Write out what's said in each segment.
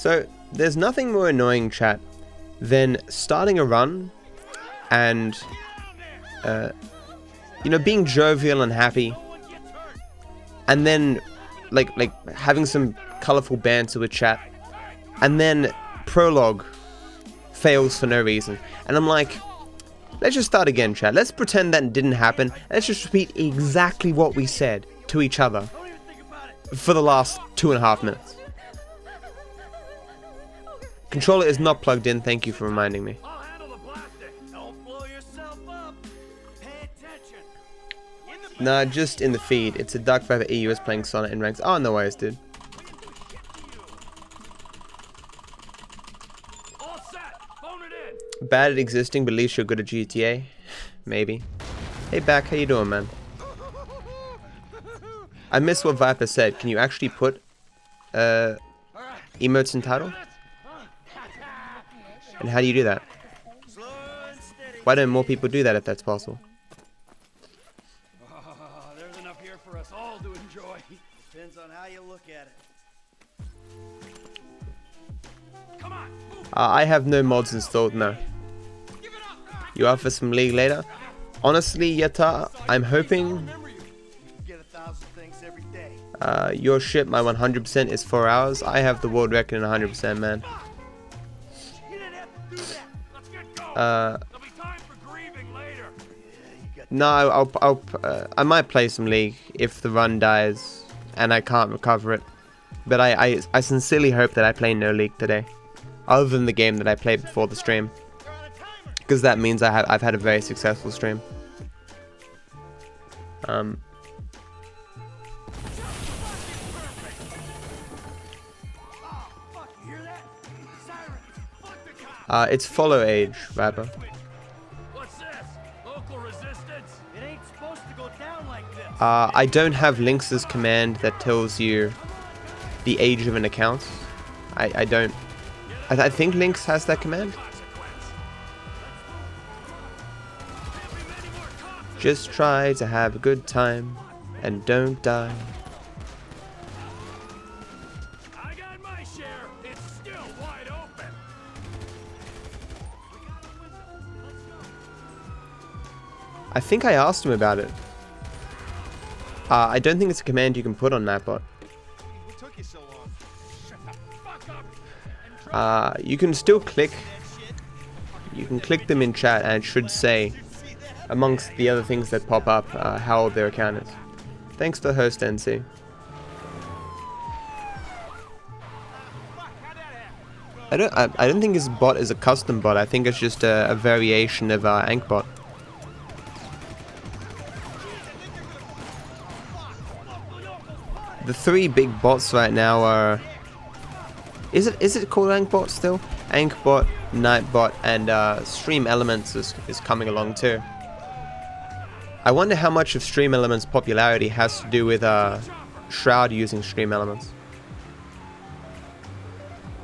So, there's nothing more annoying, chat, than starting a run and, you know, being jovial and happy, and then, like having some colorful banter with chat, and then prologue fails for no reason. And I'm like, let's just start again, chat. Let's pretend that didn't happen. Let's just repeat exactly what we said to each other for the last 2.5 minutes. Controller is not plugged in, thank you for reminding me. Nah, just in the feed. It's a DarkViperAU is playing Sonic in ranks. Oh, no worries, dude. Bad at existing, but at least you're good at GTA. Maybe. Hey, Back, how you doing, man? I missed what Viper said. Can you actually put emotes in title? And how do you do that? Why don't more people do that if that's possible? There's enough here for us all to enjoy. Depends on how you look at it. Come on. I have no mods installed, no. You offer some League later? Honestly, Yeta, I'm hoping your ship, my 100% is 4 hours. I have the world record in 100%, man. No, I might play some League if the run dies and I can't recover it. But I sincerely hope that I play no League today, other than the game that I played before the stream, because that means I've had a very successful stream. It's follow age, Viper. I don't have Lynx's command that tells you the age of an account. I don't. I think Lynx has that command. Just try to have a good time and don't die. I got my share. It's still wide open. I think I asked him about it. I don't think it's a command you can put on Nightbot. You can still click. You can click them in chat and it should say, amongst the other things that pop up, how old their account is. Thanks for the host, NC. I don't think his bot is a custom bot. I think it's just a variation of Ankbot. The 3 big bots right now are... Is it called Ankbot still? Ankbot, Nightbot, and Stream Elements is coming along too. I wonder how much of Stream Elements' popularity has to do with Shroud using Stream Elements.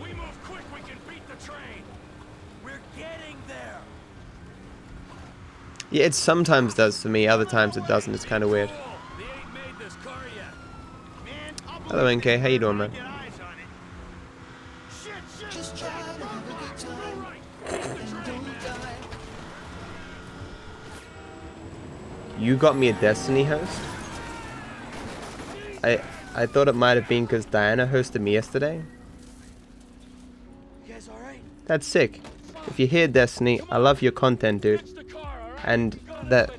We move quick, we can beat the train. We're getting there. Yeah, it sometimes does for me, other times it doesn't. It's kind of weird. Hello NK, how you doing, man? You got me a Destiny host? I thought it might have been because Diana hosted me yesterday. That's sick. If you're here, Destiny, I love your content, dude. And that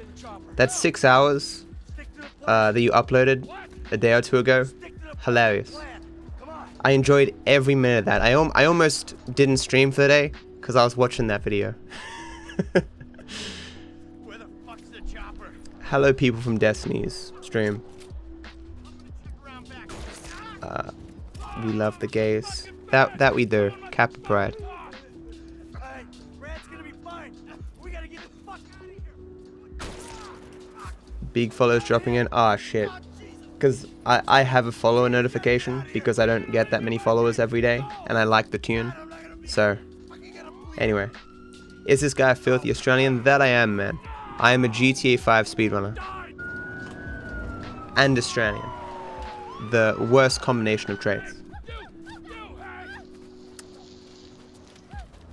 6 hours that you uploaded a day or two ago, hilarious. I enjoyed every minute of that. I almost didn't stream for the day because I was watching that video. Hello, people from Destiny's stream. We love the gays. That we do. Kappa Pride. Big follows dropping in. Ah, shit. Because I have a follower notification because I don't get that many followers every day, and I like the tune. So, anyway. Is this guy a filthy Australian? That I am, man. I am a GTA 5 speedrunner. And Australian. The worst combination of traits.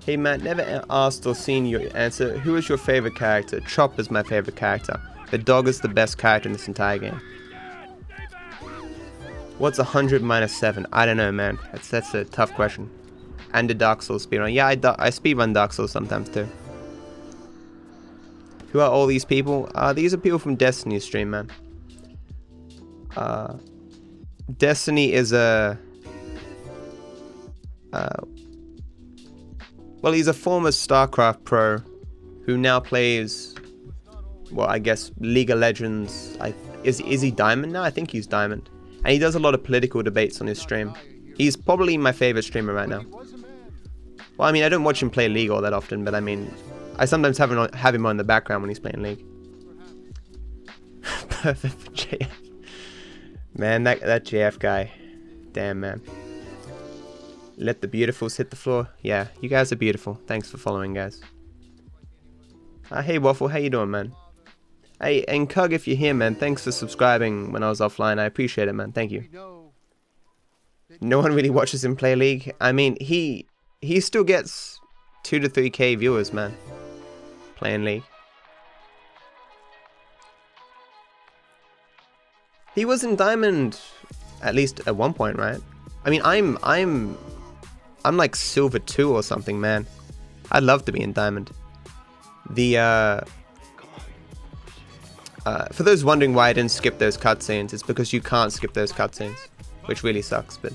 Hey Matt, never asked or seen your answer. Who is your favorite character? Chop is my favorite character. The dog is the best character in this entire game. What's 100 minus 7? I don't know, man. That's a tough question. And the Dark Souls speedrun. Yeah, I speedrun Dark Souls sometimes too. Who are all these people? These are people from Destiny's stream, man. Destiny is a... well, he's a former StarCraft pro who now plays, well, I guess League of Legends. Is he Diamond now? I think he's Diamond. And he does a lot of political debates on his stream. He's probably my favorite streamer right now. Well, I mean, I don't watch him play League all that often, but I mean, I sometimes have him on in the background when he's playing League. Perfect for JF. Man, that JF guy. Damn, man. Let the beautifuls hit the floor. Yeah, you guys are beautiful. Thanks for following, guys. Hey, Waffle, how you doing, man? Hey, and Cug, if you're here, man, thanks for subscribing when I was offline. I appreciate it, man. Thank you. No one really watches him play League. I mean, he still gets 2 to 3k viewers, man, playing League. He was in Diamond, at least at one point, right? I mean, I'm like Silver 2 or something, man. I'd love to be in Diamond. For those wondering why I didn't skip those cutscenes, it's because you can't skip those cutscenes, which really sucks. But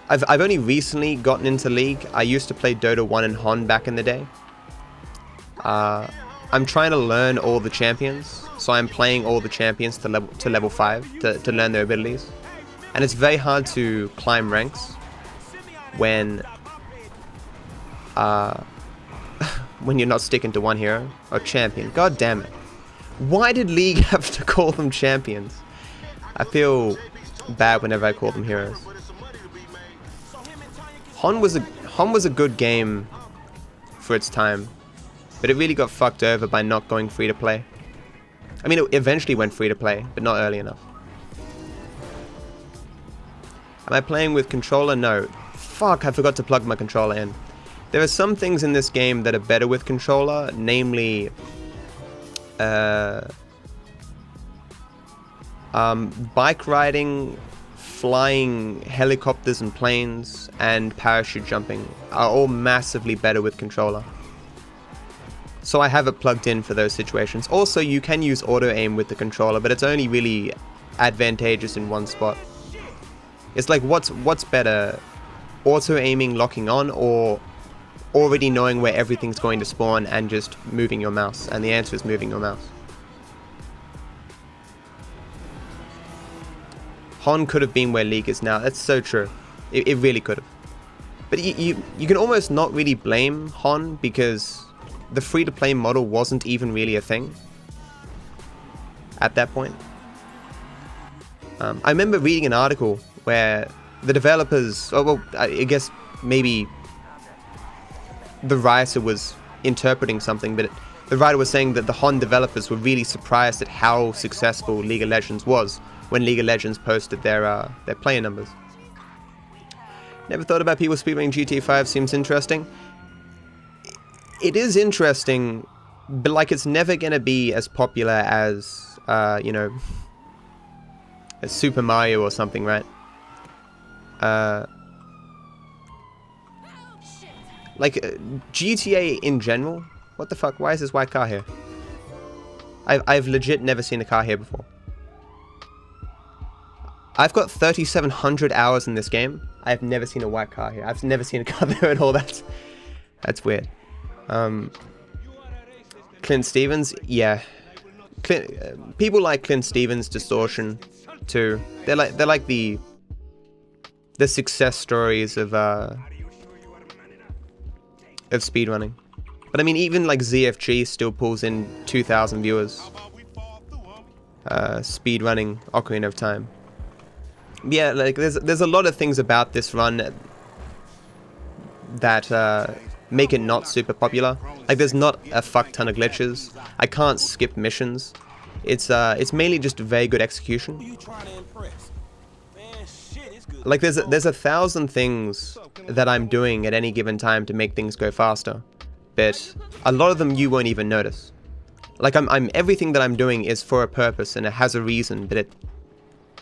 I've only recently gotten into League. I used to play Dota 1 and Hon back in the day. I'm trying to learn all the champions, so I'm playing all the champions to level 5 to learn their abilities. And it's very hard to climb ranks when when you're not sticking to one hero or champion. God damn it. Why did League have to call them champions? I feel bad whenever I call them heroes. Hon was a good game for its time, but it really got fucked over by not going free to play. I mean, it eventually went free to play, but not early enough. Am I playing with controller? No. Fuck, I forgot to plug my controller in. There are some things in this game that are better with controller, namely bike riding, flying helicopters and planes, and parachute jumping are all massively better with controller. So I have it plugged in for those situations. Also, you can use auto aim with the controller, but it's only really advantageous in one spot. It's like, what's better, auto aiming locking on, or already knowing where everything's going to spawn and just moving your mouse? And the answer is moving your mouse. Hon could have been where League is now. That's so true. It really could have. But you can almost not really blame Hon, because the free-to-play model wasn't even really a thing at that point. I remember reading an article where the developers, oh well, I guess maybe the writer was interpreting something, but the writer was saying that the Hon developers were really surprised at how successful League of Legends was when League of Legends posted their player numbers. Never thought about people speedrunning GTA 5. Seems interesting. It is interesting, but like, it's never gonna be as popular as you know, as Super Mario or something, right? Like GTA in general. What the fuck? Why is this white car here? I've legit never seen a car here before. I've got 3,700 hours in this game. I've never seen a white car here. I've never seen a car there at all. That's weird. Clint Stevens, yeah. People like Clint Stevens' Distortion too. They're like the success stories of speedrunning. But I mean, even like ZFG still pulls in 2,000 viewers. Speedrunning Ocarina of Time. Yeah, like there's a lot of things about this run that make it not super popular. Like, there's not a fuck ton of glitches. I can't skip missions. It's mainly just very good execution. Like there's 1,000 things that I'm doing at any given time to make things go faster, but a lot of them you won't even notice. Like I'm everything that I'm doing is for a purpose and it has a reason, but it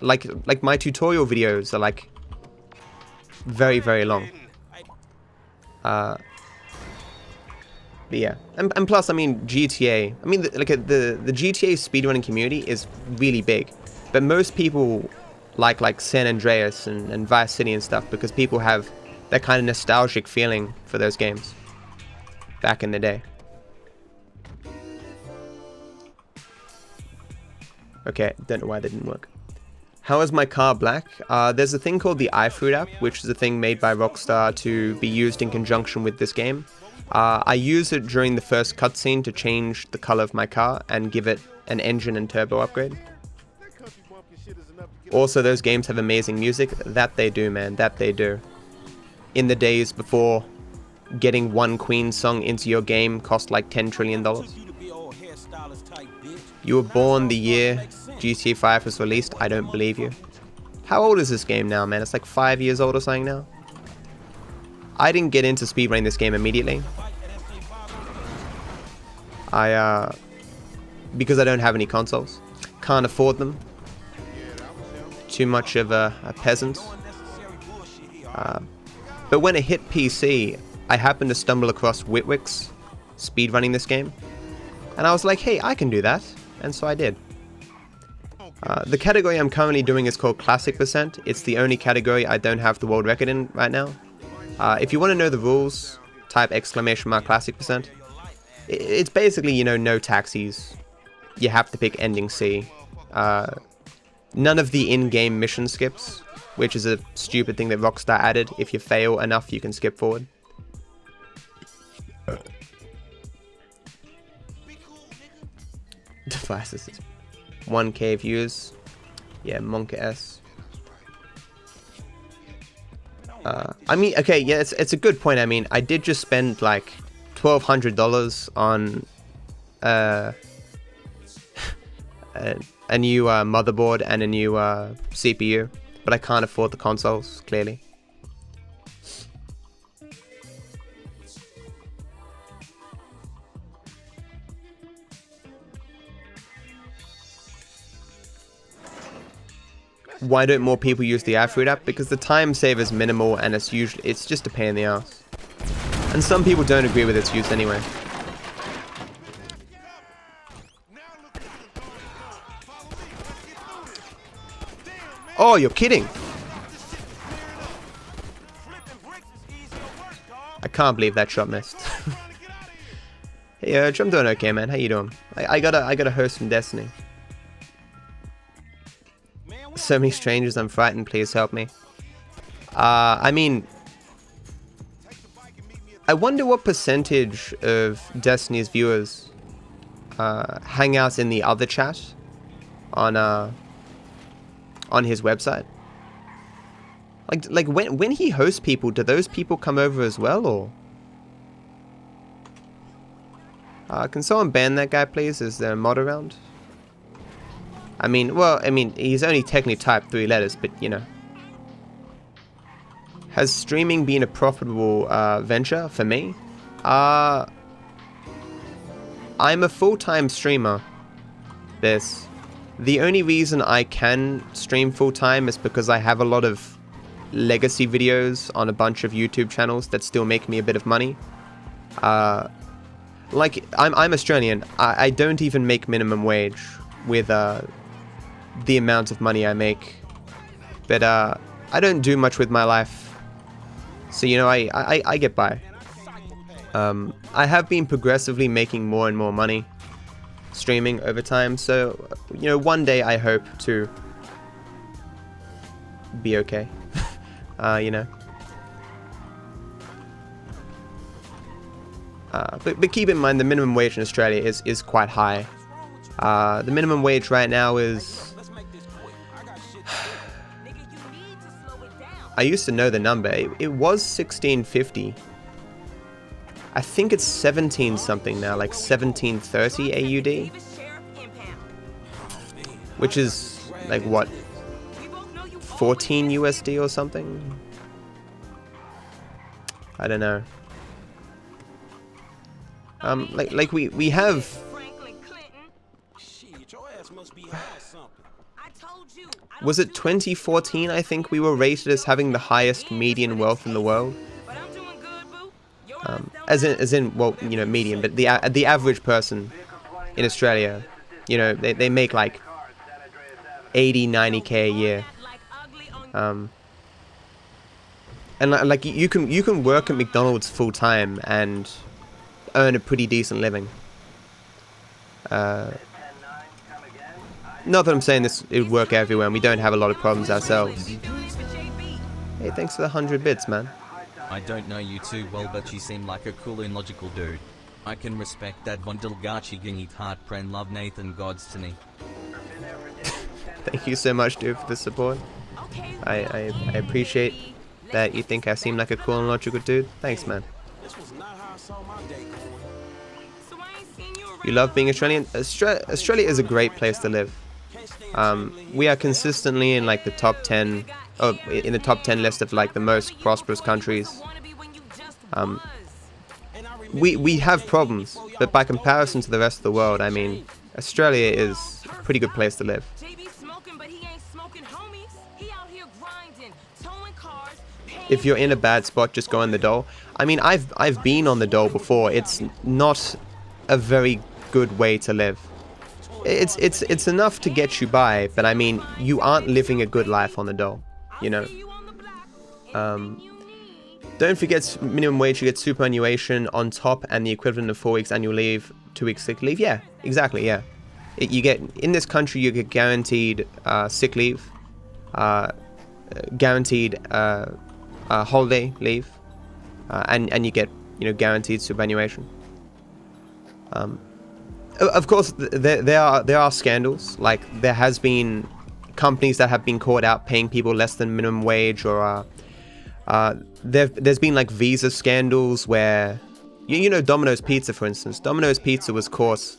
like my tutorial videos are like very, very long. But yeah, and plus, I mean, GTA. I mean, the GTA speedrunning community is really big, but most people like San Andreas and Vice City and stuff because people have that kind of nostalgic feeling for those games back in the day. Okay, don't know why that didn't work. How is my car black? There's a thing called the iFruit app, which is a thing made by Rockstar to be used in conjunction with this game. I use it during the first cutscene to change the color of my car and give it an engine and turbo upgrade. Also, those games have amazing music. That they do, man. That they do. In the days before getting one Queen song into your game cost like $10 trillion. You were born the year GTA 5 was released. I don't believe you. How old is this game now, man? It's like 5 years old or something now. I didn't get into speedrunning this game immediately. Because I don't have any consoles. Can't afford them. Too much of a peasant. But when it hit PC, I happened to stumble across Witwick's speedrunning this game. And I was like, hey, I can do that. And so I did. The category I'm currently doing is called Classic Percent. It's the only category I don't have the world record in right now. If you want to know the rules, type !Classic Percent. It's basically, you know, no taxis. You have to pick ending C. None of the in-game mission skips, which is a stupid thing that Rockstar added. If you fail enough, you can skip forward. Devices. 1K views. Yeah, Monka S. I mean, okay, yeah, it's a good point. I mean, I did just spend like $1,200 on a new motherboard and a new CPU, but I can't afford the consoles, clearly. Why don't more people use the iFruit app? Because the time save is minimal and it's just a pain in the ass. And some people don't agree with its use anyway. Oh, you're kidding! I can't believe that shot missed. Hey, I'm doing okay, man. How you doing? I gotta host some Destiny. So many strangers, I'm frightened. Please help me. I mean, I wonder what percentage of Destiny's viewers hang out in the other chat on his website. Like when he hosts people, do those people come over as well, or? Can someone ban that guy, please? Is there a mod around? I mean, well, he's only technically typed 3 letters, but you know. Has streaming been a profitable venture for me? I'm a full-time streamer. The only reason I can stream full-time is because I have a lot of legacy videos on a bunch of YouTube channels that still make me a bit of money. Like, I'm Australian. I don't even make minimum wage with the amount of money I make. But I don't do much with my life. So, you know, I get by. I have been progressively making more and more money streaming over time. So, you know, one day I hope to be okay. You know. But keep in mind the minimum wage in Australia is quite high. The minimum wage right now is... I used to know the number. It was $16.50. I think it's 17 something now, like 17.30 AUD. Which is like what? 14 USD or something. I don't know. Like we have. Was it 2014? I think we were rated as having the highest median wealth in the world. As in, well, you know, median, but the average person in Australia, you know, they make like 80, 90k a year. And like you can work at McDonald's full time and earn a pretty decent living. Not that I'm saying it would work everywhere, and we don't have a lot of problems ourselves. Hey, thanks for the 100 bits, man. I don't know you too well, but you seem like a cool and logical dude. I can respect that Vondilgachi Gingit heart friend love Nathan gods to me. Thank you so much, dude, for the support. I appreciate that you think I seem like a cool and logical dude. Thanks, man. You love being Australian? Australia is a great place to live. We are consistently in like the top 10, in the top 10 list of like the most prosperous countries. We have problems, but by comparison to the rest of the world, I mean, Australia is a pretty good place to live. If you're in a bad spot, just go on the dole. I mean, I've been on the dole before. It's not a very good way to live. It's enough to get you by, but I mean, you aren't living a good life on the dole, you know. Don't forget minimum wage. You get superannuation on top and the equivalent of 4 weeks annual leave, 2 weeks sick leave. Yeah, exactly. Yeah, you get in this country. You get guaranteed sick leave, guaranteed holiday leave, and you get, you know, guaranteed superannuation. Of course, there are scandals. Like, there has been companies that have been caught out paying people less than minimum wage, or there's been like visa scandals where, you know, Domino's Pizza, for instance. Domino's Pizza was caught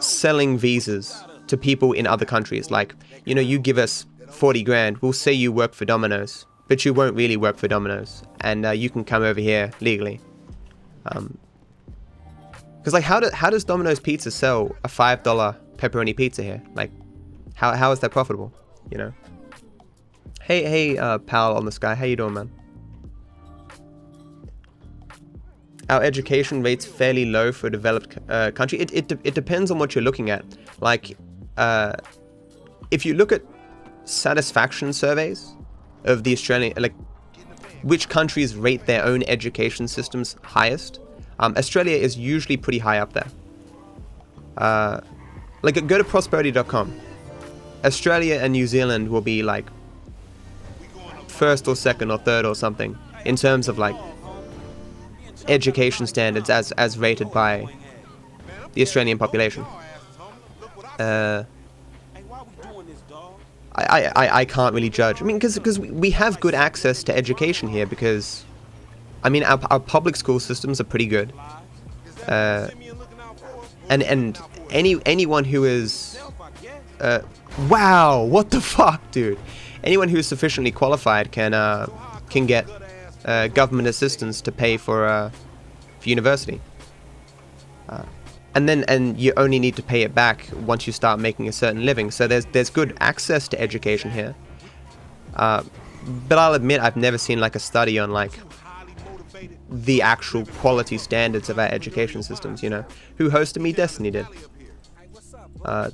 selling visas to people in other countries. Like, you know, you give us 40 grand, we'll say you work for Domino's, but you won't really work for Domino's, and you can come over here legally. Because like, how does Domino's Pizza sell a $5 pepperoni pizza here? Like, how is that profitable? You know. Hey, pal on the sky, how you doing, man? Our education rate's fairly low for a developed country. It depends on what you're looking at. Like, if you look at satisfaction surveys of the Australian, like, which countries rate their own education systems highest, Australia is usually pretty high up there. Like, go to prosperity.com. Australia and New Zealand will be like first or second or third or something in terms of like education standards as rated by the Australian population. I can't really judge. I mean, because we have good access to education here, because I mean, our public school systems are pretty good, and anyone who is wow, what the fuck, dude? Anyone who is sufficiently qualified can get government assistance to pay for university, and you only need to pay it back once you start making a certain living. So there's good access to education here, but I'll admit I've never seen like a study on like the actual quality standards of our education systems, you know. Who hosted me? Destiny did. I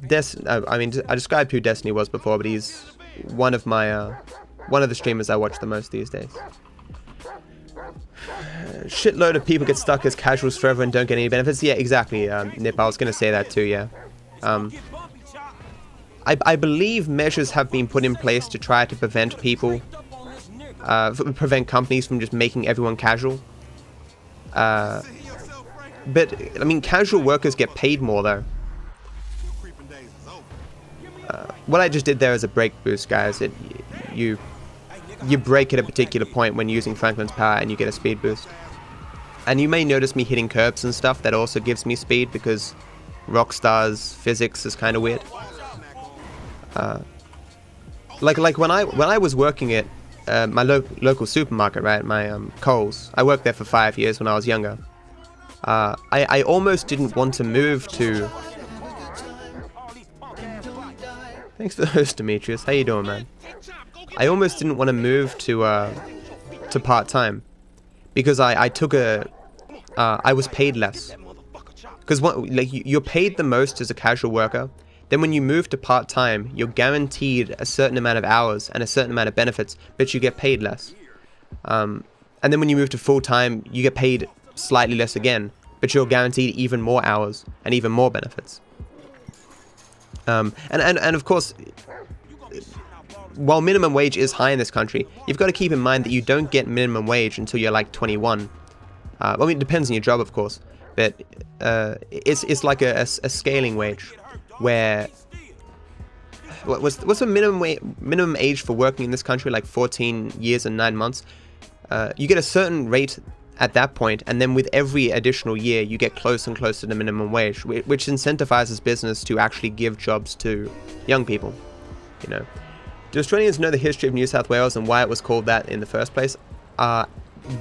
mean, I described who Destiny was before, but he's one of my one of the streamers I watch the most these days. Shitload of people get stuck as casuals forever and don't get any benefits. Yeah, exactly, Nip. I was going to say that too, yeah. I believe measures have been put in place to try to prevent people, prevent companies from just making everyone casual. But, I mean, casual workers get paid more, though. What I just did there is a break boost, guys. You break at a particular point when using Franklin's power and you get a speed boost. And you may notice me hitting curbs and stuff. That also gives me speed because Rockstar's physics is kind of weird. like when I was working at my local supermarket, right, my Coles. I worked there for 5 years when I was younger. I almost didn't want to move to. Thanks for the host, Demetrius. How you doing, man? I almost didn't want to move to part-time because I took I was paid less. Because like you're paid the most as a casual worker. Then when you move to part-time, you're guaranteed a certain amount of hours and a certain amount of benefits, but you get paid less. And then when you move to full-time, you get paid slightly less again, but you're guaranteed even more hours and even more benefits. And of course, while minimum wage is high in this country, you've got to keep in mind that you don't get minimum wage until you're like 21. I mean, it depends on your job, of course, but it's like a scaling wage, where what's the minimum age for working in this country? Like 14 years and 9 months. You get a certain rate at that point, and then with every additional year, you get closer and closer to minimum wage, which incentivizes business to actually give jobs to young people. You know, do Australians know the history of New South Wales and why it was called that in the first place?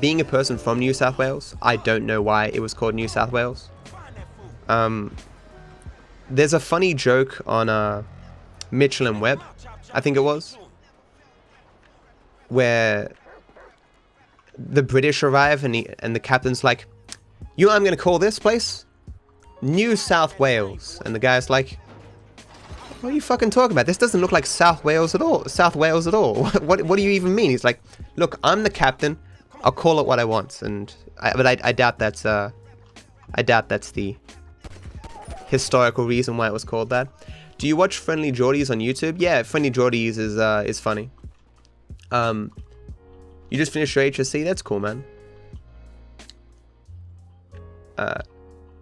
Being a person from New South Wales, I don't know why it was called New South Wales. There's a funny joke on Mitchell and Webb, I think it was, where the British arrive and the captain's like, "You know what I'm going to call this place? New South Wales." And the guy's like, "What are you fucking talking about? This doesn't look like South Wales at all. South Wales at all. What do you even mean?" He's like, "Look, I'm the captain. I'll call it what I want." And I doubt that's the historical reason why it was called that. Do you watch Friendly Geordies on YouTube? Yeah, Friendly Geordies is funny. You just finished your HSC? That's cool, man.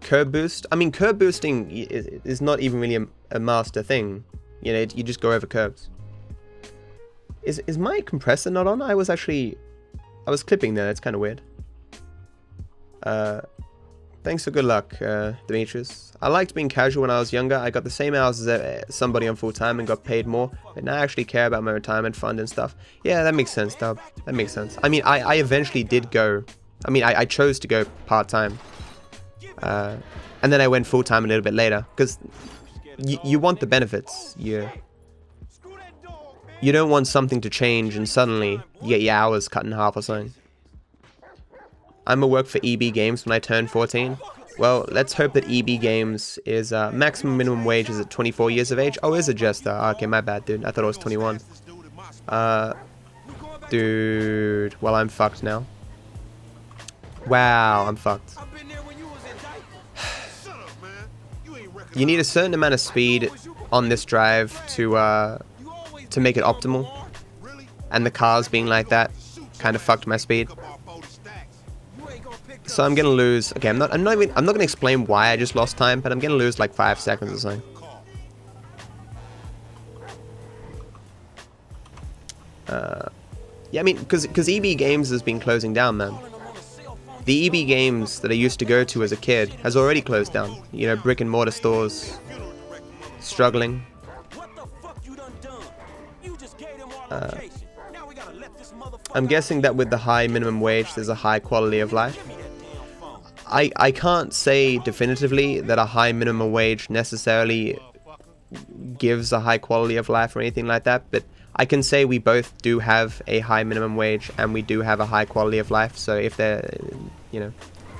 Curb boost? I mean, curb boosting is not even really a master thing. You know, you just go over curbs. Is my compressor not on? I was clipping there. That's kind of weird. Thanks for good luck, Demetrius. I liked being casual when I was younger. I got the same hours as somebody on full-time and got paid more. But now I actually care about my retirement fund and stuff. Yeah, that makes sense, Dub. That makes sense. I mean, I eventually did go... I mean, I chose to go part-time. And then I went full-time a little bit later. Because you want the benefits. You don't want something to change and suddenly you get your hours cut in half or something. I'm gonna work for EB Games when I turn 14. Well, let's hope that EB Games is maximum minimum wage is at 24 years of age. Oh, is it just okay, my bad, dude. I thought it was 21. Dude, well, I'm fucked now. Wow, I'm fucked. You need a certain amount of speed on this drive to make it optimal, and the cars being like that kind of fucked my speed. So I'm gonna lose. Okay, I'm not gonna explain why I just lost time, but I'm gonna lose like 5 seconds or something. Yeah, I mean, because EB Games has been closing down, man. The EB Games that I used to go to as a kid has already closed down. You know, brick and mortar stores struggling. I'm guessing that with the high minimum wage, there's a high quality of life. I can't say definitively that a high minimum wage necessarily gives a high quality of life or anything like that, but I can say we both do have a high minimum wage and we do have a high quality of life. So if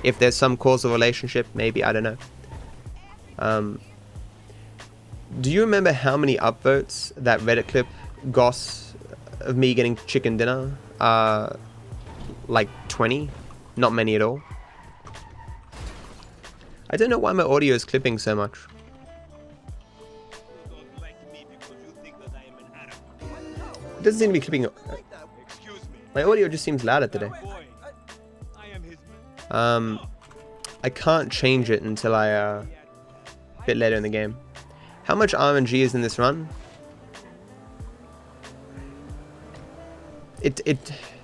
if there's some causal relationship, maybe, I don't know. Do you remember how many upvotes that Reddit clip got of me getting chicken dinner? Like 20? Not many at all. I don't know why my audio is clipping so much. It doesn't seem to be clipping. My audio just seems louder today. I can't change it until a bit later in the game. How much RNG is in this run?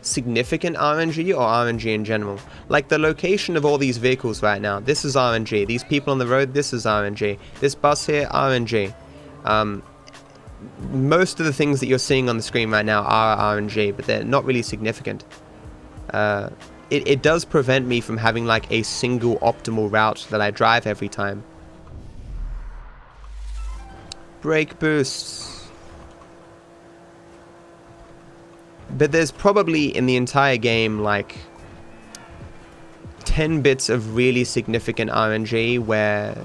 Significant RNG or RNG in general? Like the location of all these vehicles right now, this is RNG. These people on the road, this is RNG. This bus here, RNG. most of the things that you're seeing on the screen right now are RNG, but they're not really significant. It does prevent me from having like a single optimal route that I drive every time. Brake boosts. But there's probably in the entire game like 10 bits of really significant RNG where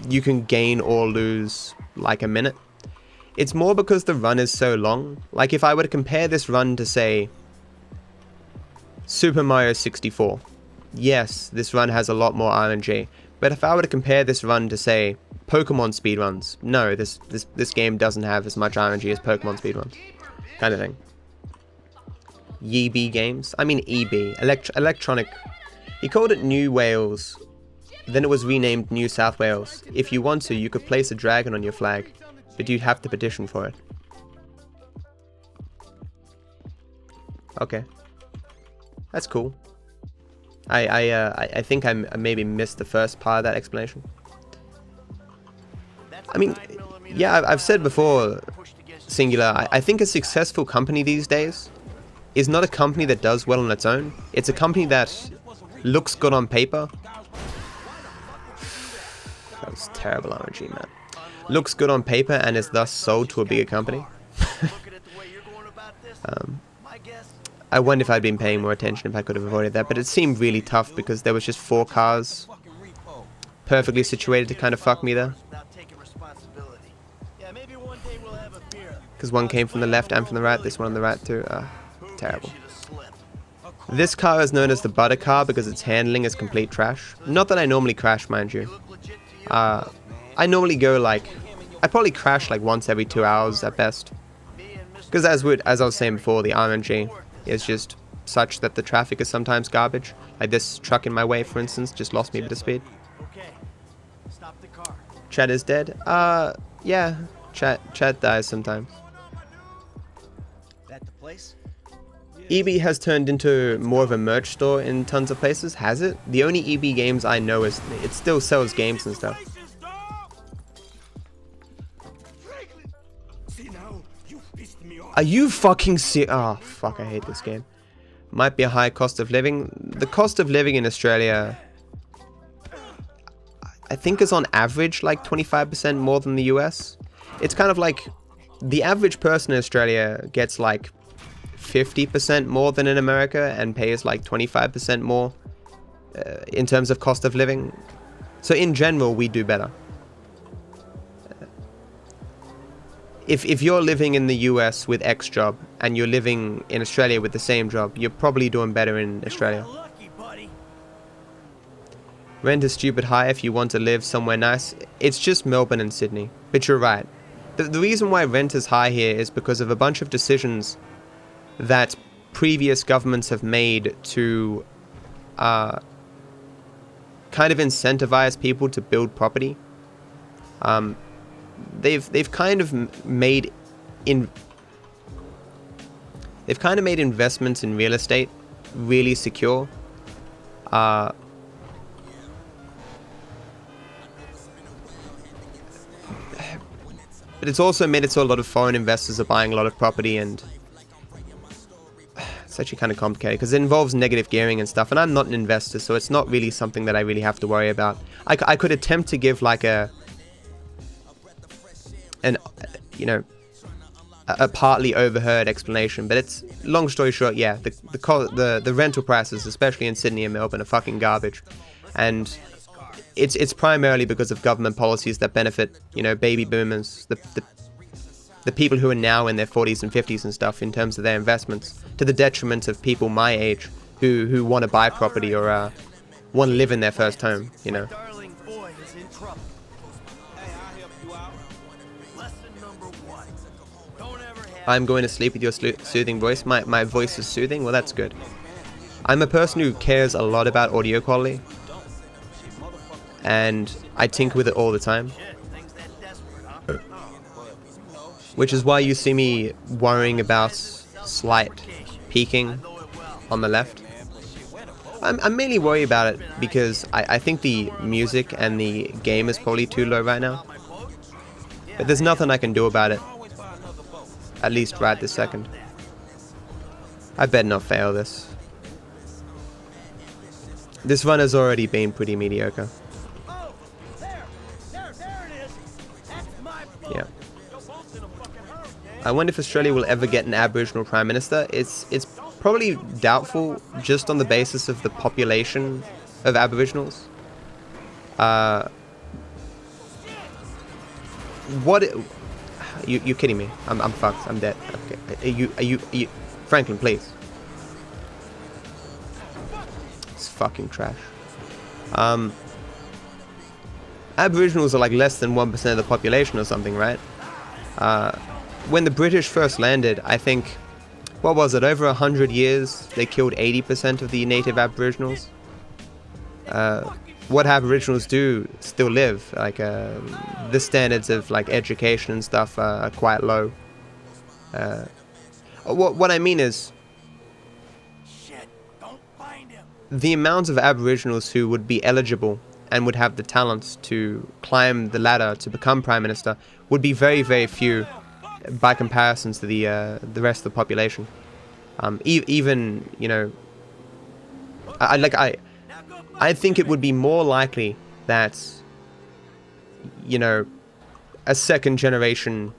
you can gain or lose like a minute. It's more because the run is so long. Like if I were to compare this run to say Super Mario 64, yes, this run has a lot more RNG. But if I were to compare this run to say Pokemon speedruns, no, this game doesn't have as much RNG as Pokemon speedruns, kind of thing. YB games, I mean EB, electronic. He called it New Wales, then it was renamed New South Wales. If you want to, you could place a dragon on your flag, but you'd have to petition for it. Okay, that's cool. I think I maybe missed the first part of that explanation. I mean, yeah, I've said before, Singular, I think a successful company these days is not a company that does well on its own. It's a company that looks good on paper. That was terrible RNG, man. Looks good on paper and is thus sold to a bigger company. I wonder if I'd been paying more attention if I could have avoided that, but it seemed really tough because there was just 4 cars perfectly situated to kind of fuck me there. Because one came from the left and from the right, this one on the right too. Terrible. This car is known as the butter car because its handling is complete trash. Not that I normally crash, mind you. I normally go like, I probably crash like once every 2 hours at best. Because as I was saying before, the RNG is just such that the traffic is sometimes garbage. Like this truck in my way, for instance, just lost me a bit of speed. Chat is dead. Yeah, chat dies sometimes. That the place? EB has turned into more of a merch store in tons of places, has it? The only EB games I know is it still sells games and stuff. Are you fucking oh fuck, I hate this game. Might be a high cost of living. The cost of living in Australia, I think, is on average like 25% more than the US. It's kind of like the average person in Australia gets like 50% more than in America and pays like 25% more in terms of cost of living. So in general, we do better. If you're living in the US with X job and you're living in Australia with the same job, you're probably doing better in Australia. Rent is stupid high if you want to live somewhere nice. It's just Melbourne and Sydney. But you're right. The reason why rent is high here is because of a bunch of decisions that previous governments have made to kind of incentivize people to build property. They've kind of made investments in real estate really secure. But it's also made it so a lot of foreign investors are buying a lot of property, and it's actually kind of complicated because it involves negative gearing and stuff, and I'm not an investor, so it's not really something that I really have to worry about. I could attempt to give like a partly overheard explanation, but it's long story short, yeah, the rental prices, especially in Sydney and Melbourne, are fucking garbage, and it's primarily because of government policies that benefit, you know, baby boomers, the people who are now in their 40s and 50s and stuff in terms of their investments, to the detriment of people my age who want to buy property or want to live in their first home, you know. I'm going to sleep with your soothing voice. My voice is soothing? Well, that's good. I'm a person who cares a lot about audio quality, and I tinker with it all the time. Which is why you see me worrying about slight peaking on the left. I'm mainly worried about it because I think the music and the game is probably too low right now. But there's nothing I can do about it. At least right this second. I better not fail this. This run has already been pretty mediocre. Oh, there it is. That's my boat. Yeah. I wonder if Australia will ever get an Aboriginal Prime Minister. It's probably doubtful, just on the basis of the population of Aboriginals. What? You kidding me? I'm fucked. I'm dead. Okay. Are you? Franklin, please. It's fucking trash. Aboriginals are like less than 1% of the population or something, right? When the British first landed, I think, what was it, over 100 years, they killed 80% of the native Aboriginals. What Aboriginals do still live, like, the standards of, like, education and stuff are quite low. What I mean is, Shit, don't find him. the amount of Aboriginals who would be eligible and would have the talent to climb the ladder to become Prime Minister would be very, very few by comparison to the rest of the population. Even, you know, I think it would be more likely that, you know, a second generation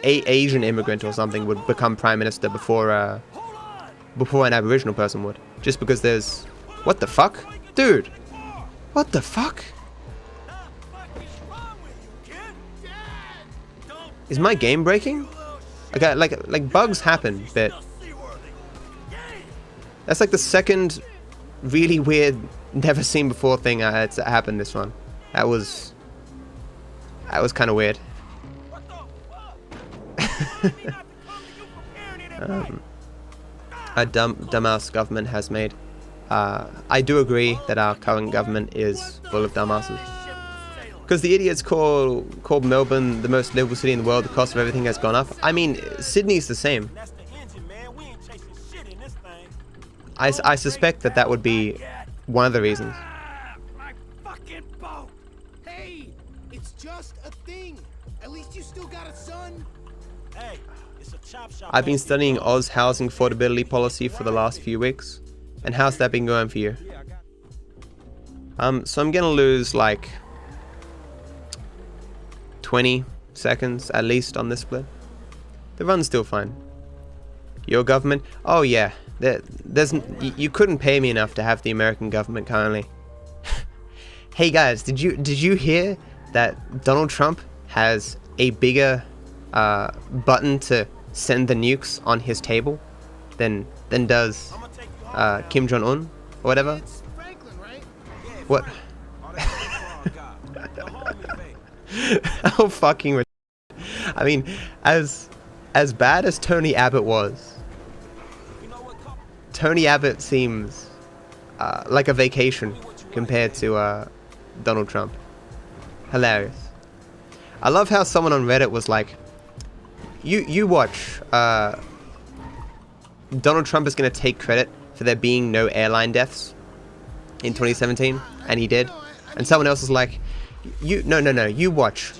Asian immigrant or something would become Prime Minister before an Aboriginal person would. Just because there's... What the fuck? Dude! What the fuck? Is my game breaking? Okay, like bugs happen, but... That's like the second really weird, never seen before thing that's happened this one. That was kind of weird. A dumbass government has made. I do agree that our current government is full of dumbasses. Because the idiots called Melbourne the most livable city in the world, the cost of everything has gone up. I mean, Sydney's the same. I suspect that would be one of the reasons. My fucking boat. Hey, it's just a thing. At least you still got a son. Hey, it's a chop shop. I've been studying Oz housing affordability policy for the last few weeks. And how's that been going for you? So I'm gonna lose like 20 seconds at least on this split. The run's still fine. Your government? Oh yeah, you couldn't pay me enough to have the American government currently. Hey guys, did you hear that Donald Trump has a bigger button to send the nukes on his table than does Kim Jong-un or whatever? It's Franklin, right? What? How fucking I mean, as bad as Tony Abbott was, Tony Abbott seems like a vacation compared to Donald Trump. Hilarious. I love how someone on Reddit was like, you watch, Donald Trump is going to take credit for there being no airline deaths in 2017, and he did. And someone else was like, no, you watch.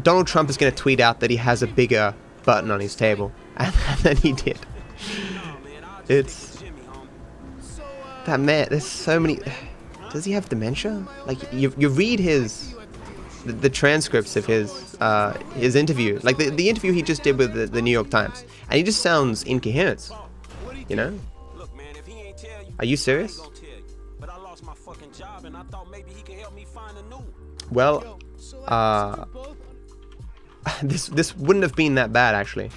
Donald Trump is going to tweet out that he has a bigger button on his table. And then he did. It's... That man, there's so many... Does he have dementia? Like, you read his... The transcripts of his interview. Like, the interview he just did with the New York Times. And he just sounds incoherent. You know? Are you serious? Well, this wouldn't have been that bad actually,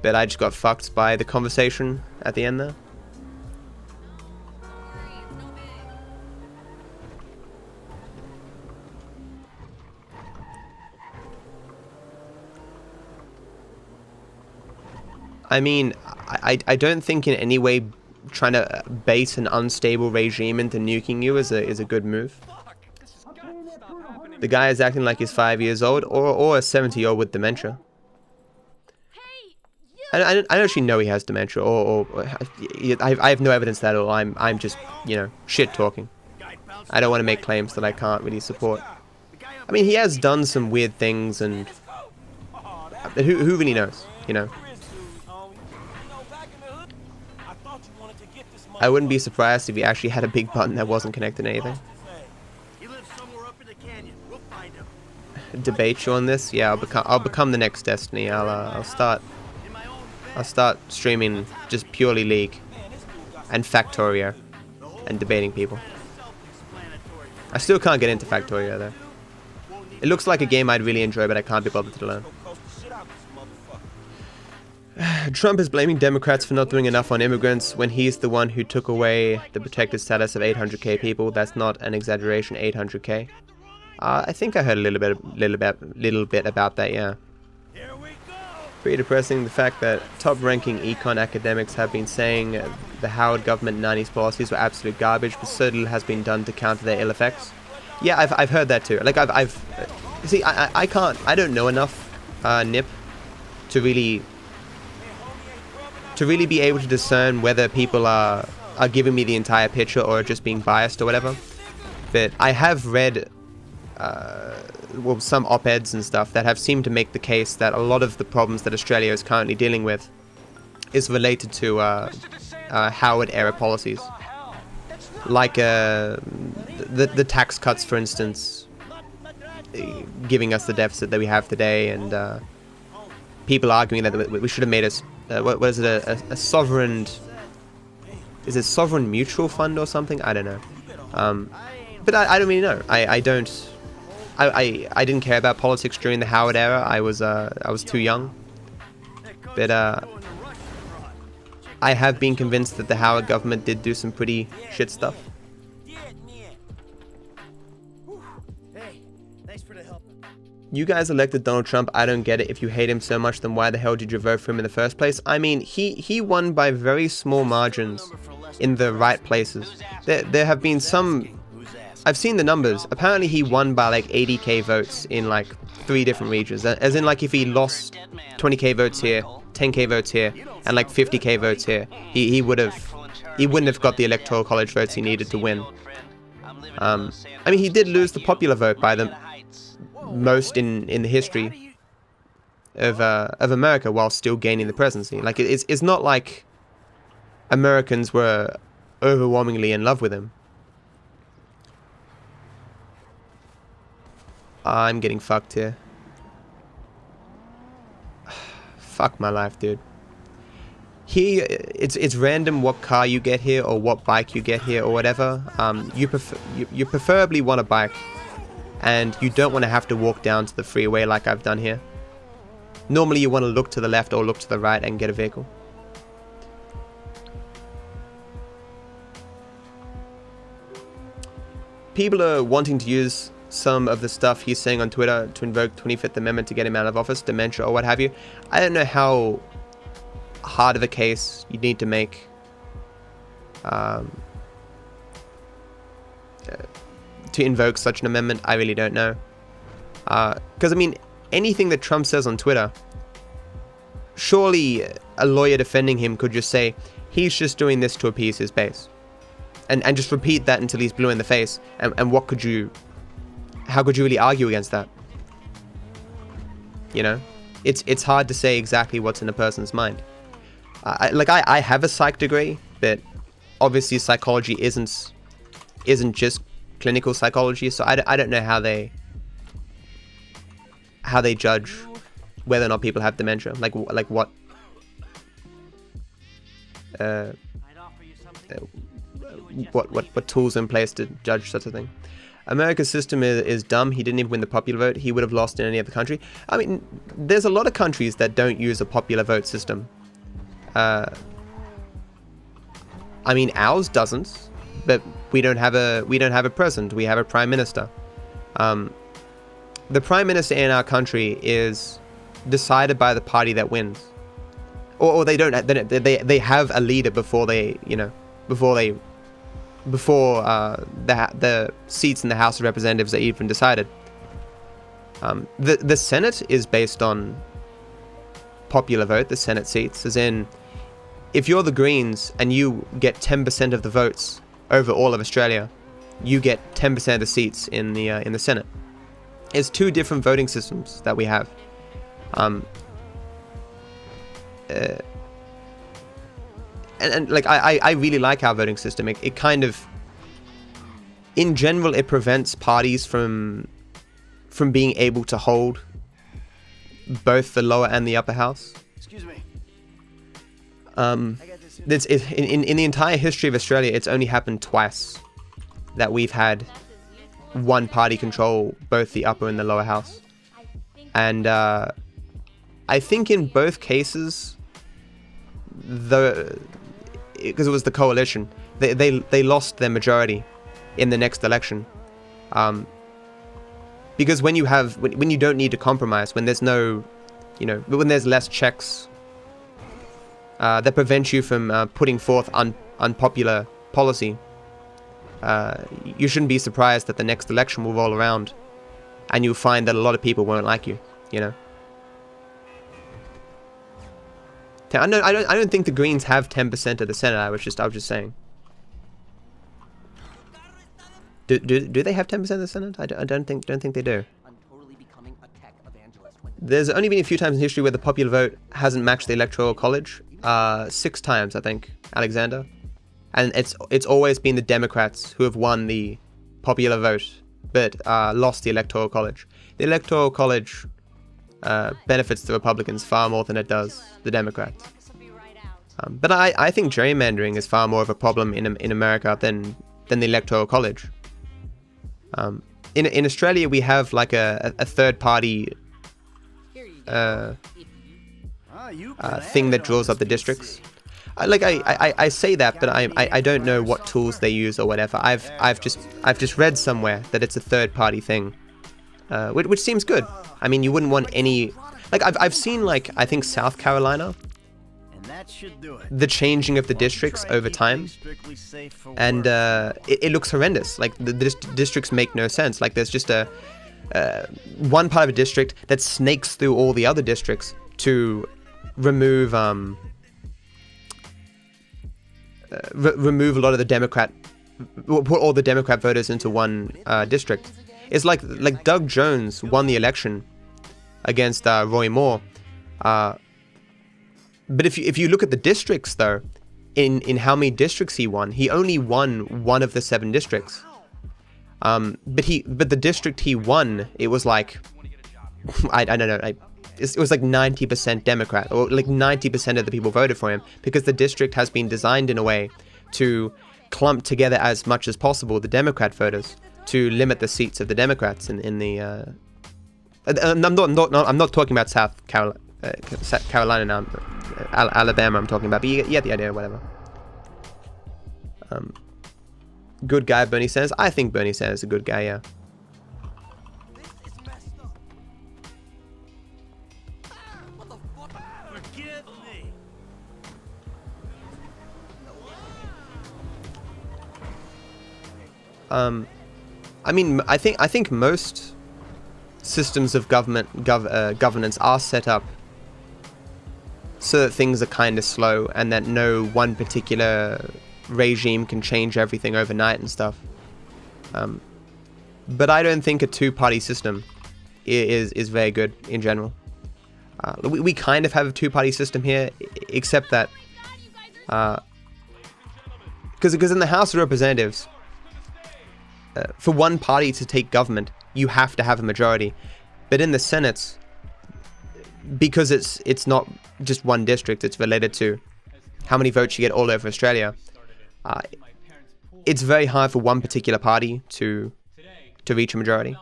but I just got fucked by the conversation at the end there. I mean, I don't think in any way trying to bait an unstable regime into nuking you is a good move. The guy is acting like he's 5 years old or a 70-year-old with dementia. I don't actually know he has dementia or I have no evidence that at all. I'm just, you know, shit talking. I don't want to make claims that I can't really support. The guy I mean, he has done some weird things, and but who really knows, you know? I wouldn't be surprised if he actually had a big button that wasn't connected to anything. He lives somewhere up in the canyon. We'll find him. Debate you on this? Yeah, I'll become the next Destiny. I'll start streaming just purely League and Factorio and debating people. I still can't get into Factorio though. It looks like a game I'd really enjoy, but I can't be bothered to learn. Trump is blaming Democrats for not doing enough on immigrants when he's the one who took away the protected status of 800k people. That's not an exaggeration, 800k. I think I heard a little bit about that, yeah. Pretty depressing, the fact that top-ranking econ academics have been saying the Howard government 90s policies were absolute garbage, but so little has been done to counter their ill effects. Yeah, I've heard that too. Like see, I don't know enough, Nip, to really be able to discern whether people are giving me the entire picture or just being biased or whatever. But I have read well, some op-eds and stuff that have seemed to make the case that a lot of the problems that Australia is currently dealing with is related to Howard era policies, like the tax cuts, for instance, giving us the deficit that we have today, and people arguing that we should have made us what is it, a sovereign, is it sovereign mutual fund or something? I don't know. But I don't really know. I didn't care about politics during the Howard era. I was too young. But I have been convinced that the Howard government did do some pretty shit stuff. Hey, thanks for the help. You guys elected Donald Trump. I don't get it. If you hate him so much, then why the hell did you vote for him in the first place? I mean, he won by very small margins in the right places. There have been some... I've seen the numbers. Apparently he won by like 80k votes in like 3 different regions. As in, like, if he lost 20k votes here, 10k votes here, and like 50k votes here, he wouldn't have got the electoral college votes he needed to win. I mean, he did lose the popular vote by the most in the history of America, while still gaining the presidency. Like, it's not like Americans were overwhelmingly in love with him. I'm getting fucked here. Fuck my life, dude. It's random what car you get here or what bike you get here or whatever. You preferably want a bike, and you don't want to have to walk down to the freeway like I've done here. Normally you want to look to the left or look to the right and get a vehicle. People are wanting to use some of the stuff he's saying on Twitter to invoke 25th Amendment to get him out of office, dementia or what have you. I don't know how hard of a case you need to make to invoke such an amendment. I really don't know. Because, I mean, anything that Trump says on Twitter, surely a lawyer defending him could just say, he's just doing this to appease his base. And just repeat that until he's blue in the face. And what could you... How could you really argue against that? You know? It's hard to say exactly what's in a person's mind. I have a psych degree, but obviously psychology isn't just clinical psychology, so I don't know how they judge whether or not people have dementia. Like what tools are in place to judge such a thing. America's system is dumb. He didn't even win the popular vote. He would have lost in any other country. I mean, there's a lot of countries that don't use a popular vote system. I mean, ours doesn't, but we don't have a president. We have a prime minister. The prime minister in our country is decided by the party that wins, or they don't. They have a leader before they, before the seats in the House of Representatives are even decided. The Senate is based on popular vote, the Senate seats, as in, if you're the Greens and you get 10% of the votes over all of Australia, you get 10% of the seats in the Senate. It's two different voting systems that we have. And like I really like our voting system. It kind of, in general, it prevents parties from being able to hold both the lower and the upper house. Excuse me. In the entire history of Australia, it's only happened twice that we've had one party control both the upper and the lower house. And I think in both cases, because it was the coalition, they lost their majority in the next election. Because when you don't need to compromise, when there's no, when there's less checks that prevent you from putting forth unpopular policy, you shouldn't be surprised that the next election will roll around and you'll find that a lot of people won't like you, I don't think the Greens have 10% of the Senate. I was just saying. Do they have 10% of the Senate? I don't think they do. There's only been a few times in history where the popular vote hasn't matched the Electoral College. 6 times, I think, Alexander. And it's always been the Democrats who have won the popular vote, but lost the Electoral College. The Electoral College benefits the Republicans far more than it does the Democrats. But I think gerrymandering is far more of a problem in America than the Electoral College. In Australia, we have like a third party thing that draws up the districts. I say that, but I don't know what tools they use or whatever. I've just read somewhere that it's a third party thing, which seems good. I mean, you wouldn't want any, like I've seen, like, I think South Carolina, the changing of the districts over time, and it looks horrendous. Like the districts make no sense. Like there's just a one part of a district that snakes through all the other districts to remove remove a lot of the Democrat, put all the Democrat voters into one district. It's like Doug Jones won the election against Roy Moore, but if you look at the districts though, in how many districts he won, he only won one of the 7 districts. But the district he won, it was like, I don't know, it was like 90% Democrat, or like 90% of the people voted for him, because the district has been designed in a way to clump together as much as possible the Democrat voters to limit the seats of the Democrats in the. I'm not talking about South Carolina now, Alabama. I'm talking about, but you get the idea, whatever. Good guy, Bernie Sanders. I think Bernie Sanders is a good guy, yeah. I mean, I think most systems of governance are set up so that things are kind of slow, and that no one particular regime can change everything overnight and stuff. But I don't think a 2-party system is very good in general. We kind of have a 2-party system here, except that because in the House of Representatives, for one party to take government, you have to have a majority. But in the Senate, because it's not just one district, it's related to how many votes you get all over Australia. It's very hard for one particular party to reach a majority.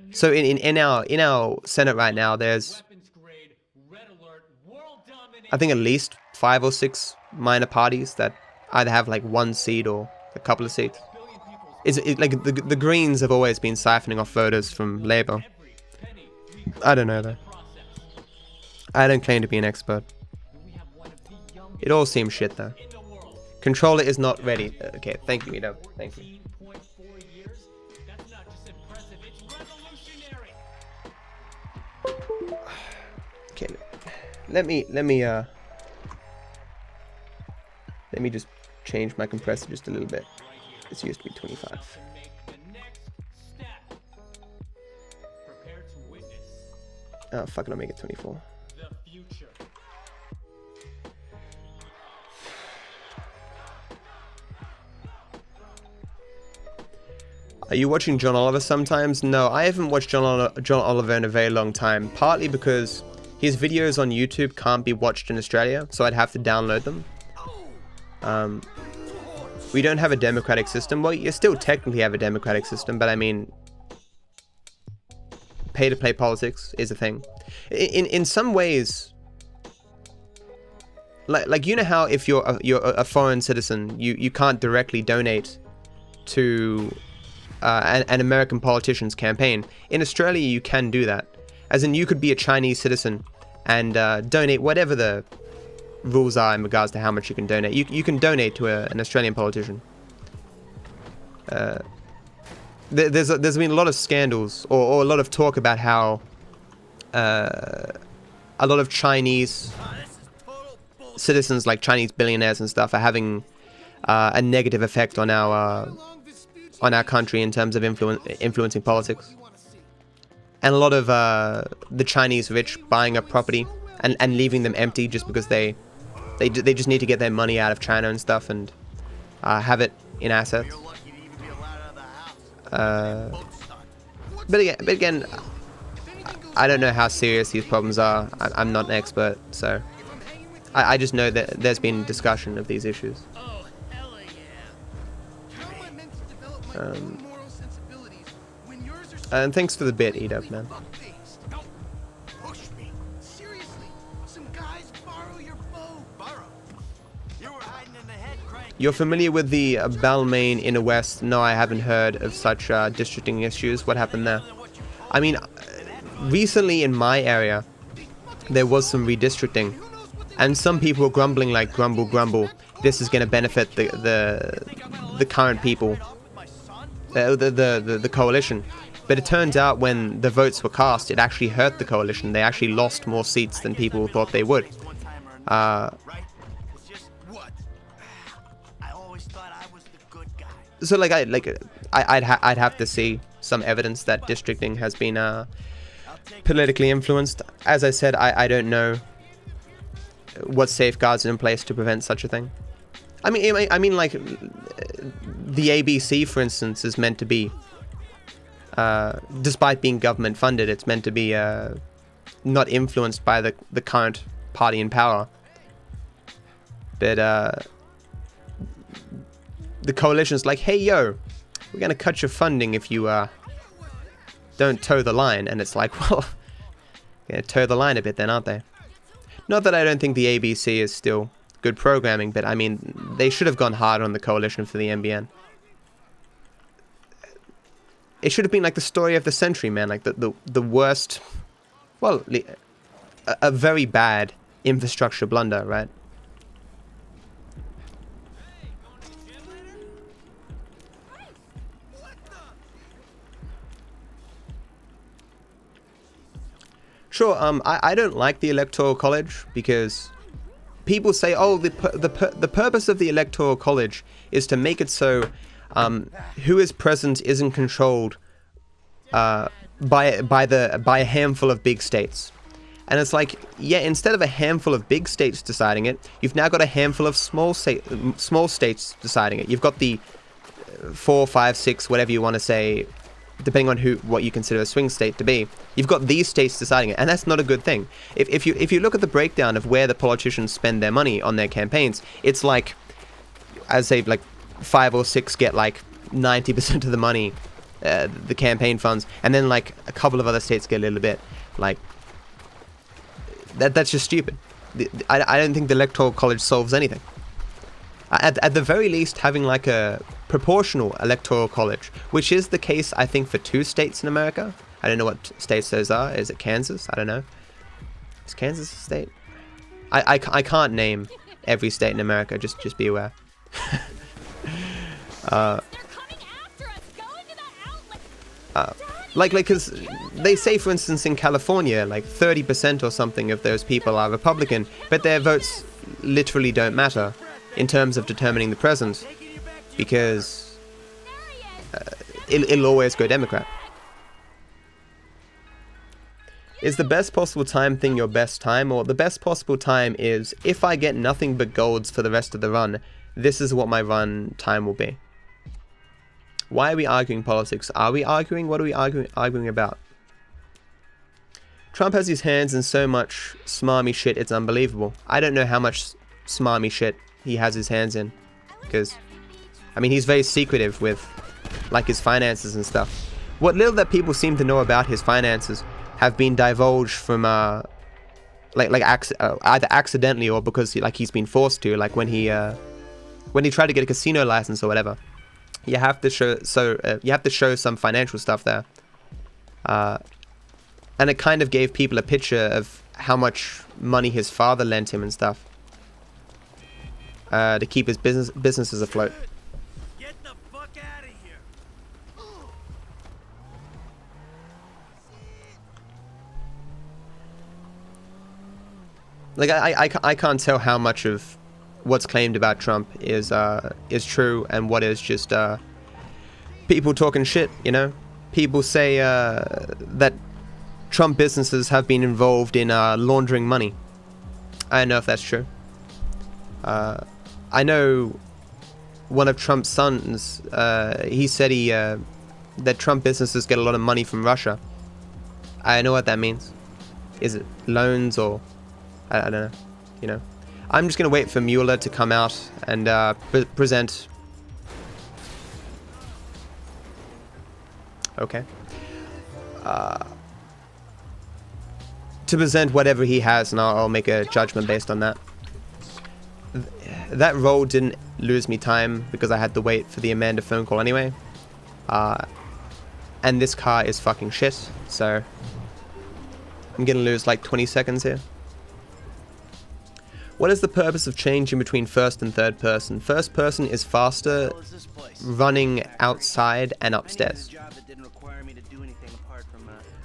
So in our Senate right now, there's, I think, at least 5 or 6 minor parties that either have like 1 seat or a couple of seats. Like the Greens have always been siphoning off voters from Labour. I don't know though. I don't claim to be an expert. It all seems shit though. Controller is not ready. Okay, thank you, Mito. Thank you. Okay, let me just change my compressor just a little bit. This used to be 25. Oh, fuck it, I'll make it 24. Are you watching John Oliver sometimes? No, I haven't watched John Oliver in a very long time, partly because his videos on YouTube can't be watched in Australia, so I'd have to download them. We don't have a democratic system. Well, you still technically have a democratic system, but I mean, pay-to-play politics is a thing. In some ways, like you know how if you're a foreign citizen, you can't directly donate to an American politician's campaign. In Australia, you can do that. As in, you could be a Chinese citizen and donate whatever the rules are in regards to how much you can donate. You can donate to an Australian politician. There's been a lot of scandals or a lot of talk about how a lot of Chinese citizens, like Chinese billionaires and stuff, are having a negative effect on our country in terms of influencing politics. And a lot of the Chinese rich buying up property and leaving them empty just because they just need to get their money out of China and stuff and have it in assets. But again, I don't know how serious these problems are. I'm not an expert, so I just know that there's been discussion of these issues. And thanks for the bit, Edub, man. You're familiar with the Balmain Inner West? No, I haven't heard of such districting issues. What happened there? I mean, recently in my area, there was some redistricting, and some people were grumbling like, grumble, grumble. This is going to benefit the current people, the coalition. But it turns out when the votes were cast, it actually hurt the coalition. They actually lost more seats than people thought they would. So like I'd have to see some evidence that districting has been politically influenced. As I said, I don't know what safeguards are in place to prevent such a thing. I mean like the ABC, for instance, is meant to be, despite being government funded, it's meant to be not influenced by the current party in power. But the coalition's like, hey yo, we're gonna cut your funding if you don't toe the line. And it's like, well, gonna toe the line a bit then, aren't they? Not that I don't think the ABC is still good programming, but I mean, they should have gone harder on the coalition for the NBN. It should have been like the story of the century, man. Like the worst, well, a very bad infrastructure blunder, right? Sure, I don't like the Electoral College because people say, oh, the purpose of the Electoral College is to make it so who is present isn't controlled by a handful of big states. And it's like, yeah, instead of a handful of big states deciding it, you've now got a handful of small states deciding it. You've got the 4, 5, 6, whatever you want to say, depending on what you consider a swing state to be. You've got these states deciding it, and that's not a good thing. If you look at the breakdown of where the politicians spend their money on their campaigns, it's like, I'd say like 5 or 6 get like 90% of the money, the campaign funds, and then like a couple of other states get a little bit. Like that's just stupid. I don't think the Electoral College solves anything. At the very least, having like a proportional Electoral College, which is the case, I think, for 2 states in America. I don't know what states those are. Is it Kansas? I don't know. Is Kansas a state? I can't name every state in America. Just be aware. Like, because they say, for instance, in California, like 30% or something of those people are Republican, but their votes literally don't matter in terms of determining the president, because it'll always go Democrat. Is the best possible time thing your best time, or the best possible time is if I get nothing but golds for the rest of the run, this is what my run time will be? Why are we arguing politics? Are we arguing? What are we arguing about? Trump has his hands in so much smarmy shit, it's unbelievable. I don't know how much smarmy shit he has his hands in, because, I mean, he's very secretive with, like, his finances and stuff. What little that people seem to know about his finances have been divulged from, either accidentally or because, he's been forced to, like when he tried to get a casino license or whatever. You have to show some financial stuff there. And it kind of gave people a picture of how much money his father lent him and stuff. To keep his businesses afloat. Get the fuck out of here. Like, I can't tell how much of what's claimed about Trump is true and what is just people talking shit, you know? People say that Trump businesses have been involved in laundering money. I don't know if that's true. I know one of Trump's sons, he said that Trump businesses get a lot of money from Russia. I don't know what that means. Is it loans or... I don't know, you know. I'm just going to wait for Mueller to come out and present... Okay. To present whatever he has, and I'll make a judgment based on that. That role didn't lose me time because I had to wait for the Amanda phone call anyway. And this car is fucking shit, so I'm gonna lose like 20 seconds here. What is the purpose of changing between first and third person? First person is faster, running outside and upstairs.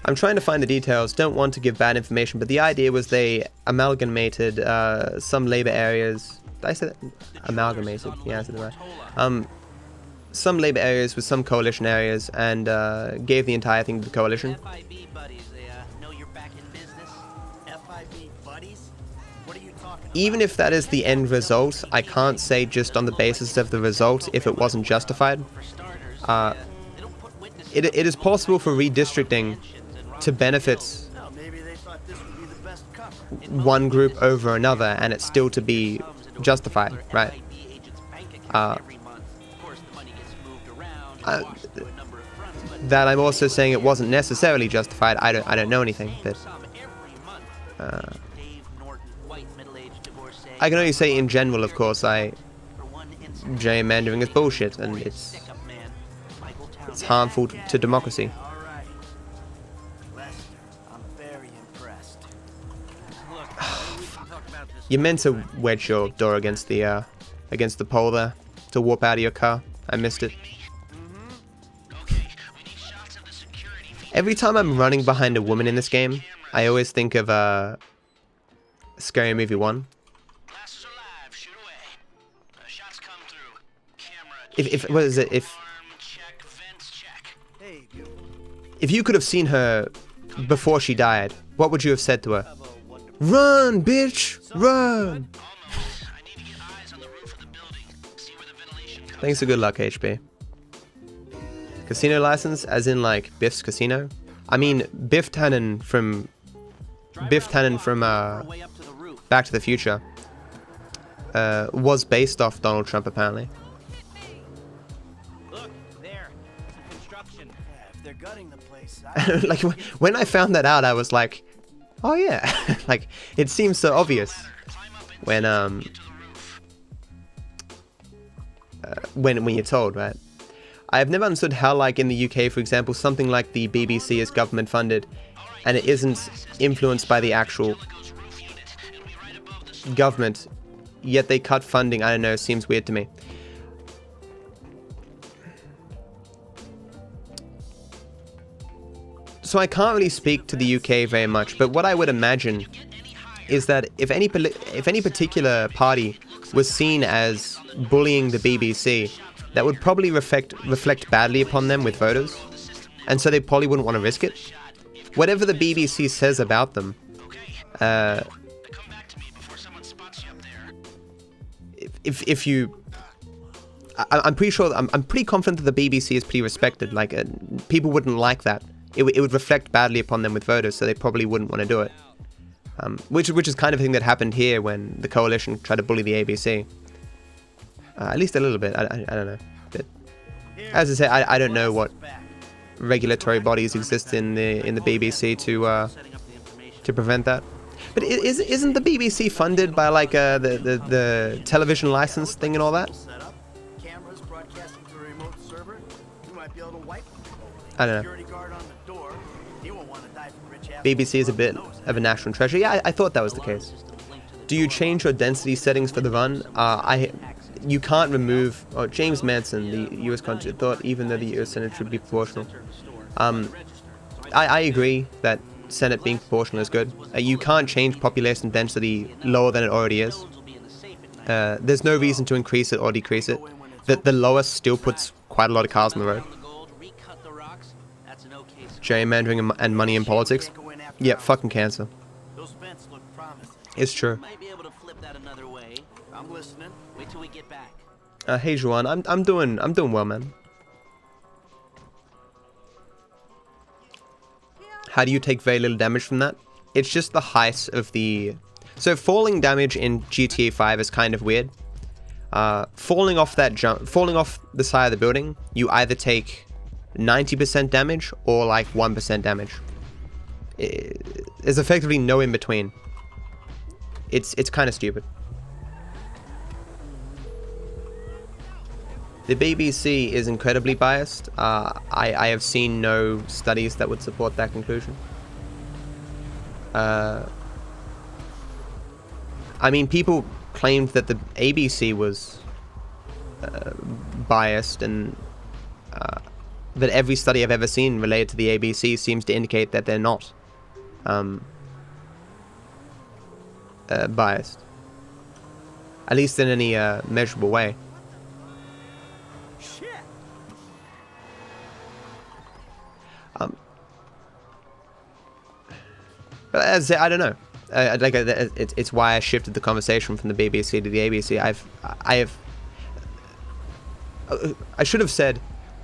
I'm trying to find the details, don't want to give bad information, but the idea was they amalgamated some labor areas. Did I say that? Amalgamated, yeah, I said that right. Some labor areas with some coalition areas, and gave the entire thing to the coalition. FIB buddies, they know you're back in business. FIB buddies? What are you talking about? Even if that is the end result, I can't say just on the basis of the result if it wasn't justified. It is possible for redistricting to benefit one group over another, and it's still to be justified, right? That I'm also saying it wasn't necessarily justified. I don't know anything, but I can only say in general, of course, gerrymandering is bullshit, and it's harmful to democracy. You meant to wedge your door against the pole there to warp out of your car. I missed it. Every time I'm running behind a woman in this game, I always think of Scary Movie 1. If you could have seen her before she died, what would you have said to her? Run, bitch! Run! Thanks for good luck, HB. Casino license, as in like Biff's Casino? I mean, Biff Tannen from Back to the Future was based off Donald Trump, apparently. Look, there. Construction. If they're gutting the place, like, when I found that out, I was like, oh yeah. Like, it seems so obvious when you're told, right? I have never understood how, like, in the UK, for example, something like the BBC is government funded and it isn't influenced by the actual government, yet they cut funding. I don't know, seems weird to me. So I can't really speak to the UK very much, but what I would imagine is that if any particular party was seen as bullying the BBC, that would probably reflect badly upon them with voters, and so they probably wouldn't want to risk it. whatever the BBC says about them, if you, I'm pretty sure, I'm pretty confident that the BBC is pretty respected. Like, people wouldn't like that. It would reflect badly upon them with voters, so they probably wouldn't want to do it. Which is kind of thing that happened here when the coalition tried to bully the ABC. At least a little bit. I don't know. But as I say, I don't know what regulatory bodies exist in the BBC to prevent that. But isn't the BBC funded by like the television license thing and all that? I don't know. BBC is a bit of a national treasure. Yeah, I thought that was the case. Do you change your density settings for the run? You can't remove... Oh, James Manson, the US country, thought even though the US Senate should be proportional. I agree that Senate being proportional is good. You can't change population density lower than it already is. There's no reason to increase it or decrease it. The lowest still puts quite a lot of cars on the road. Gerrymandering and money in politics. Yeah, fucking cancer. It's true. Hey Juan, I'm doing well, man. How do you take very little damage from that? It's just the height of the... So falling damage in GTA 5 is kind of weird. Falling off the side of the building, you either take 90% damage or like 1% damage. There's effectively no in between. It's kind of stupid. The BBC is incredibly biased. I have seen no studies that would support that conclusion. I mean, people claimed that the ABC was biased, and that every study I've ever seen related to the ABC seems to indicate that they're not biased. At least in any measurable way. But as I don't know. It's why I shifted the conversation from the BBC to the ABC. I should have said,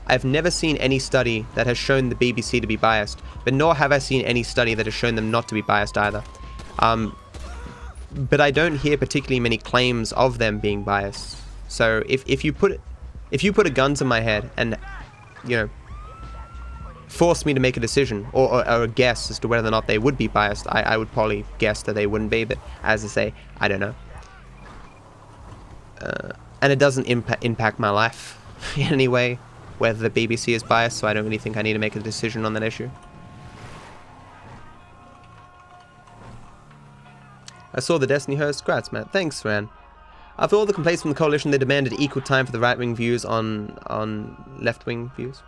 I've never seen any study that has shown the BBC to be biased, but nor have I seen any study that has shown them not to be biased either. But I don't hear particularly many claims of them being biased. So if you put a gun to my head and, you know, force me to make a decision or a guess as to whether or not they would be biased, I would probably guess that they wouldn't be, but as I say, I don't know. And it doesn't impact my life in any way, whether the BBC is biased, so I don't really think I need to make a decision on that issue. I saw the Destiny host. Grats, man. Thanks, Ran. After all the complaints from the coalition, they demanded equal time for the right-wing views on left-wing views.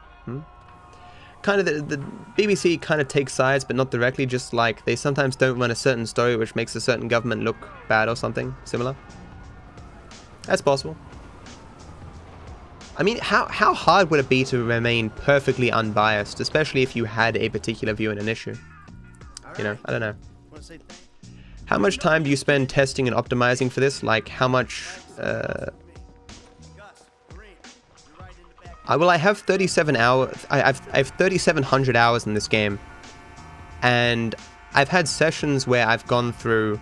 Kind of the BBC kind of takes sides, but not directly, just like they sometimes don't run a certain story which makes a certain government look bad or something similar. That's possible. I mean, how hard would it be to remain perfectly unbiased, especially if you had a particular view on an issue? You know, I don't know. How much time do you spend testing and optimizing for this? Like, how much... I have 37 hours. I have 3,700 hours in this game, and I've had sessions where I've gone through.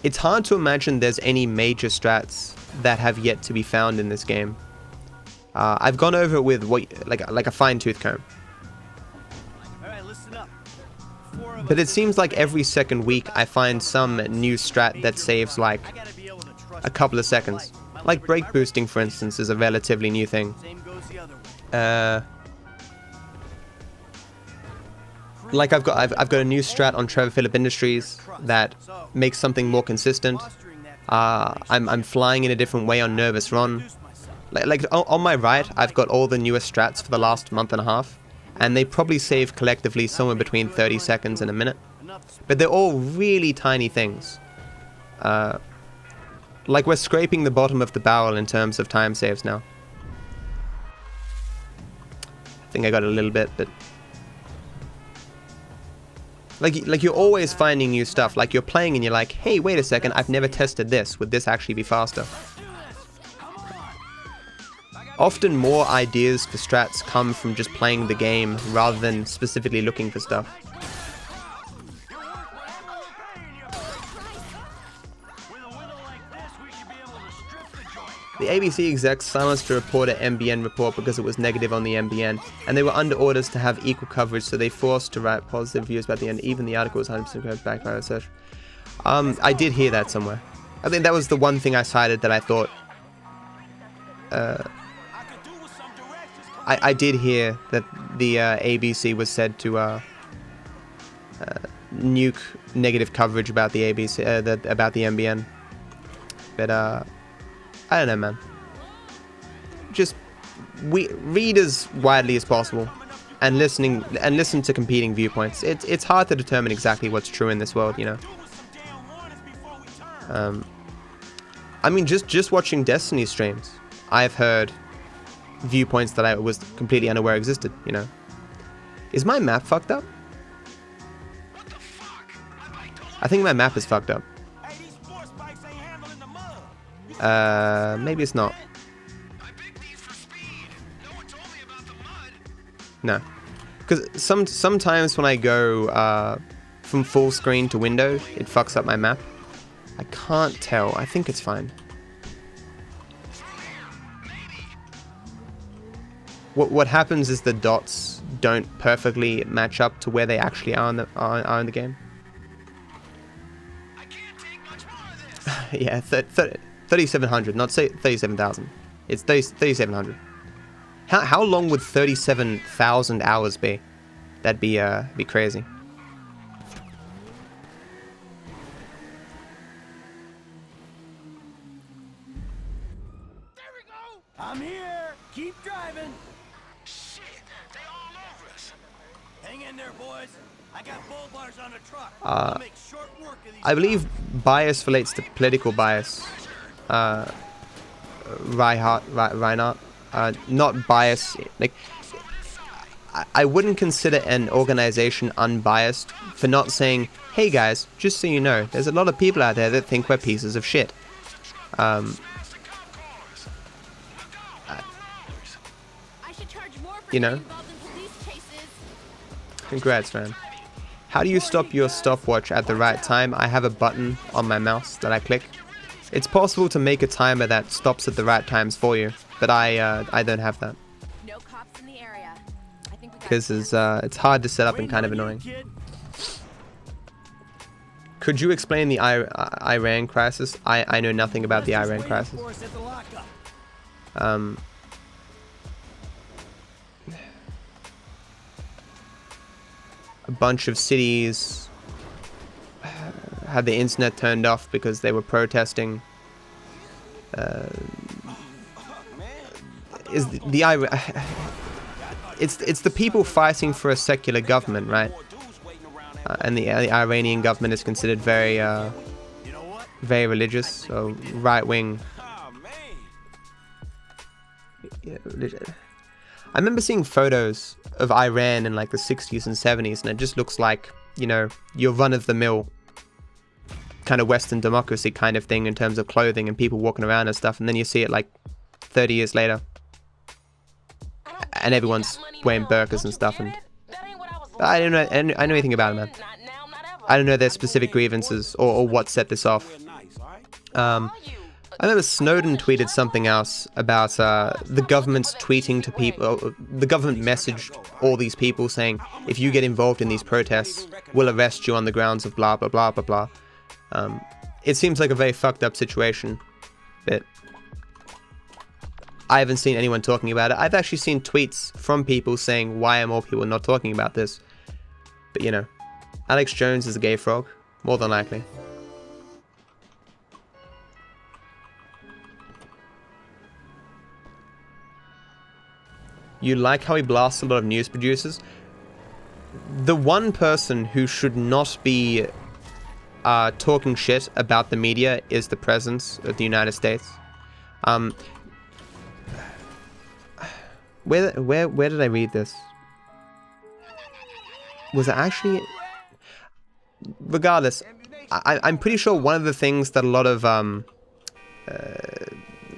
It's hard to imagine there's any major strats that have yet to be found in this game. I've gone over it with like a fine-tooth comb. But it seems like every second week I find some new strat that saves like a couple of seconds. Like brake boosting, for instance, is a relatively new thing. Like I've got a new strat on Trevor Phillip Industries that makes something more consistent. I'm flying in a different way on Nervous Ron. Like on my right, I've got all the newest strats for the last month and a half. And they probably save collectively somewhere between 30 seconds and a minute. But they're all really tiny things. Like we're scraping the bottom of the barrel in terms of time saves now. I think I got a little bit, but like you're always finding new stuff. Like you're playing and you're like, hey, wait a second, I've never tested this. Would this actually be faster? Often more ideas for strats come from just playing the game rather than specifically looking for stuff. The ABC execs silenced a reporter MBN report because it was negative on the MBN, and they were under orders to have equal coverage, so they forced to write positive reviews about the end. Even the article was 100% correct back by research. I did hear that somewhere. I think that was the one thing I cited that I thought. I did hear that the ABC was said to nuke negative coverage about the ABC, about the MBN, but I don't know, man. Just read as widely as possible, and listen to competing viewpoints. It's hard to determine exactly what's true in this world, you know. I mean, just watching Destiny streams, I've heard viewpoints that I was completely unaware existed, you know. Is my map fucked up? I think my map is fucked up. Maybe it's not. No. Because sometimes when I go from full screen to window, it fucks up my map. I can't tell. I think it's fine. What happens is the dots don't perfectly match up to where they actually are in the game. Yeah, 3,700, not say 37,000. It's 3,700. How long would 37,000 hours be? That'd be crazy. There we go. I'm here. Keep driving. Shit, they all over us. Hang in there, boys. I got bull bars on the truck. I'll make short work of these. I believe bias relates to political bias. Reinhardt, not bias. Like, I wouldn't consider an organization unbiased for not saying, hey guys, just so you know, there's a lot of people out there that think we're pieces of shit. You know? Congrats, man. How do you stop your stopwatch at the right time? I have a button on my mouse that I click. It's possible to make a timer that stops at the right times for you, but I don't have that. No cops in the area. Because it's hard to set up and kind of annoying. Could you explain the Iran crisis? I know nothing about the Iran crisis. A bunch of cities had the internet turned off because they were protesting. Is the it's the people fighting for a secular government, right? And the Iranian government is considered very very religious, so right wing. I remember seeing photos of Iran in like the 60s and 70s, and it just looks like, you know, your run-of-the-mill kind of Western democracy kind of thing in terms of clothing and people walking around and stuff, and then you see it like 30 years later, and everyone's wearing burqas and stuff, and I don't know anything about it, man. I don't know their specific grievances or what set this off. I remember Snowden tweeted something else about the government's tweeting to people. The government messaged all these people saying, if you get involved in these protests, we'll arrest you on the grounds of blah, blah, blah, blah, blah. It seems like a very fucked up situation, but I haven't seen anyone talking about it. I've actually seen tweets from people saying, why are more people not talking about this? But, you know, Alex Jones is a gay frog, more than likely. You like how he blasts a lot of news producers? The one person who should not be talking shit about the media is the President of the United States. Where did I read this? Was it actually? Regardless, I'm pretty sure one of the things that a lot of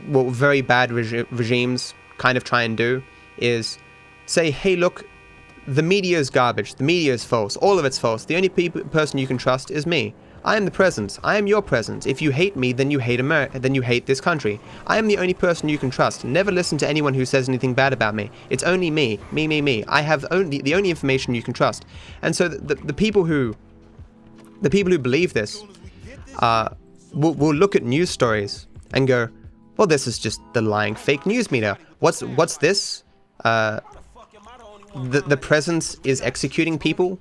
well, very bad regimes kind of try and do is say, hey, look, the media is garbage, the media is false, all of it's false, the only person you can trust is me. I am the president, I am your president. If you hate me, then you hate America, then you hate this country. I am the only person you can trust. Never listen to anyone who says anything bad about me. It's only me. I have the only information you can trust. And so the people who believe this will look at news stories and go, well, this is just the lying fake news media. What's this? The president is executing people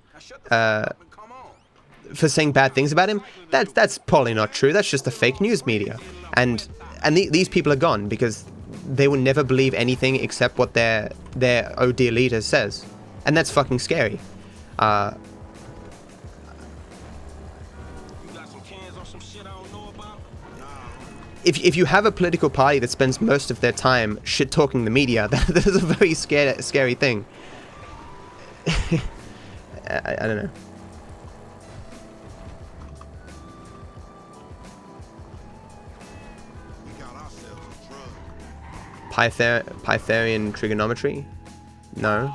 for saying bad things about him. That's probably not true. That's just the fake news media. And these people are gone because they will never believe anything except what their oh dear leader says. And that's fucking scary. If you have a political party that spends most of their time shit-talking the media, that is a very scary thing. I don't know. Pythagorean trigonometry? No.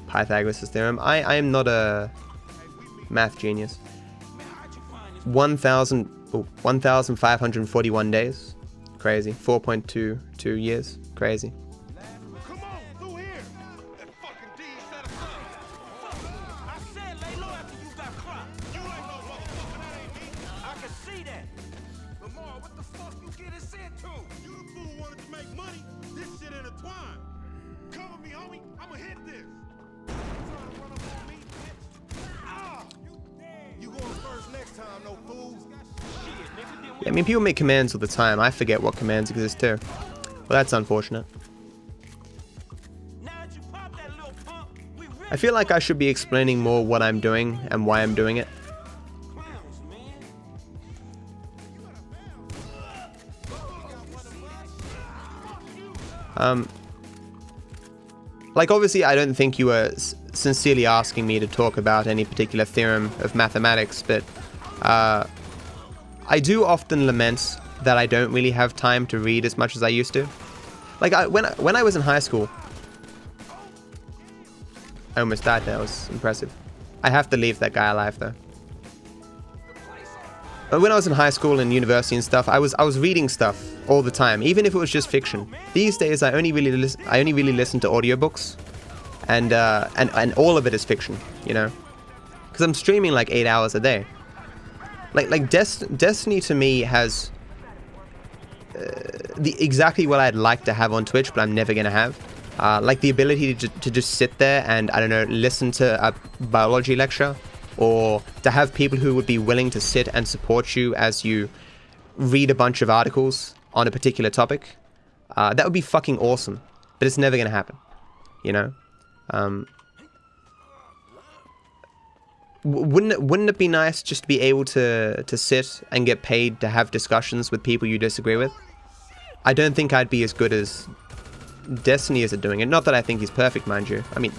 Pythagoras' theorem? I am not a math genius. 1,541 days. Crazy. 4.22 years. Crazy. Come on, through here. That fucking D set us up. I said lay low after you got cropped. You ain't no motherfucker, that ain't me. I can see that. Lamar, what the fuck you get us into? You the fool wanted to make money. This shit intertwined. Cover me, homie. I'ma hit this. Trying to run up on me, bitch. Ah! You going first next time, no fools. Yeah, I mean, people make commands all the time. I forget what commands exist too. Well, that's unfortunate. I feel like I should be explaining more what I'm doing and why I'm doing it. Like, obviously, I don't think you were sincerely asking me to talk about any particular theorem of mathematics, but I do often lament that I don't really have time to read as much as I used to. Like, when I was in high school, I almost died there. That was impressive. I have to leave that guy alive, though. But when I was in high school and university and stuff, I was reading stuff all the time, even if it was just fiction. These days, I only really listen to audiobooks, and all of it is fiction, you know, because I'm streaming like 8 hours a day. Like Destiny to me has exactly what I'd like to have on Twitch, but I'm never gonna have. Like the ability to just sit there and, I don't know, listen to a biology lecture, or to have people who would be willing to sit and support you as you read a bunch of articles on a particular topic. That would be fucking awesome, but it's never gonna happen, you know? Wouldn't it be nice just to be able to sit and get paid to have discussions with people you disagree with? I don't think I'd be as good as Destiny is at doing it. Not that I think he's perfect, mind you. I mean,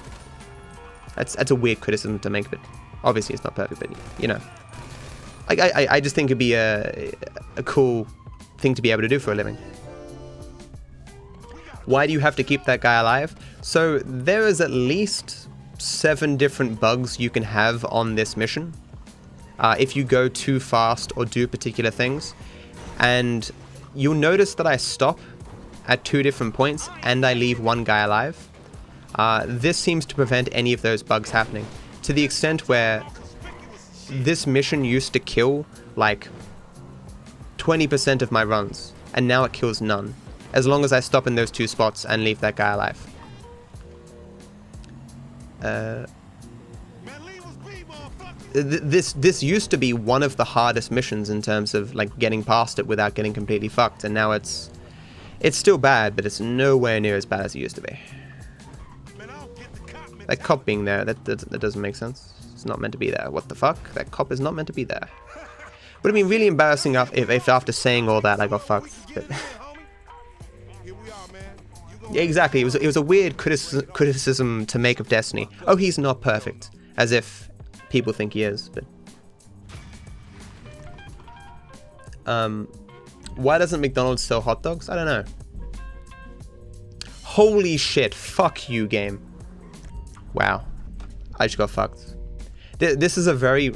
that's a weird criticism to make, but obviously it's not perfect, but you know. I just think it'd be a cool thing to be able to do for a living. Why do you have to keep that guy alive? So there is at least 7 different bugs you can have on this mission if you go too fast or do particular things, and you'll notice that I stop at 2 different points and I leave one guy alive. This seems to prevent any of those bugs happening, to the extent where this mission used to kill like 20% of my runs, and now it kills none, as long as I stop in those 2 spots and leave that guy alive. This used to be one of the hardest missions in terms of like getting past it without getting completely fucked, and now it's still bad, but it's nowhere near as bad as it used to be. That cop being there, that doesn't make sense. It's not meant to be there. What the fuck? That cop is not meant to be there. Would have been really embarrassing if after saying all that I got fucked. But Yeah, exactly. It was a weird criticism to make of Destiny. Oh, he's not perfect, as if people think he is. But why doesn't McDonald's sell hot dogs? I don't know. Holy shit! Fuck you, game. Wow, I just got fucked. This is a very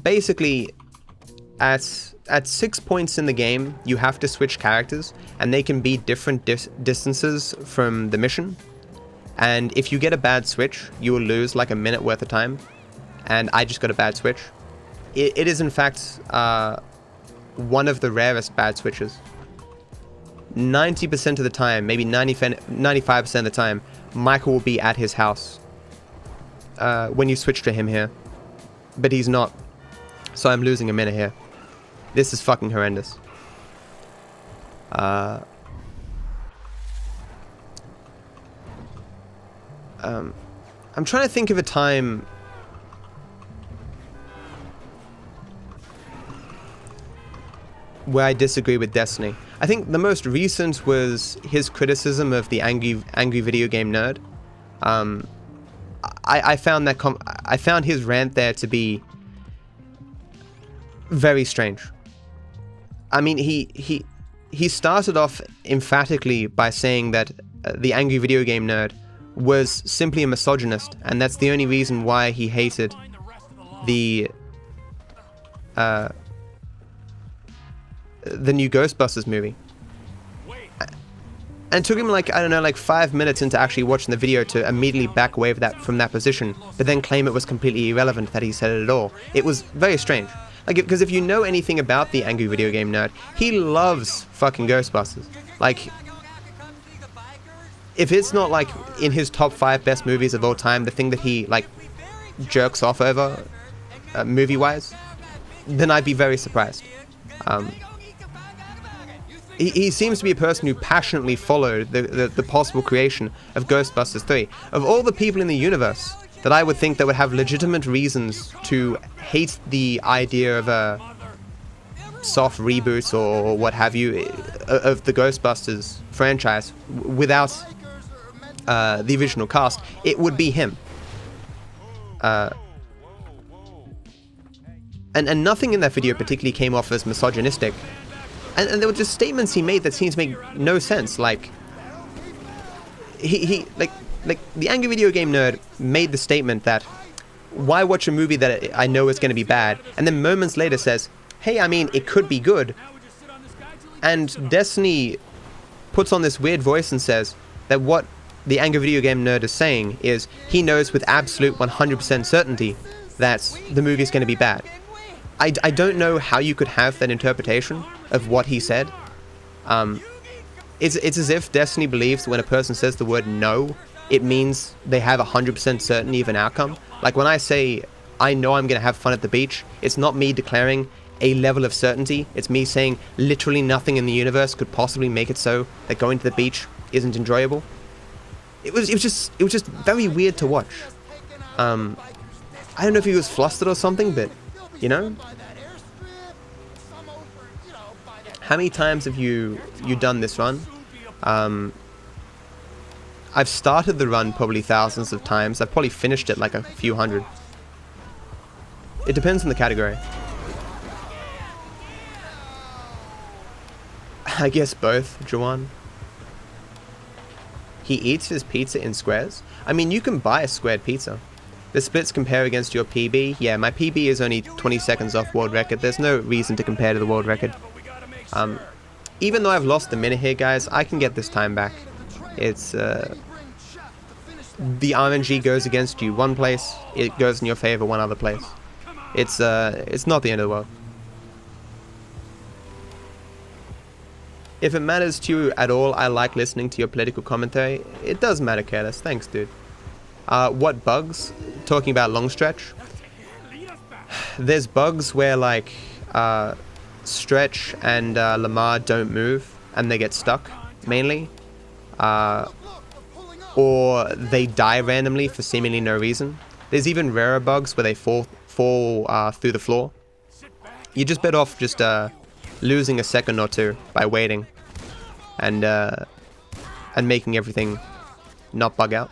basically at 6 points in the game, you have to switch characters, and they can be different distances from the mission. And if you get a bad switch, you will lose like a minute worth of time. And I just got a bad switch. It is in fact one of the rarest bad switches. 90% of the time, maybe 95% of the time, Michael will be at his house when you switch to him here. But he's not. So I'm losing a minute here. This is fucking horrendous. I'm trying to think of a time where I disagree with Destiny. I think the most recent was his criticism of the angry video game nerd. I found that I found his rant there to be very strange. I mean, he started off emphatically by saying that the angry video game nerd was simply a misogynist, and that's the only reason why he hated the new Ghostbusters movie. And it took him like, I don't know, like 5 minutes into actually watching the video to immediately back away from that position, but then claim it was completely irrelevant that he said it at all. It was very strange. Like, because if you know anything about the angry video game nerd, he loves fucking Ghostbusters. Like, if it's not like in his top 5 best movies of all time, the thing that he like jerks off over, movie-wise, then I'd be very surprised. He seems to be a person who passionately followed the possible creation of Ghostbusters 3. Of all the people in the universe that I would think that would have legitimate reasons to hate the idea of a soft reboot or what have you of the Ghostbusters franchise without the original cast, it would be him. And nothing in that video particularly came off as misogynistic. And there were just statements he made that seemed to make no sense. Like, like the angry video game nerd made the statement that, why watch a movie that I know is going to be bad? And then moments later says, hey, I mean, it could be good. And Destiny puts on this weird voice and says that what the angry video game nerd is saying is he knows with absolute 100% certainty that the movie is going to be bad. I don't know how you could have that interpretation of what he said. It's as if Destiny believes when a person says the word no, it means they have 100% certainty of an outcome. Like when I say, I know I'm going to have fun at the beach, it's not me declaring a level of certainty. It's me saying literally nothing in the universe could possibly make it so that going to the beach isn't enjoyable. It was just very weird to watch. I don't know if he was flustered or something, but you know, how many times have you done this run? I've started the run probably thousands of times. I've probably finished it like a few hundred. It depends on the category. I guess both, Juwan. He eats his pizza in squares? I mean, you can buy a squared pizza. The splits compare against your PB. Yeah, my PB is only 20 seconds off world record. There's no reason to compare to the world record. Even though I've lost a minute here, guys, I can get this time back. It's, the RNG goes against you one place, it goes in your favor one other place. It's not the end of the world. If it matters to you at all, I like listening to your political commentary. It does matter, Careless. Thanks, dude. What bugs? Talking about long stretch. There's bugs where like Stretch and Lamar don't move and they get stuck mainly, or they die randomly for seemingly no reason. There's even rarer bugs where they fall through the floor. You're just better off just losing a second or two by waiting and making everything not bug out.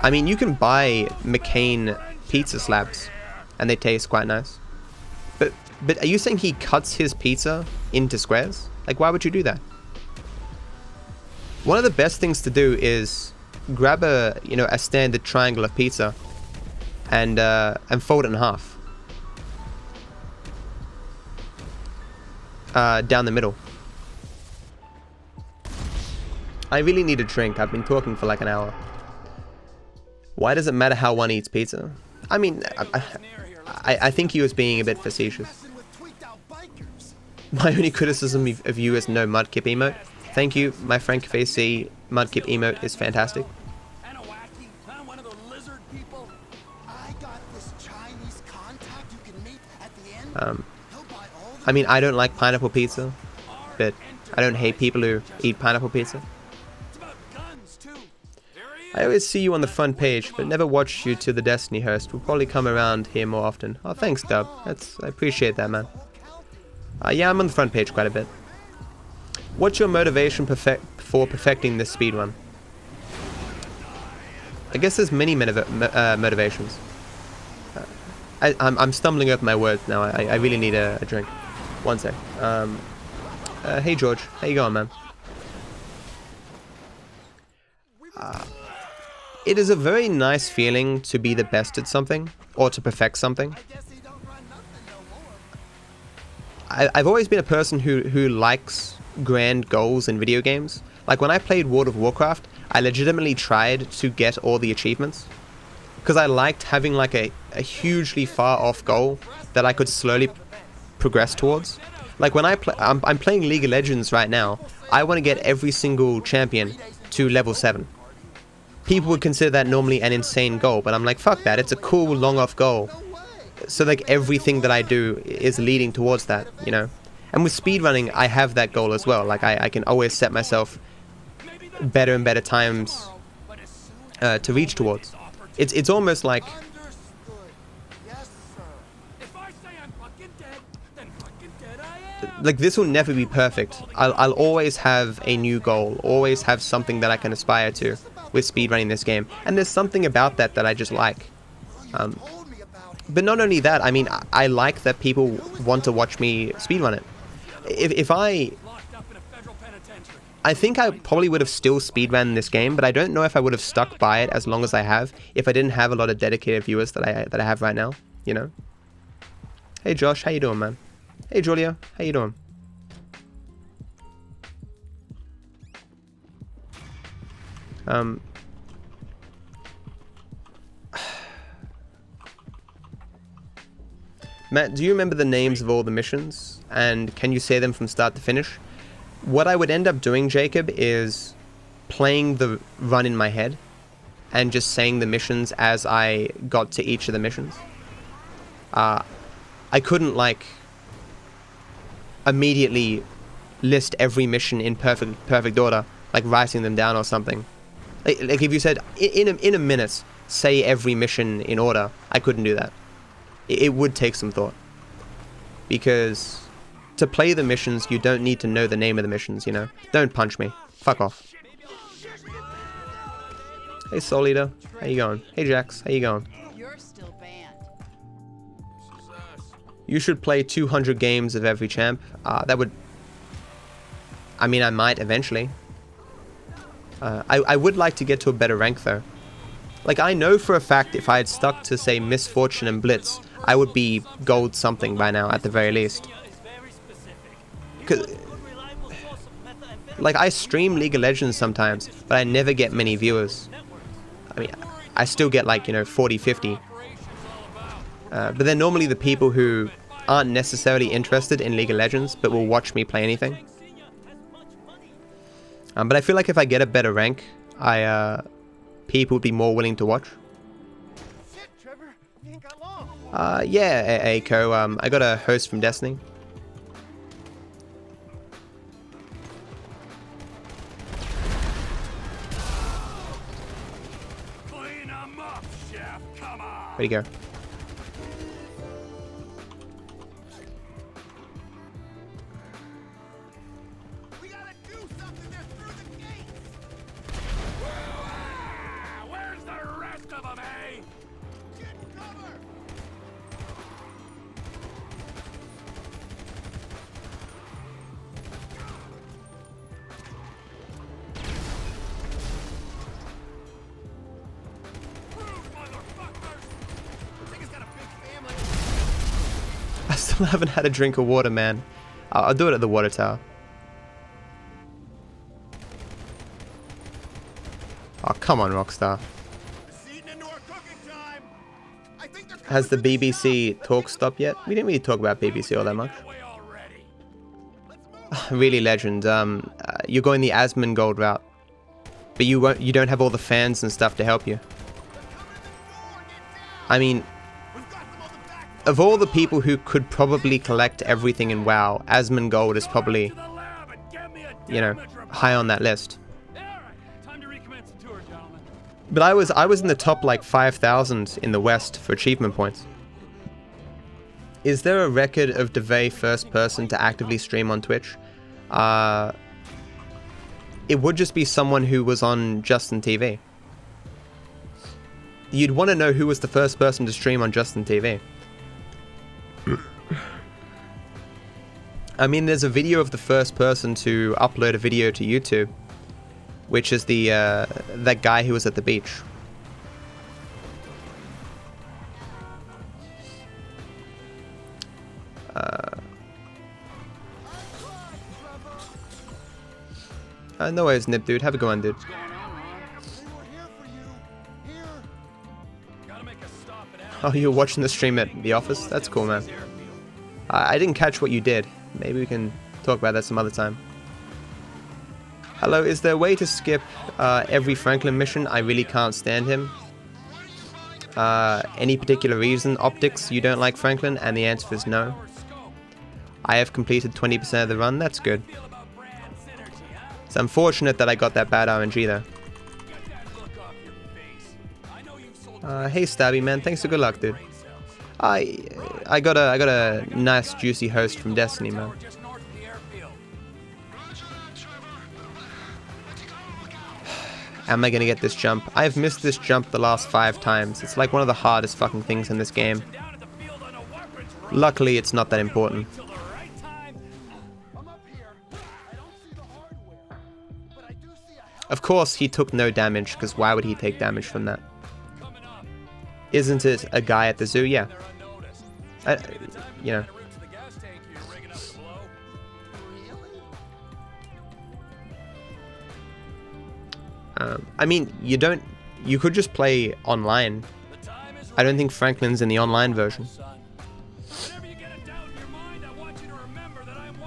I mean, you can buy McCain pizza slabs and they taste quite nice. But are you saying he cuts his pizza into squares? Like, why would you do that? One of the best things to do is grab a standard triangle of pizza and fold it in half. Down the middle. I really need a drink. I've been talking for like an hour. Why does it matter how one eats pizza? I mean, I think he was being a bit facetious. My only criticism of you is no mudkip emote. Thank you, my Frank Facey. Mudkip emote is fantastic. I mean, I don't like pineapple pizza, but I don't hate people who eat pineapple pizza. I always see you on the front page, but never watch you to the Destiny host. We'll probably come around here more often. Oh, thanks, Dub. I appreciate that, man. Yeah, I'm on the front page quite a bit. What's your motivation for perfecting this speedrun? I guess there's many motivations. I'm stumbling over my words now. I really need a drink. One sec. Hey George, how you going, man? It is a very nice feeling to be the best at something, or to perfect something. I've always been a person who likes grand goals in video games. Like when I played World of Warcraft, I legitimately tried to get all the achievements. Because I liked having like a hugely far off goal that I could slowly progress towards. Like when I'm playing League of Legends right now, I want to get every single champion to level 7. People would consider that normally an insane goal, but I'm like, fuck that, it's a cool long off goal. So like everything that I do is leading towards that, you know? And with speedrunning, I have that goal as well. Like I can always set myself better and better times to reach towards. It's almost like this will never be perfect. I'll always have a new goal, always have something that I can aspire to with speedrunning this game. And there's something about that that I just like. But not only that, I mean, I like that people want to watch me speedrun it. If I think I probably would have still speedrun this game, but I don't know if I would have stuck by it as long as I have if I didn't have a lot of dedicated viewers that I have right now, you know? Hey Josh, how you doing, man? Hey Julia, how you doing? Matt, do you remember the names of all the missions? And can you say them from start to finish? What I would end up doing, Jacob, is playing the run in my head and just saying the missions as I got to each of the missions. I couldn't, like, immediately list every mission in perfect order, like writing them down or something. Like if you said, in a minute, say every mission in order, I couldn't do that. It would take some thought. Because to play the missions, you don't need to know the name of the missions, you know? Don't punch me. Fuck off. Hey Soul Eater, how you going? Hey Jax, how you going? You're still banned. You should play 200 games of every champ. That would... I mean, I might eventually. I would like to get to a better rank though. Like, I know for a fact if I had stuck to, say, Misfortune and Blitz, I would be gold something by now, at the very least. Like, I stream League of Legends sometimes, but I never get many viewers. I mean, I still get, like, you know, 40, 50. But they're normally the people who aren't necessarily interested in League of Legends, but will watch me play anything. But I feel like if I get a better rank, people would be more willing to watch. Shit, Trevor, you ain't got long. Yeah, Aiko, I got a host from Destiny. Clean 'em up, chef. Come on. Where'd he go? I still haven't had a drink of water, man. I'll do it at the water tower. Oh, come on, Rockstar. Has the BBC talk stopped yet? We didn't really talk about BBC all that much. Really, legend. You're going the Asmongold route, but you don't have all the fans and stuff to help you. I mean, of all the people who could probably collect everything in WoW, Asmongold is probably, you know, high on that list. But I was in the top like 5,000 in the West for achievement points. Is there a record of DeVay first person to actively stream on Twitch? It would just be someone who was on Justin TV. You'd want to know who was the first person to stream on Justin TV. I mean, there's a video of the first person to upload a video to YouTube, which is the that guy who was at the beach. No worries, Nip, dude. Have a good one, dude. Oh, you were watching the stream at the office? That's cool, man. I didn't catch what you did. Maybe we can talk about that some other time. Hello, is there a way to skip every Franklin mission? I really can't stand him. Any particular reason? Optics, you don't like Franklin? And the answer is no. I have completed 20% of the run. That's good. It's unfortunate that I got that bad RNG though. Hey Stabby man, thanks for good luck, dude. I got a nice juicy host from Destiny, man. Am I gonna get this jump? I've missed this jump the last 5 times. It's like one of the hardest fucking things in this game. Luckily, it's not that important. Of course, he took no damage, because why would he take damage from that? Isn't it a guy at the zoo? Yeah. You know. I mean, you could just play online. I don't think Franklin's in the online version.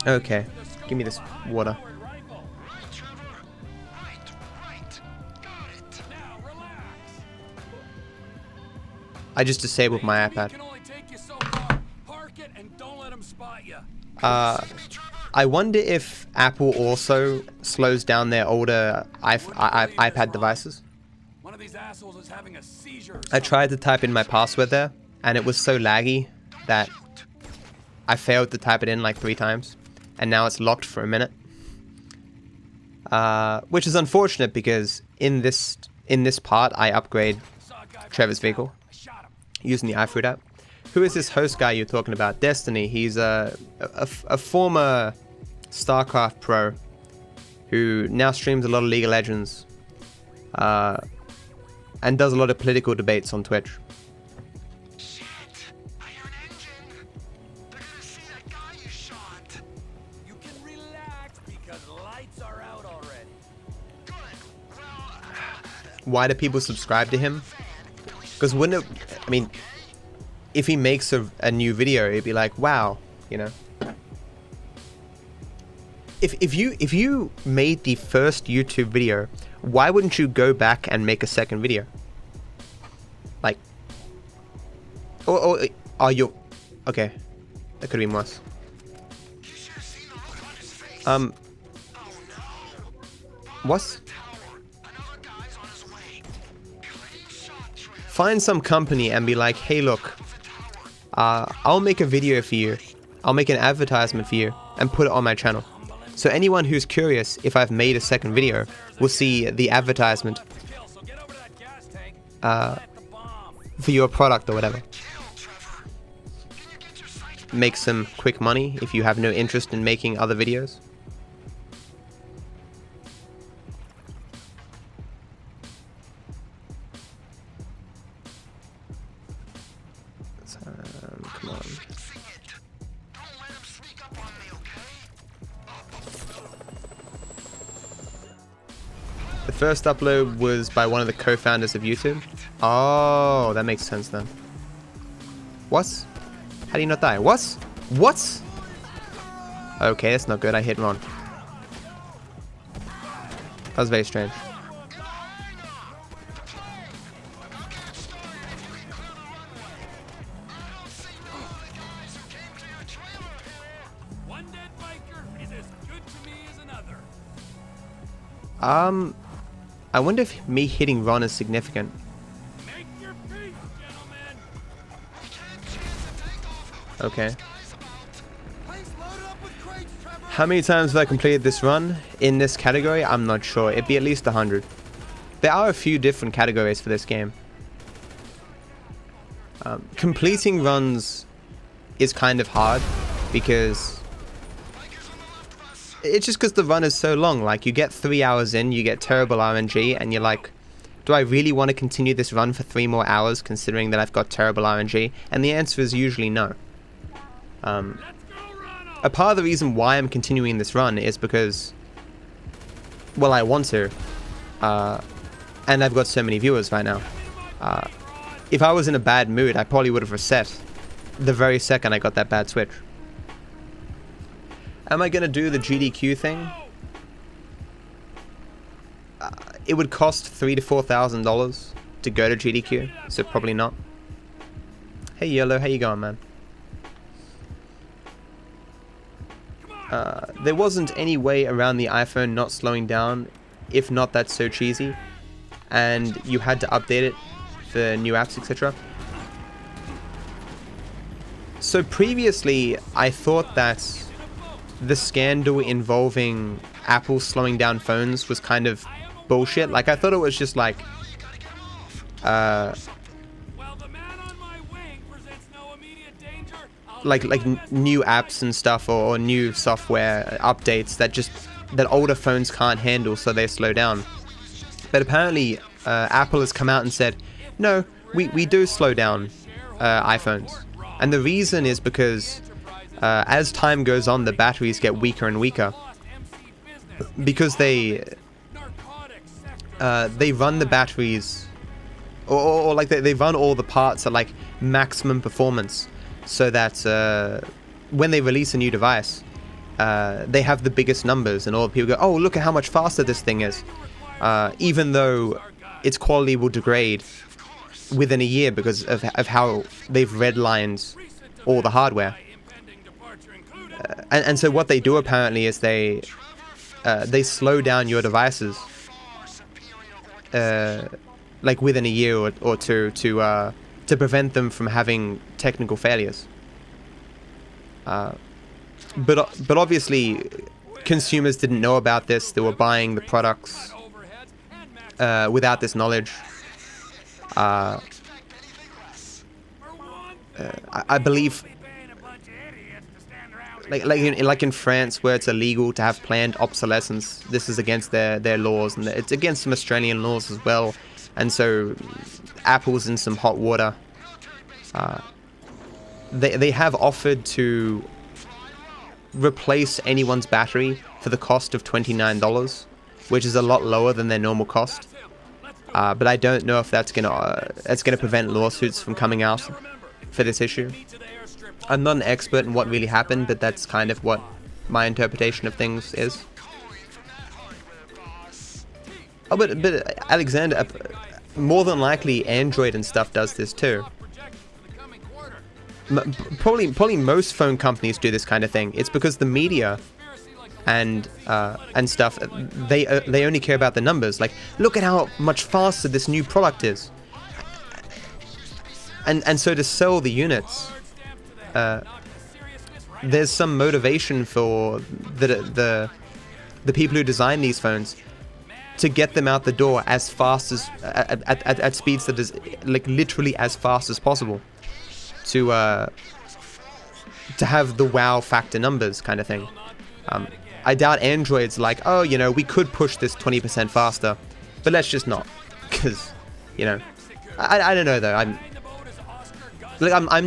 Okay, give me this water. I just disabled my iPad. I wonder if Apple also slows down their older iPad devices. I tried to type in my password there, and it was so laggy that I failed to type it in like 3 times, and now it's locked for a minute. Which is unfortunate because in this part I upgrade Trevor's vehicle using the iFruit app. Who is this host guy you're talking about? Destiny. He's a former StarCraft pro who now streams a lot of League of Legends and does a lot of political debates on Twitch. Shit, I hear an engine. They're gonna see that guy you shot. You can relax because lights are out already. Good. Well, why do people subscribe to him? Because wouldn't it, I mean, if he makes a new video, it'd be like, wow, you know. If you made the first YouTube video, why wouldn't you go back and make a second video? Like, or are you, okay, that could have been worse. What? Find some company and be like, hey look, I'll make a video for you, I'll make an advertisement for you and put it on my channel. So anyone who's curious if I've made a second video will see the advertisement for your product or whatever. Make some quick money if you have no interest in making other videos. Come on. first upload was by one of the co-founders of YouTube. Oh, that makes sense then. What? How do you not die? What? What? Okay, that's not good. I hit wrong. That was very strange. One dead biker is as good to me as another. I wonder if me hitting Ron is significant. Make your peace, gentlemen. Okay. Place loaded up with crates, Trevor. How many times have I completed this run in this category? I'm not sure. It'd be at least 100. There are a few different categories for this game. Completing runs is kind of hard because it's just because the run is so long. Like, you get 3 hours in, you get terrible RNG, and you're like, do I really want to continue this run for 3 more hours considering that I've got terrible RNG? And the answer is usually no. A part of the reason why I'm continuing this run is because, well, I want to, and I've got so many viewers right now. If I was in a bad mood, I probably would have reset the very second I got that bad switch. Am I gonna do the GDQ thing? It would cost $3,000 to $4,000 to go to GDQ, so probably not. Hey Yellow, how you going, man? There wasn't any way around the iPhone not slowing down. If not, that's so cheesy. And you had to update it for new apps, etc. So previously, I thought that the scandal involving Apple slowing down phones was kind of bullshit. Like, I thought it was just like, like new apps and stuff, or new software updates that older phones can't handle, so they slow down. But apparently, Apple has come out and said, no, we do slow down iPhones. And the reason is because as time goes on, the batteries get weaker and weaker. Because they run the batteries, or like they run all the parts at like maximum performance, so that when they release a new device, they have the biggest numbers, and all the people go, oh, look at how much faster this thing is. Even though its quality will degrade within a year because of how they've redlined all the hardware. And so what they do apparently is they slow down your devices like within a year or two to prevent them from having technical failures. But obviously consumers didn't know about this. They were buying the products without this knowledge. I believe, like in France, where it's illegal to have planned obsolescence, this is against their laws, and it's against some Australian laws as well. And so Apple's in some hot water. They have offered to replace anyone's battery for the cost of $29, which is a lot lower than their normal cost. But I don't know if that's gonna prevent lawsuits from coming out for this issue. I'm not an expert in what really happened, but that's kind of what my interpretation of things is. Oh, but Alexander, more than likely Android and stuff does this too. Probably most phone companies do this kind of thing. It's because the media and stuff, they only care about the numbers. Like, look at how much faster this new product is. And so to sell the units, there's some motivation for the people who design these phones to get them out the door as fast as at speeds that is like literally as fast as possible, to have the wow factor numbers kind of thing. I doubt Android's like, oh, you know, we could push this 20% faster, but let's just not, because, you know, I don't know though. I'm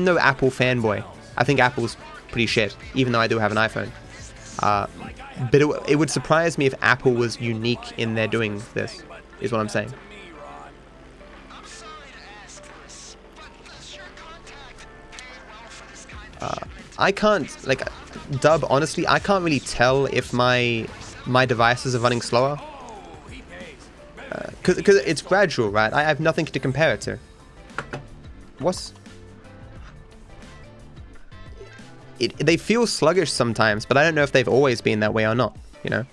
no Apple fanboy. I think Apple's pretty shit, even though I do have an iPhone. But it would surprise me if Apple was unique in their doing this. is what I'm saying. I'm sorry to ask this, but does your contact pay well for this kind of shipment? I can't, like, Dub, honestly, I can't really tell if my devices are running slower. Because it's gradual, right? I have nothing to compare it to. What's... They feel sluggish sometimes, but I don't know if they've always been that way or not, you know?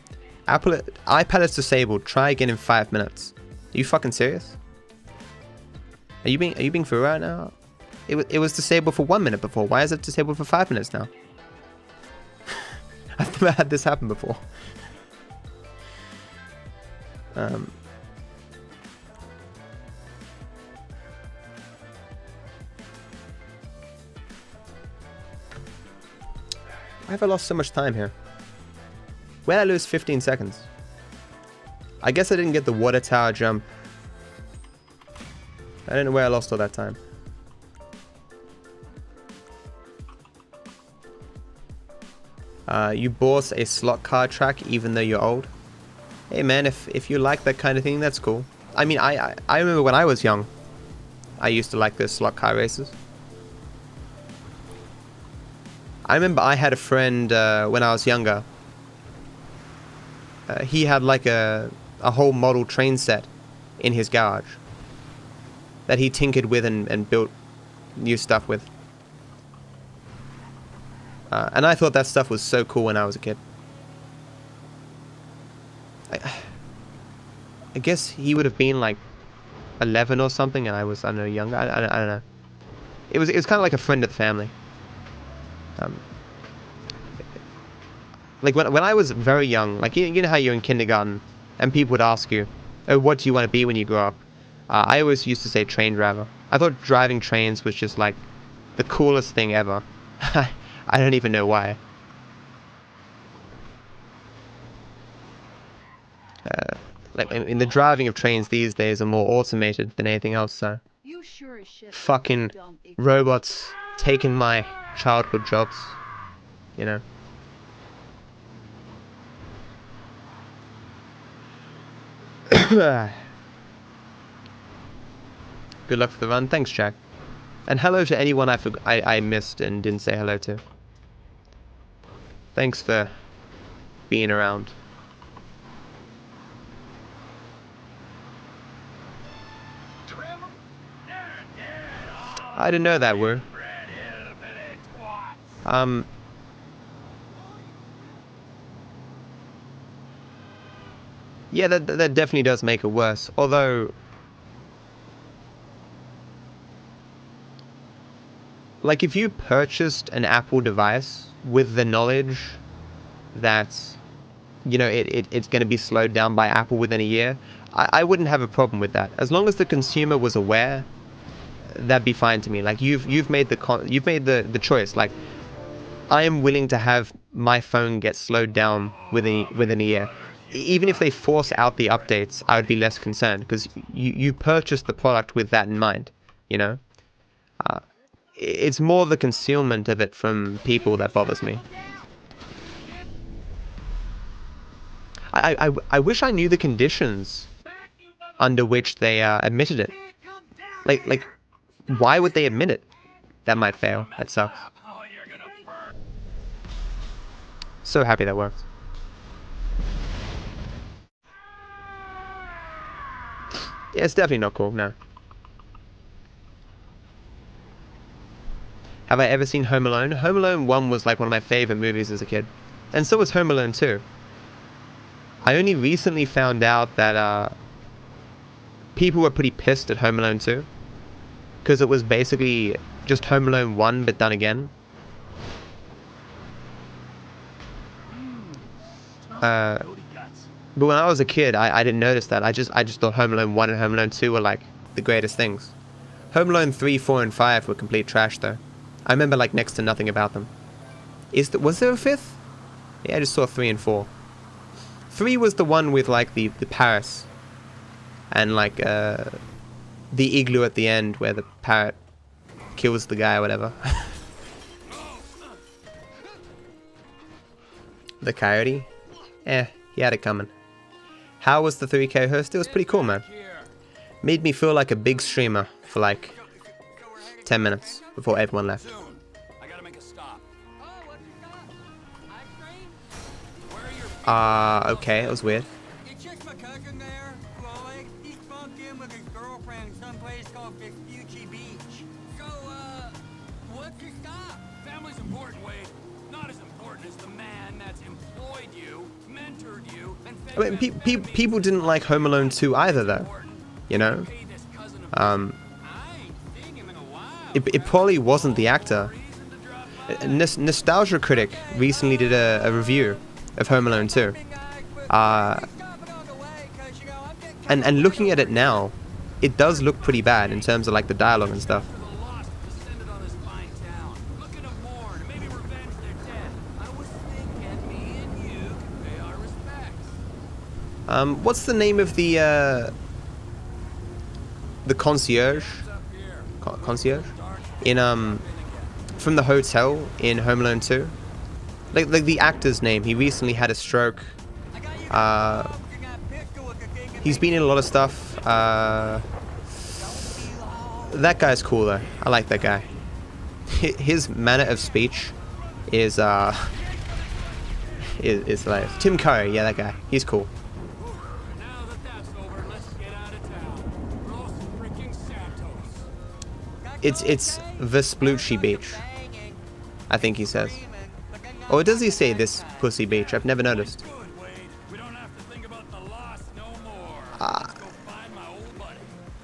iPad is disabled. Try again in 5 minutes. Are you fucking serious? Are you being for real right now? It was disabled for 1 minute before. Why is it disabled for 5 minutes now? I've never had this happen before. Why have I lost so much time here? Where did I lose 15 seconds? I guess I didn't get the water tower jump. I don't know where I lost all that time. You bought a slot car track even though you're old. Hey man, if you like that kind of thing, that's cool. I mean, I remember when I was young, I used to like those slot car races. I remember I had a friend when I was younger. He had like a whole model train set in his garage that he tinkered with and built new stuff with. And I thought that stuff was so cool when I was a kid. I guess he would have been like 11 or something, and I was, I don't know, younger. I don't know. It was kind of like a friend of the family. Like when I was very young, like you know how you're in kindergarten, and people would ask you, "Oh, what do you want to be when you grow up?" I always used to say train driver. I thought driving trains was just like the coolest thing ever. I don't even know why. Like in the driving of trains these days are more automated than anything else. So You sure as shit fucking dumb idiot. robots taking my childhood jobs, you know. Good luck for the run. Thanks, Jack. And hello to anyone I missed and didn't say hello to. Thanks for being around. I didn't know that word. Yeah, that definitely does make it worse. Although, like, if you purchased an Apple device with the knowledge that, you know, it's going to be slowed down by Apple within a year, I wouldn't have a problem with that. As long as the consumer was aware, that'd be fine to me. Like, you've made the choice. Like, I am willing to have my phone get slowed down within a year. Even if they force out the updates, I would be less concerned because you purchased the product with that in mind, you know? It's more the concealment of it from people that bothers me. I wish I knew the conditions under which they admitted it. Like, why would they admit it? That might fail. That sucks. So happy that worked. Yeah, it's definitely not cool, no. Have I ever seen Home Alone? Home Alone 1 was like one of my favorite movies as a kid. And so was Home Alone 2. I only recently found out that people were pretty pissed at Home Alone 2. Because it was basically just Home Alone 1 but done again. But when I was a kid, I didn't notice that. I just thought Home Alone 1 and Home Alone 2 were like the greatest things. Home Alone 3, 4, and 5 were complete trash though. I remember like next to nothing about them. Was there a fifth? Yeah, I just saw 3 and 4. 3 was the one with like the Paris. And like the igloo at the end where the parrot kills the guy or whatever. The coyote? He had it coming. How was the 3K host? It was pretty cool, man. Made me feel like a big streamer for like 10 minutes before everyone left. I gotta make a stop. Okay, it was weird. It's just my cousin there, Floyd. He's bumped in with his girlfriend someplace called Vespucci Beach. So, what's your stop? Family's important, Wade. Not as important as the man that's employed you, mentored you, and I mean, people didn't like Home Alone 2 either, though. You know? It probably wasn't the actor. Nostalgia Critic recently did a review of Home Alone 2. And looking at it now, it does look pretty bad in terms of like the dialogue and stuff. What's the name of the concierge? Concierge? In from the hotel in Home Alone 2? Like the actor's name. He recently had a stroke. He's been in a lot of stuff. That guy's cool though. I like that guy. His manner of speech is hilarious. Tim Curry, yeah, that guy. He's cool. It's Vespucci Beach, I think he says. Or does he say this pussy beach? I've never noticed.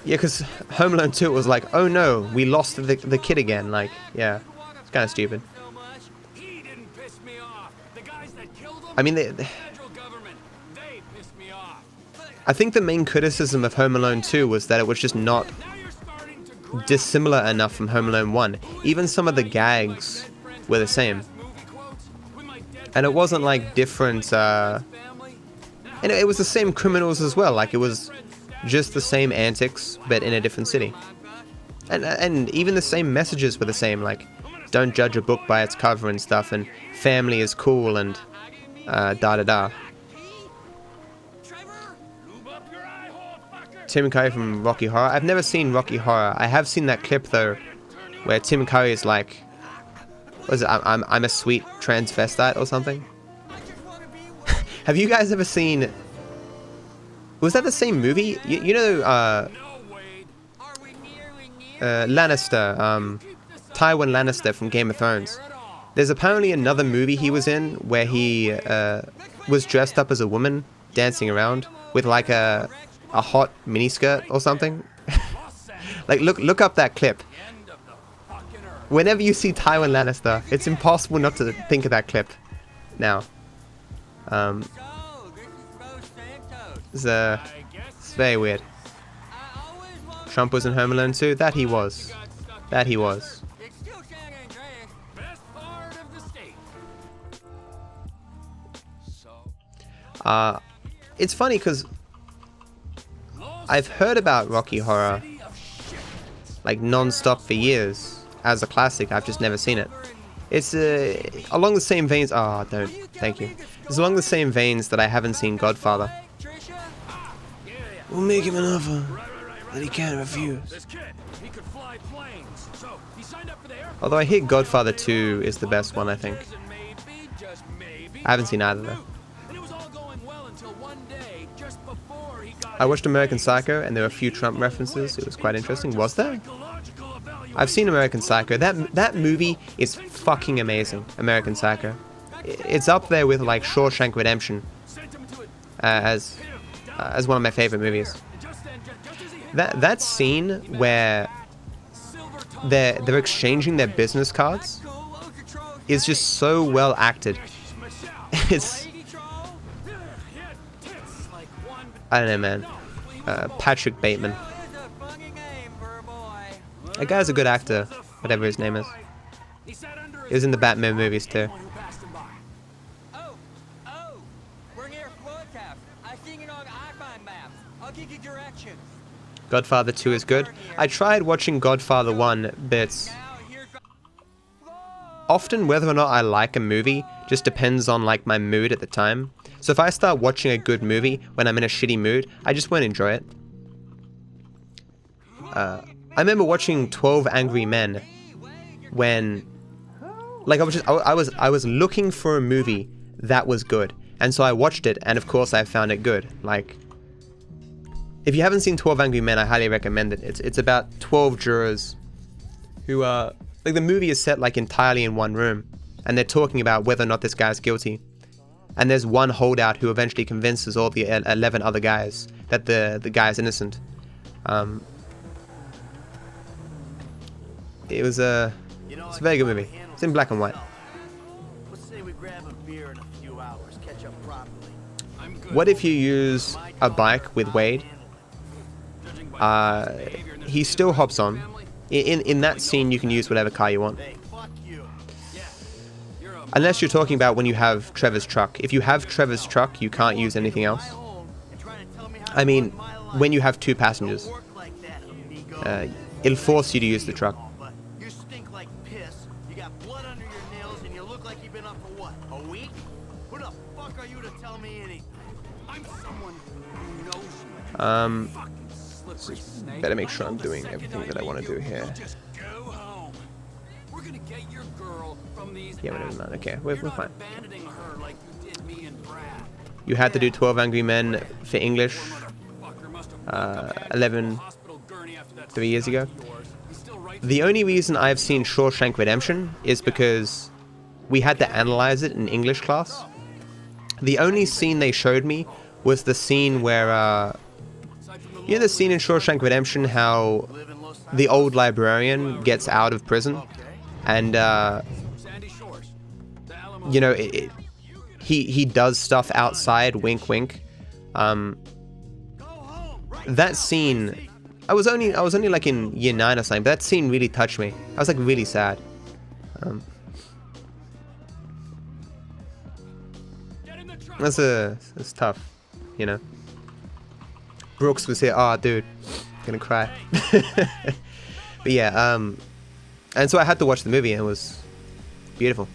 Yeah, because Home Alone 2 was like, oh no, we lost the kid again. Like, yeah, it's kind of stupid. I mean, I think the main criticism of Home Alone 2 was that it was just not dissimilar enough from Home Alone 1. Even some of the gags were the same. And it wasn't like different, and it was the same criminals as well. Like, it was just the same antics, but in a different city. And even the same messages were the same, like, don't judge a book by its cover and stuff, and family is cool, and da-da-da. Tim Curry from Rocky Horror. I've never seen Rocky Horror. I have seen that clip, though, where Tim Curry is like, what is it, I'm a sweet transvestite or something? Have you guys ever seen... Was that the same movie? You know, Lannister, Tywin Lannister from Game of Thrones. There's apparently another movie he was in where he was dressed up as a woman dancing around with like a hot miniskirt or something. Like, look up that clip. Whenever you see Tywin Lannister, it's impossible not to think of that clip now. It's very weird. Trump was in Home Alone 2? That he was. That he was. It's funny because I've heard about Rocky Horror like non-stop for years as a classic. I've just never seen it. It's along the same veins. Oh, don't. Thank you. It's along the same veins that I haven't seen Godfather. We'll make him an offer that he can't refuse. Although I hear Godfather 2 is the best one, I think. I haven't seen either though. I watched American Psycho and there were a few Trump references. It was quite interesting. Was there? I've seen American Psycho. That movie is fucking amazing. American Psycho. It's up there with like Shawshank Redemption as one of my favorite movies. That scene where they're exchanging their business cards is just so well acted. It's, I don't know, man. Patrick Bateman. That guy's a good actor, whatever his name is. He was in the Batman movies too. Godfather 2 is good. I tried watching Godfather 1, but... often whether or not I like a movie just depends on like my mood at the time. So if I start watching a good movie when I'm in a shitty mood, I just won't enjoy it. I remember watching 12 Angry Men when, like, I was looking for a movie that was good, and so I watched it, and of course I found it good. Like, if you haven't seen 12 Angry Men, I highly recommend it. It's about 12 jurors who like, the movie is set like entirely in one room, and they're talking about whether or not this guy's guilty. And there's one holdout who eventually convinces all the 11 other guys that the guy's innocent. It's a very good movie. It's in black and white. Let's say we grab a beer in a few hours, catch up properly. What if you use a bike with Wade? He still hops on. In that scene, you can use whatever car you want. Hey, fuck you. Unless you're talking about when you have Trevor's truck. If you have Trevor's truck, you can't use anything else. I mean, when you have 2 passengers, it'll force you to use the truck. You stink like piss. You got blood under your nails, and you look like you've been up for what? A week? Who the fuck are you to tell me anything? I'm someone who knows you. Better make sure I'm doing everything that I want to do here. Just go home. We're gonna get your girl from these Yeah, whatever, man. Okay, we're fine. abandoning her like you did me and Brad. You had to do 12 Angry Men for English Motherfucker must have 11, hospital gurney after that 3 years ago. yours. He's still right. The only reason I've seen Shawshank Redemption is because we had to analyze it in English class. The only scene they showed me was the scene where, you know the scene in Shawshank Redemption how the old librarian gets out of prison and, Sandy Shores. The Alamo. you know, he does stuff outside, wink wink. That scene, I was only like in year 9 or something, but that scene really touched me. I was like really sad. That's tough, you know. Brooks was here, oh dude, gonna cry. But yeah, and so I had to watch the movie and it was beautiful.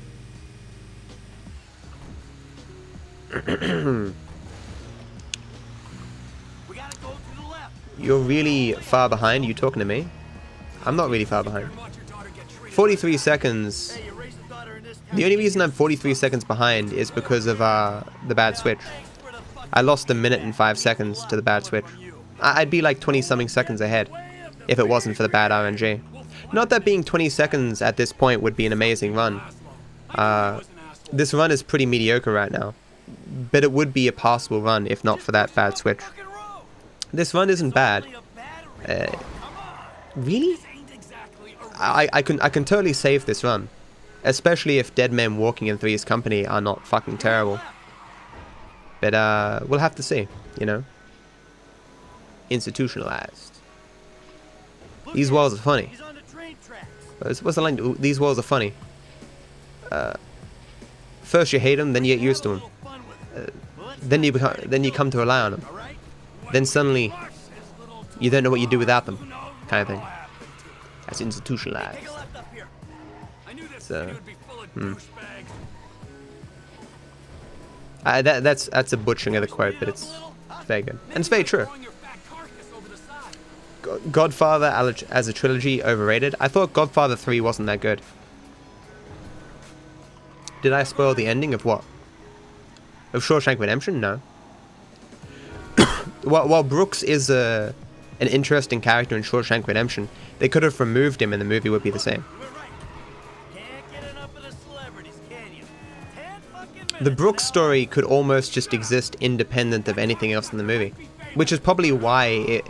We gotta go to the left. You're really far behind. You talking to me? I'm not really far behind. 43 seconds. Hey, you raised a daughter in this The only reason I'm 43 seconds behind is because of the bad switch. I lost 1 minute and 5 seconds to the bad switch. I'd be like 20 something seconds ahead if it wasn't for the bad RNG. Not that being 20 seconds at this point would be an amazing run. This run is pretty mediocre right now, but it would be a passable run if not for that bad switch. This run isn't bad. Really? I can totally save this run, especially if dead men walking in Three's company are not fucking terrible. But we'll have to see, you know. Institutionalized. These walls are funny. He's on the train tracks. What's the line? These walls are funny. First you hate them, then you get used to them. Then you come to rely on them. Then suddenly you don't know what you do without them, kind of thing. That's institutionalized. Take a left up here. I knew this So, would be full of douchebags. That's a butchering of the quote, but it's very good. And it's very true. Throwing your fat carcass over the side. Godfather as a trilogy overrated. I thought Godfather 3 wasn't that good. Did I spoil the ending of what? Of Shawshank Redemption? No. While Brooks is an interesting character in Shawshank Redemption, they could have removed him and the movie would be the same. We're right. Can't get enough of the celebrities, can you? 10 fucking minutes. The Brooks story could almost just exist independent of anything else in the movie, which is probably why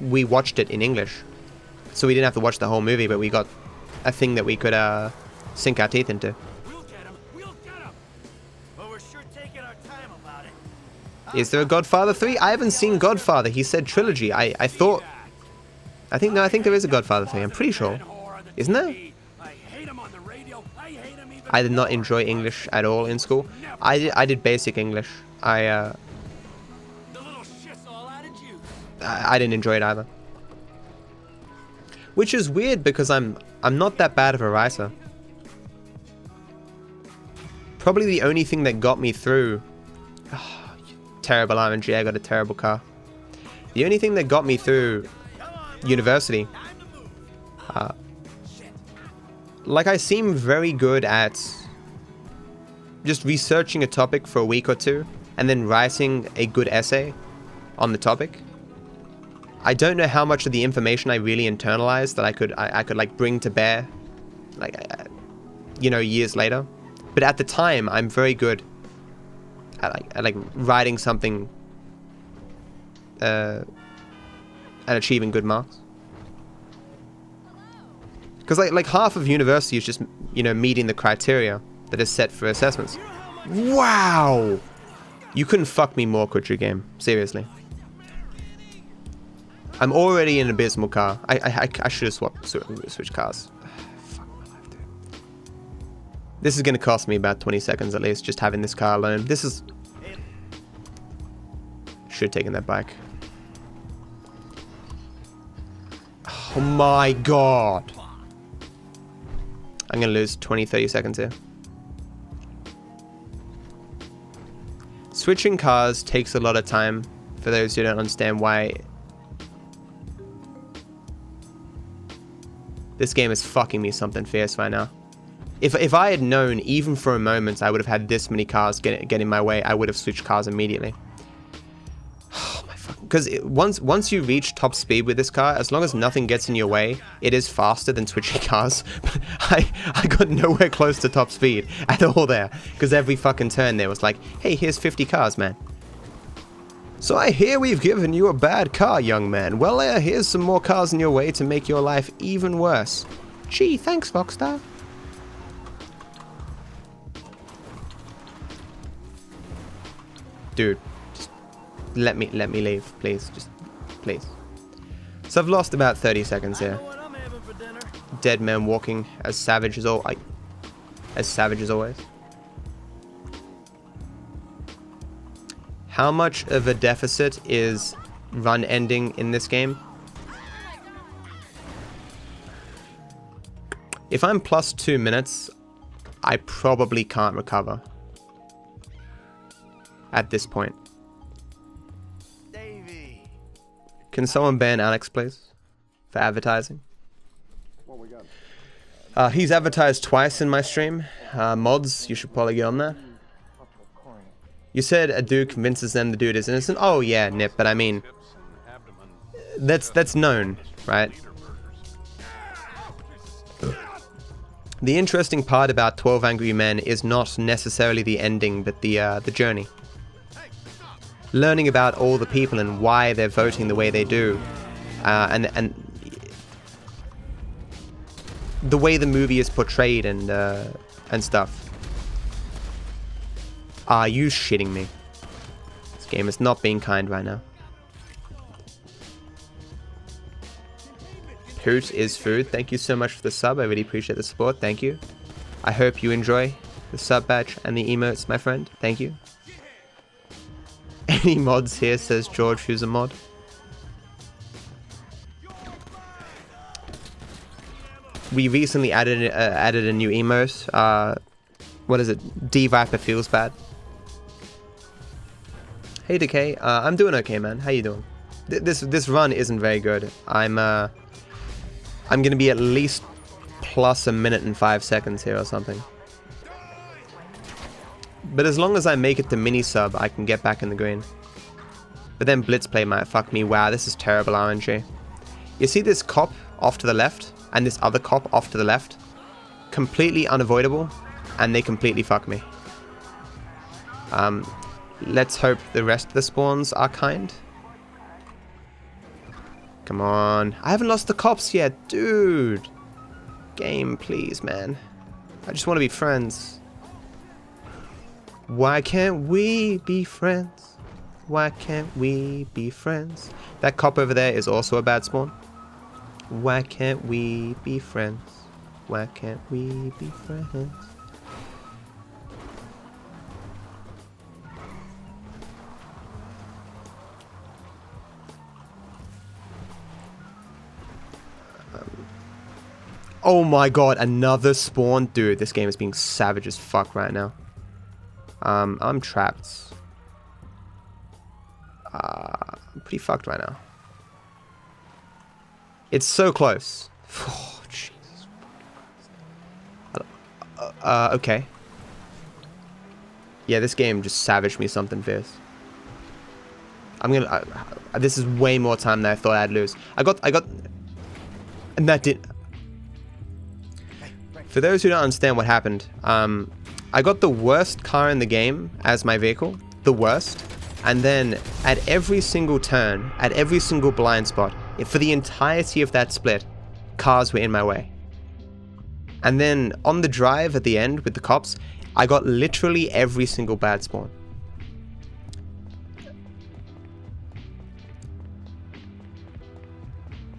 we watched it in English. So we didn't have to watch the whole movie, but we got a thing that we could sink our teeth into. We'll get him. We'll get him. But we're sure taking our time about it. Is there a Godfather 3? I haven't seen Godfather. He said trilogy. I think there is a Godfather 3. I'm pretty sure. Isn't there? I hate him on the radio. I hate him even. I did not enjoy English at all in school. I did basic English. The little shit's all out of juice. I didn't enjoy it either. Which is weird because I'm not that bad of a writer. Probably the only thing that got me through... Oh, terrible RNG, I got a terrible car. The only thing that got me through university... like, I seem very good at just researching a topic for a week or two and then writing a good essay on the topic. I don't know how much of the information I really internalized that I could like bring to bear, like, you know, years later. But at the time, I'm very good at like writing something and achieving good marks. Because like half of university is just, you know, meeting the criteria that is set for assessments. Wow! You couldn't fuck me more, could you, game? Seriously. I'm already in an abysmal car. I should have switched cars. Fuck my life, dude. This is going to cost me about 20 seconds at least, just having this car alone. This is... Should have taken that bike. Oh my god! I'm going to lose 20-30 seconds here. Switching cars takes a lot of time, for those who don't understand why. This game is fucking me something fierce right now. If I had known, even for a moment, I would have had this many cars get in my way, I would have switched cars immediately. Oh my fucking... Because once you reach top speed with this car, as long as nothing gets in your way, it is faster than switching cars. But I got nowhere close to top speed at all there. Because every fucking turn there was like, hey, here's 50 cars, man. So I hear we've given you a bad car, young man. Well, here's some more cars in your way to make your life even worse. Gee, thanks, Rockstar. Dude, just let me leave, please. Just, please. So I've lost about 30 seconds here. Dead man walking, as savage as always. How much of a deficit is run ending in this game? If I'm plus 2 minutes, I probably can't recover. At this point. Can someone ban Alex, please? For advertising? He's advertised twice in my stream. Mods, you should probably get on that. You said a dude convinces them the dude is innocent. Oh yeah, Nip, but I mean... That's known, right? The interesting part about 12 Angry Men is not necessarily the ending, but the journey. Learning about all the people and why they're voting the way they do, and the way the movie is portrayed and stuff. Are you shitting me? This game is not being kind right now. Poot is food. Thank you so much for the sub. I really appreciate the support. Thank you. I hope you enjoy the sub badge and the emotes, my friend. Thank you. Any mods here, says George, who's a mod. We recently added a new emote. What is it? DViper feels bad. Hey Decay, I'm doing okay, man. How you doing? This run isn't very good. I'm gonna be at least plus a minute and 5 seconds here or something. But as long as I make it to mini sub, I can get back in the green. But then Blitzplay might fuck me. Wow, this is terrible RNG. You see this cop off to the left and this other cop off to the left? Completely unavoidable, and they completely fuck me. Let's hope the rest of the spawns are kind. Come on. I haven't lost the cops yet, dude. Game, please, man. I just want to be friends. Why can't we be friends? Why can't we be friends? That cop over there is also a bad spawn. Why can't we be friends? Why can't we be friends? Oh my god, another spawn? Dude, this game is being savage as fuck right now. I'm trapped. I'm pretty fucked right now. It's so close. Oh, Jesus. Okay. Yeah, this game just savaged me something fierce. I'm gonna... this is way more time than I thought I'd lose. I got... And that did... For those who don't understand what happened, I got the worst car in the game as my vehicle. The worst. And then at every single turn, at every single blind spot, for the entirety of that split, cars were in my way. And then on the drive at the end with the cops, I got literally every single bad spawn.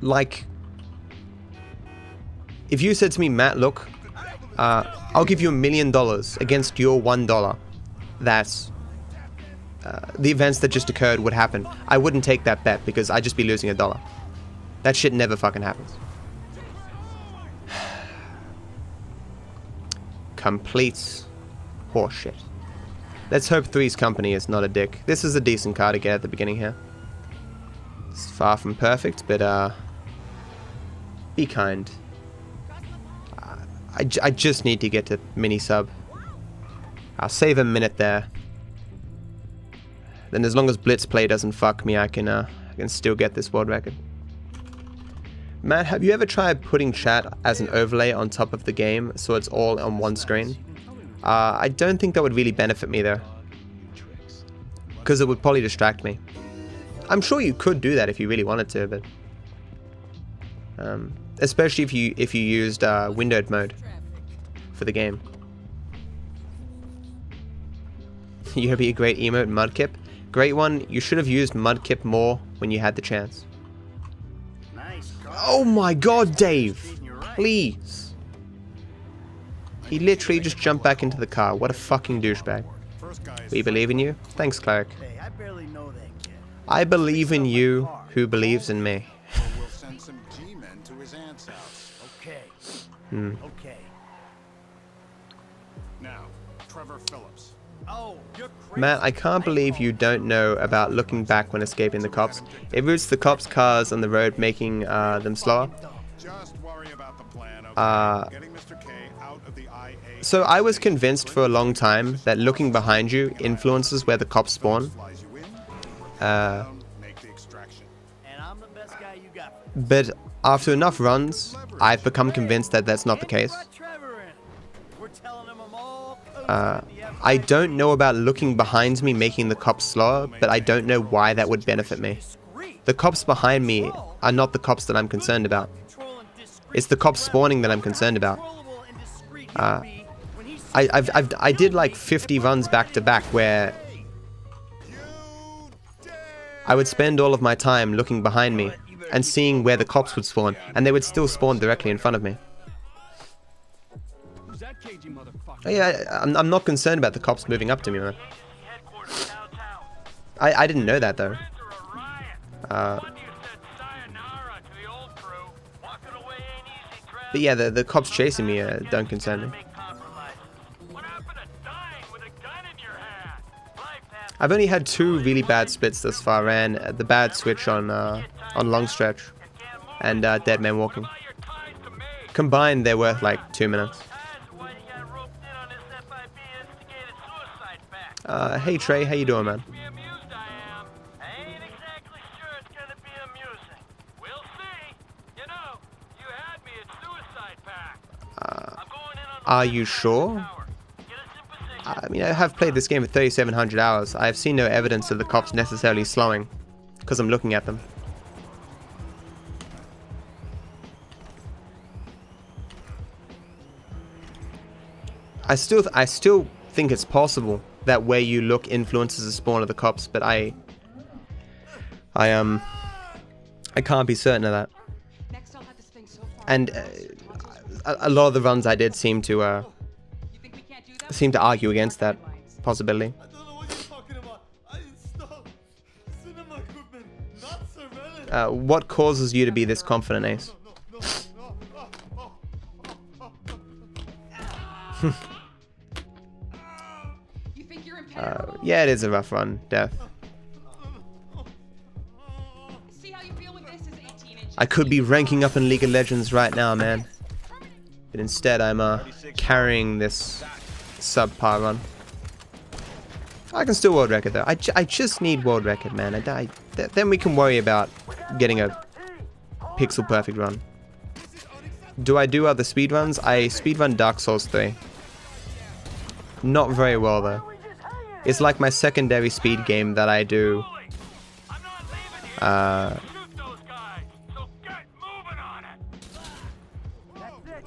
Like, if you said to me, Matt, look, I'll give you $1 million against your $1, that's the events that just occurred would happen. I wouldn't take that bet because I'd just be losing $1. That shit never fucking happens. Complete horseshit. Let's hope Three's Company is not a dick. This is a decent car to get at the beginning here. It's far from perfect, but be kind. I just need to get to mini sub. I'll save a minute there. Then as long as Blitzplay doesn't fuck me, I can still get this world record. Matt, have you ever tried putting chat as an overlay on top of the game so it's all on one screen? I don't think that would really benefit me though, because it would probably distract me. I'm sure you could do that if you really wanted to, but especially if you used windowed mode for the game. You'd be a great emote, Mudkip. Great one. You should have used Mudkip more when you had the chance. Oh my god, Dave! Please! He literally just jumped back into the car. What a fucking douchebag. We believe in you. Thanks, Cleric. I believe in you who believes in me. Now, Trevor Phillips. Matt, I can't believe you don't know about looking back when escaping the cops. It routes the cops' cars on the road, making them slower. So I was convinced for a long time that looking behind you influences where the cops spawn. But after enough runs, I've become convinced that that's not the case. I don't know about looking behind me making the cops slower, but I don't know why that would benefit me. The cops behind me are not the cops that I'm concerned about. It's the cops spawning that I'm concerned about. I did like 50 runs back to back where I would spend all of my time looking behind me and seeing where the cops would spawn, and they would still spawn directly in front of me. Oh, yeah, I'm not concerned about the cops moving up to me, man. I didn't know that, though. But yeah, the cops chasing me don't concern me. I've only had 2 really bad splits thus far, and the bad switch on long stretch and Dead Man Walking. Combined, they're worth like 2 minutes. Hey Trey, how you doing, man? Are you sure? I mean, I have played this game for 3,700 hours. I have seen no evidence of the cops necessarily slowing, because I'm looking at them. I still think it's possible that where you look influences the spawn of the cops, but I can't be certain of that. And a lot of the runs I did seem to argue against that possibility. What causes you to be this confident, Ace? think you're impenetrable? Yeah, it is a rough run, Death. See how you feel with this as 18 inches. I could be ranking up in League of Legends right now, man. But instead, I'm carrying this subpar run. I can still world record though. I just need world record, man. Then we can worry about getting a pixel perfect run. Do I do other speedruns? I speedrun Dark Souls 3. Not very well though. It's like my secondary speed game that I do.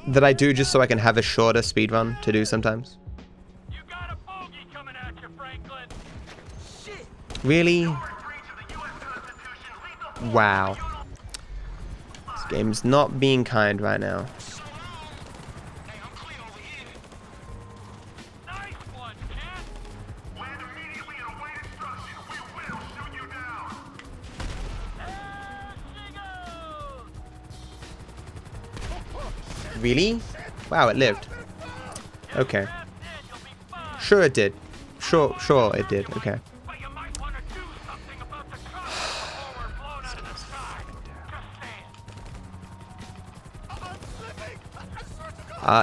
That I do just so I can have a shorter speedrun to do sometimes. Really? Wow. This game's not being kind right now. Really? Wow, it lived. Okay. Sure it did. Sure it did. Okay.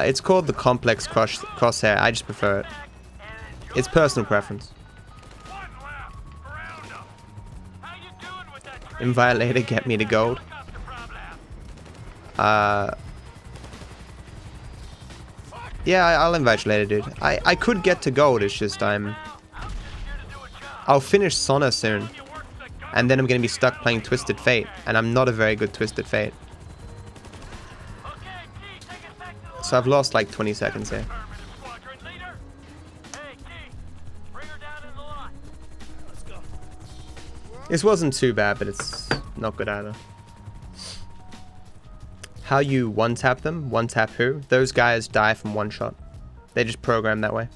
It's called the complex crosshair. I just prefer it. It's personal preference. Invite later, get me to gold. Yeah, I'll invite you later, dude. I could get to gold, it's just I'll finish Sona soon. And then I'm gonna be stuck playing Twisted Fate. And I'm not a very good Twisted Fate. So I've lost like 20 seconds here. This wasn't too bad, but it's not good either. How you one-tap them? One-tap who? Those guys die from one shot. They just program that way.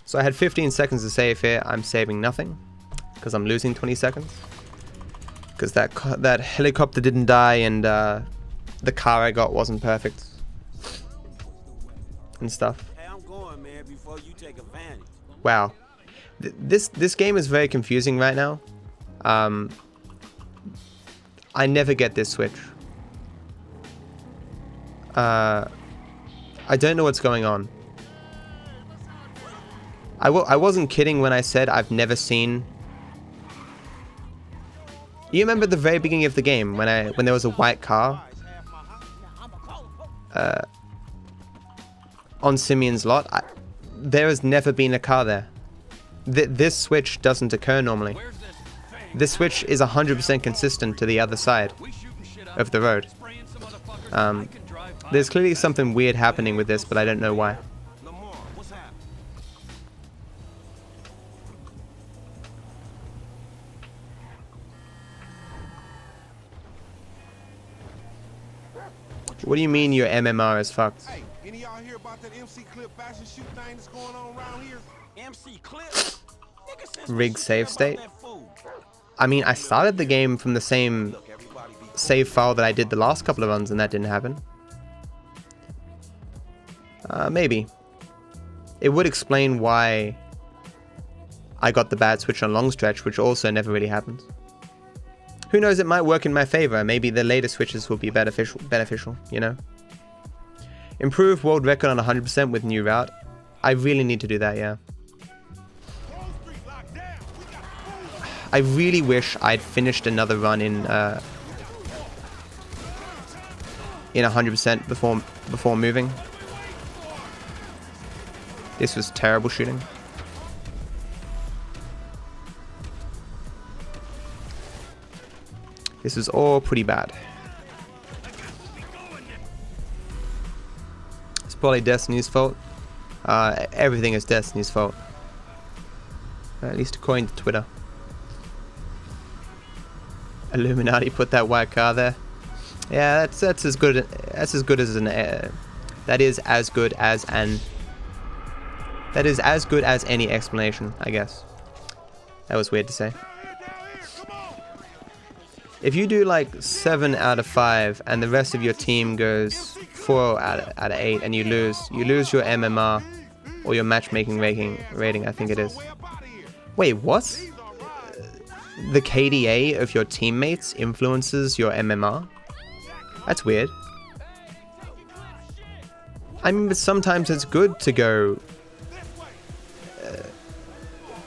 So I had 15 seconds to save here. I'm saving nothing. Because I'm losing 20 seconds. Because that helicopter didn't die and the car I got wasn't perfect. And stuff. Hey, I'm going, man, before you take advantage. Wow. This game is very confusing right now. I never get this switch. I don't know what's going on. I wasn't kidding when I said I've never seen... You remember the very beginning of the game when there was a white car on Simeon's lot? There has never been a car there. This switch doesn't occur normally. This switch is 100% consistent to the other side of the road. There's clearly something weird happening with this, but I don't know why. What do you mean your MMR is fucked? Hey, any y'all hear about that MC Clip fashion shoot thing that's going on around here? MC Clip? Rig save state? I mean, I started the game from the same save file that I did the last couple of runs and that didn't happen. Maybe. It would explain why I got the bad switch on long stretch, which also never really happens. Who knows, it might work in my favor. Maybe the later switches will be beneficial, you know? Improve world record on 100% with new route. I really need to do that, yeah. I really wish I'd finished another run in 100% before moving. This was terrible shooting. This is all pretty bad. It's probably Destiny's fault. Everything is Destiny's fault. At least according to Twitter. Illuminati put that white car there. Yeah, that's as good as an that is as good as any explanation, I guess. That was weird to say. If you do like 7 out of 5 and the rest of your team goes 4 out of 8 and you lose your MMR or your matchmaking rating, I think it is. Wait, what? The KDA of your teammates influences your MMR? That's weird. I mean, but sometimes it's good to go,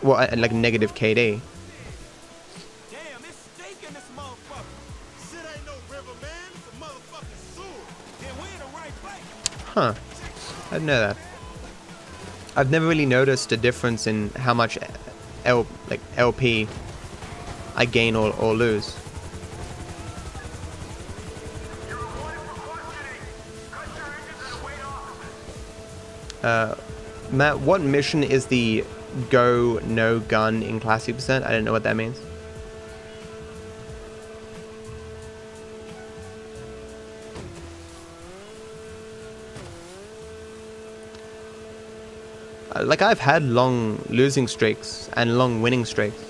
well, like negative KD. Damn, it's steak in this motherfucker. Shit ain't no river, man. It's a motherfucking sewer. Yeah, we're in the right place. Huh. I didn't know that. I've never really noticed a difference in how much LP I gain or lose. Matt, what mission is the go no gun in Classic percent? I don't know what that means. Like, I've had long losing streaks and long winning streaks.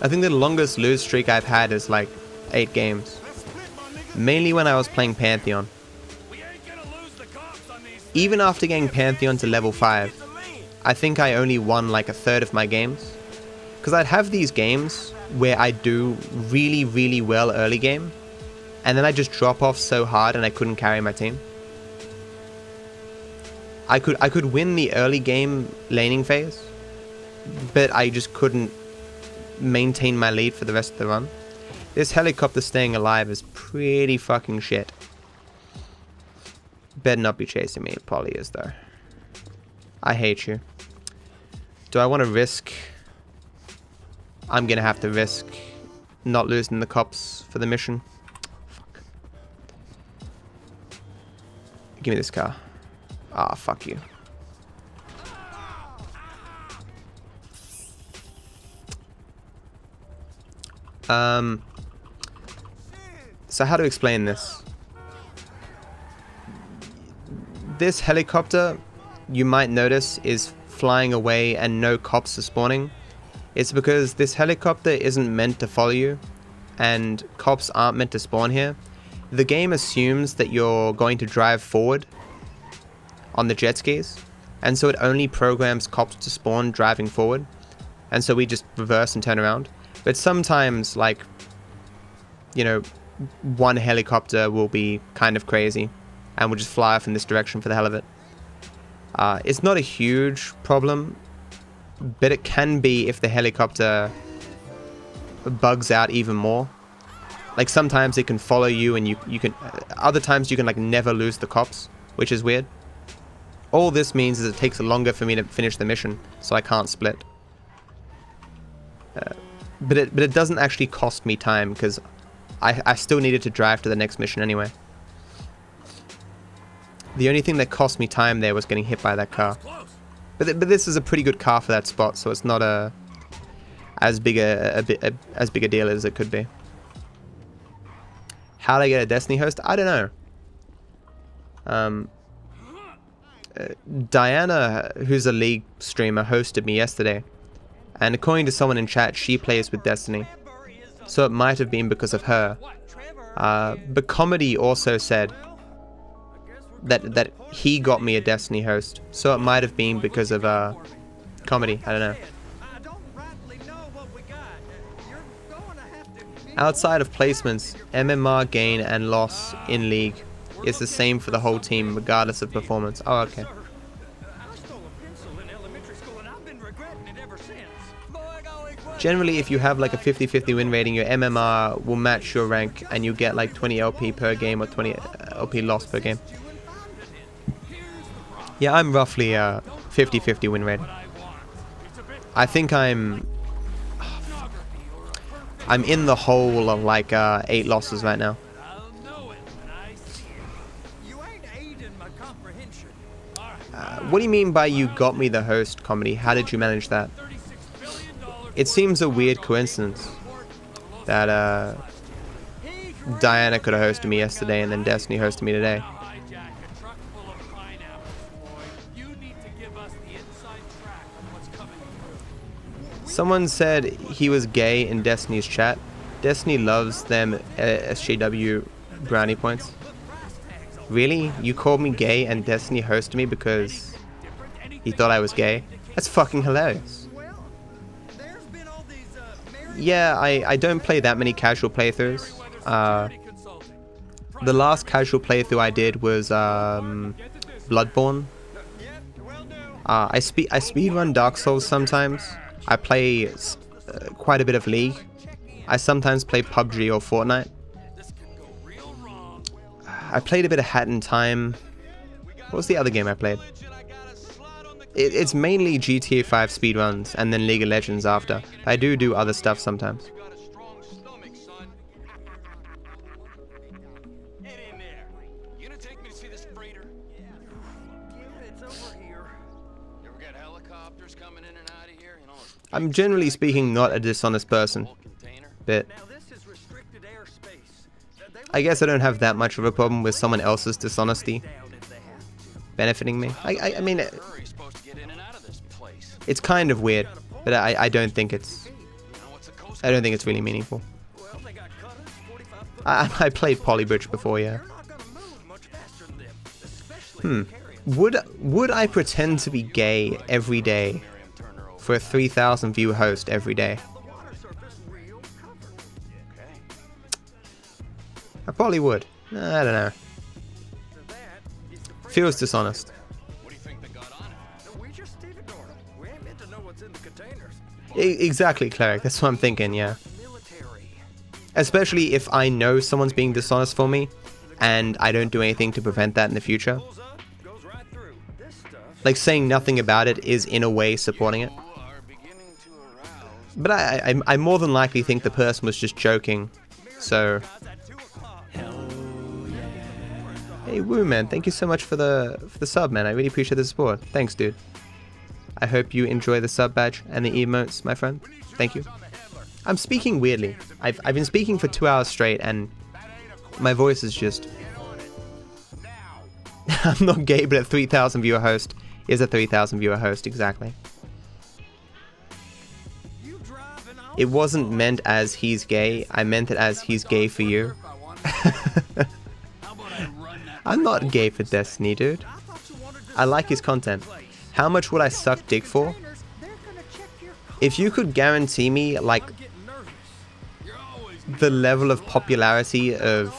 I think the longest lose streak I've had is like 8 games. Mainly when I was playing Pantheon. Even after getting Pantheon to level 5, I think I only won like a third of my games. Because I'd have these games where I do really, really well early game, and then I just drop off so hard and I couldn't carry my team. I could win the early game laning phase, but I just couldn't maintain my lead for the rest of the run. This helicopter staying alive is pretty fucking shit. Better not be chasing me. It probably is though. I hate you. Do I want to risk? I'm gonna have to risk not losing the cops for the mission. Fuck. Give me this car. Ah, fuck you. So how to explain this? This helicopter, you might notice, is flying away and no cops are spawning. It's because this helicopter isn't meant to follow you, and cops aren't meant to spawn here. The game assumes that you're going to drive forward on the jet skis, and so it only programs cops to spawn driving forward, and so we just reverse and turn around. But sometimes, like, you know, one helicopter will be kind of crazy and will just fly off in this direction for the hell of it. It's not a huge problem, but it can be if the helicopter bugs out even more. Like, sometimes it can follow you, and you can, other times you can like never lose the cops, which is weird. All this means is it takes longer for me to finish the mission, so I can't split. But it doesn't actually cost me time, because I still needed to drive to the next mission anyway. The only thing that cost me time there was getting hit by that car. But this is a pretty good car for that spot, so it's not as big a deal as it could be. How did I get a Destiny host? I don't know. Diana, who's a League streamer, hosted me yesterday, and according to someone in chat, she plays with Destiny, so it might have been because of her. But Comedy also said that he got me a Destiny host, so it might have been because of Comedy. I don't know. Outside of placements, MMR gain and loss in League is the same for the whole team, regardless of performance. Oh, okay. Generally, if you have like a 50-50 win rating, your MMR will match your rank, and you get like 20 LP per game or 20 LP loss per game. Yeah, I'm roughly 50-50 win rating. I think I'm in the hole of like 8 losses right now. What do you mean by you got me the host, Comedy? How did you manage that? It seems a weird coincidence that Diana could have hosted me yesterday and then Destiny hosted me today. Someone said he was gay in Destiny's chat. Destiny loves them SJW brownie points. Really? You called me gay and Destiny hosted me because he thought I was gay. That's fucking hilarious. Well, there's been all these Yeah, I don't play that many casual playthroughs. The last casual playthrough I did was Bloodborne. I speedrun Dark Souls sometimes. I play quite a bit of League. I sometimes play PUBG or Fortnite. I played a bit of Hat in Time. What was the other game I played? It's mainly GTA 5 speedruns and then League of Legends after. I do other stuff sometimes. I'm generally speaking not a dishonest person, but I guess I don't have that much of a problem with someone else's dishonesty benefiting me. I mean, it's kind of weird, but I don't think it's really meaningful. I played Polybridge before, yeah. Would I pretend to be gay every day for a 3,000 view host every day? I probably would. I don't know. Feels dishonest. Exactly, Cleric. That's what I'm thinking, yeah. Especially if I know someone's being dishonest for me, and I don't do anything to prevent that in the future. Like, saying nothing about it is, in a way, supporting it. But I more than likely think the person was just joking, so... Hey, Woo, man, thank you so much for the sub, man. I really appreciate the support. Thanks, dude. I hope you enjoy the sub badge and the emotes, my friend. Thank you. I'm speaking weirdly. I've been speaking for 2 hours straight, and my voice is just... I'm not gay, but a 3,000 viewer host is a 3,000 viewer host, exactly. It wasn't meant as he's gay, I meant it as he's gay for you. I'm not gay for Destiny, dude. I like his content. How much would I suck dick for? If you could guarantee me, like, the level of popularity of...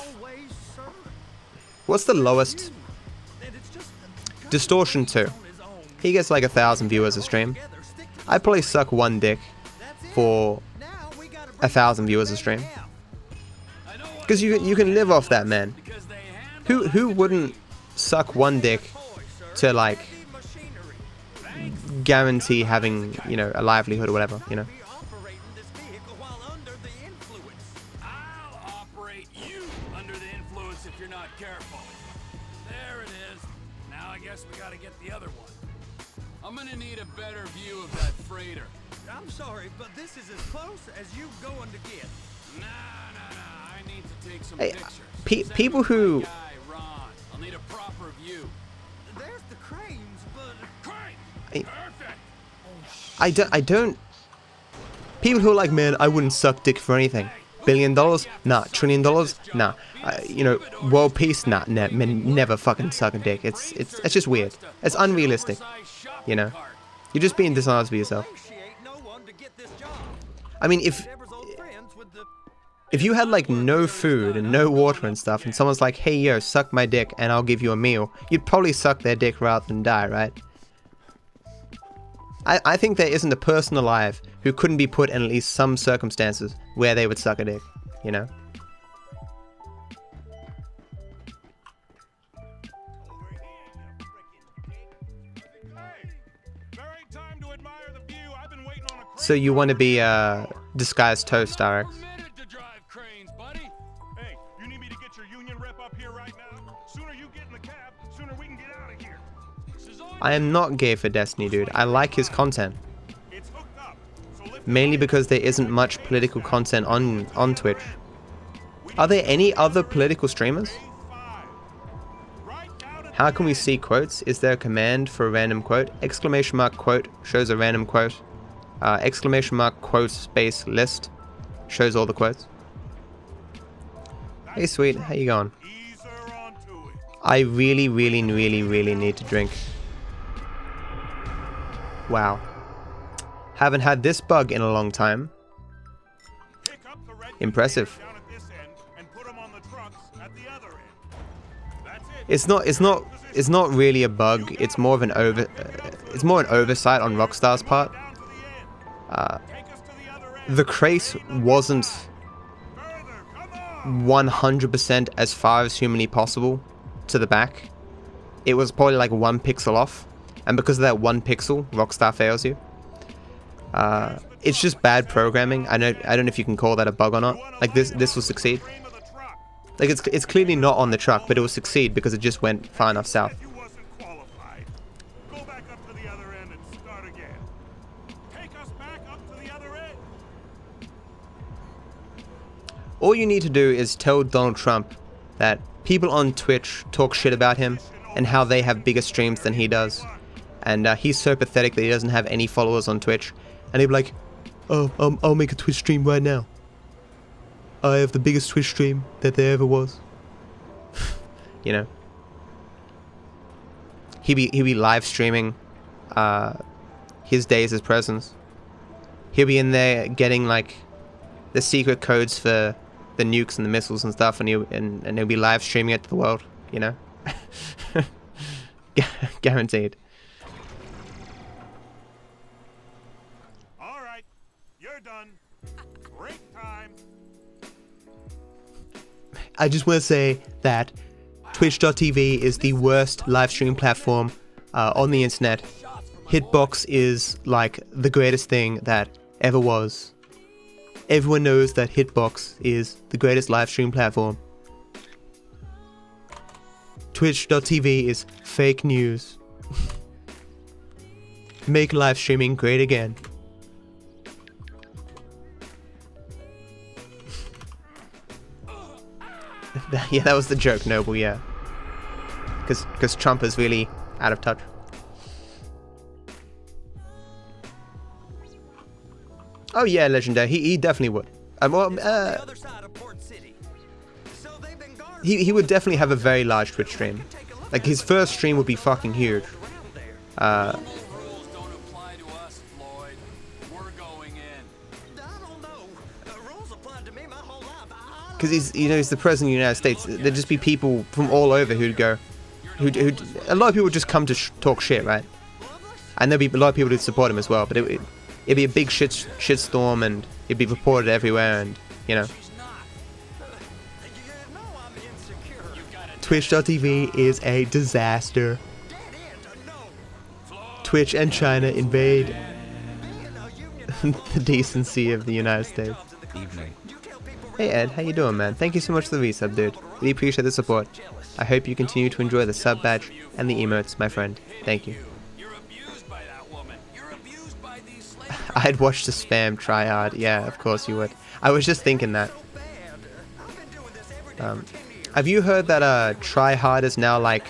What's the lowest? Distortion 2. He gets like 1,000 viewers a stream. I'd probably suck one dick for 1,000 viewers a stream. Because you can live off that, man. Who wouldn't suck one dick to, like, guarantee having, you know, a livelihood or whatever, you know? I'll operate you under the influence if you're not careful. There it is. Now I guess we gotta get the other one. I'm gonna need a better view of that freighter. I'm sorry, but this is as close as you going to get. Nah. I need to take some pictures. People who... I'll need a proper view. There's the cranes, but... Crane! Perfect! I don't... People who are like, man, I wouldn't suck dick for anything. $1 billion? Nah. $1 trillion? Nah. You know, world peace? Nah. Never fucking suck a dick. It's just weird. It's unrealistic. You know? You're just being dishonest with yourself. I mean, if you had, like, no food and no water and stuff, and someone's like, hey, yo, suck my dick and I'll give you a meal, you'd probably suck their dick rather than die, right? I think there isn't a person alive who couldn't be put in at least some circumstances where they would suck a dick, you know? So you want to be disguised toast, RX? I am not gay for Destiny, dude. I like his content. Mainly because there isn't much political content on Twitch. Are there any other political streamers? How can we see quotes? Is there a command for a random quote? Exclamation mark quote shows a random quote. Exclamation mark quote space list shows all the quotes. Hey sweet, how you going? I really need to drink. Wow. Haven't had this bug in a long time. Pick up the red Impressive. containers down at this end and put 'em on the trucks at the other end. That's it. It's not really a bug. It's more of an oversight on Rockstar's part. Down to the end. Take us to the other end. The crate wasn't Further, come on. 100% as far as humanly possible to the back. It was probably like 1 pixel off, and because of that 1 pixel, Rockstar fails you. It's just bad programming. I don't know if you can call that a bug or not. Like this will succeed. Frame of the truck. Like it's clearly not on the truck, but it will succeed because it just went far enough south. You wasn't qualified. Go back up to the other end and start again. Take us back up to the other end. All you need to do is tell Donald Trump that people on Twitch talk shit about him and how they have bigger streams than he does. And he's so pathetic that he doesn't have any followers on Twitch. And he'd be like, oh, I'll make a Twitch stream right now. I have the biggest Twitch stream that there ever was. You know. He'd be live streaming his days as president. He'll be in there getting like the secret codes for the nukes and the missiles and stuff, and he'll be live streaming it to the world, you know. Guaranteed. All right, you're done. Break time. I just want to say that Twitch.tv is the worst live streaming platform on the internet. Hitbox is like the greatest thing that ever was. Everyone knows that Hitbox is the greatest live stream platform. Twitch.tv is fake news. Make live streaming great again. Yeah, that was the joke, Noble, yeah. Because Trump is really out of touch. Oh yeah, Legendary, he definitely would. He would definitely have a very large Twitch stream. Like, his first stream would be fucking huge. Rules don't apply to us, Floyd. We're going in. I don't know. The rules applied to me my whole life. Because he's the president of the United States. There'd just be people from all over who'd go, who'd a lot of people would just come to talk shit, right? And there'd be a lot of people who'd support him as well. But it'd be a big shitstorm, and it'd be reported everywhere, and you know. Twitch.tv is a disaster. Twitch and China invade the decency of the United States. Evening. Hey Ed, how you doing, man? Thank you so much for the resub, dude. Really appreciate the support. I hope you continue to enjoy the sub badge and the emotes, my friend. Thank you. You're abused by that woman. You're abused by these slaves. I'd watch the spam tryhard. Yeah, of course you would. I was just thinking that. Have you heard that tryhard is now like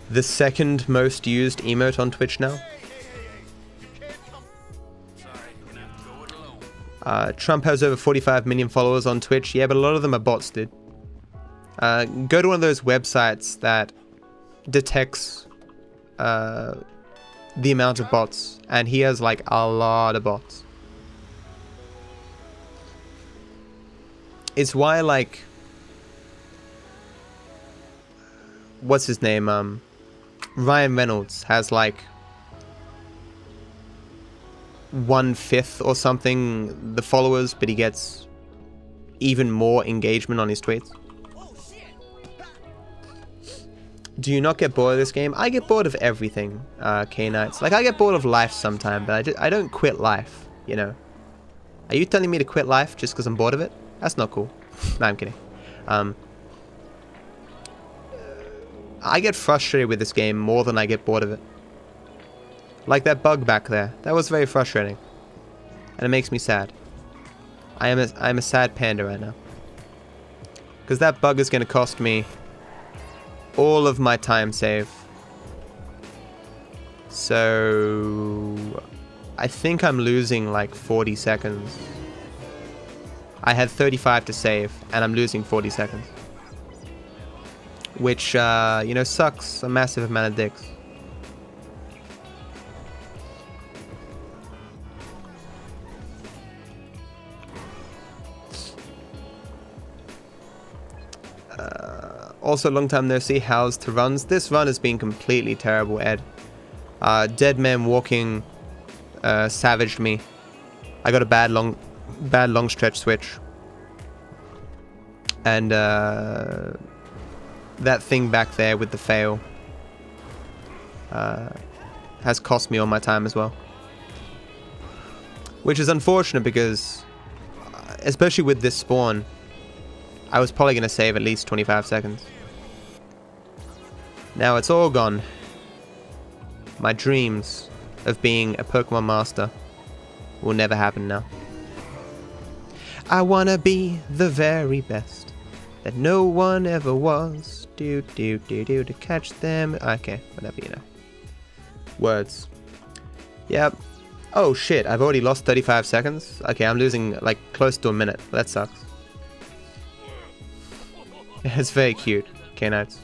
the second most used emote on Twitch now? Trump has over 45 million followers on Twitch. Yeah, but a lot of them are bots, dude. Go to one of those websites that detects the amount of bots, and he has like a lot of bots. It's why, like, what's his name? Ryan Reynolds has like 1/5 or something the followers, but he gets even more engagement on his tweets. Do you not get bored of this game? I get bored of everything, K-Nights. Like, I get bored of life sometime, but I don't quit life, you know. Are you telling me to quit life just because I'm bored of it? That's not cool. No, I'm kidding. I get frustrated with this game more than I get bored of it. Like that bug back there. That was very frustrating. And it makes me sad. I'm a sad panda right now. Because that bug is going to cost me all of my time save. So I think I'm losing like 40 seconds. I had 35 to save, and I'm losing 40 seconds. Which, you know, sucks a massive amount of dicks. Also, long time no see. How's to runs? This run has been completely terrible, Ed. Dead Man Walking savaged me. I got a bad long stretch switch. And that thing back there with the fail has cost me all my time as well. Which is unfortunate because, especially with this spawn, I was probably going to save at least 25 seconds. Now it's all gone. My dreams of being a Pokemon master will never happen now. I wanna be the very best that no one ever was. Do to catch them. Okay, whatever, you know. Words. Yep. Oh shit, I've already lost 35 seconds. Okay, I'm losing like close to a minute. That sucks. It's very cute. Okay, nice.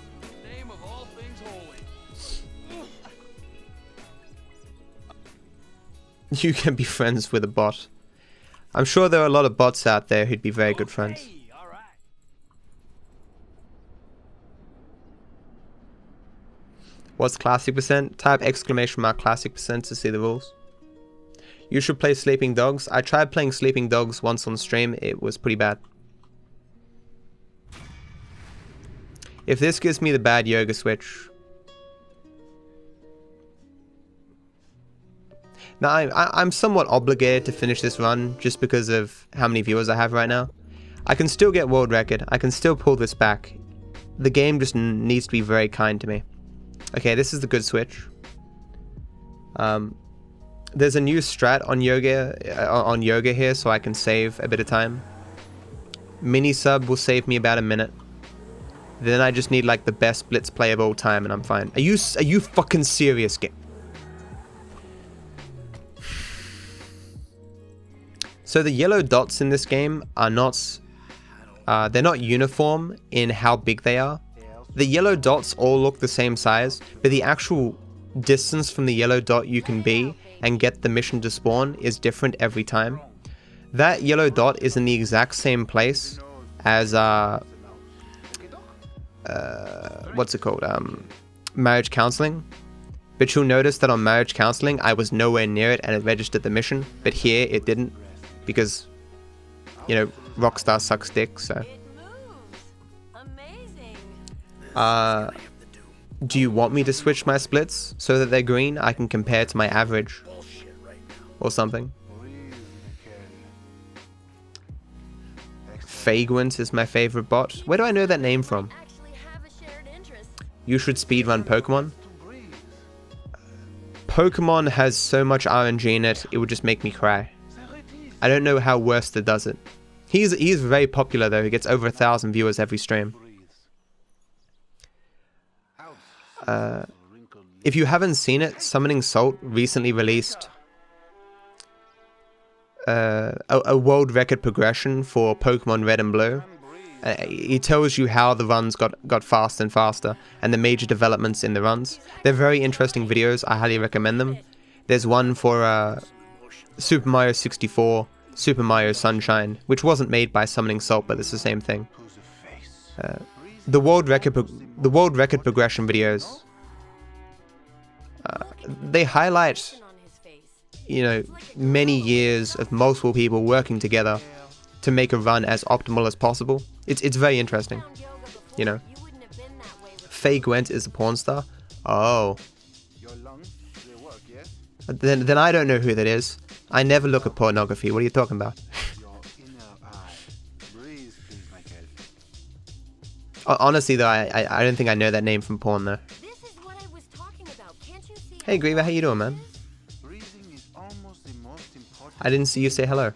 You can be friends with a bot. I'm sure there are a lot of bots out there who'd be very good friends. What's classic percent? Type exclamation mark classic percent to see the rules. You should play Sleeping Dogs. I tried playing Sleeping Dogs once on stream. It was pretty bad. If this gives me the bad yoga switch. Now, I'm somewhat obligated to finish this run just because of how many viewers I have right now. I can still get world record. I can still pull this back. The game just needs to be very kind to me. Okay, this is the good switch. There's a new strat on yoga here, so I can save a bit of time. Mini sub will save me about a minute. Then I just need like the best blitz play of all time, and I'm fine. Are you fucking serious, game? So the yellow dots in this game are not, they're not uniform in how big they are. The yellow dots all look the same size, but the actual distance from the yellow dot you can be and get the mission to spawn is different every time. That yellow dot is in the exact same place as, what's it called? Marriage counseling. But you'll notice that on marriage counseling, I was nowhere near it and it registered the mission, but here it didn't. Because, you know, Rockstar sucks dick, so. Do you want me to switch my splits so that they're green? I can compare to my average. Or something. Vagrant is my favorite bot. Where do I know that name from? You should speedrun Pokemon. Pokemon has so much RNG in it, it would just make me cry. I don't know how Worcester does it. He's very popular though. He gets over 1,000 viewers every stream. If you haven't seen it, Summoning Salt recently released a world record progression for Pokemon Red and Blue. It tells you how the runs got faster and faster and the major developments in the runs. They're very interesting videos. I highly recommend them. There's one for Super Mario 64, Super Mario Sunshine, which wasn't made by Summoning Salt, but it's the same thing. The world record progression videos, they highlight, you know, many years of multiple people working together to make a run as optimal as possible. It's very interesting, you know. Faye Gwent is a porn star. Oh. Then I don't know who that is. I never look at pornography. What are you talking about? Honestly though, I don't think I know that name from porn though. Hey Griever, how you doing, man? I didn't see you say hello.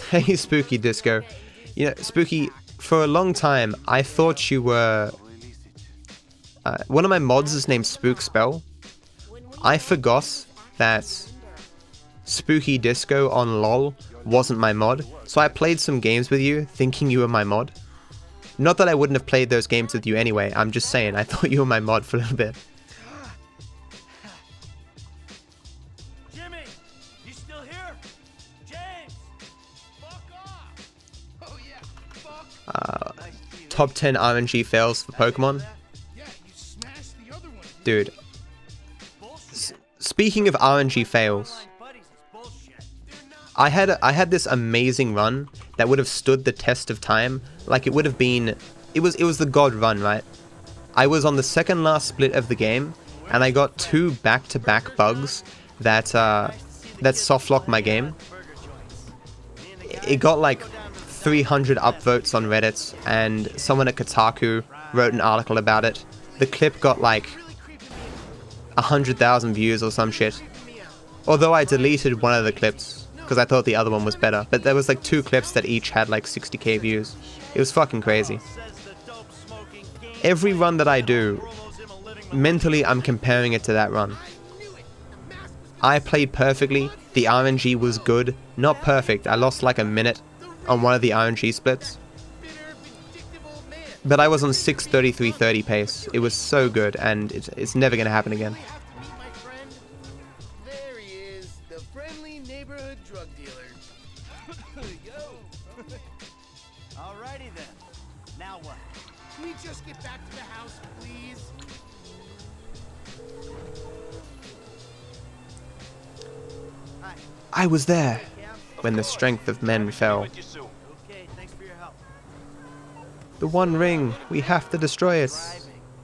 Hey Spooky Disco. You know, Spooky, for a long time I thought you were... one of my mods is named Spook Spell. I forgot that Spooky Disco on LOL wasn't my mod, so I played some games with you thinking you were my mod. Not that I wouldn't have played those games with you anyway, I'm just saying, I thought you were my mod for a little bit. Jimmy, you still here? James, fuck off. Oh yeah, fuck. top 10 RNG fails for Pokemon. Dude. Speaking of RNG fails, I had this amazing run that would have stood the test of time. Like, it would have been, it was the god run, right? I was on the second last split of the game, and I got 2 back-to-back bugs that softlocked my game. It got like 300 upvotes on Reddit, and someone at Kotaku wrote an article about it. The clip got like 100,000 views or some shit. Although I deleted one of the clips because I thought the other one was better, but there was like 2 clips that each had like 60k views. It was fucking crazy. Every run that I do, mentally I'm comparing it to that run. I played perfectly, the RNG was good, not perfect, I lost like a minute on one of the RNG splits. But I was on 6:33:30 pace, it was so good, and it's never gonna happen again. There he is, the friendly neighborhood drug dealer. Alrighty then. Now what? Can we just get back to the house, please? I was there when the strength of men fell. Okay, thanks for your help. The One Ring, we have to destroy it.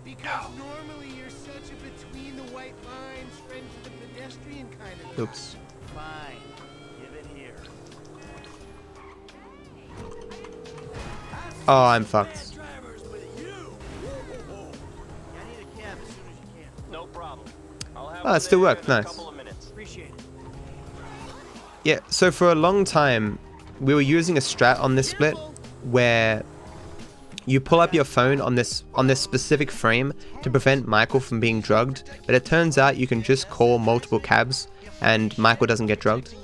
Because normally you're such a between the white lines, friend to the pedestrian kind of guy. Oops. Fine. Give it here. Oh, I'm fucked. Drivers with you. I need a cab as soon as you can. No problem. I'll have Oh, it still worked, nice. couple of minutes. Appreciate it. Yeah, so for a long time, we were using a strat on this split where you pull up your phone on this specific frame to prevent Michael from being drugged, but it turns out you can just call multiple cabs and Michael doesn't get drugged.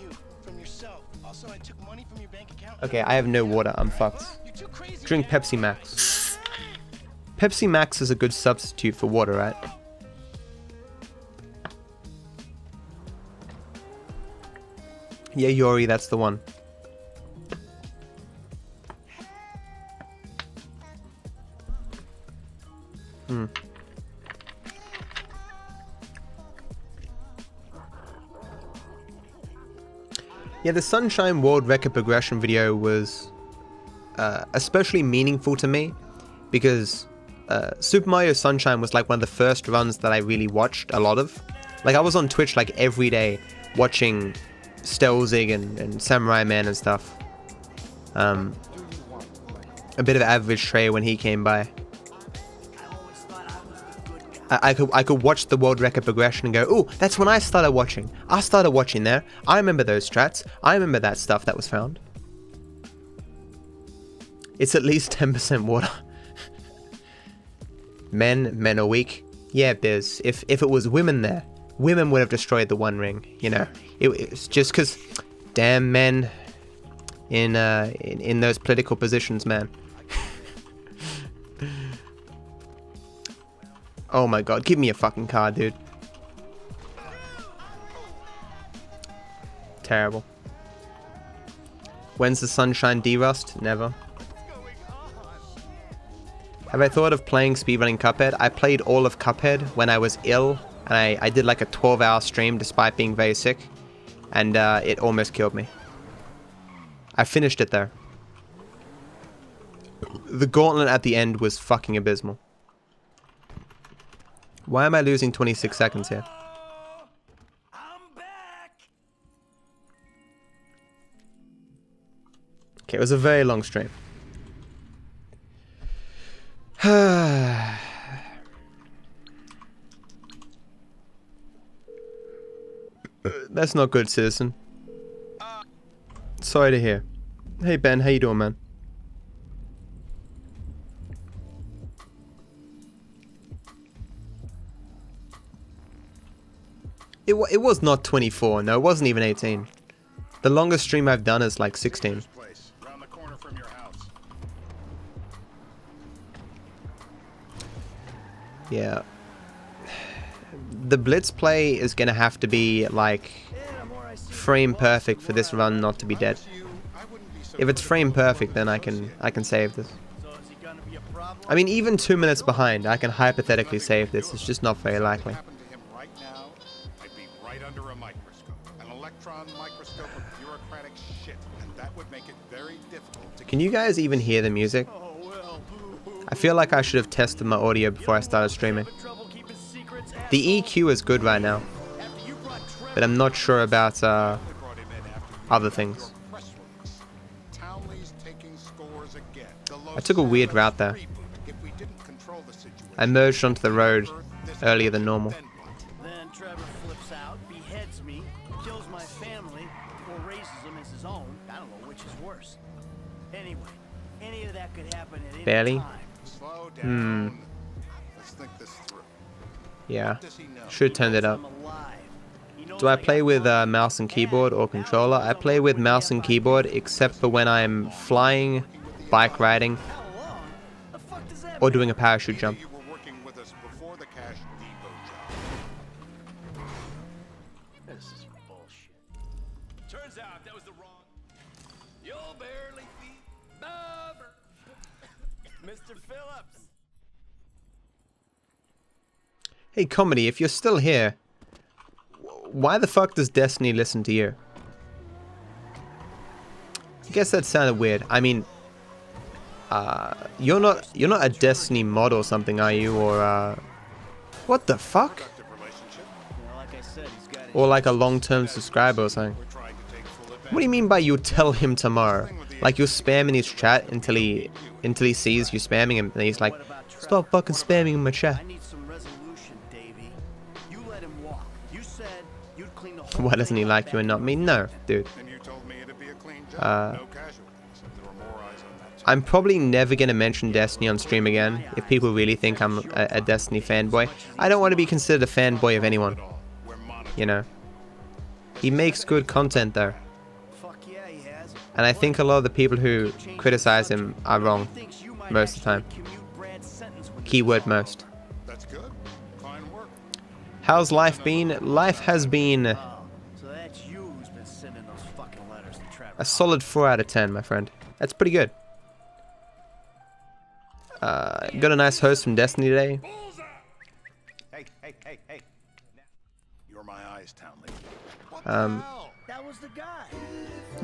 Okay, I have no water, I'm fucked. Drink Pepsi Max. Pepsi Max is a good substitute for water, right? Yeah, Yori, that's the one. Yeah, the Sunshine World Record Progression video was especially meaningful to me because Super Mario Sunshine was like one of the first runs that I really watched a lot of. Like, I was on Twitch like every day watching Stelzig and Samurai Man and stuff. A bit of Average Trey when he came by. I could watch the world record progression and go, ooh, that's when I started watching. I started watching there. I remember those strats. I remember that stuff that was found. It's at least 10% water. Men are weak. Yeah, Biz. If it was women there, women would have destroyed the One Ring. You know, it's just because, damn men in those political positions, man. Oh my god, give me a fucking card, dude. Terrible. When's the Sunshine derust? Never. Have I thought of playing speedrunning Cuphead? I played all of Cuphead when I was ill, and I did like a 12-hour stream despite being very sick, and it almost killed me. I finished it though. The gauntlet at the end was fucking abysmal. Why am I losing 26 seconds here? I'm back. Okay, it was a very long stream. That's not good, citizen. Sorry to hear. Hey Ben, how you doing, man? It was not 24, no, it wasn't even 18. The longest stream I've done is like 16. Around the corner from your house. Yeah. The Blitz play is gonna have to be like frame perfect for this run not to be dead. If it's frame perfect, then I can save this. So is he gonna be a problem? I mean, even 2 minutes behind, I can hypothetically save this. It's just not very likely. Happened to him right now, I'd be right under a microscope. An electron microscope of bureaucratic shit, and that would make it very difficult to Can you guys even hear the music? I feel like I should have tested my audio before I started streaming. The EQ is good right now, but I'm not sure about other things. I took a weird route there. I merged onto the road earlier than normal. Then Trevor flips out, beheads me, kills my family, or raises them as his own. I don't know which is worse. Anyway, any of that could happen at any Barely. time. slow down. Let's think this through. Yeah, Does he know? should turn it up. I'm alive. He knows Do I play got with money. mouse and keyboard or controller? I play with mouse and keyboard except for when I'm flying, bike riding, How long? The fuck does that or mean? doing a parachute jump. You were working with us before the Cash Depot job. This is bullshit. Turns out that was the wrong. You'll barely feed Bubber. Mr. Phillips. Hey, Comedy, if you're still here, why the fuck does Destiny listen to you? I guess that sounded weird. I mean, you're not a Destiny mod or something, are you? Or what the fuck? Productive relationship. You know, like I said, he's got Or like a long-term subscriber or something? We're trying to take full advantage. What do you mean by you'll tell him tomorrow? Like you're spamming his chat until he sees you spamming him, and he's like, stop fucking spamming in my chat. I need some resolution, Davey. You let him walk. You said you'd clean the whole Why doesn't he thing like up you and not after me? No, dude. And you told me it'd be a clean job. No casualties. There were more eyes on that. I'm probably never gonna mention Destiny on stream again if people really think I'm a Destiny fanboy. I don't want to be considered a fanboy of anyone, We're monitoring. you know. He makes good content though, Fuck yeah, he has. and I think a lot of the people who criticize him are wrong Thinks you might most of the time. actually commute Brad's sentence when Keyword he's most. That's good. Fine work. How's life been? Life has been Oh, so that's you who's been sending those fucking letters to Trevor. a solid 4 out of 10, my friend. That's pretty good. Got a nice host from Destiny today. Hey. You're my eyes, Townley. That was the guy.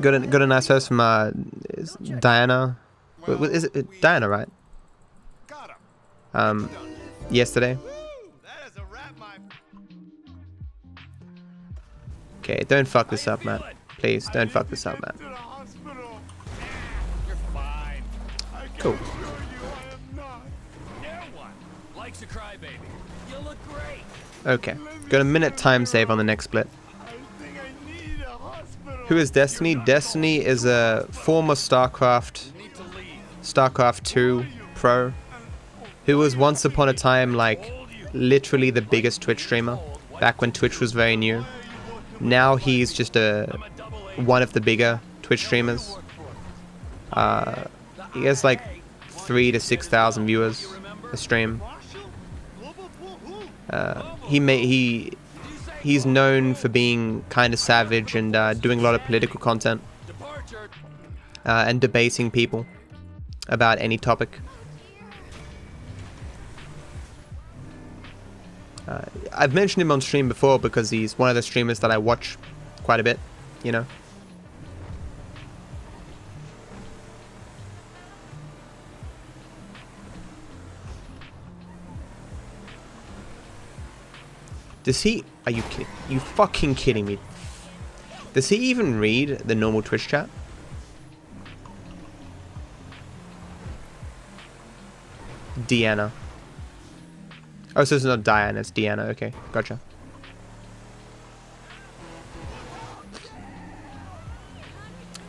Got a nice host from is Diana. Is it Diana, right? Got him. Yesterday. That is a wrap, my. Okay, don't fuck this up, man. Please, don't fuck this up, man. To the hospital. You're fine. I can Cool. assure you I am not. Now what? Likes a crybaby. You look great. Okay, got a minute time save on the next split. I think I need a hospital. Who is Destiny? Destiny is a former StarCraft Need to leave. 2 pro who was once upon a time like literally the biggest Twitch streamer back when Twitch was very new. Now he's just one of the bigger Twitch streamers. He has like 3,000 to 6,000 viewers a stream. He's known for being kind of savage and doing a lot of political content Departure. and debating people about any topic. I've mentioned him on stream before because he's one of the streamers that I watch quite a bit, you know. Does he... Are you kidding? You fucking kidding me? Does he even read the normal Twitch chat? Deanna. Oh, so it's not Diana, it's Deanna. Okay, gotcha.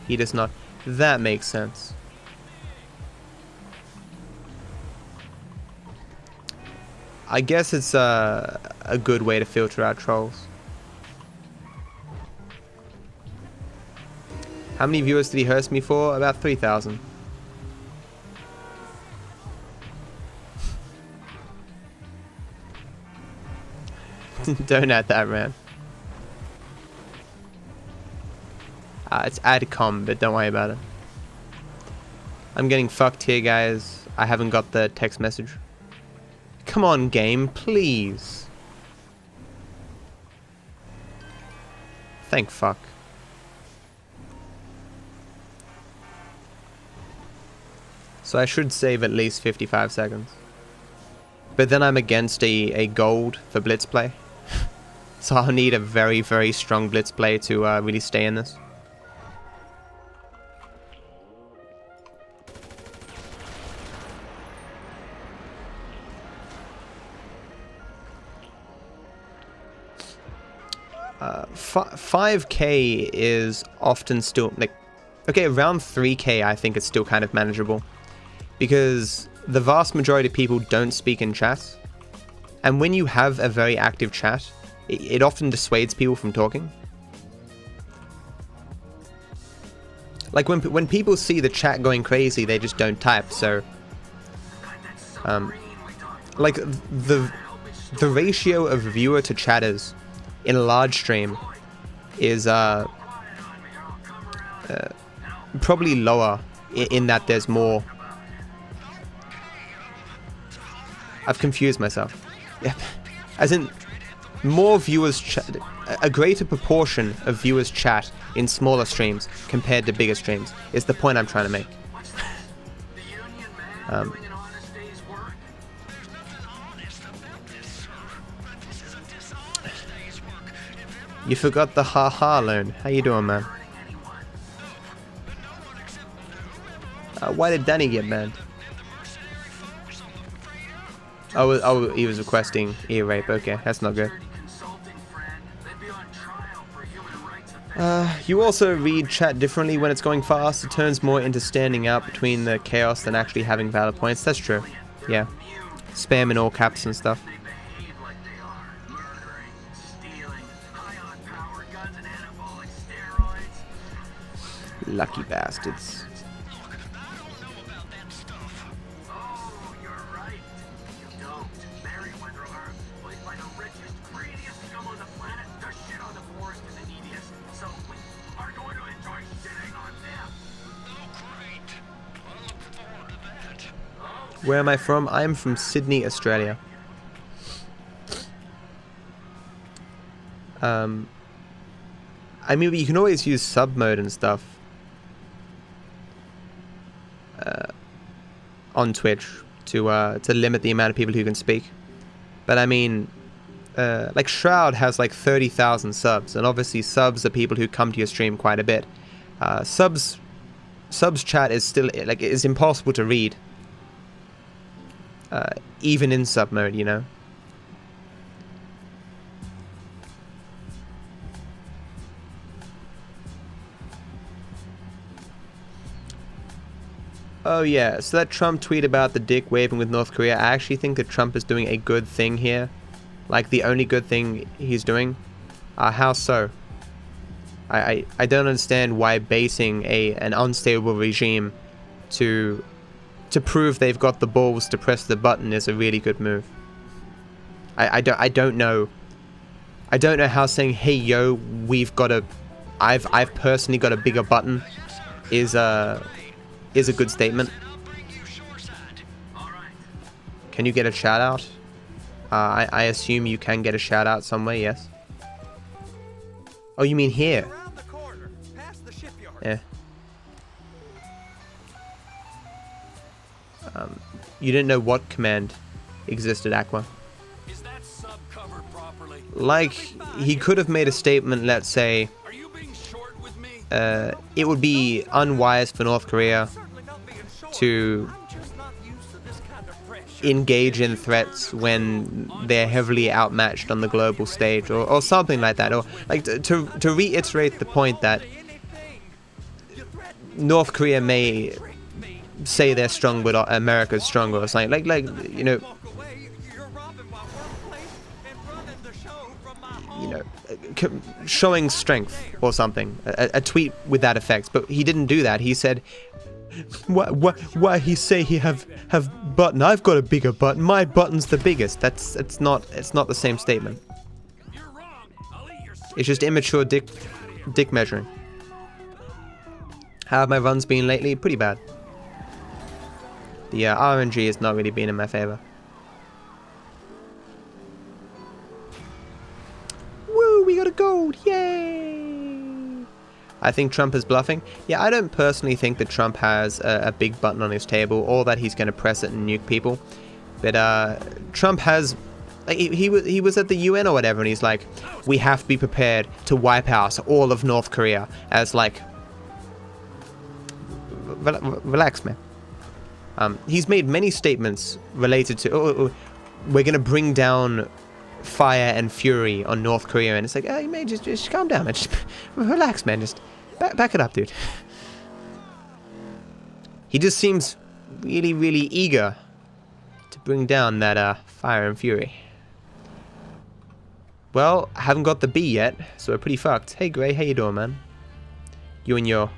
He does not. That makes sense. I guess it's a good way to filter out trolls. How many viewers did he host me for? About 3,000. Don't add that, man. It's adcom, but don't worry about it. I'm getting fucked here, guys. I haven't got the text message. Come on, game, please. Thank fuck. So I should save at least 55 seconds. But then I'm against a gold for blitz play. So I'll need a very, very strong blitz play to really stay in this. Uh, 5k is often still, like, okay, around 3k I think it's still kind of manageable. Because the vast majority of people don't speak in chat. And when you have a very active chat, it often dissuades people from talking. Like when people see the chat going crazy, they just don't type. So, like the ratio of viewer to chatters in a large stream is probably lower in that there's more. I've confused myself. Yep. As in, more viewers chat, a greater proportion of viewers chat in smaller streams compared to bigger streams is the point I'm trying to make. You forgot the haha loan. How you doing, man? Why did Danny get banned? Oh, he was requesting ear rape. Okay, that's not good. You also read chat differently when it's going fast. It turns more into standing out between the chaos than actually having valid points. That's true. Yeah. Spam in all caps and stuff. Lucky bastards. Where am I from? I am from Sydney, Australia. I mean, you can always use sub mode and stuff on Twitch to limit the amount of people who can speak. But I mean, like Shroud has like 30,000 subs, and obviously subs are people who come to your stream quite a bit. Subs chat is still like it's impossible to read. Even in sub mode, you know. Oh yeah, so that Trump tweet about the dick waving with North Korea, I actually think that Trump is doing a good thing here. Like the only good thing he's doing. How so? I don't understand why basing an unstable regime to prove they've got the balls to press the button is a really good move. I don't know. I don't know how saying, hey yo, we've got I've personally got a bigger button is a good statement. Can you get a shout out? I assume you can get a shout out somewhere, yes. Oh, you mean here? Yeah. You didn't know what command existed, Aqua. Is that sub covered properly? Like, he could have made a statement, let's say, Are you being short with me? it would be unwise for North Korea to engage in threats when they're heavily outmatched on the global stage, or something like that, or like to reiterate the point that North Korea may say they're strong but America's stronger or something, like you know, showing strength or something, a tweet with that effect. But he didn't do that. He said, why he say he have button? I've got a bigger button. My button's the biggest. It's not the same statement. It's just immature dick measuring. How have my runs been lately? Pretty bad. The RNG has not really been in my favor. Woo, we got a gold, yay! I think Trump is bluffing. Yeah, I don't personally think that Trump has a big button on his table, or that he's going to press it and nuke people. But Trump has, like, he was at the UN or whatever, and he's like, we have to be prepared to wipe out all of North Korea. As like, relax, man. He's made many statements related to, we're going to bring down fire and fury on North Korea, and it's like, you may just calm down, man. Just relax, man. Just back it up, dude. He just seems really, really eager to bring down that fire and fury. Well, I haven't got the B yet, so we're pretty fucked. Hey, Gray, how you doing, man? You and your...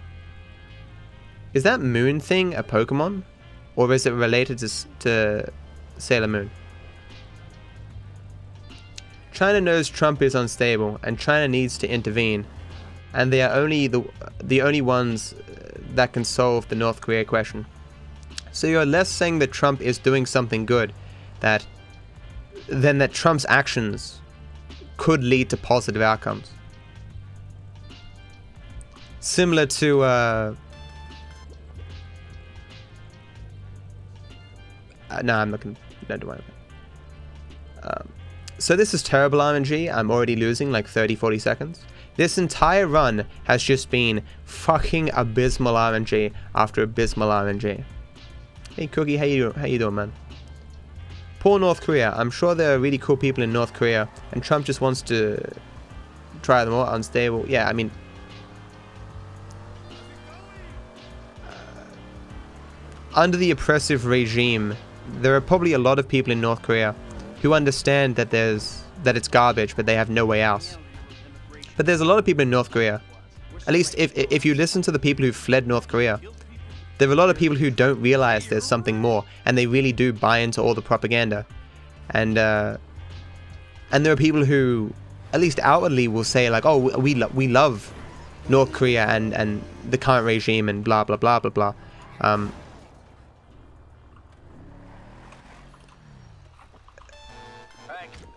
Is that moon thing a Pokemon? Or is it related to Sailor Moon? China knows Trump is unstable, and China needs to intervene. And they are only the only ones that can solve the North Korea question. So you're less saying that Trump is doing something good, than that Trump's actions could lead to positive outcomes. Similar to no, I'm not gonna. No, don't worry. So this is terrible RNG. I'm already losing like 30-40 seconds. This entire run has just been fucking abysmal RNG after abysmal RNG. Hey Cookie, how you doing, man? Poor North Korea. I'm sure there are really cool people in North Korea, and Trump just wants to try them all. Unstable. Yeah, I mean, under the oppressive regime, there are probably a lot of people in North Korea who understand that it's garbage, but they have no way out. But there's a lot of people in North Korea, at least if you listen to the people who fled North Korea, there are a lot of people who don't realize there's something more, and they really do buy into all the propaganda. And there are people who, at least outwardly, will say like, oh, we love North Korea and the current regime and blah blah blah blah blah.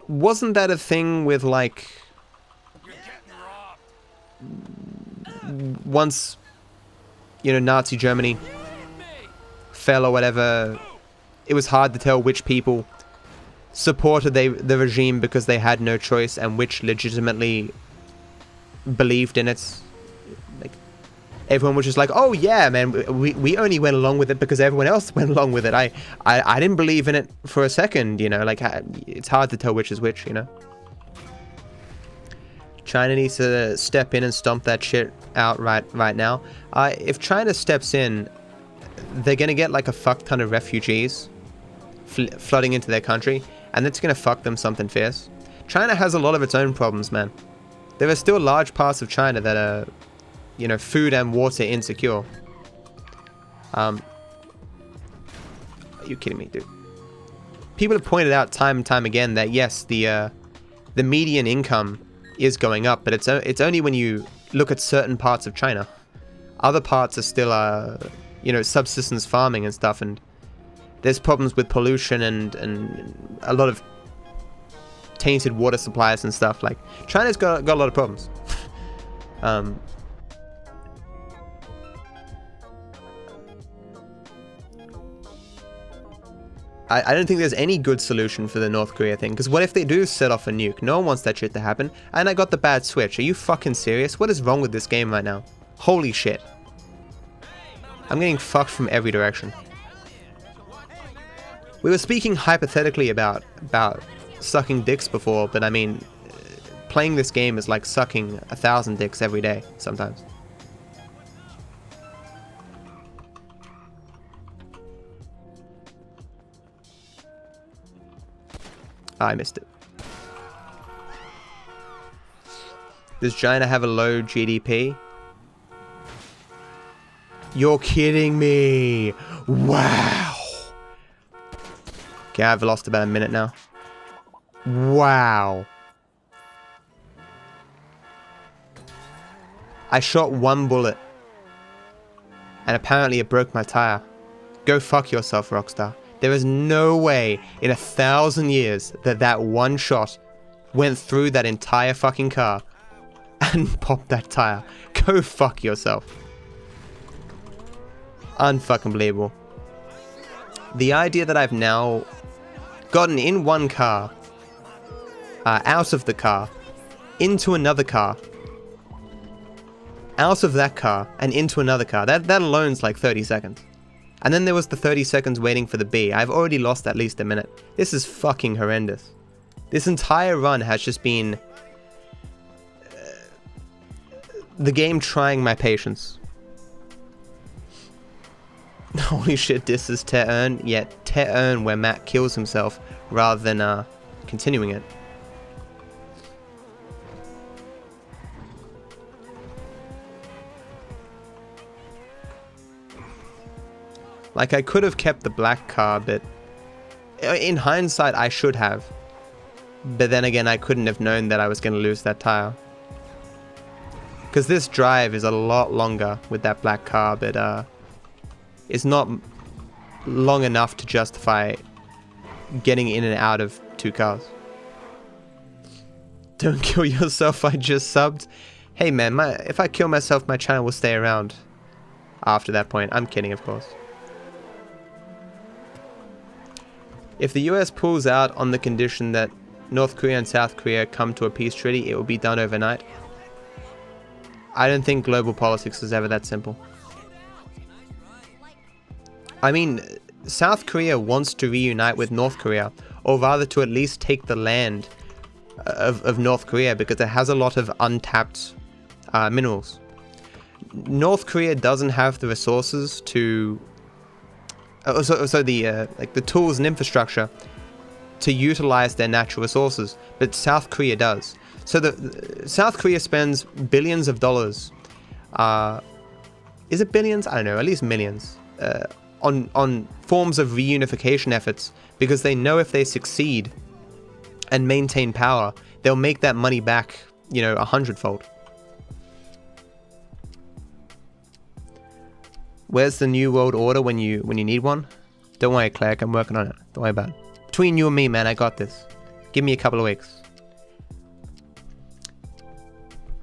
Wasn't that a thing with like, once, you know, Nazi Germany fell or whatever, it was hard to tell which people supported the regime because they had no choice and which legitimately believed in it. Like, everyone was just like, oh yeah, man, we only went along with it because everyone else went along with it. I didn't believe in it for a second, you know, like, it's hard to tell which is which, you know. China needs to step in and stomp that shit out right now. If China steps in, they're gonna get like a fuck ton of refugees flooding into their country, and that's gonna fuck them something fierce. China has a lot of its own problems, man. There are still large parts of China that are, you know, food and water insecure. Are you kidding me, dude? People have pointed out time and time again that yes, the median income is going up, but it's only when you look at certain parts of China. Other parts are still, you know, subsistence farming and stuff, and there's problems with pollution and a lot of tainted water supplies and stuff. Like, China's got a lot of problems. I don't think there's any good solution for the North Korea thing, because what if they do set off a nuke? No one wants that shit to happen, and I got the bad switch. Are you fucking serious? What is wrong with this game right now? Holy shit. I'm getting fucked from every direction. We were speaking hypothetically about sucking dicks before, but I mean, playing this game is like sucking 1,000 dicks every day, sometimes. I missed it. Does China have a low GDP? You're kidding me! Wow! Okay, I've lost about a minute now. Wow! I shot one bullet, and apparently it broke my tire. Go fuck yourself, Rockstar. There is no way in 1,000 years that one shot went through that entire fucking car and popped that tire. Go fuck yourself. Unfucking believable. The idea that I've now gotten in one car, out of the car, into another car, out of that car, and into another car. That alone's like 30 seconds. And then there was the 30 seconds waiting for the B. I've already lost at least a minute. This is fucking horrendous. This entire run has just been the game trying my patience. Holy shit, this is Te-Earn. Yeah, Te-Earn where Matt kills himself rather than continuing it. Like, I could have kept the black car, but in hindsight, I should have. But then again, I couldn't have known that I was going to lose that tire. Because this drive is a lot longer with that black car, but it's not long enough to justify getting in and out of two cars. Don't kill yourself, I just subbed. Hey man, if I kill myself, my channel will stay around after that point. I'm kidding, of course. If the US pulls out on the condition that North Korea and South Korea come to a peace treaty, it will be done overnight. I don't think global politics is ever that simple. I mean, South Korea wants to reunite with North Korea, or rather to at least take the land of North Korea because it has a lot of untapped minerals. North Korea doesn't have the resources to the tools and infrastructure to utilize their natural resources, but South Korea does. So the South Korea spends billions of dollars. Is it billions? I don't know, at least millions. On forms of reunification efforts, because they know if they succeed and maintain power, they'll make that money back, you know, 100-fold. Where's the new world order when you need one? Don't worry, Clerk, I'm working on it. Don't worry about it. Between you and me, man, I got this. Give me a couple of weeks.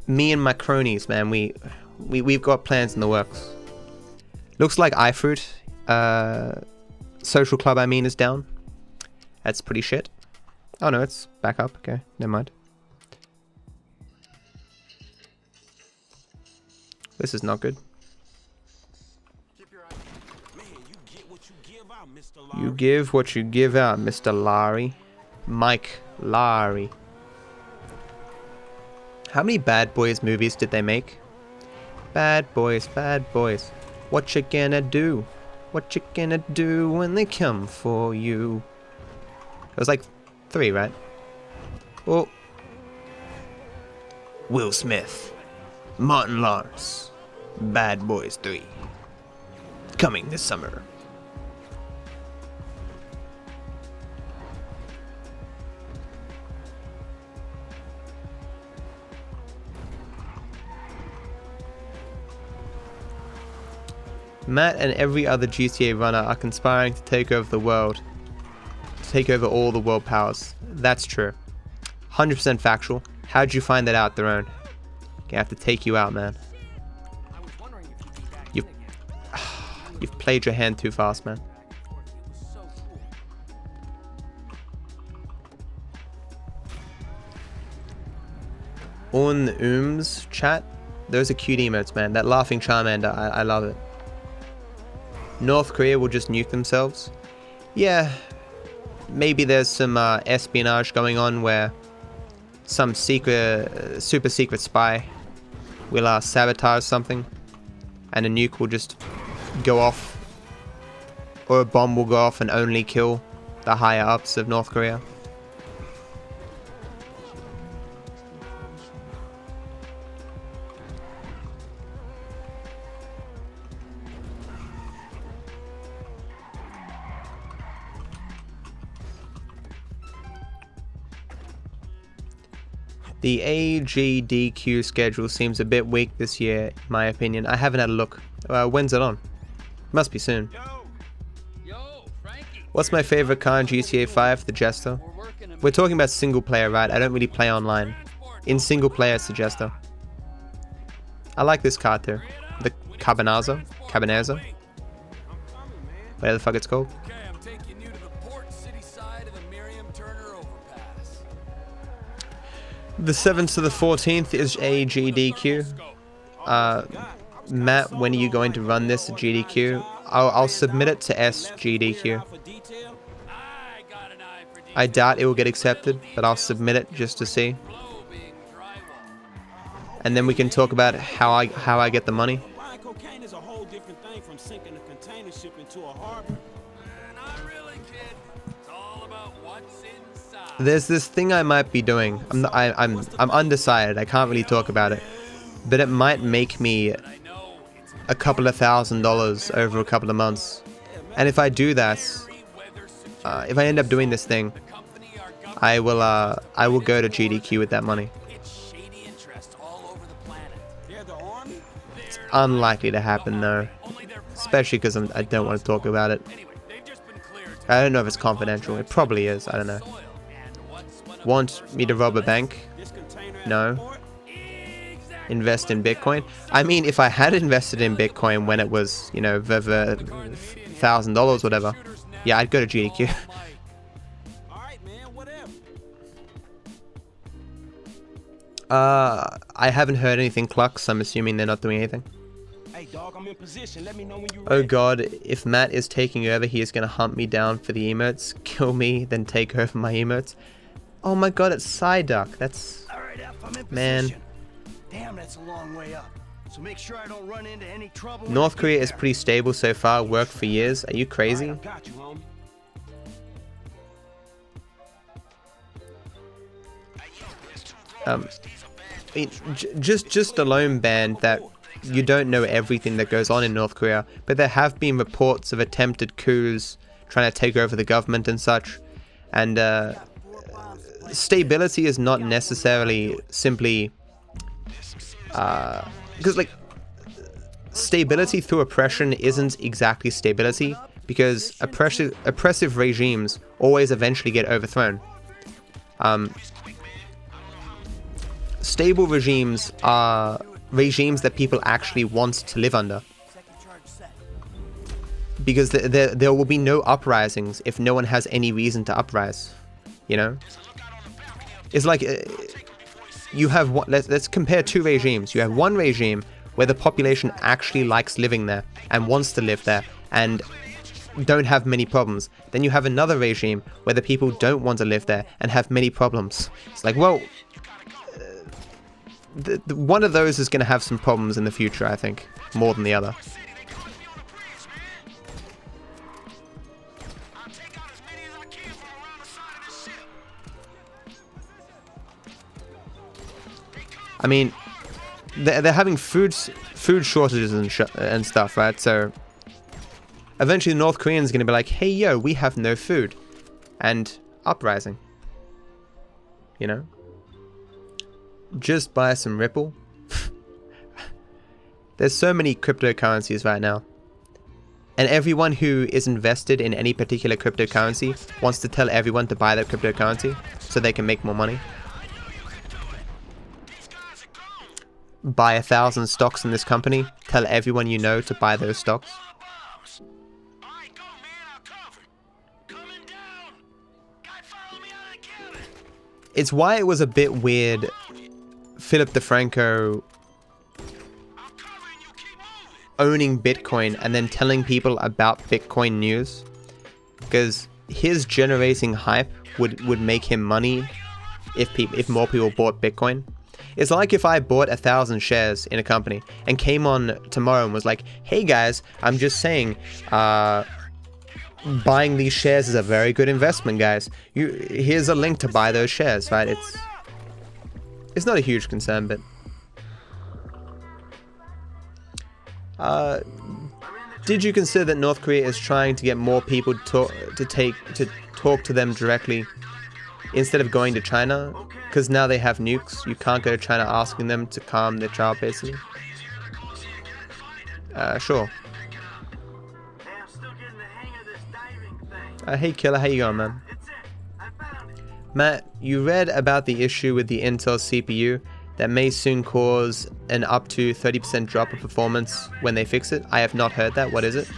Me and my cronies, man, we've got plans in the works. Looks like iFruit, social club I mean, is down. That's pretty shit. Oh no, it's back up. Okay, never mind. This is not good. You give what you give out, Mr. Larry. Mike Larry. How many Bad Boys movies did they make? Bad Boys, Bad Boys. What you gonna do? What you gonna do when they come for you? It was like 3, right? Oh. Will Smith. Martin Lawrence. Bad Boys 3. Coming this summer. Matt and every other GTA runner are conspiring to take over the world. To take over all the world powers. That's true. 100% factual. How'd you find that out, Theron? Gonna have to take you out, man. You've played your hand too fast, man. Chat. Those are cute emotes, man. That laughing Charmander, I love it. North Korea will just nuke themselves. Yeah, maybe there's some espionage going on where some secret, super secret spy will sabotage something, and a nuke will just go off, or a bomb will go off and only kill the higher ups of North Korea. The AGDQ schedule seems a bit weak this year, in my opinion. I haven't had a look. When's it on? Must be soon. Yo, What's my favorite car in GTA 5? The Jester. We're talking about single player, right? I don't really play online. In single player, it's the Jester. I like this car too. The Cabernet. Whatever the fuck it's called. Okay, I'm taking you to the port city side of the Miriam-Turner overpass. The 7th to the 14th is a GDQ. Matt, when are you going to run this GDQ? I'll submit it to SGDQ. I doubt it will get accepted, but I'll submit it just to see. And then we can talk about how I get the money. Buying cocaine is a whole different thing from sinking a container ship into a harbor. Not really, kid. It's all about what's inside. There's this thing I might be doing. I'm undecided. I can't really talk about it, but it might make me a couple of $1,000s over a couple of months. And if I do that, if I end up doing this thing, I will go to GDQ with that money. It's unlikely to happen though, especially because I don't want to talk about it. I don't know if it's confidential. It probably is. I don't know. Want me to rob a bank? No. Invest in Bitcoin? I mean, if I had invested in Bitcoin when it was, you know, $1,000, whatever, yeah, I'd go to GDQ. I haven't heard anything, Clux. I'm assuming they're not doing anything. Hey dog, I'm in position. Let me know when you're Oh ready. god, if Matt is taking over, he is going to hunt me down for the emotes, kill me, then take over my emotes. Oh my god, it's Psyduck. That's... Alright, I'm in Man. position. Damn, that's a long way up. So make sure I don't run into any trouble. North Korea is pretty stable so far. Worked for years. Are you crazy? Got you, homie. I mean, just alone banned that you don't know everything that goes on in North Korea, but there have been reports of attempted coups trying to take over the government and such, and stability is not necessarily simply because like stability through oppression isn't exactly stability, because oppressive regimes always eventually get overthrown. Stable regimes are regimes that people actually want to live under, because there will be no uprisings if no one has any reason to uprise, you know? It's like you have one, let's compare two regimes. You have one regime where the population actually likes living there and wants to live there and don't have many problems. Then you have another regime where the people don't want to live there and have many problems. It's like, well, one of those is going to have some problems in the future, I think, more than the other. I mean, they're having food shortages and stuff, right? So eventually the North Koreans are going to be like, hey, yo, we have no food. And uprising. You know? Just buy some Ripple. There's so many cryptocurrencies right now. And everyone who is invested in any particular cryptocurrency wants to tell everyone to buy that cryptocurrency so they can make more money. Buy 1,000 stocks in this company. Tell everyone you know to buy those stocks. It's why it was a bit weird, Philip DeFranco owning Bitcoin and then telling people about Bitcoin news, because his generating hype would make him money if more people bought Bitcoin. It's like if I bought 1,000 shares in a company and came on tomorrow and was like, hey guys, I'm just saying, buying these shares is a very good investment, guys. Here's a link to buy those shares, right? It's not a huge concern, but did you consider that North Korea is trying to get more people to talk to them directly instead of going to China? Because now they have nukes, you can't go to China asking them to calm their child, basically. Sure. Hey Killer, how you going, man? Matt, you read about the issue with the Intel CPU that may soon cause an up to 30% drop of performance when they fix it? I have not heard that. What is it?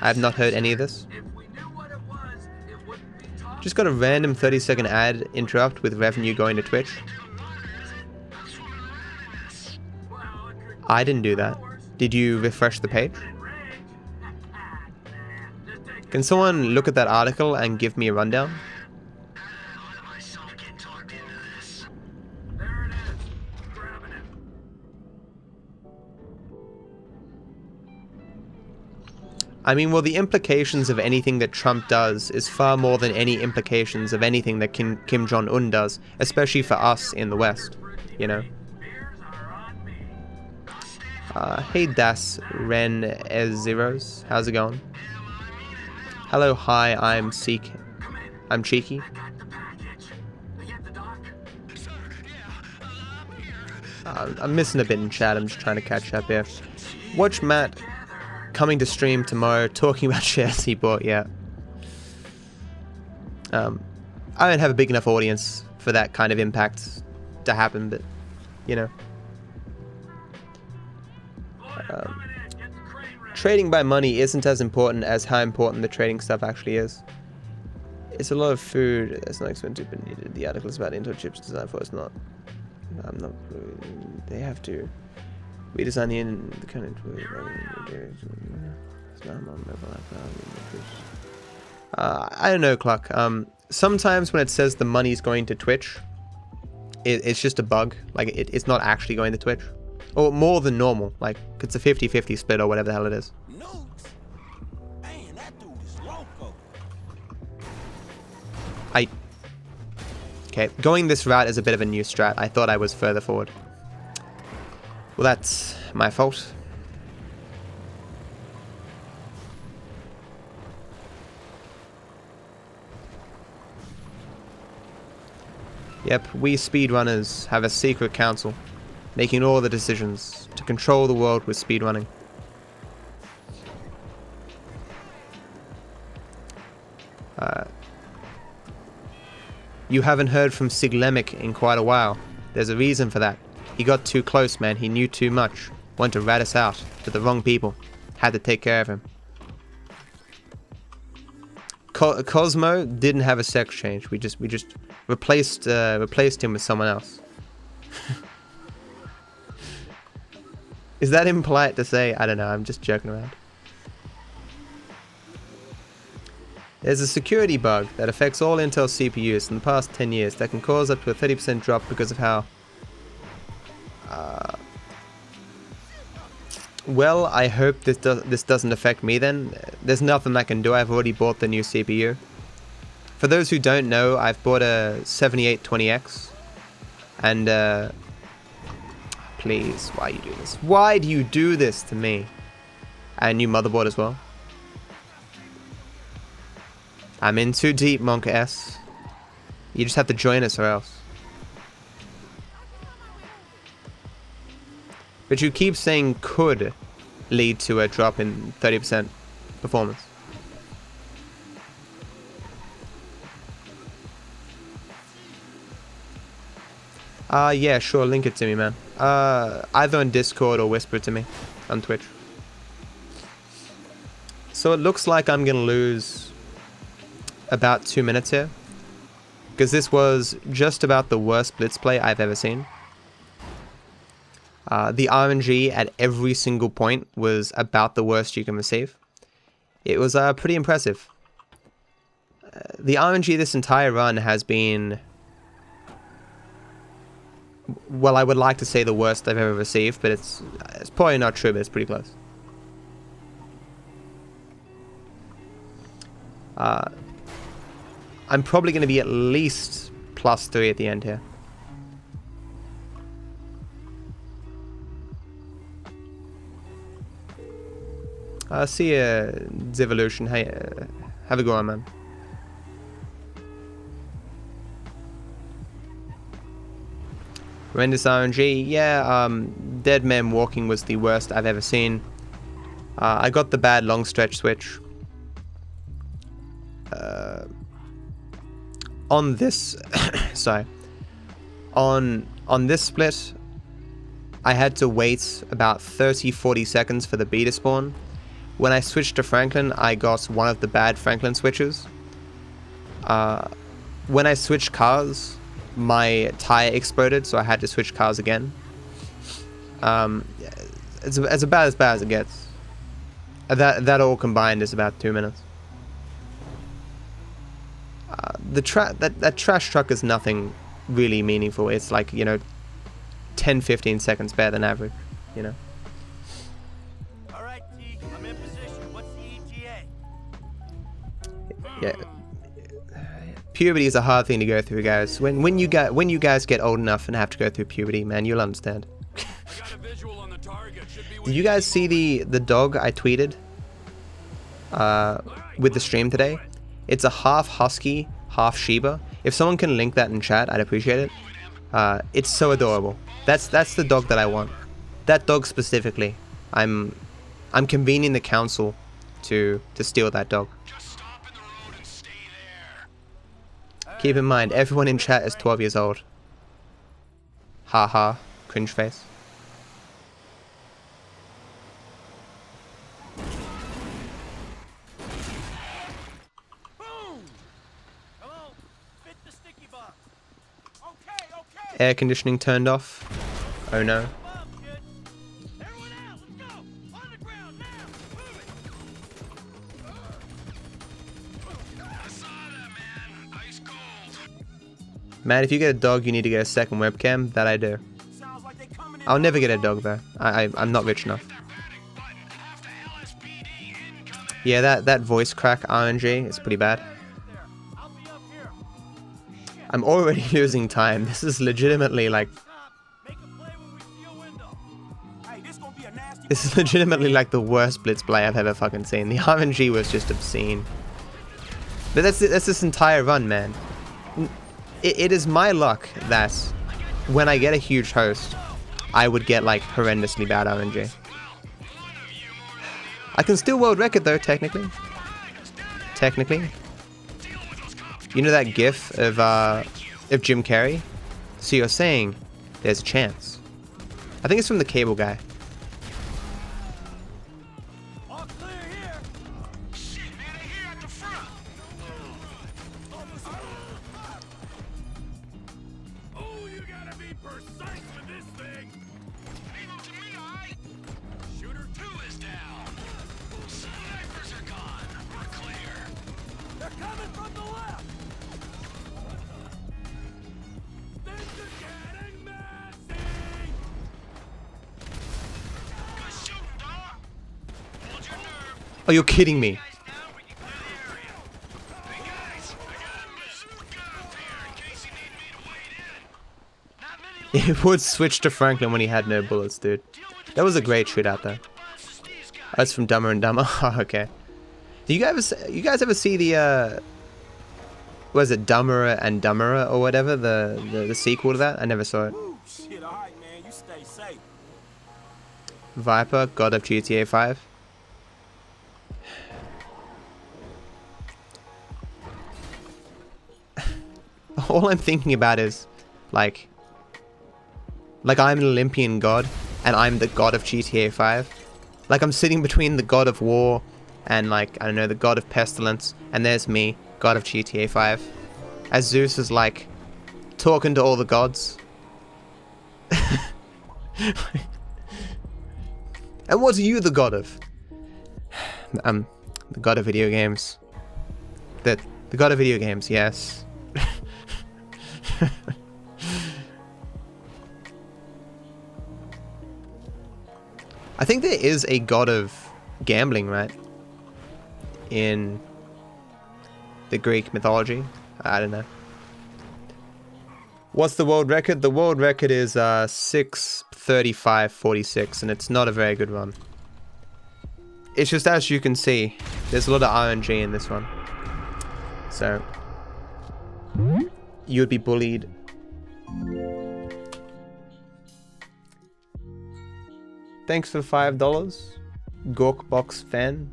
I have not heard any of this. Just got a random 30-second ad interrupt with revenue going to Twitch. I didn't do that. Did you refresh the page? Can someone look at that article and give me a rundown? I mean, well, the implications of anything that Trump does is far more than any implications of anything that Kim Jong-un does, especially for us in the West, you know? Hey Das Ren Zeros, how's it going? Hello, hi, I'm Cheeky. I'm missing a bit in chat, I'm just trying to catch up here. Watch Matt coming to stream tomorrow, talking about shares he bought, yeah. I don't have a big enough audience for that kind of impact to happen, but, you know. Trading by money isn't as important as how important the trading stuff actually is. It's a lot of food, it's not expensive but needed. The article is about Intel chips designed for us, not. I'm not. They have to redesign the kind of. I don't know, Cluck. Sometimes when it says the money's going to Twitch, it's just a bug. Like it's not actually going to Twitch. Or more than normal, like it's a 50-50 split or whatever the hell it is. Man, that dude is loco. Okay, going this route is a bit of a new strat. I thought I was further forward. Well, that's my fault. Yep, we speedrunners have a secret council, making all the decisions to control the world with speedrunning. You haven't heard from Siglemic in quite a while. There's a reason for that. He got too close, man. He knew too much. Wanted to rat us out to the wrong people. Had to take care of him. Cosmo didn't have a sex change. We just replaced him with someone else. Is that impolite to say? I don't know. I'm just joking around. There's a security bug that affects all Intel CPUs in the past 10 years that can cause up to a 30% drop because of how... Well, I hope this doesn't affect me then. There's nothing I can do. I've already bought the new CPU. For those who don't know, I've bought a 7820X. And, please, why you do this? Why do you do this to me? And new motherboard as well. I'm in too deep, Monk S. You just have to join us or else. But you keep saying could lead to a drop in 30% performance. Yeah, sure, link it to me, man. Either on Discord or whisper it to me on Twitch. So it looks like I'm gonna lose about 2 minutes here, because this was just about the worst blitz play I've ever seen. The RNG at every single point was about the worst you can receive. It was pretty impressive. The RNG this entire run has been, well, I would like to say the worst I've ever received, but it's probably not true, but it's pretty close. I'm probably going to be at least +3 at the end here. See ya, Devolution. Hey, have a go on, man. Horrendous RNG. Yeah, Dead Man Walking was the worst I've ever seen. I got the bad long stretch switch. on this sorry, on this split, I had to wait about 30-40 seconds for the bee to spawn. When I switched to Franklin, I got one of the bad Franklin switches. When I switched cars, my tire exploded, so I had to switch cars again. It's about as bad as it gets. That all combined is about 2 minutes. That trash truck is nothing really meaningful. It's like, you know, 10-15 seconds better than average, you know. All right, T, I'm in position. What's the ETA? Yeah. Puberty is a hard thing to go through, guys. When you guys get old enough and have to go through puberty, man, you'll understand. Did you guys see the dog I tweeted with the stream today? It's a half husky, half Shiba. If someone can link that in chat, I'd appreciate it. It's so adorable. That's the dog that I want. That dog specifically. I'm convening the council to steal that dog. Keep in mind, everyone in chat is 12 years old. Haha, cringe face. Air conditioning turned off. Oh no. Man, if you get a dog, you need to get a second webcam. That I do. I'll never get a dog though. I'm not rich enough. Yeah, that voice crack RNG is pretty bad. I'm already losing time. This is legitimately like... This is legitimately like the worst Blitz play I've ever fucking seen. The RNG was just obscene. But that's this entire run, man. It is my luck that when I get a huge host, I would get like horrendously bad RNG. I can still world record though, technically. Technically. You know that gif of Jim Carrey? So you're saying there's a chance. I think it's from the cable guy. Oh, you're kidding me. It would switch to Franklin when he had no bullets, dude. That was a great shootout, though. Oh, that's from Dumber and Dumber. Oh, okay. Do you guys ever see the was it Dumberer and Dumberer or whatever, the sequel to that? I never saw it. Shit, all right, man. You stay safe. Viper, God of GTA 5. All I'm thinking about is, like I'm an Olympian god, and I'm the god of GTA 5. Like, I'm sitting between the god of war, and like, I don't know, the god of pestilence, and there's me, god of GTA 5. As Zeus is like, talking to all the gods. And what are you the god of? The god of video games. The god of video games, yes. I think there is a god of gambling, right? In the Greek mythology. I don't know. What's the world record? The world record is 6:35:46, and it's not a very good run. It's just, as you can see, there's a lot of RNG in this one. So you would be bullied. Thanks for $5, Gorkbox fan.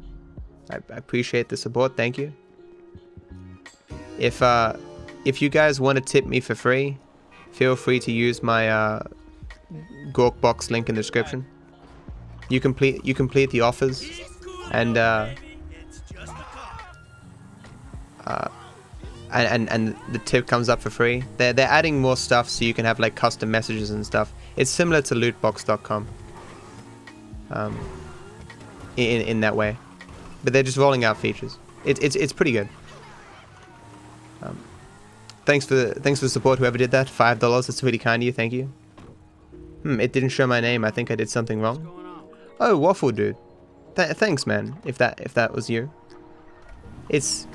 I appreciate the support. Thank you. If you guys want to tip me for free, feel free to use my Gorkbox link in the description. You complete the offers, and the tip comes up for free. They're adding more stuff so you can have like custom messages and stuff. It's similar to lootbox.com in that way, but they're just rolling out features. It's pretty good. Thanks for the support, whoever did that. $5. That's really kind of you. Thank you. It didn't show my name. I think I did something wrong. Oh, Waffle Dude. Thanks, man. If that was you. It's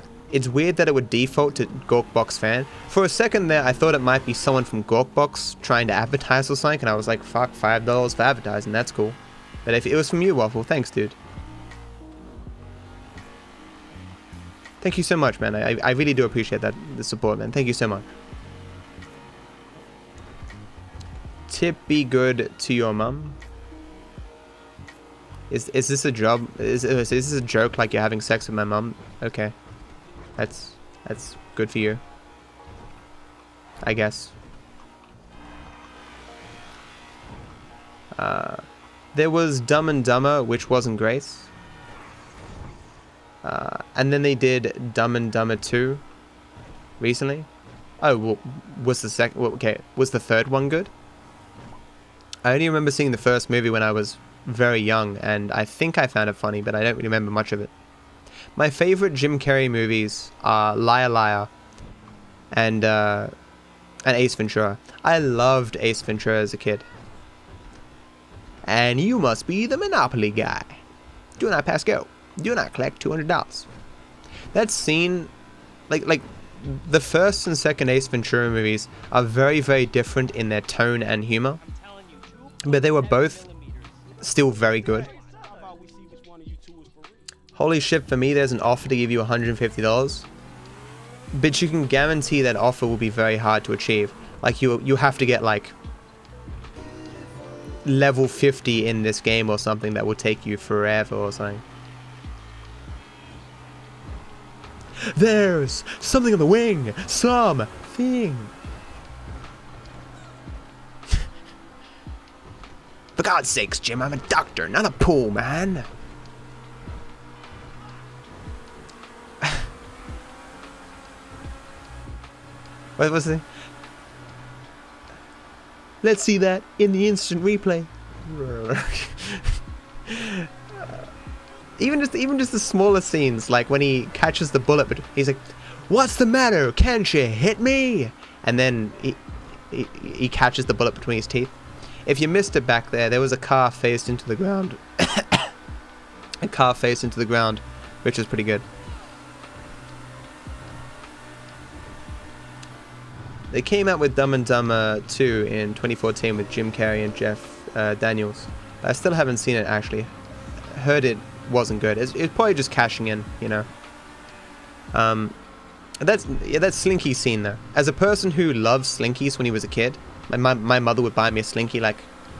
weird that it would default to Gorkbox fan. For a second there, I thought it might be someone from Gorkbox trying to advertise or something, and I was like, fuck, $5 for advertising. That's cool. But if it was from you, Waffle, thanks, dude. Thank you so much, man. I really do appreciate the support, man. Thank you so much. Tip be good to your mum. Is this a job? Is this a joke like you're having sex with my mum? Okay. That's good for you, I guess. There was Dumb and Dumber, which wasn't great. And then they did Dumb and Dumber 2 recently. Oh, well, was the second? Well, okay, was the third one good? I only remember seeing the first movie when I was very young, and I think I found it funny, but I don't really remember much of it. My favorite Jim Carrey movies are Liar Liar and Ace Ventura. I loved Ace Ventura as a kid. And you must be the Monopoly guy. Do not pass go. Do not collect $200. That scene, like the first and second Ace Ventura movies are very, very different in their tone and humor, but they were both still very good. Holy shit, for me there's an offer to give you $150, but you can guarantee that offer will be very hard to achieve. Like you have to get like level 50 in this game or something that will take you forever or something. There's something on the wing. Something. For God's sakes, Jim, I'm a doctor, not a pool man. What was it? Let's see that in the instant replay. Even just the smaller scenes, like when he catches the bullet, but he's like, "What's the matter? Can't you hit me?" And then he catches the bullet between his teeth. If you missed it back there was a car faced into the ground. A car faced into the ground, which is pretty good. They came out with Dumb and Dumber 2 in 2014 with Jim Carrey and Jeff Daniels. I still haven't seen it actually. Heard it wasn't good. It's probably just cashing in, you know. That Slinky scene though. As a person who loved Slinkies when he was a kid, my mother would buy me a Slinky like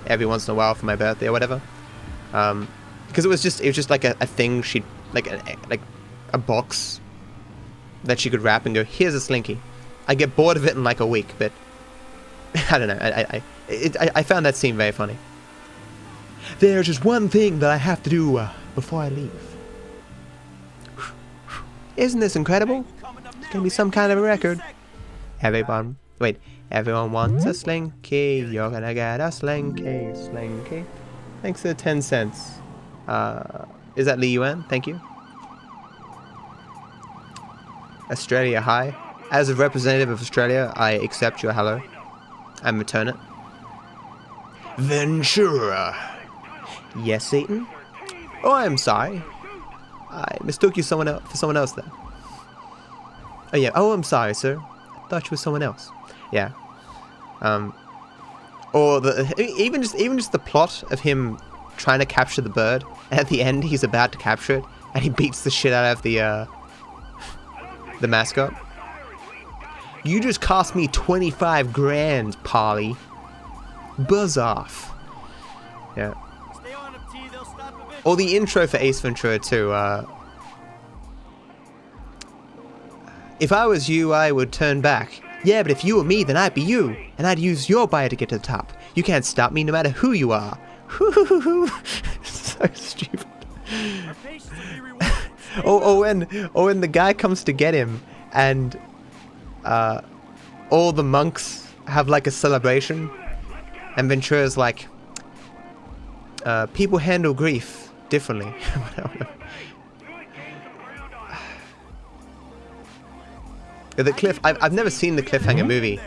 every once in a while for my birthday or whatever. Because it was just like a thing she'd like a box that she could wrap and go, "Here's a Slinky." I get bored of it in like a week, but I don't know. I found that scene very funny. There's just one thing that I have to do before I leave. Isn't this incredible? It's gonna be some kind of a record. Everyone wants a Slinky. You're gonna get a Slinky. Slinky. Thanks for the 10 cents. Is that Lee Yuan? Thank you. Australia, hi. As a representative of Australia, I accept your hello and return it. Ventura. Yes, Satan? Oh, I'm sorry. I mistook you for someone else there. Oh yeah. Oh, I'm sorry, sir. I thought you were someone else. Yeah. Or even just the plot of him trying to capture the bird, and at the end he's about to capture it, and he beats the shit out of the mascot. You just cost me 25 grand, Polly. Buzz off. Yeah. Or the intro for Ace Ventura 2. If I was you, I would turn back. Yeah, but if you were me, then I'd be you, and I'd use your bio to get to the top. You can't stop me no matter who you are. So stupid. when the guy comes to get him, and all the monks have like a celebration, and Ventura's like, people handle grief differently. The cliff. I've never seen the Cliffhanger movie,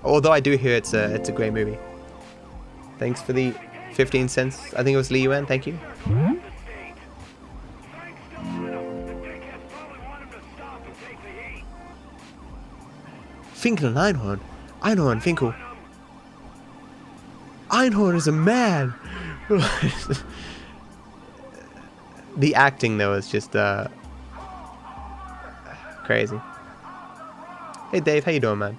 although I do hear it's a great movie. Thanks for the 15 cents. I think it was Lee Yuan. Thank you. Finkel and Einhorn. Einhorn, Finkel. Einhorn is a man. The acting though is just crazy. Hey Dave, how you doing, man?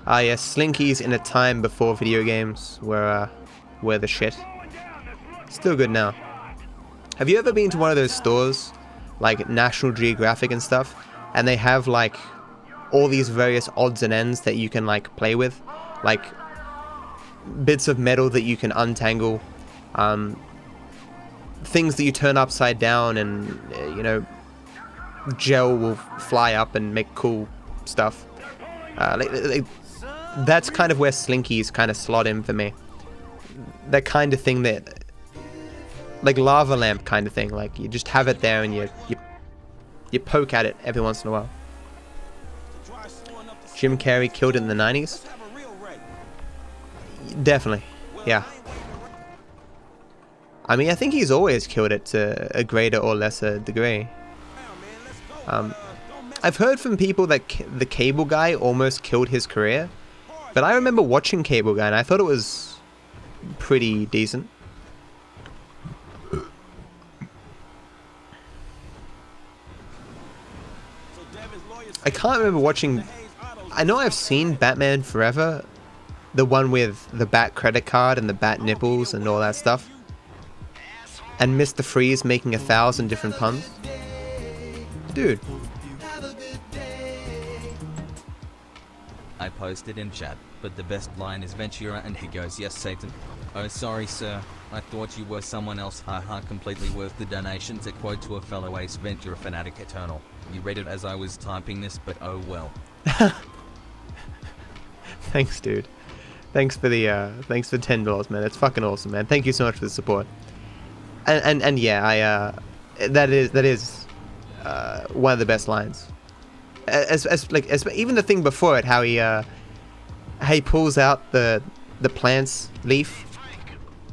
Ah yes, Slinkies in a time before video games were the shit. Still good now. Have you ever been to one of those stores, like National Geographic and stuff, and they have like all these various odds and ends that you can like play with, like bits of metal that you can untangle, things that you turn upside down, and you know, gel will fly up and make cool stuff. That's kind of where Slinkies kind of slot in for me. That kind of thing that, like lava lamp kind of thing, like you just have it there and you poke at it every once in a while. Jim Carrey killed it in the 90s? Definitely, yeah. I mean, I think he's always killed it to a greater or lesser degree. I've heard from people that the Cable Guy almost killed his career, but I remember watching Cable Guy and I thought it was pretty decent. I can't remember watching... I know I've seen Batman Forever, the one with the Bat credit card and the Bat nipples and all that stuff, and Mr. Freeze making 1,000 different puns. Dude. I posted in chat, but the best line is Ventura and he goes, yes Satan. Oh sorry sir, I thought you were someone else, haha, completely worth the donation, to quote to a fellow Ace Ventura fanatic eternal. You read it as I was typing this, but oh well. Thanks dude. Thanks for the $10, man. It's fucking awesome, man. Thank you so much for the support. And yeah, that is one of the best lines. As even the thing before it, how he pulls out the plant's leaf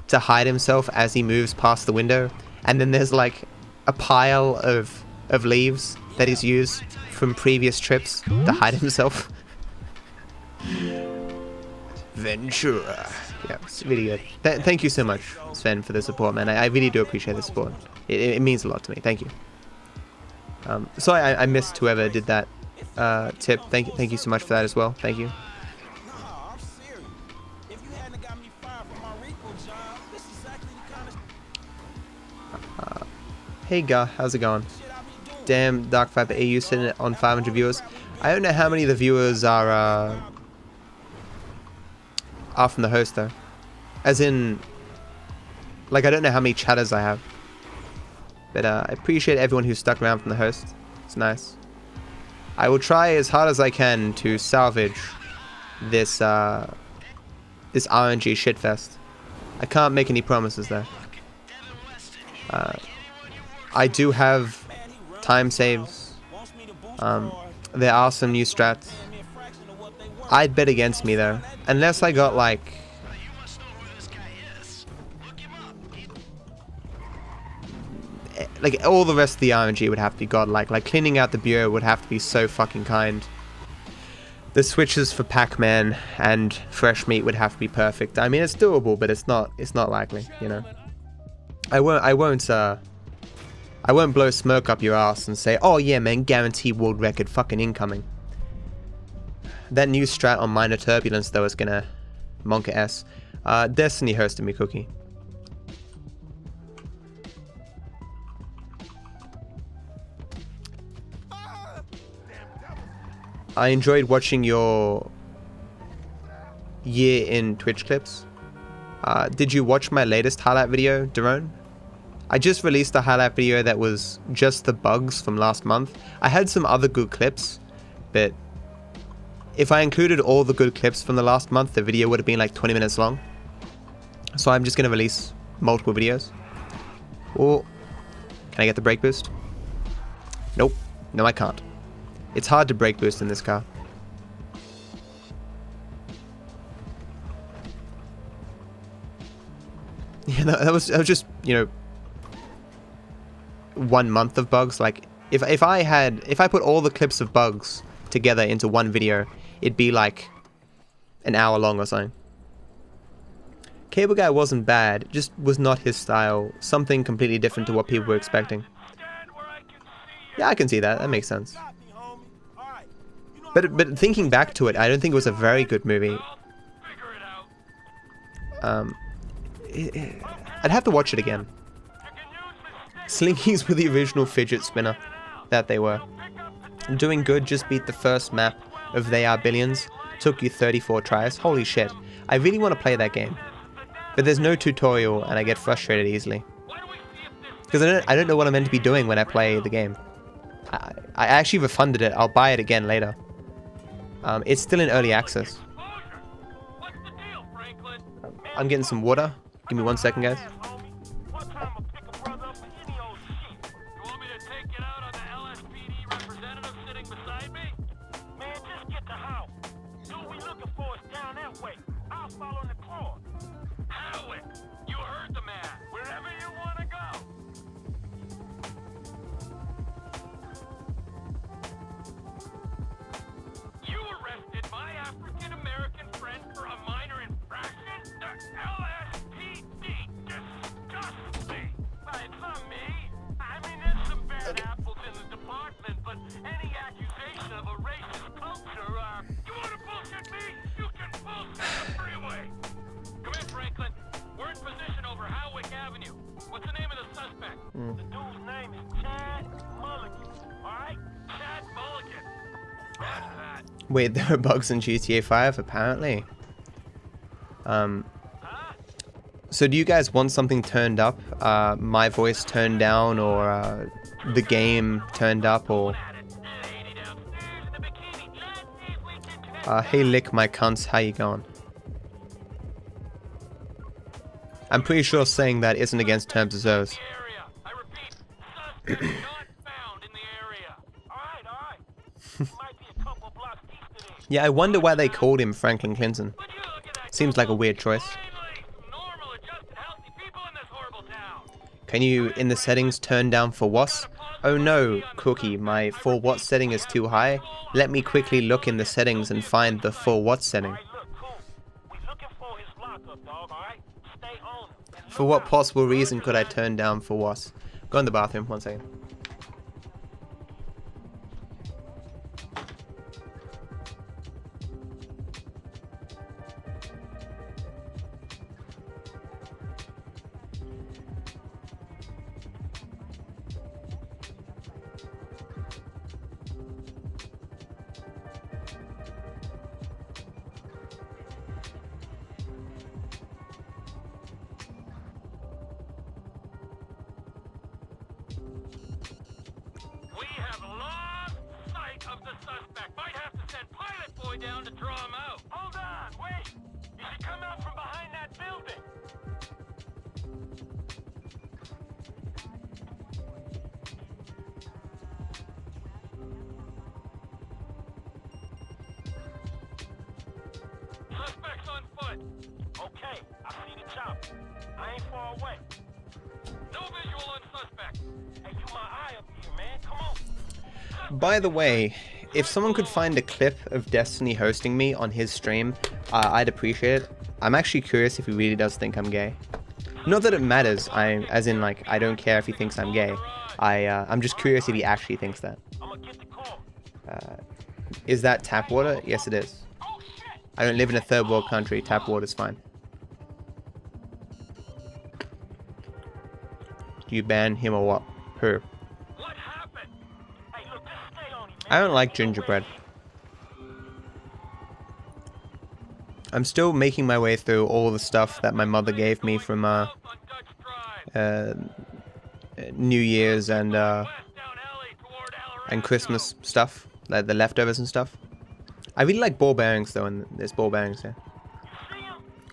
to hide himself as he moves past the window, and then there's like a pile of leaves that he's used from previous trips to hide himself. Ventura. Yeah, it's really good. Thank you so much, Sven, for the support, man. I really do appreciate the support. It means a lot to me. Thank you. Sorry I missed whoever did that tip. Thank you so much for that as well. Thank you. Hey Ga, how's it going? Damn, DarkViperAU sitting on 500 viewers. I don't know how many of the viewers are from the host though. As in, like I don't know how many chatters I have. But I appreciate everyone who stuck around from the host. It's nice. I will try as hard as I can to salvage this this RNG shitfest. I can't make any promises though. I do have time saves. There are some new strats. I'd bet against me though, unless I got like all the rest of the RNG would have to be godlike. Like cleaning out the bureau would have to be so fucking kind. The switches for Pac-Man and fresh meat would have to be perfect. I mean, it's doable, but it's not likely, you know. I won't blow smoke up your ass and say, oh yeah man, guarantee world record fucking incoming. That new strat on minor turbulence though is gonna monka S. Destiny hosted me, Cookie. I enjoyed watching your year in Twitch clips. Did you watch my latest highlight video, Daron? I just released a highlight video that was just the bugs from last month. I had some other good clips, but if I included all the good clips from the last month, the video would have been like 20 minutes long. So I'm just going to release multiple videos. Oh, can I get the brake boost? Nope. No, I can't. It's hard to brake boost in this car. Yeah, that was just, you know, 1 month of bugs. Like if I put all the clips of bugs together into one video, it'd be like an hour long or something. Cable Guy wasn't bad, it just was not his style. Something completely different to what people were expecting. Yeah, I can see that. That makes sense. But thinking back to it, I don't think it was a very good movie. I'd have to watch it again. Slinkies were the original fidget spinner that they were. Doing Good just beat the first map of They Are Billions. Took you 34 tries. Holy shit. I really want to play that game. But there's no tutorial and I get frustrated easily. Because I don't know what I'm meant to be doing when I play the game. I actually refunded it. I'll buy it again later. It's still in early access. I'm getting some water. Give me 1 second, guys. Wait, there are bugs in GTA 5 apparently. So do you guys want something turned up? My voice turned down, or the game turned up, or hey lick my cunts, how you going? I'm pretty sure saying that isn't against terms of service. Yeah, I wonder why they called him Franklin Clinton. Seems like a weird choice. Can you, in the settings, turn down for watts? Oh no, Cookie, my 4 watt setting is too high. Let me quickly look in the settings and find the 4 watt setting. For what possible reason could I turn down for watts? Go in the bathroom, 1 second. Down to draw him out. Hold on, wait! You should come out from behind that building. Suspects on foot. Okay, I see the chopper. I ain't far away. No visual on suspect. Hey, you my eye up here, man. Come on. By the way, if someone could find a clip of Destiny hosting me on his stream, I'd appreciate it. I'm actually curious if he really does think I'm gay. Not that it matters, as in like, I don't care if he thinks I'm gay. I'm just curious if he actually thinks that. Is that tap water? Yes, it is. I don't live in a third world country. Tap water's fine. Do you ban him or what? Who? I don't like gingerbread. I'm still making my way through all the stuff that my mother gave me from New Year's and Christmas stuff, like the leftovers and stuff. I really like ball bearings though, and there's ball bearings here.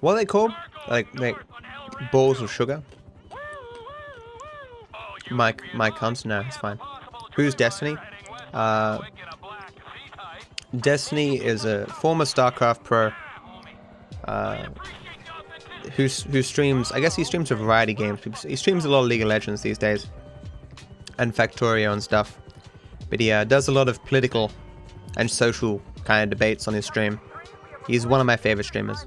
What are they called? Like balls of sugar? Mike comes? No, it's fine. Who's Destiny? Destiny is a former StarCraft pro who streams, I guess he streams a variety of games. He streams a lot of League of Legends these days. And Factorio and stuff. But he does a lot of political and social kind of debates on his stream. He's one of my favorite streamers.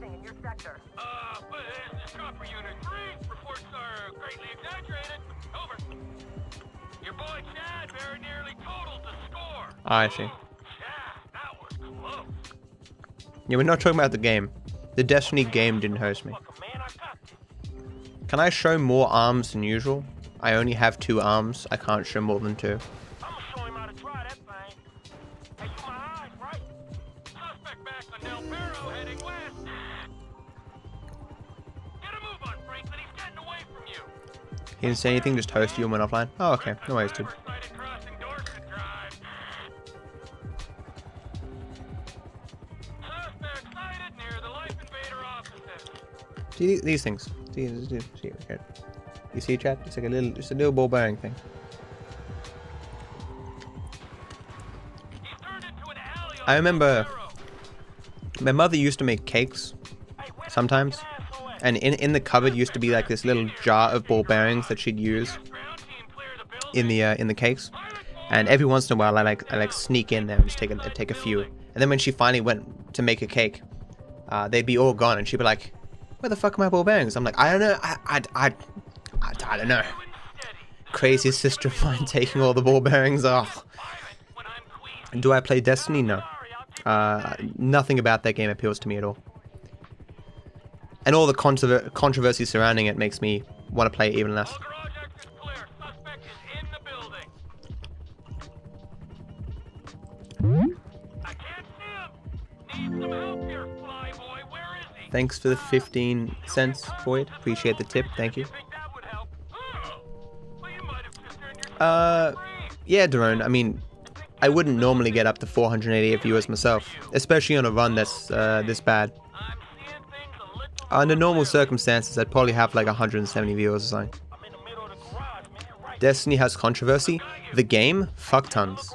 I see. Yeah, we're not talking about the game. The Destiny game didn't host me. Can I show more arms than usual? I only have 2 arms. I can't show more than 2. He didn't say anything, just hosted you and went offline? Oh, okay. No worries, dude. See these things? See, okay. You see, chat? It's like just a little ball bearing thing. I remember my mother used to make cakes sometimes, and in the cupboard used to be like this little jar of ball bearings that she'd use in the cakes. And every once in a while, I like sneak in there and just take a few. And then when she finally went to make a cake, they'd be all gone, and she'd be like, "Where the fuck are my ball bearings?" I'm like, "I don't know. I don't know." Crazy sister of mine taking all the ball bearings. Oh. Do I play Destiny? No. Nothing about that game appeals to me at all. And all the controversy surrounding it makes me want to play it even less. Thanks for the 15 cents, Void. Appreciate the tip. Thank you. Yeah, Daron. I mean, I wouldn't normally get up to 488 viewers myself, especially on a run that's this bad. Under normal circumstances, I'd probably have like 170 viewers or something. Destiny has controversy. The game? Fuck tons.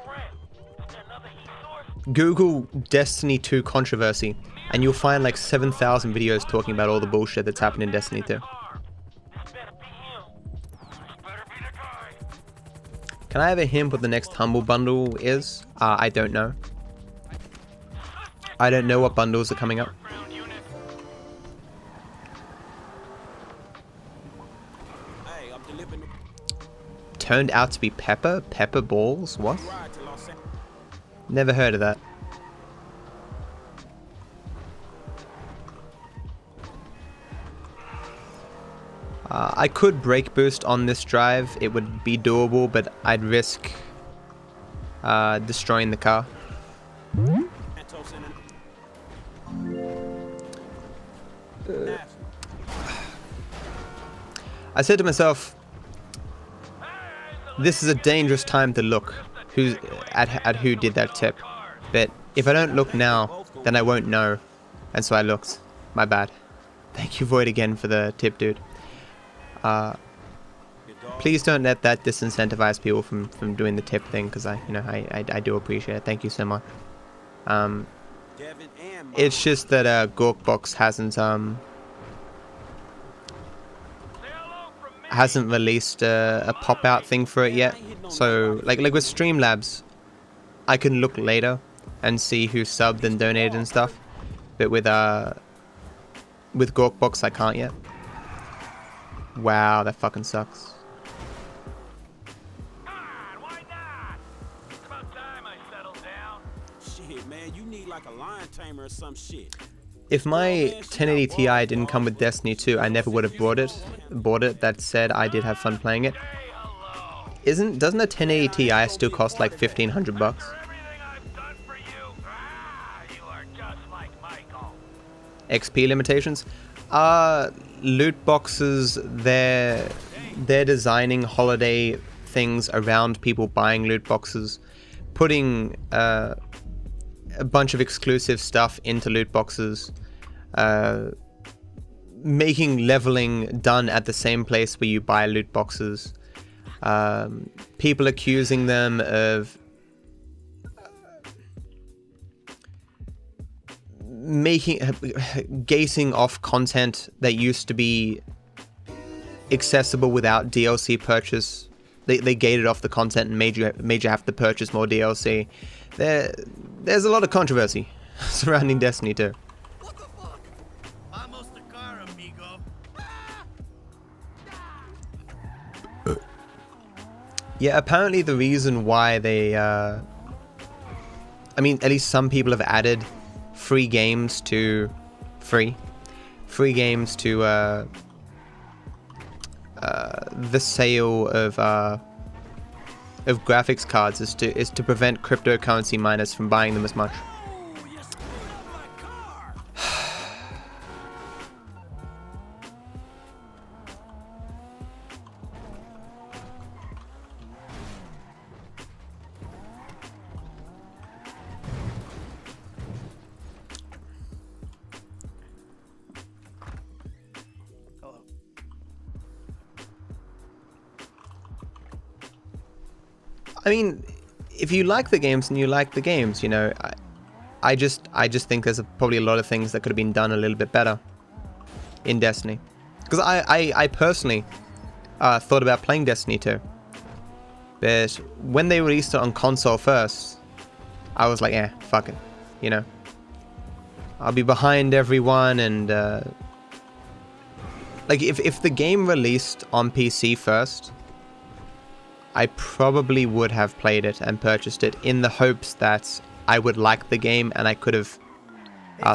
Google Destiny 2 controversy, and you'll find like 7,000 videos talking about all the bullshit that's happened in Destiny 2. Can I have a hint what the next Humble Bundle is? I don't know. I don't know what bundles are coming up. Turned out to be pepper? Pepper balls? What? Never heard of that. I could brake boost on this drive. It would be doable, but I'd risk destroying the car. I said to myself, this is a dangerous time to look at who did that tip. But if I don't look now, then I won't know. And so I looked. My bad. Thank you, Void, again for the tip, dude. Please don't let that disincentivize people from doing the tip thing, because I do appreciate it. Thank you so much. It's just that Gorkbox hasn't released a pop-out thing for it yet. So like with Streamlabs, I can look later and see who subbed and donated and stuff, but with Gorkbox I can't yet. Wow, that fucking sucks. Why not? It's about time I settled down. Shit, man, you need like a lion tamer or some shit. If my 1080 Ti didn't come with Destiny 2, I never would have bought it. That said, I did have fun playing it. Doesn't a 1080 Ti still cost like $1,500 bucks? XP limitations. Loot boxes, they're designing holiday things around people buying loot boxes, putting a bunch of exclusive stuff into loot boxes, making leveling done at the same place where you buy loot boxes, people accusing them of gating off content that used to be accessible without DLC purchase. They gated off the content and made you have to purchase more DLC. There's a lot of controversy surrounding Destiny 2. What the fuck? Almost a car, amigo. Yeah, apparently the reason why they I mean, at least some people have added free games to the sale of graphics cards is to prevent cryptocurrency miners from buying them as much. Oh, you stole my car. Hello. I mean, if you like the games, then you like the games, you know. I just think there's probably a lot of things that could have been done a little bit better in Destiny. Because I personally thought about playing Destiny 2. But when they released it on console first, I was like, fuck it, you know. I'll be behind everyone, and like if the game released on PC first, I probably would have played it and purchased it in the hopes that I would like the game and I could have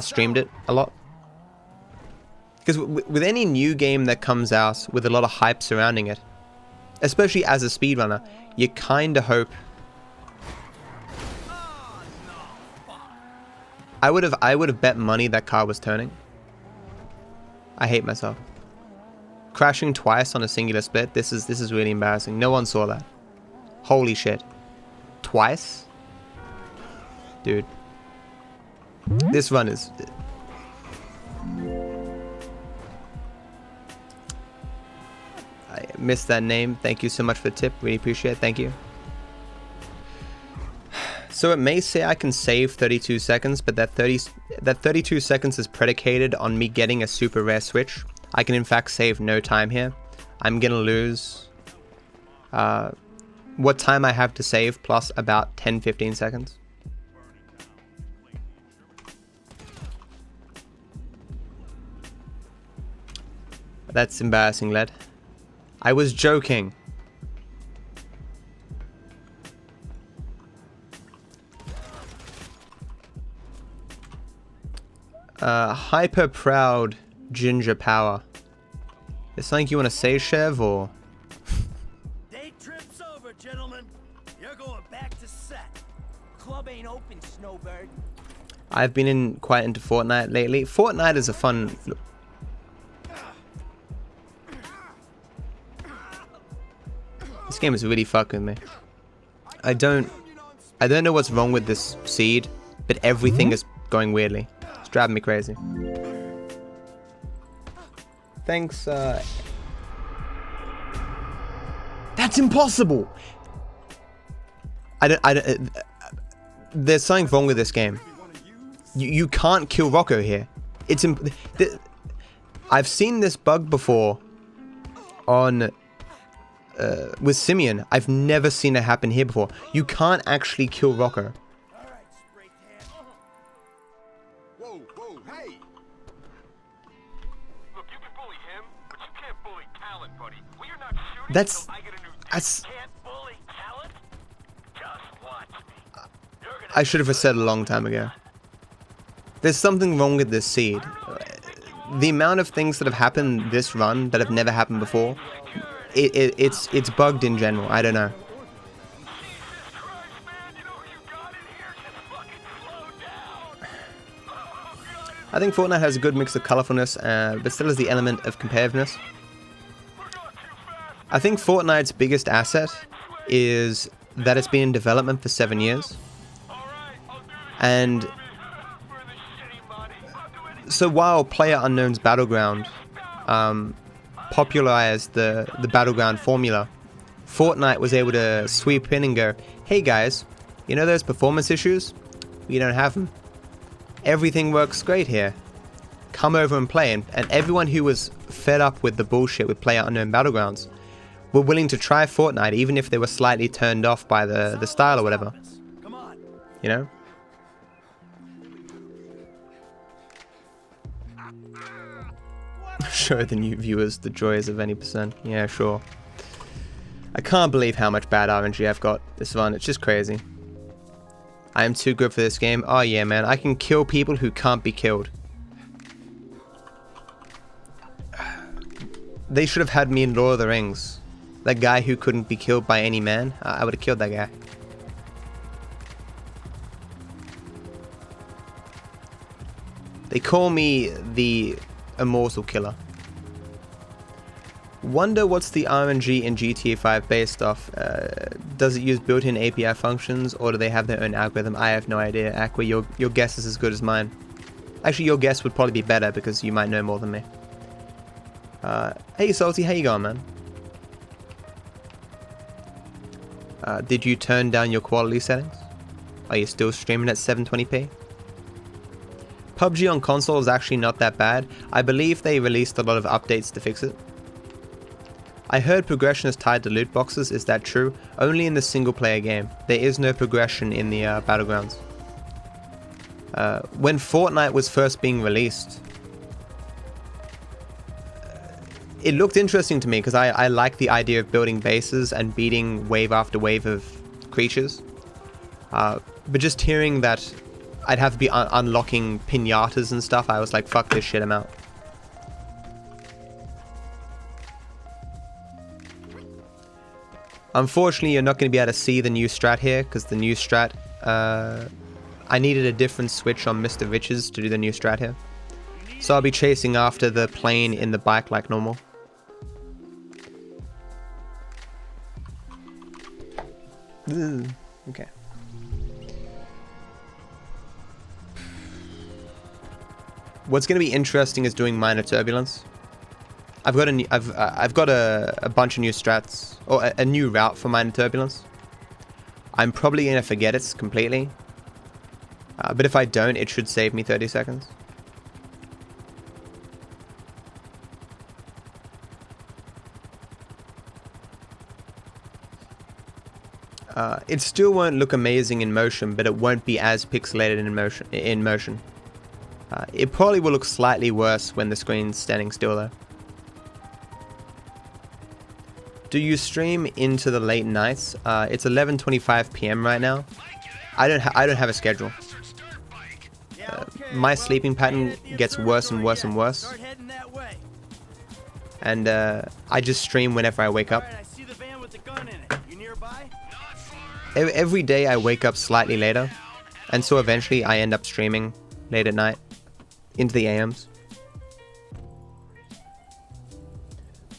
streamed it a lot. Because with any new game that comes out with a lot of hype surrounding it, especially as a speedrunner, you kind of hope. I would have bet money that car was turning. I hate myself. Crashing twice on a singular split. This is really embarrassing. No one saw that. Holy shit. Twice? Dude. This run is... I missed that name. Thank you so much for the tip. Really appreciate it. Thank you. So it may say I can save 32 seconds, but that 32 seconds is predicated on me getting a super rare switch. I can in fact save no time here. I'm gonna lose what time I have to save plus about 10-15 seconds. That's embarrassing, lad. I was joking. Hyper proud ginger power. Is something you want to say, Chev, or? Day trip's over, gentlemen. You're going back to set. Club ain't open, Snowbird. I've been quite into Fortnite lately. Fortnite is a fun... This game is really fucking me. I don't know what's wrong with this seed, but everything is going weirdly. It's driving me crazy. Thanks, That's impossible! There's something wrong with this game. You can't kill Rocco here. It's I've seen this bug before on with Simeon. I've never seen it happen here before. You can't actually kill Rocco. Whoa, hey! Look, you can bully him, but you can't bully talent, buddy. We are not shooting. That's I get a new that's. can't bully talent. Just watch me. I should have said a long time ago. There's something wrong with this seed. The amount of things that have happened this run that have never happened before, it's bugged in general. I don't know. think Fortnite has a good mix of colorfulness, but still has the element of competitiveness. I think Fortnite's biggest asset is that it's been in development for 7 years. And so while PlayerUnknown's Battleground popularized the Battleground formula, Fortnite was able to sweep in and go, hey guys, you know those performance issues? We don't have them. Everything works great here. Come over and play. And everyone who was fed up with the bullshit with PlayerUnknown Battlegrounds were willing to try Fortnite even if they were slightly turned off by the style or whatever. You know? Show the new viewers the joys of any percent. Yeah, sure. I can't believe how much bad RNG I've got this run. It's just crazy. I am too good for this game. Oh yeah, man. I can kill people who can't be killed. They should have had me in Lord of the Rings. That guy who couldn't be killed by any man. I would have killed that guy. They call me the Immortal Killer. Wonder what's the RNG in GTA 5 based off. Does it use built-in API functions, or do they have their own algorithm? I have no idea. Aqua, your guess is as good as mine. Actually, your guess would probably be better because you might know more than me. Hey Salty, how you going, man? Did you turn down your quality settings? Are you still streaming at 720p? PUBG on console is actually not that bad. I believe they released a lot of updates to fix it. I heard progression is tied to loot boxes. Is that true? Only in the single player game. There is no progression in the Battlegrounds. When Fortnite was first being released, it looked interesting to me because I like the idea of building bases and beating wave after wave of creatures. But just hearing that I'd have to be unlocking pinatas and stuff, I was like, fuck this shit, I'm out. Unfortunately, you're not going to be able to see the new strat here because the new strat, I needed a different switch on Mr. Riches to do the new strat here. So I'll be chasing after the plane in the bike like normal. Okay. What's going to be interesting is doing minor turbulence. I've got a bunch of new strats, or a new route for minor turbulence. I'm probably going to forget it completely. But if I don't, it should save me 30 seconds. It still won't look amazing in motion, but it won't be as pixelated in motion. It probably will look slightly worse when the screen's standing still though. Do you stream into the late nights? It's 11:25 p.m. right now. I don't have a schedule. My sleeping pattern gets worse and worse and worse. And I just stream whenever I wake up. Every day I wake up slightly later, and so eventually I end up streaming late at night into the AMs.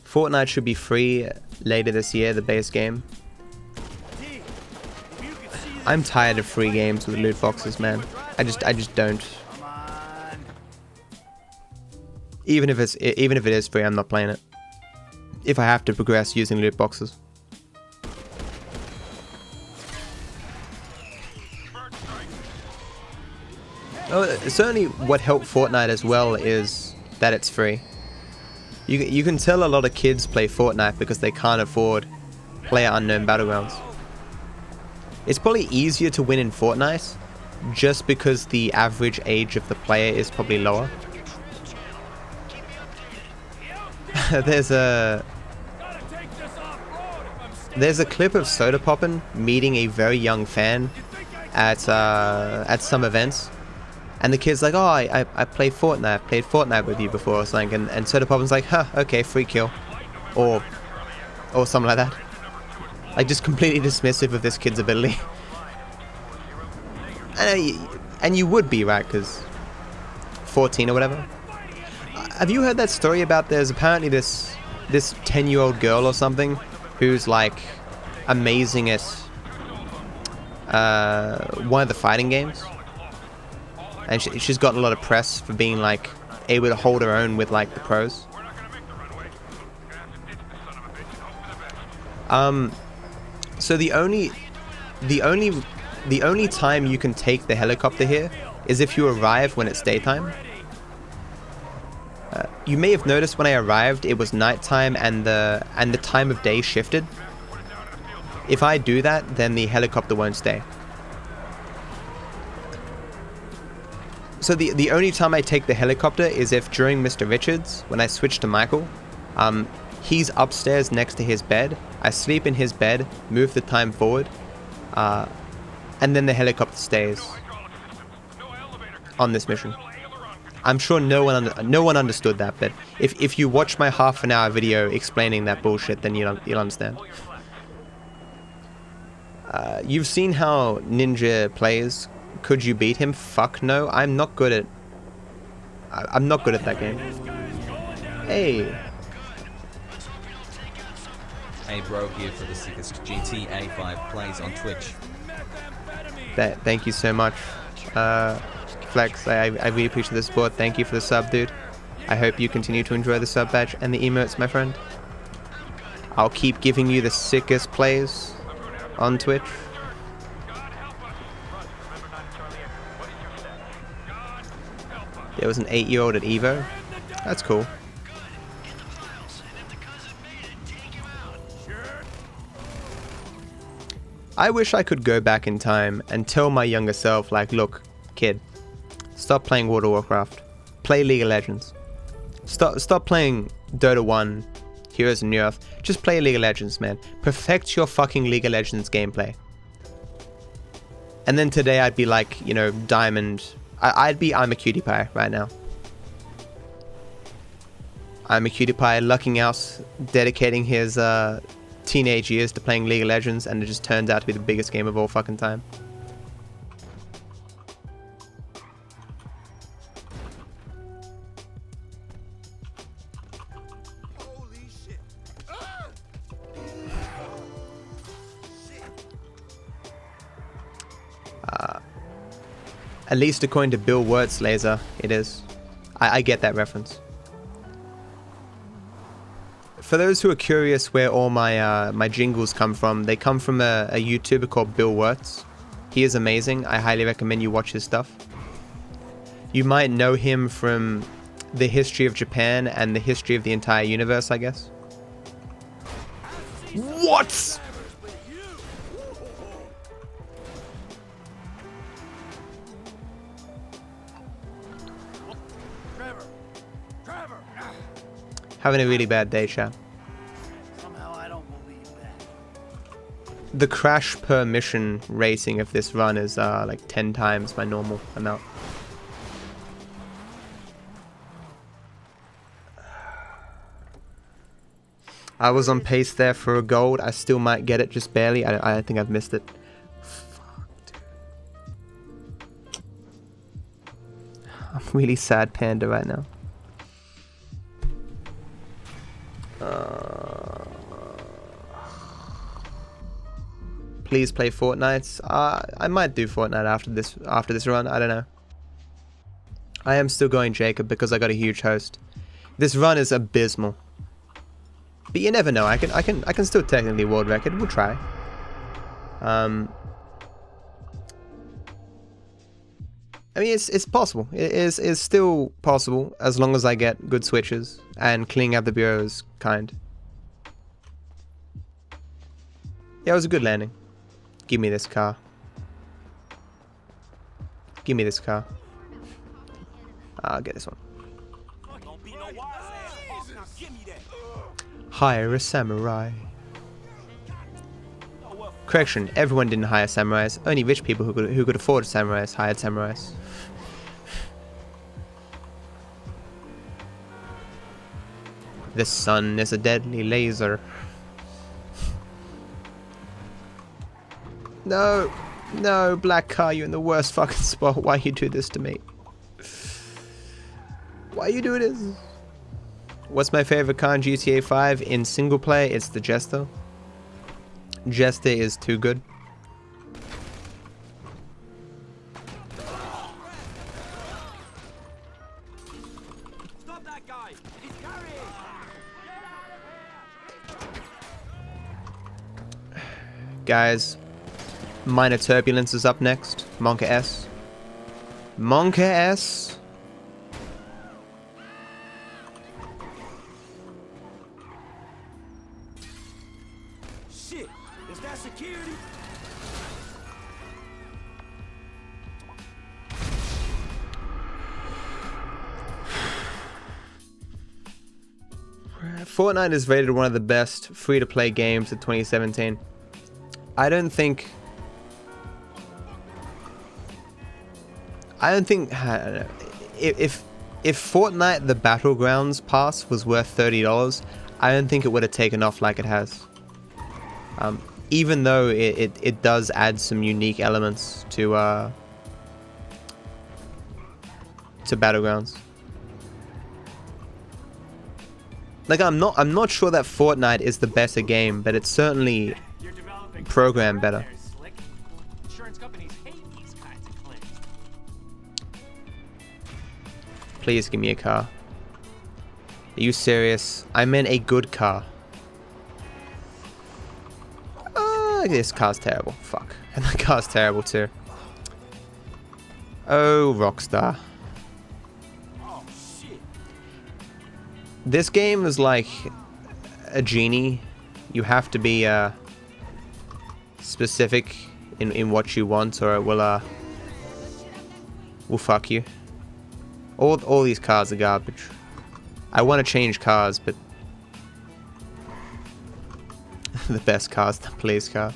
Fortnite should be free later this year, the base game. I'm tired of free games with loot boxes, man. I just don't. Even if it is free, I'm not playing it. If I have to progress using loot boxes. Oh, certainly what helped Fortnite as well is that it's free. You can tell a lot of kids play Fortnite because they can't afford PlayerUnknown Battlegrounds. It's probably easier to win in Fortnite just because the average age of the player is probably lower. There's a clip of Soda Poppin meeting a very young fan at some events. And the kid's like, oh, I play Fortnite. I played Fortnite with you before or something. And Soda Poppin's like, huh, okay, free kill. Or something like that. Like, just completely dismissive of this kid's ability. And you would be, right? Because 14 or whatever. Have you heard that story about there's apparently this 10-year-old girl or something who's like amazing at one of the fighting games, and she's gotten a lot of press for being like able to hold her own with like the pros. So the only time you can take the helicopter here is if you arrive when it's daytime. You may have noticed when I arrived it was nighttime and the time of day shifted. If I do that, then the helicopter won't stay. So the only time I take the helicopter is if during Mr. Richards, when I switch to Michael, he's upstairs next to his bed. I sleep in his bed, move the time forward, and then the helicopter stays on this mission. I'm sure no one understood that, but if you watch my half-an-hour video explaining that bullshit, then you'll understand. You've seen how Ninja plays. Could you beat him? Fuck no. I'm not good at that game. Hey. Hey bro, here for the sickest GTA 5 plays on Twitch. Thank you so much, Flex. I really appreciate the support. Thank you for the sub, dude. I hope you continue to enjoy the sub badge and the emotes, my friend. I'll keep giving you the sickest plays on Twitch. There was an 8-year-old at Evo. That's cool. I wish I could go back in time and tell my younger self, like, look, kid, stop playing World of Warcraft. Play League of Legends. Stop playing Dota 1, Heroes of New Earth. Just play League of Legends, man. Perfect your fucking League of Legends gameplay. And then today I'd be like, you know, Diamond. I'm a cutie pie right now. I'm a cutie pie lucking out, dedicating his teenage years to playing League of Legends, and it just turns out to be the biggest game of all fucking time. Holy shit. Ah! At least according to Bill Wirtz Laser, it is. I get that reference. For those who are curious where all my my jingles come from, they come from a YouTuber called Bill Wirtz. He is amazing. I highly recommend you watch his stuff. You might know him from the history of Japan and the history of the entire universe, I guess. What? Having a really bad day, chat. Somehow I don't believe that. The crash per mission rating of this run is like 10 times my normal amount. I was on pace there for a gold. I still might get it, just barely. I think I've missed it. Fuck, dude. I'm really sad panda right now. Please play Fortnite. I might do Fortnite after this run. I don't know. I am still going Jacob because I got a huge host. This run is abysmal, but you never know. I can still technically world record. We'll try. I mean, it's possible. It is still possible as long as I get good switches and cleaning up the bureau is kind. Yeah, it was a good landing. Give me this car. Give me this car. I'll get this one. Hire a samurai. Correction, everyone didn't hire samurais. Only rich people who could afford samurais hired samurais. The sun is a deadly laser. No, no, black car, you're in the worst fucking spot. Why you do this to me? Why you do this? What's my favorite car in GTA 5? In single player, it's the Jester. Jester is too good. Stop that guy! He's carrying! Guys, Minor Turbulence is up next. Monka S. Monka S. Shit! Is that security? Fortnite is rated one of the best free-to-play games of 2017. I don't think if Fortnite the Battlegrounds pass was worth $30, I don't think it would have taken off like it has. Even though it does add some unique elements to Battlegrounds. Like I'm not sure that Fortnite is the better game, but it's certainly programmed better. Insurance companies hate these kinds of claims. Please give me a car. Are you serious? I meant a good car. This car's terrible. Fuck. And that car's terrible too. Oh, Rockstar. Oh shit. This game is like a genie. You have to be specific in what you want, or it will fuck you. All these cars are garbage. I want to change cars, but the best car is the police car.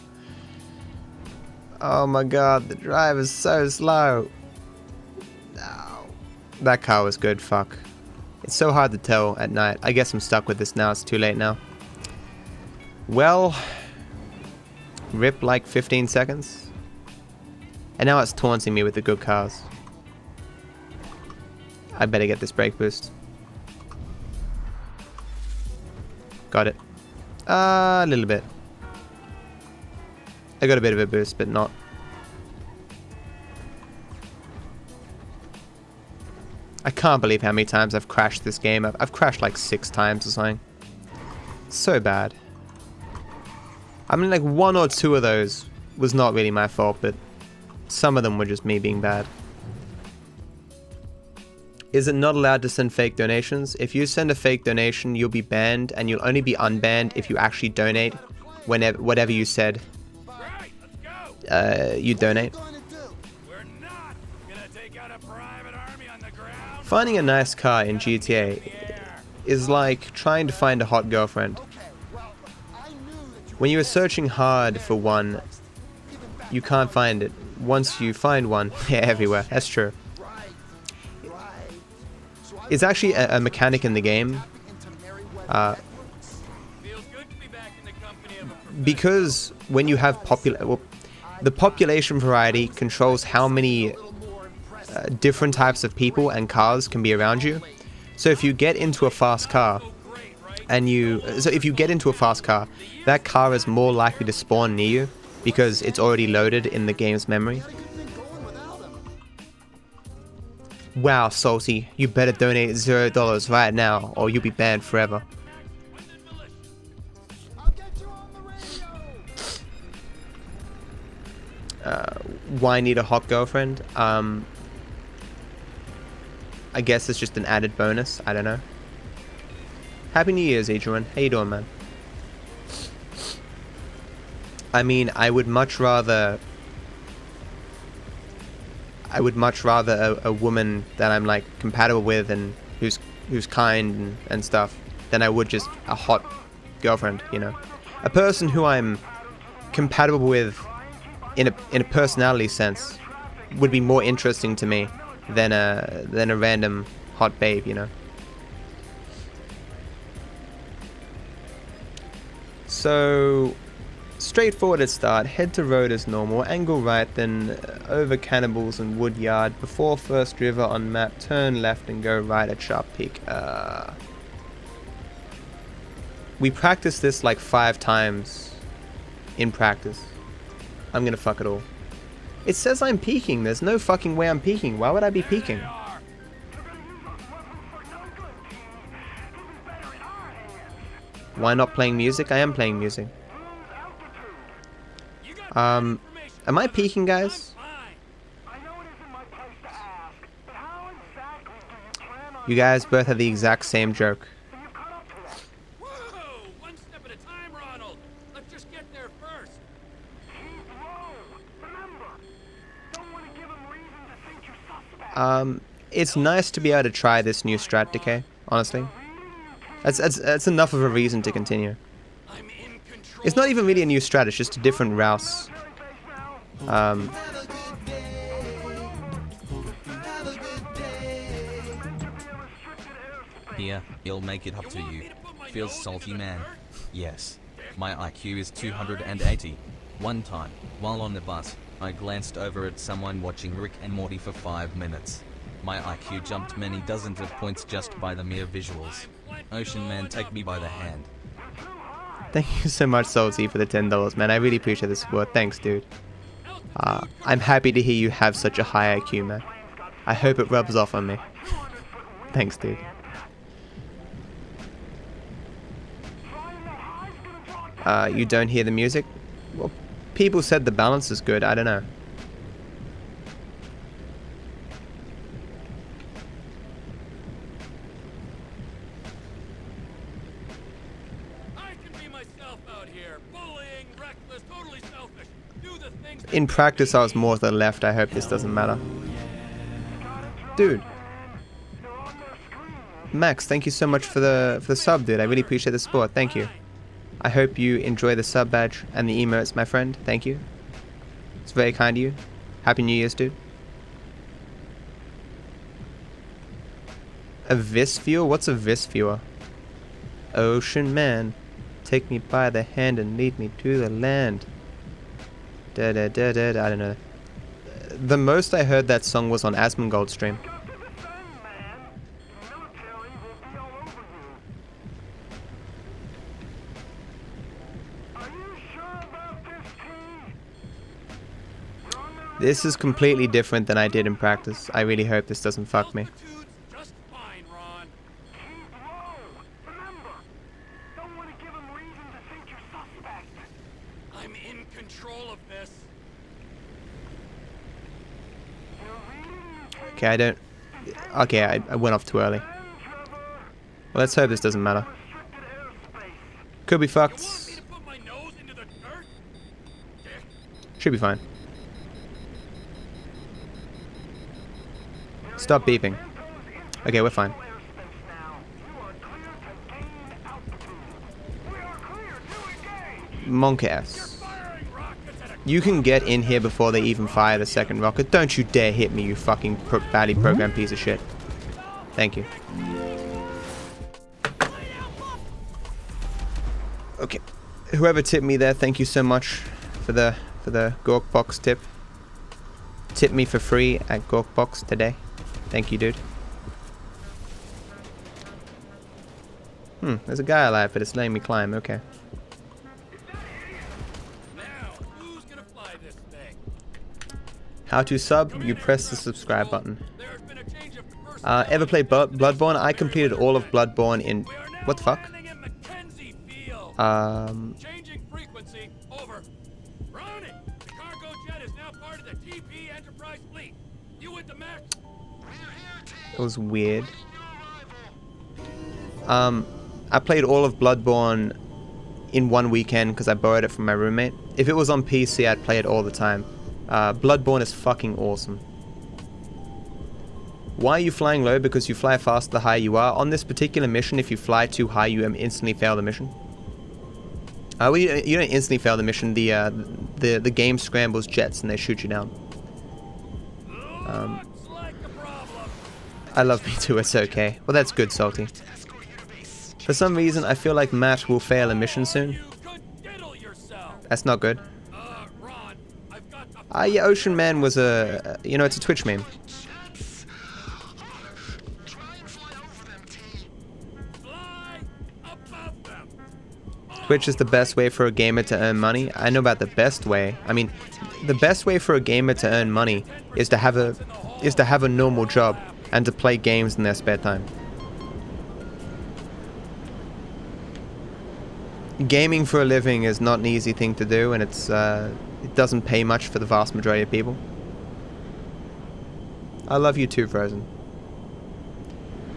Oh my god, the drive is so slow. No. That car was good, fuck. It's so hard to tell at night. I guess I'm stuck with this now, it's too late now. Well, rip like 15 seconds. And now it's taunting me with the good cars. I better get this brake boost. Got it. A little bit. I got a bit of a boost, but not. I can't believe how many times I've crashed this game. I've crashed like 6 times or something. So bad. I mean, like 1 or 2 of those was not really my fault, but some of them were just me being bad. Is it not allowed to send fake donations? If you send a fake donation, you'll be banned, and you'll only be unbanned if you actually donate whenever, whatever you said. You donate. Finding a nice car in GTA is like trying to find a hot girlfriend. When you are searching hard for one, you can't find it. Once you find one, they're everywhere. That's true. It's actually a mechanic in the game. Because when you have the population variety controls how many different types of people and cars can be around you. So if you get into a fast car, that car is more likely to spawn near you because it's already loaded in the game's memory. Wow, Salty, you better donate $0 right now or you'll be banned forever. Why need a hot girlfriend? I guess it's just an added bonus. I don't know. Happy New Year's, Adrian. How you doing, man? I mean, I would much rather a woman that I'm like compatible with and who's kind and stuff than I would just a hot girlfriend, you know. A person who I'm compatible with in a personality sense would be more interesting to me than a random hot babe, you know. So straightforward at start, head to road as normal, angle right, then over cannibals and wood yard, before first river on map, turn left and go right at sharp peak. We practiced this like 5 times in practice. I'm gonna fuck it all. It says I'm peaking, there's no fucking way I'm peaking. Why would I be peaking? Why not playing music? I am playing music. Am I peaking, guys? You guys both have the exact same joke. One step at a time, Ronald. Let's just get there first. It's nice to be able to try this new strat decay, honestly. That's enough of a reason to continue. It's not even really a new strat, it's just a different rouse. Here, he'll make it up to you. Feels salty, man. Yes. My IQ is 280. One time, while on the bus, I glanced over at someone watching Rick and Morty for 5 minutes. My IQ jumped many dozens of points just by the mere visuals. Ocean Man, take me by the hand. Thank you so much, Salty, for the $10, man. I really appreciate the support. Thanks, dude. I'm happy to hear you have such a high IQ, man. I hope it rubs off on me. Thanks, dude. You don't hear the music? Well, people said the balance is good. I don't know. In practice, I was more to the left. I hope this doesn't matter. Dude. Max, thank you so much for the sub, dude. I really appreciate the support. Thank you. I hope you enjoy the sub badge and the emotes, my friend. Thank you. It's very kind of you. Happy New Year's, dude. A Vis viewer? What's a Vis viewer? Ocean Man, take me by the hand and lead me to the land. I don't know. The most I heard that song was on Asmongold's stream. This is completely different than I did in practice. I really hope this doesn't fuck me. Okay, Okay, I went off too early. Well, let's hope this doesn't matter. Could be fucked. Should be fine. Stop beeping. Okay, we're fine. Monk ass. You can get in here before they even fire the second rocket. Don't you dare hit me, you fucking badly programmed piece of shit. Thank you. Okay. Whoever tipped me there, thank you so much for the Gorkbox tip. Tip me for free at Gorkbox today. Thank you, dude. There's a guy alive, but it's letting me climb. Okay. How to sub? You press the subscribe button. Ever played Bloodborne? I completed all of Bloodborne in... What the fuck? Changing frequency. Over. Ronnie, the cargo jet is now part of the TP Enterprise fleet. You with the Max? It was weird. I played all of Bloodborne in one weekend because I borrowed it from my roommate. If it was on PC, I'd play it all the time. Bloodborne is fucking awesome. Why are you flying low? Because you fly faster the higher you are. On this particular mission, if you fly too high, you instantly fail the mission. Well, you don't instantly fail the mission. The game scrambles jets and they shoot you down. I love me too, it's okay. Well, that's good, Salty. For some reason, I feel like Matt will fail a mission soon. That's not good. Yeah, Ocean Man was a, you know, it's a Twitch meme. Twitch is the best way for a gamer to earn money. I know about the best way. I mean, the best way for a gamer to earn money is to have a normal job and to play games in their spare time. Gaming for a living is not an easy thing to do, and it doesn't pay much for the vast majority of people. I love you too, Frozen.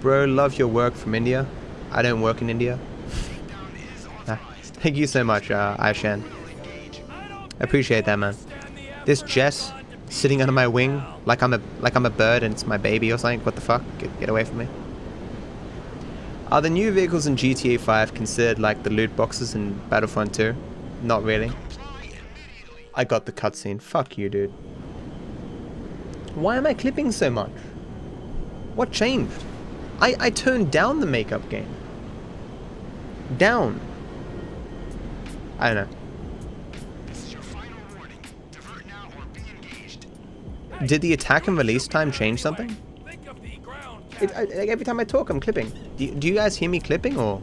Bro, love your work from India. I don't work in India. Thank you so much, Aishan. Appreciate that, man. This Jess sitting under my wing like I'm a bird and it's my baby or something. What the fuck? Get away from me. Are the new vehicles in GTA 5 considered like the loot boxes in Battlefront 2? Not really. I got the cutscene. Fuck you, dude. Why am I clipping so much? What changed? I turned down the makeup game. Down. I don't know. Did the attack and release time change something? Like every time I talk, I'm clipping. Do you guys hear me clipping or?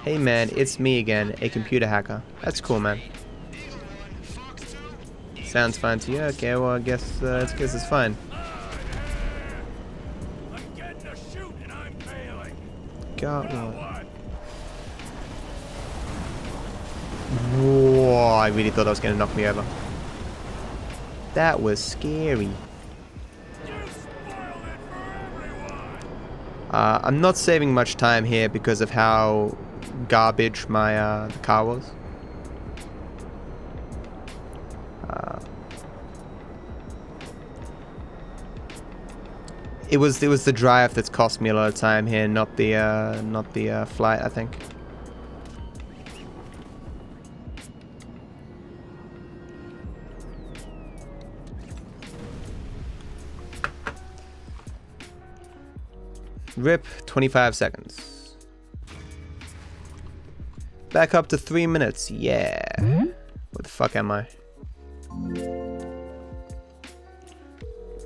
Hey man, it's me again, a computer hacker. That's cool, man. Sounds fine to you? Okay, well I guess it's fine. God. Whoa, I really thought I was going to knock me over. That was scary. I'm not saving much time here because of how garbage my the car was. It was the drive that's cost me a lot of time here, not the flight, I think. Rip, 25 seconds. Back up to 3 minutes, yeah. What the fuck am I?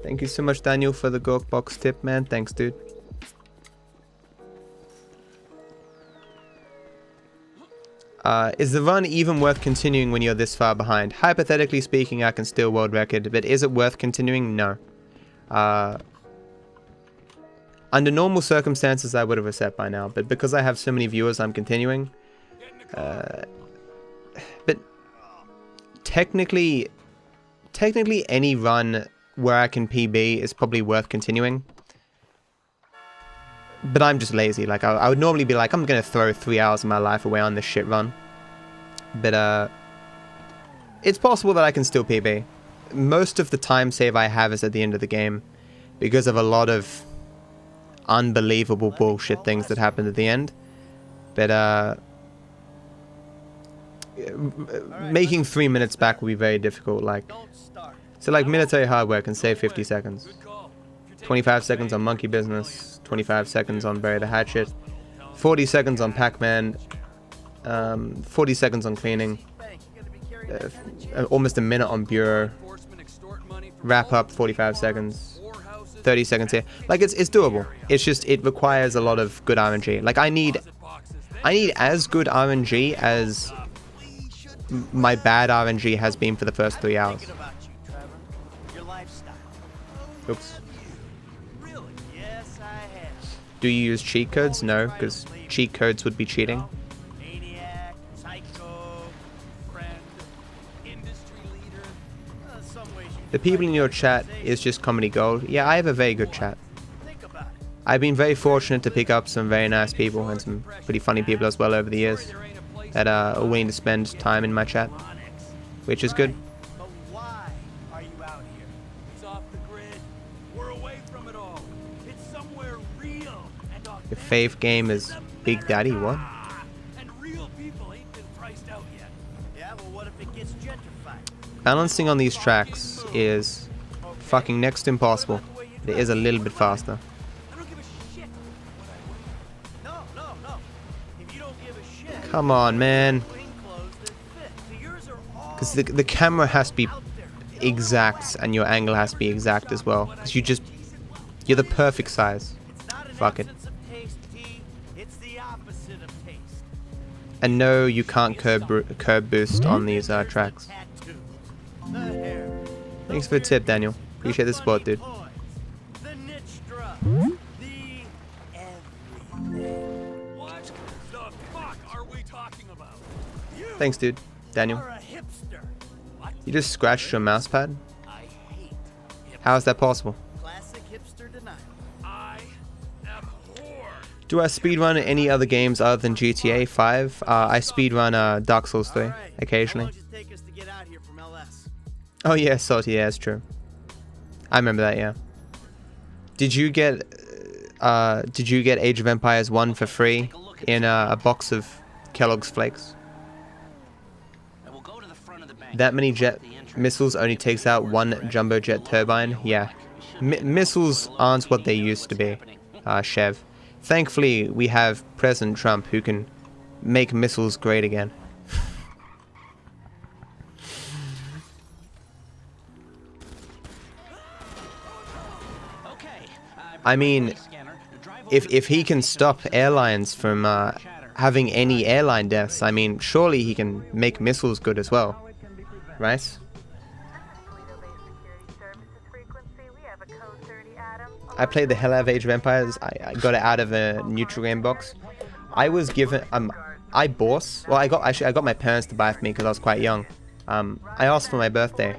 Thank you so much, Daniel, for the Gork box tip, man. Thanks, dude. Is the run even worth continuing when you're this far behind? Hypothetically speaking, I can still world record, but is it worth continuing? No. Under normal circumstances, I would have reset by now, but because I have so many viewers, I'm continuing. But technically any run where I can PB is probably worth continuing. But I'm just lazy. Like, I would normally be like, I'm gonna throw 3 hours of my life away on this shit run. But, it's possible that I can still PB. Most of the time save I have is at the end of the game, because of a lot of unbelievable bullshit things that happened at the end. But, making 3 minutes back will be very difficult. Like, so like military hardware can save 50 seconds. 25 seconds on Monkey Business, 25 seconds on Bury the Hatchet, 40 seconds on Pac-Man, 40 seconds on cleaning, almost a minute on Bureau, wrap up 45 seconds, 30 seconds here. Like, it's doable. It's just, it requires a lot of good RNG. Like, I need as good RNG as my bad RNG has been for the first 3 hours. Oops. Do you use cheat codes? No, because cheat codes would be cheating. The people in your chat is just comedy gold. Yeah, I have a very good chat. I've been very fortunate to pick up some very nice people and some pretty funny people as well over the years that are willing to spend time in my chat, which is good. Your fave game is Big Daddy, what? Balancing on these tracks is fucking next to impossible. It is a little bit faster. Come on, man. Because the camera has to be exact and your angle has to be exact as well. Because you're the perfect size. Fuck it. And no, you can't curb boost on these tracks. Thanks for the tip, Daniel. Appreciate the support, dude. Thanks, dude. Daniel. You just scratched your mouse pad? How is that possible? Do I speedrun any other games other than GTA 5? I speedrun Dark Souls 3 occasionally. Oh yeah, Salty, yeah, that's true. I remember that, yeah. Did you get Age of Empires 1 for free in a box of Kellogg's Flakes? That many jet missiles only takes out one jumbo jet turbine? Yeah. Missiles aren't what they used to be, Chev. Thankfully, we have President Trump who can make missiles great again. I mean, if he can stop airlines from having any airline deaths, I mean, surely he can make missiles good as well. Right? I played the hell out of Age of Empires. I got it out of a neutral game box. I was given I bought. Well, I got my parents to buy it for me because I was quite young. I asked for my birthday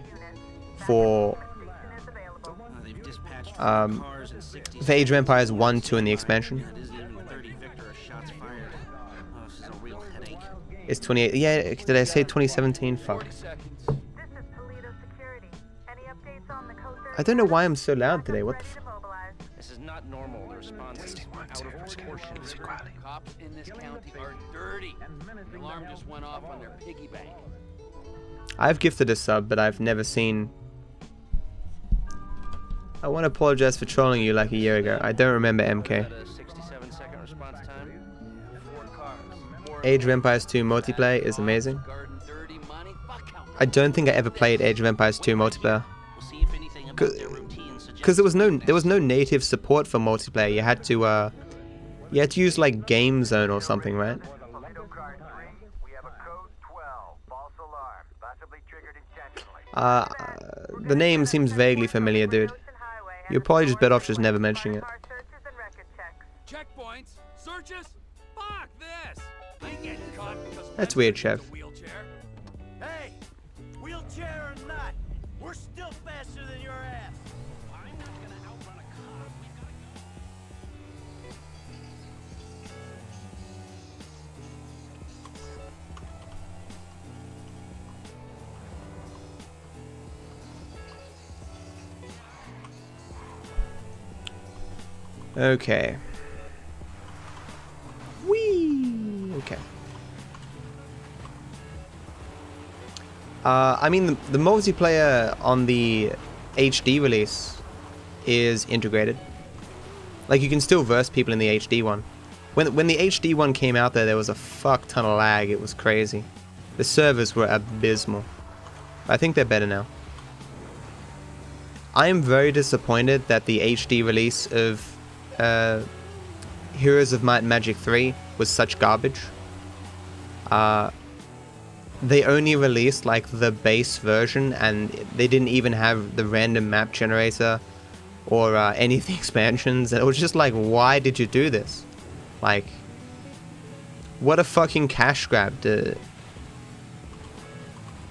for Age of Empires 1, 2, and the expansion. It's 28. Yeah, did I say 2017? Fuck. I don't know why I'm so loud today. What the f? This is not normal. The response is out of proportion. Cops in this county are dirty. The alarm just went off on their piggy bank. I've gifted a sub, but I've never seen. I want to apologize for trolling you like a year ago. I don't remember MK. Age of Empires 2 multiplayer is amazing. I don't think I ever played Age of Empires 2 multiplayer. Because there was no native support for multiplayer. You had to use like Game Zone or something, right? The name seems vaguely familiar, dude. You're probably just better off just never mentioning it. Checkpoints, searches. Fuck this. I ain't getting caught because That's weird, Chef. Hey, wheelchair or not, we're still faster than your ass. I'm not gonna outrun a cop. We gotta Okay. Whee! Okay. I mean, the multiplayer on the HD release is integrated. Like, you can still verse people in the HD one. When the HD one came out there was a fuck ton of lag. It was crazy. The servers were abysmal. I think they're better now. I am very disappointed that the HD release of Heroes of Might and Magic 3 was such garbage. They only released like the base version and they didn't even have the random map generator or any of the expansions. And it was just like, why did you do this? Like, what a fucking cash grab.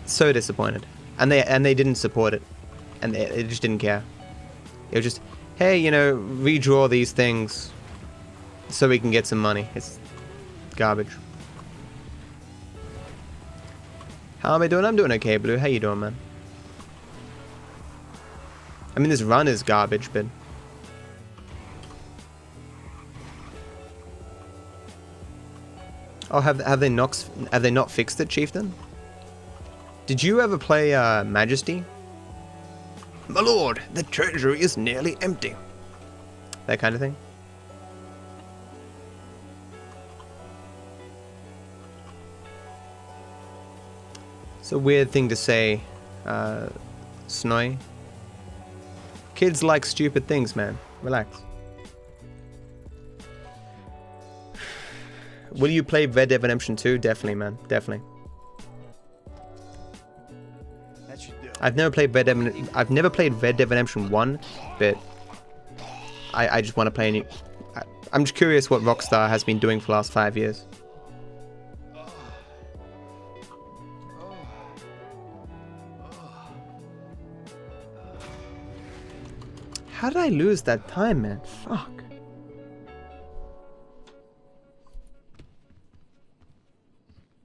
So disappointed. And they didn't support it. And they just didn't care. It was just, hey, you know, redraw these things so we can get some money. It's garbage. How am I doing? I'm doing okay, Blue. How you doing, man? I mean, this run is garbage, but... Oh, have they not fixed it, Chieftain? Did you ever play Majesty? My lord, the treasury is nearly empty. That kind of thing. It's a weird thing to say, Snoy. Kids like stupid things, man. Relax. Will you play Red Dead Redemption 2? Definitely, man. Definitely. That should do it. I've never played Red Dead Redemption 1, but I just want to play any. I'm just curious what Rockstar has been doing for the last 5 years. How did I lose that time, man? Fuck.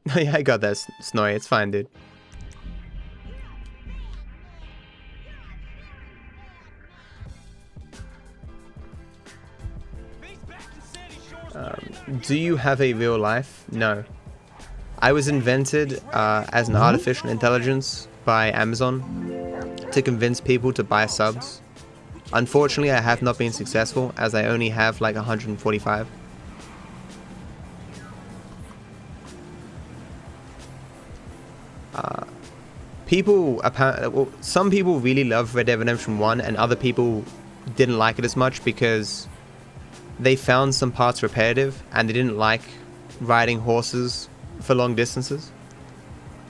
Oh yeah, I got that, Snowy. It's fine, dude. Do you have a real life? No. I was invented as an artificial intelligence by Amazon to convince people to buy subs. Unfortunately, I have not been successful, as I only have like 145. Some people really love Red Dead Redemption 1, and other people didn't like it as much because they found some parts repetitive and they didn't like riding horses for long distances.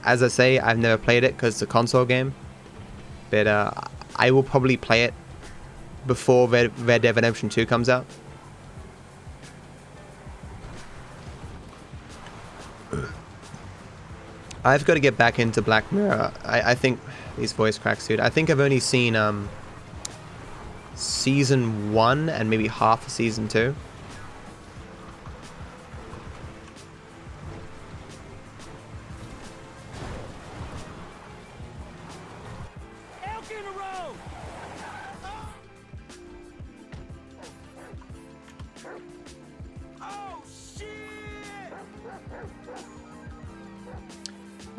As I say, I've never played it because it's a console game, but I will probably play it before Red Dead Redemption 2 comes out. I've got to get back into Black Mirror. I think these voice cracks, dude. I think I've only seen season 1 and maybe half of season 2.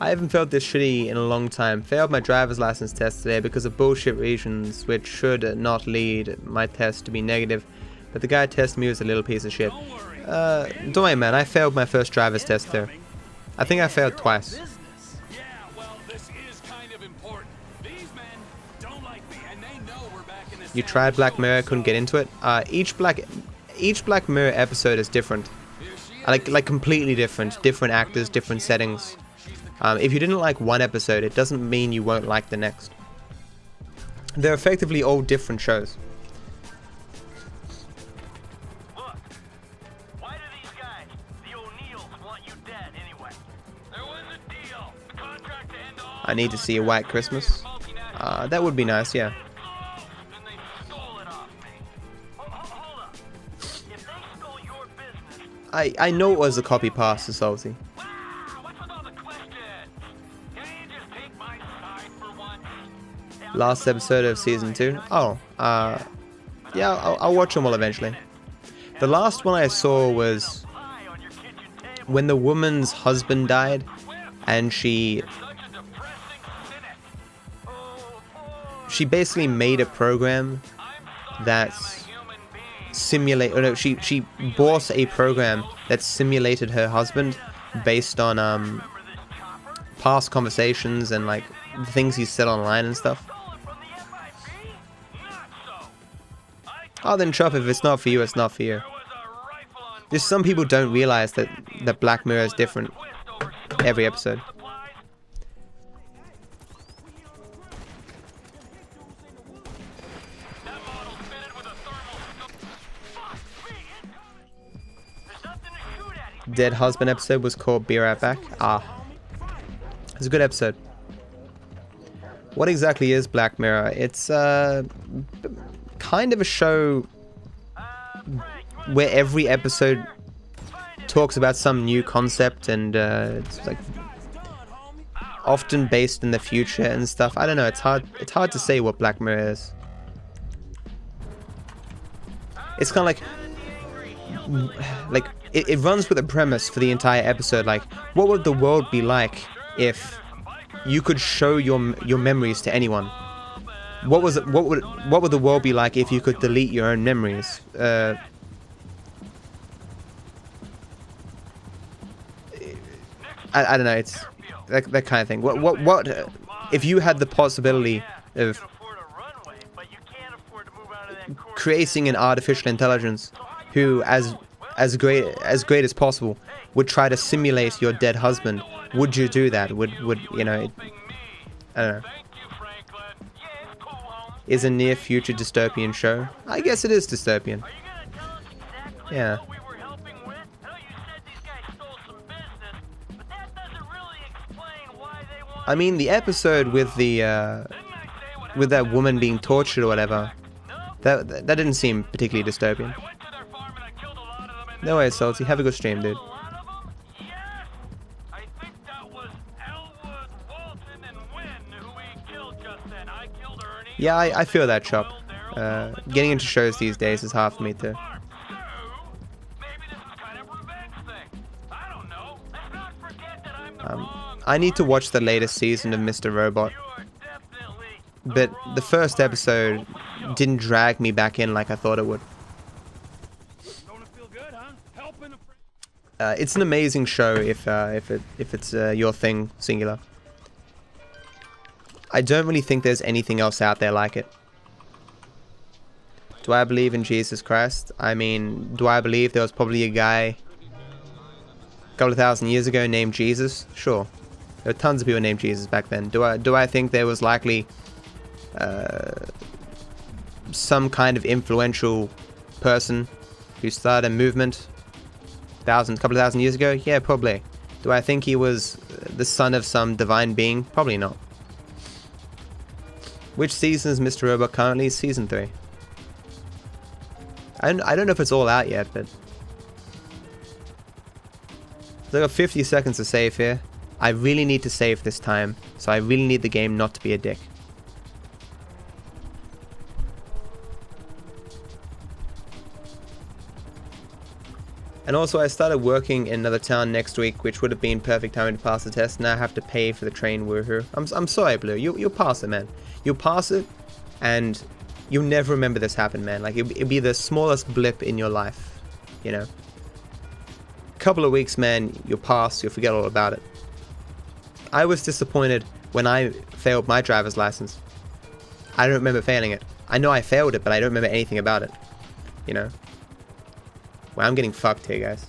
I haven't felt this shitty in a long time. Failed my driver's license test today because of bullshit reasons which should not lead my test to be negative, but the guy testing me was a little piece of shit. Don't worry, man, I failed my first driver's test there. I think I failed twice. You tried Black Mirror, couldn't get into it? Each Black Mirror episode is different. Like completely different. Different actors, different settings. If you didn't like one episode, it doesn't mean you won't like the next. They're effectively all different shows. Look, why do these guys, the O'Neills, want you dead anyway? There was a deal. The contract to end all. I need to see a White Christmas. That would be nice, yeah. And they stole it off me. Hold up. If they stole your business. I know it was a copy pasta, Salty. Last episode of season 2. Oh, yeah, I'll watch them all eventually. The last one I saw was when the woman's husband died, and she basically made a program that simulate. Oh no, she bought a program that simulated her husband based on past conversations and like the things he said online and stuff. Oh, then chop, if it's not for you, it's not for you. Just some people don't realize that Black Mirror is different every episode. Dead Husband episode was called Be Right Back. Ah, it's a good episode. What exactly is Black Mirror? It's kind of a show where every episode talks about some new concept, and it's like often based in the future and stuff. I don't know. It's hard to say what Black Mirror is. It's kind of like it runs with a premise for the entire episode. Like, what would the world be like if you could show your memories to anyone? What would the world be like if you could delete your own memories? I don't know. that kind of thing. What if you had the possibility of creating an artificial intelligence who, as great as possible, would try to simulate your dead husband? Would you do that? Would you know? I don't know. Is a near future dystopian show? I guess it is dystopian. Yeah. I mean, the episode with the with that woman being tortured or whatever, that didn't seem particularly dystopian. No way, Salty. Have a good stream, dude. Yeah, I feel that, Chop. Getting into shows these days is hard for me too. I need to watch the latest season of Mr. Robot. But the first episode didn't drag me back in like I thought it would. It's an amazing show if it's your thing, singular. I don't really think there's anything else out there like it. Do I believe in Jesus Christ? I mean, do I believe there was probably a guy a couple of thousand years ago named Jesus? Sure. There were tons of people named Jesus back then. Do I think there was likely some kind of influential person who started a movement couple of thousand years ago? Yeah, probably. Do I think he was the son of some divine being? Probably not. Which season is Mr. Robot currently? Season 3. I don't know if it's all out yet, but I got 50 seconds to save here. I really need to save this time, so I really need the game not to be a dick. And also, I started working in another town next week, which would have been perfect time to pass the test. Now I have to pay for the train, woohoo. I'm sorry, Blue. You'll pass it, man. You'll pass it, and you'll never remember this happened, man. Like, it'll be the smallest blip in your life, you know? Couple of weeks, man, you'll pass, you'll forget all about it. I was disappointed when I failed my driver's license. I don't remember failing it. I know I failed it, but I don't remember anything about it, you know? Well, I'm getting fucked here, guys.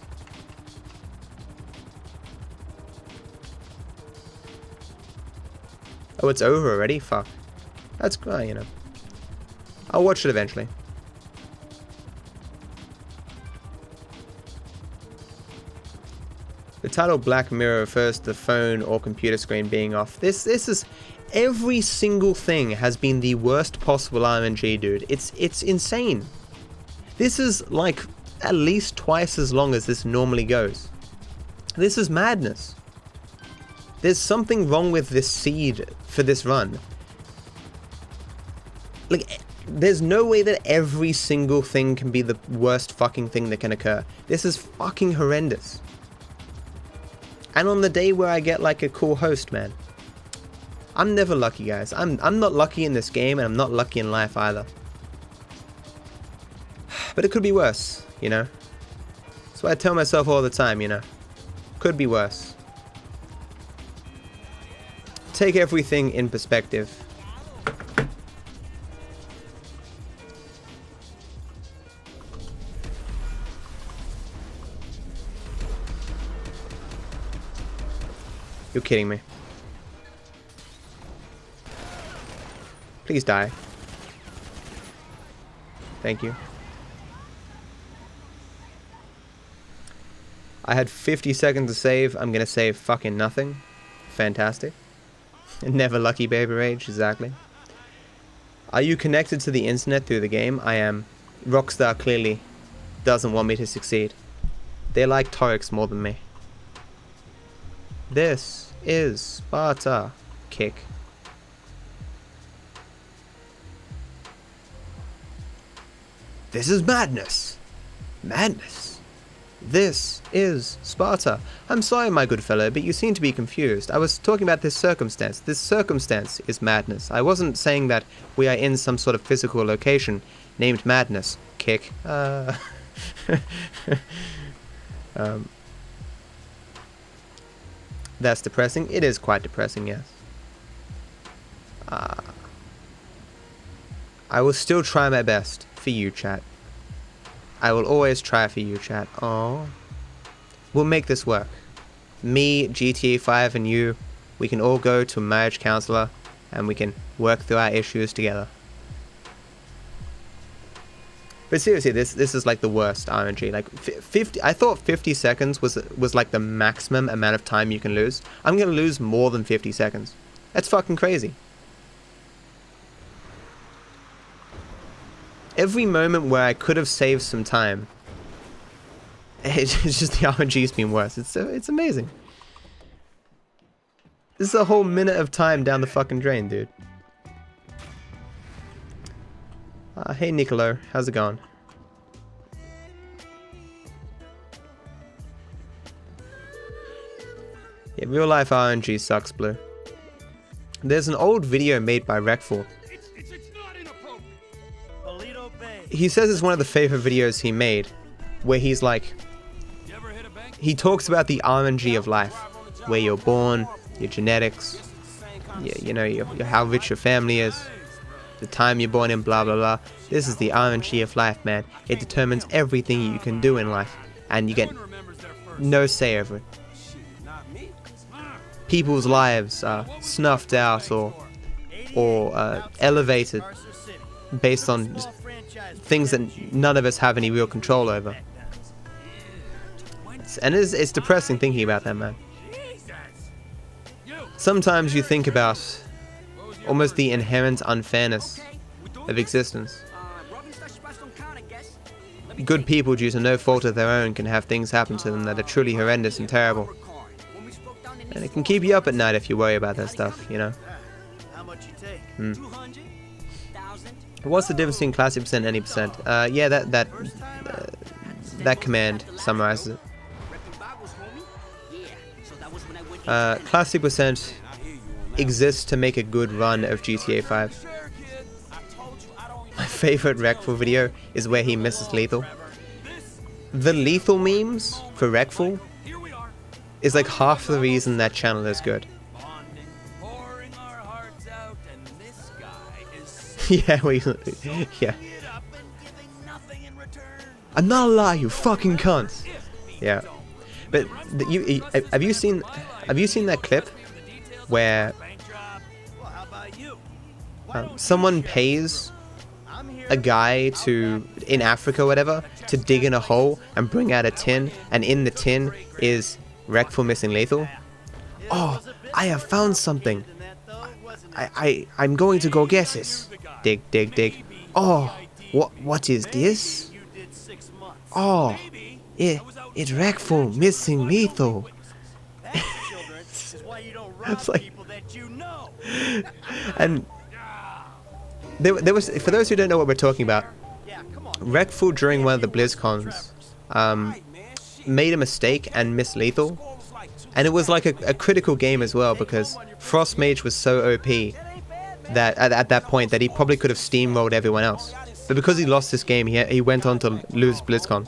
Oh, it's over already? Fuck. That's, you know. I'll watch it eventually. The title Black Mirror refers to the phone or computer screen being off. This is... Every single thing has been the worst possible RNG, dude. It's insane. This is, like, at least twice as long as this normally goes. This is madness. There's something wrong with this seed for this run. Like, there's no way that every single thing can be the worst fucking thing that can occur. This is fucking horrendous. And on the day where I get like a cool host, man. I'm never lucky, guys. I'm not lucky in this game, and I'm not lucky in life either. But it could be worse, you know? That's what I tell myself all the time, you know? Could be worse. Take everything in perspective. You're kidding me. Please die. Thank you. I had 50 seconds to save. I'm gonna save fucking nothing. Fantastic. Never lucky, baby rage. Exactly. Are you connected to the internet through the game? I am. Rockstar clearly doesn't want me to succeed. They like Torix more than me. This is Sparta. Kick. This is madness. Madness. This is Sparta. I'm sorry, my good fellow, but you seem to be confused. I was talking about this circumstance. This circumstance is madness. I wasn't saying that we are in some sort of physical location named madness. Kick. That's depressing. It is quite depressing, yes. I will still try my best for you, chat. I will always try for you, chat. Oh, we'll make this work. Me, GTA 5, and you, we can all go to a marriage counselor, and we can work through our issues together. But seriously, this is like the worst RNG. Like 50, I thought 50 seconds was like the maximum amount of time you can lose. I'm gonna lose more than 50 seconds. That's fucking crazy. Every moment where I could have saved some time, it's just the RNG's been worse. It's amazing. This is a whole minute of time down the fucking drain, dude. Hey Nicolo, how's it going? Yeah, real life RNG sucks, Blue. There's an old video made by Rekful. He says it's one of the favorite videos he made, where he's like, he talks about the RNG of life, where you're born, your genetics, you know, how rich your family is, the time you're born in, blah blah blah. This is the RNG of life, man. It determines everything you can do in life, and you get no say over it. People's lives are snuffed out or elevated based on just things that none of us have any real control over. And it's depressing thinking about that, man. Sometimes you think about almost the inherent unfairness of existence. Good people, due to no fault of their own, can have things happen to them that are truly horrendous and terrible. And it can keep you up at night if you worry about that stuff, you know? What's the difference between classic percent and any percent? Yeah, that command summarizes it. Classic percent exists to make a good run of GTA 5. My favorite Rekful video is where he misses lethal. The lethal memes for Rekful is like half the reason that channel is good. Yeah, yeah. I'm not a liar, you fucking cunts. Yeah, but have you seen that clip where someone pays a guy in Africa or whatever to dig in a hole and bring out a tin, and in the tin is Rekful missing lethal? Oh, I have found something. I'm going to go get it. Dig, dig, dig. Oh, what is this? Oh, it's Rekful missing lethal. It's like, and there was, for those who don't know what we're talking about, Rekful during one of the BlizzCons made a mistake and missed lethal, and it was like a critical game as well, because Frost Mage was so OP that at that point that he probably could have steamrolled everyone else, but because he lost this game, he went on to lose BlizzCon.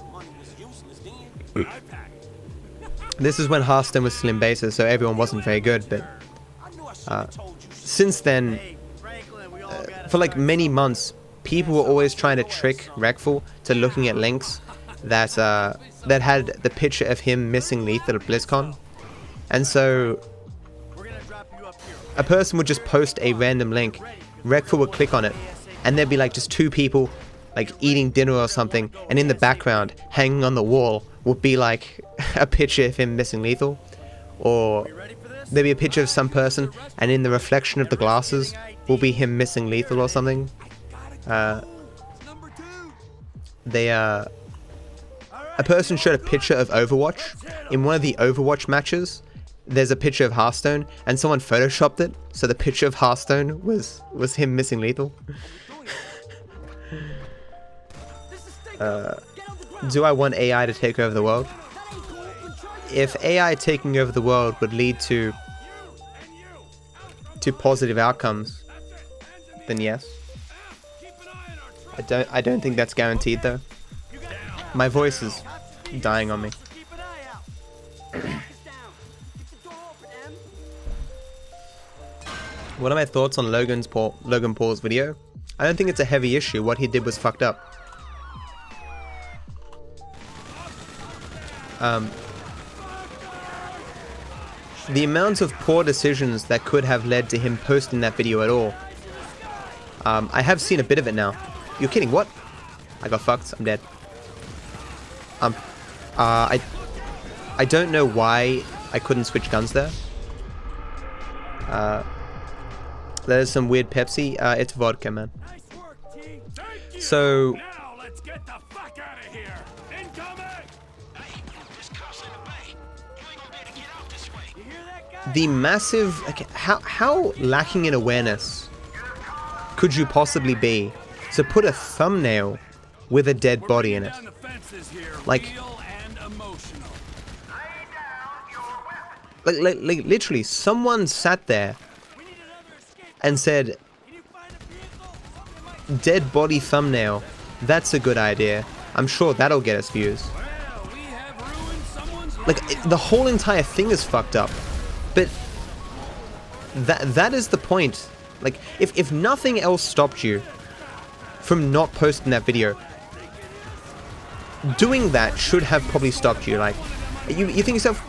This is when Hearthstone was still in beta, so everyone wasn't very good, but since then, for like many months, people were always trying to trick Rekful to looking at links that had the picture of him missing lethal at BlizzCon. And so a person would just post a random link, Rekful would click on it, and there'd be like just two people like eating dinner or something, and in the background, hanging on the wall, would be like a picture of him missing lethal. Or there'd be a picture of some person, and in the reflection of the glasses will be him missing lethal or something. A person showed a picture of Overwatch. In one of the Overwatch matches, there's a picture of Hearthstone, and someone photoshopped it, so the picture of Hearthstone was him missing lethal. Do I want AI to take over the world? If AI taking over the world would lead to positive outcomes, then yes. I don't think that's guaranteed though. My voice is dying on me. What are my thoughts on Logan Paul's video? I don't think it's a heavy issue. What he did was fucked up. The amount of poor decisions that could have led to him posting that video at all. I have seen a bit of it now. You're kidding, what? I got fucked, I'm dead. I don't know why I couldn't switch guns there. There's some weird Pepsi. It's vodka, man. So Now let's get the fuck out of here. Incoming. You hear that guy? the massive, like, how lacking in awareness could you possibly be to put a thumbnail with a dead body in it? Like literally, someone sat there and said, dead body thumbnail, that's a good idea. I'm sure that'll get us views. Like, the whole entire thing is fucked up. But that is the point. Like, if nothing else stopped you from not posting that video, doing that should have probably stopped you. Like, you think to yourself,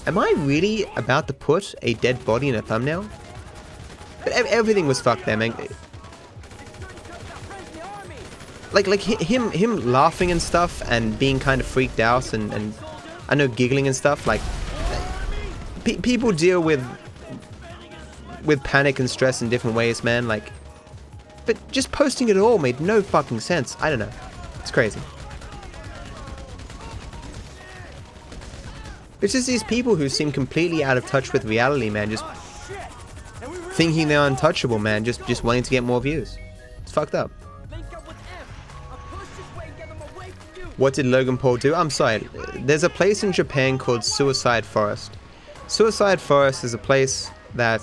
am I really about to put a dead body in a thumbnail? But everything was fucked there, man. Like him laughing and stuff and being kind of freaked out and I know giggling and stuff. Like, people deal with panic and stress in different ways, man. Like, but just posting it all made no fucking sense. I don't know. It's crazy. It's just these people who seem completely out of touch with reality, man. Just thinking they're untouchable, man. Just wanting to get more views. It's fucked up. What did Logan Paul do? I'm sorry. There's a place in Japan called Suicide Forest. Suicide Forest is a place that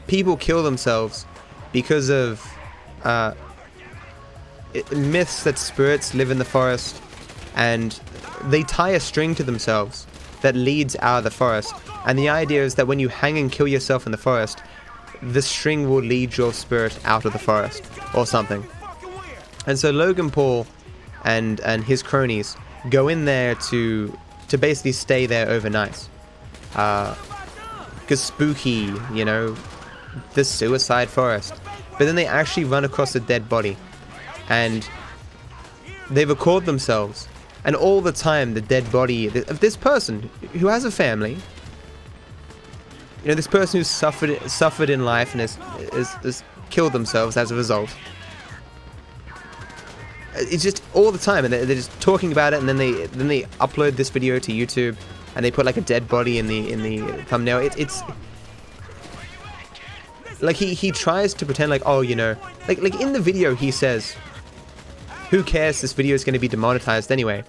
people kill themselves because of myths that spirits live in the forest, and they tie a string to themselves that leads out of the forest. And the idea is that when you hang and kill yourself in the forest, the string will lead your spirit out of the forest or something. And so Logan Paul and his cronies go in there to basically stay there overnight. Because spooky, you know, the suicide forest. But then they actually run across a dead body. And they record themselves. And all the time, the dead body of this person who has a family, you know, this person who's suffered in life and has killed themselves as a result. It's just all the time, and they're just talking about it, and then they upload this video to YouTube, and they put like a dead body in the thumbnail. It's like he tries to pretend like, oh, you know, like in the video he says, who cares, this video is going to be demonetized anyway.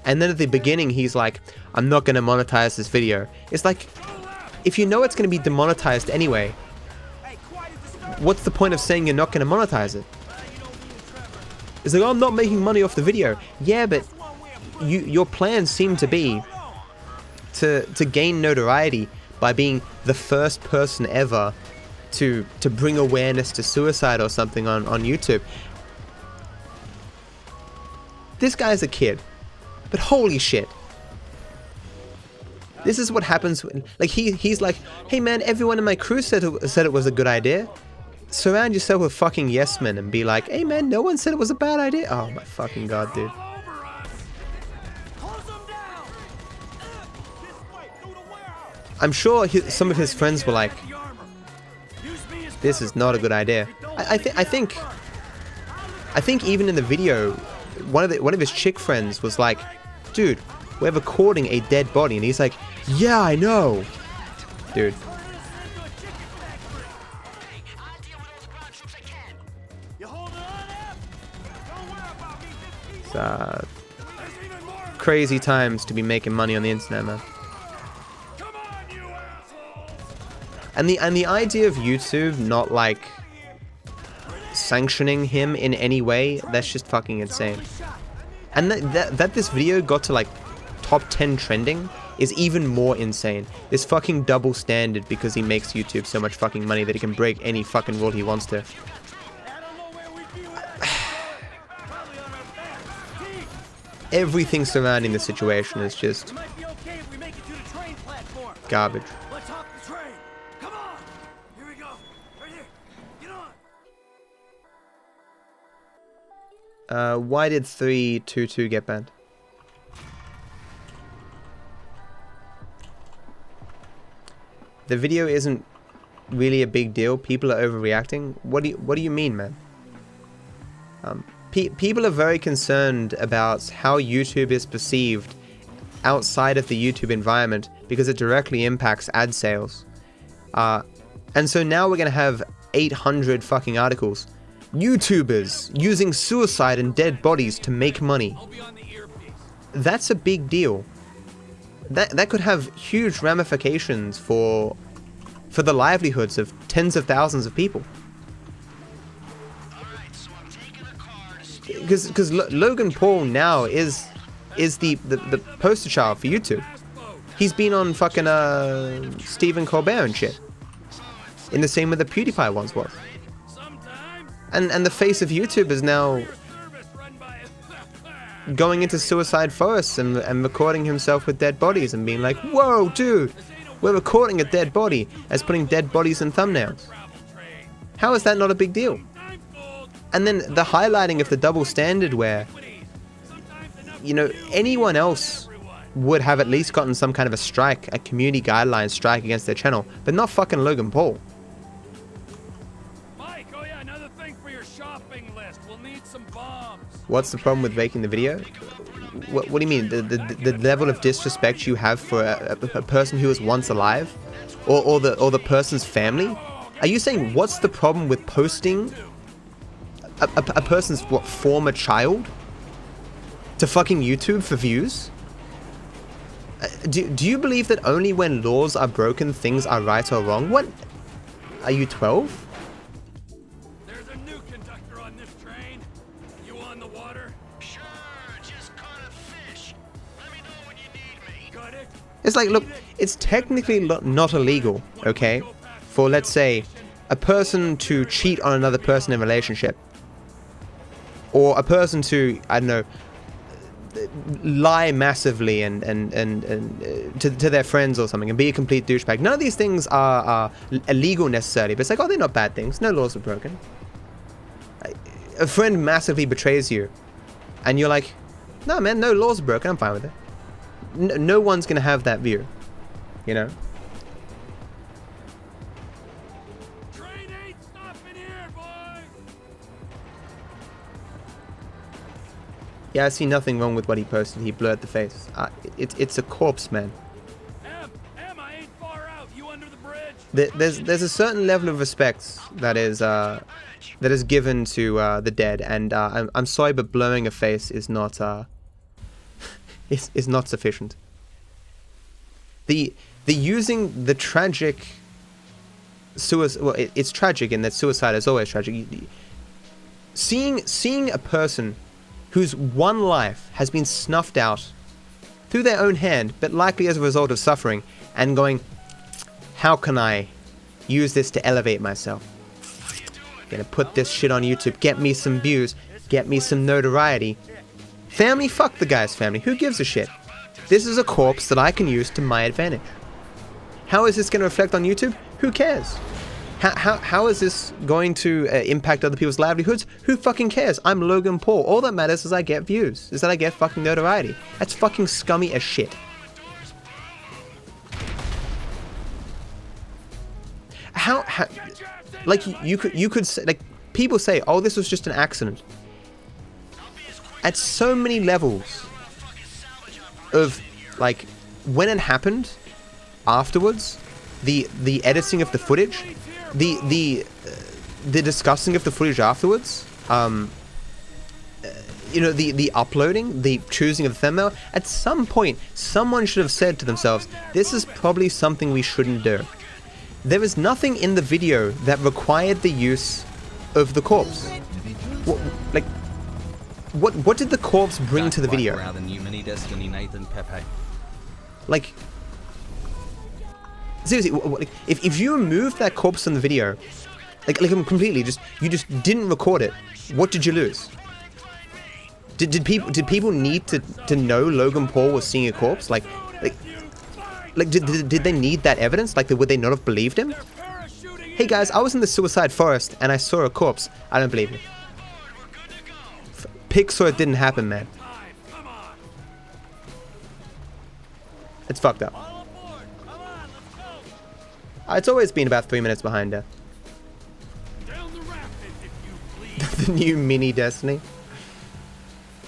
And then at the beginning he's like, I'm not going to monetize this video. It's like, if you know it's going to be demonetized anyway, what's the point of saying you're not going to monetize it? It's like, oh, I'm not making money off the video. Yeah, but your plans seem to be to gain notoriety by being the first person ever to bring awareness to suicide or something on YouTube. This guy's a kid, but holy shit. This is what happens when, like, he's like, hey man, everyone in my crew said it was a good idea. Surround yourself with fucking yes men and be like, hey man, no one said it was a bad idea. Oh my fucking god, dude. I'm sure some of his friends were like, this is not a good idea. I think even in the video, one of his chick friends was like, dude, we're recording a dead body, and he's like, yeah, I know, dude. It's crazy times to be making money on the internet, man. And the idea of YouTube not like sanctioning him in any way, that's just fucking insane. And that this video got to like top 10 trending is even more insane. This fucking double standard because he makes YouTube so much fucking money that he can break any fucking rule he wants to. Everything surrounding the situation is just garbage. Let's hop the train. Come on. Here we go. Right here. Get on. Why did 322 get banned? The video isn't really a big deal. People are overreacting. What do you mean, man? People are very concerned about how YouTube is perceived outside of the YouTube environment because it directly impacts ad sales. And so now we're gonna have 800 fucking articles. YouTubers using suicide and dead bodies to make money. That's a big deal. That could have huge ramifications for the livelihoods of tens of thousands of people. Because Logan Paul now is the poster child for YouTube. He's been on fucking Stephen Colbert and shit. In the same way that PewDiePie once was. And the face of YouTube is now going into suicide forests and recording himself with dead bodies and being like, whoa, dude, we're recording a dead body as putting dead bodies in thumbnails. How is that not a big deal? And then the highlighting of the double standard where, you know, anyone else would have at least gotten some kind of a strike, a community guideline strike against their channel, but not fucking Logan Paul. Mike, oh yeah, another thing for your shopping list. We'll need some bombs. What's the problem with making the video? What do you mean? The level of disrespect you have for a person who was once alive, or the person's family? Are you saying what's the problem with posting a person's former child to fucking YouTube for views? Do you believe that only when laws are broken things are right or wrong? What? Are you 12? There's a new conductor on this train. You on the water? Sure, just caught a fish. Let me know when you need me. Got it? It's like, look, it's technically not illegal, okay, for, let's say, a person to cheat on another person in a relationship. Or a person to, I don't know, lie massively and to their friends or something and be a complete douchebag. None of these things are illegal necessarily, but it's like, oh, they're not bad things. No laws are broken. A friend massively betrays you, and you're like, no, man, no laws are broken. I'm fine with it. No one's gonna have that view, you know. Train ain't stopping here, boys. Yeah, I see nothing wrong with what he posted. He blurred the face. It's a corpse, man. Em, I ain't far out. You under the bridge? There's a certain level of respect that is given to the dead, and I'm sorry, but blurring a face is not is not sufficient. The using the tragic suicide. Well, it's tragic in that suicide is always tragic. Seeing a person whose one life has been snuffed out through their own hand, but likely as a result of suffering, and going, how can I use this to elevate myself? Gonna put this shit on YouTube, get me some views, get me some notoriety. Family, fuck the guy's family, who gives a shit? This is a corpse that I can use to my advantage. How is this gonna reflect on YouTube? Who cares? How is this going to impact other people's livelihoods? Who fucking cares? I'm Logan Paul. All that matters is I get views. Is that I get fucking notoriety. That's fucking scummy as shit. How like you could say, like, people say, oh, this was just an accident. At so many levels of, like, when it happened, afterwards, the editing of the footage, the discussing of the footage afterwards, you know, the uploading, the choosing of the thumbnail, at some point, someone should have said to themselves, this is probably something we shouldn't do. There is nothing in the video that required the use of the corpse. What did the corpse bring to the video? The new mini Destiny Nathan Pepe. Like, seriously, like, if you removed that corpse from the video, like completely, you just didn't record it, what did you lose? Did people need to know Logan Paul was seeing a corpse? Like did they need that evidence? Like, would they not have believed him? Hey guys, I was in the suicide forest and I saw a corpse. I don't believe you. Pixar, it didn't happen, man. It's fucked up. It's always been about 3 minutes behind her. The new mini Destiny.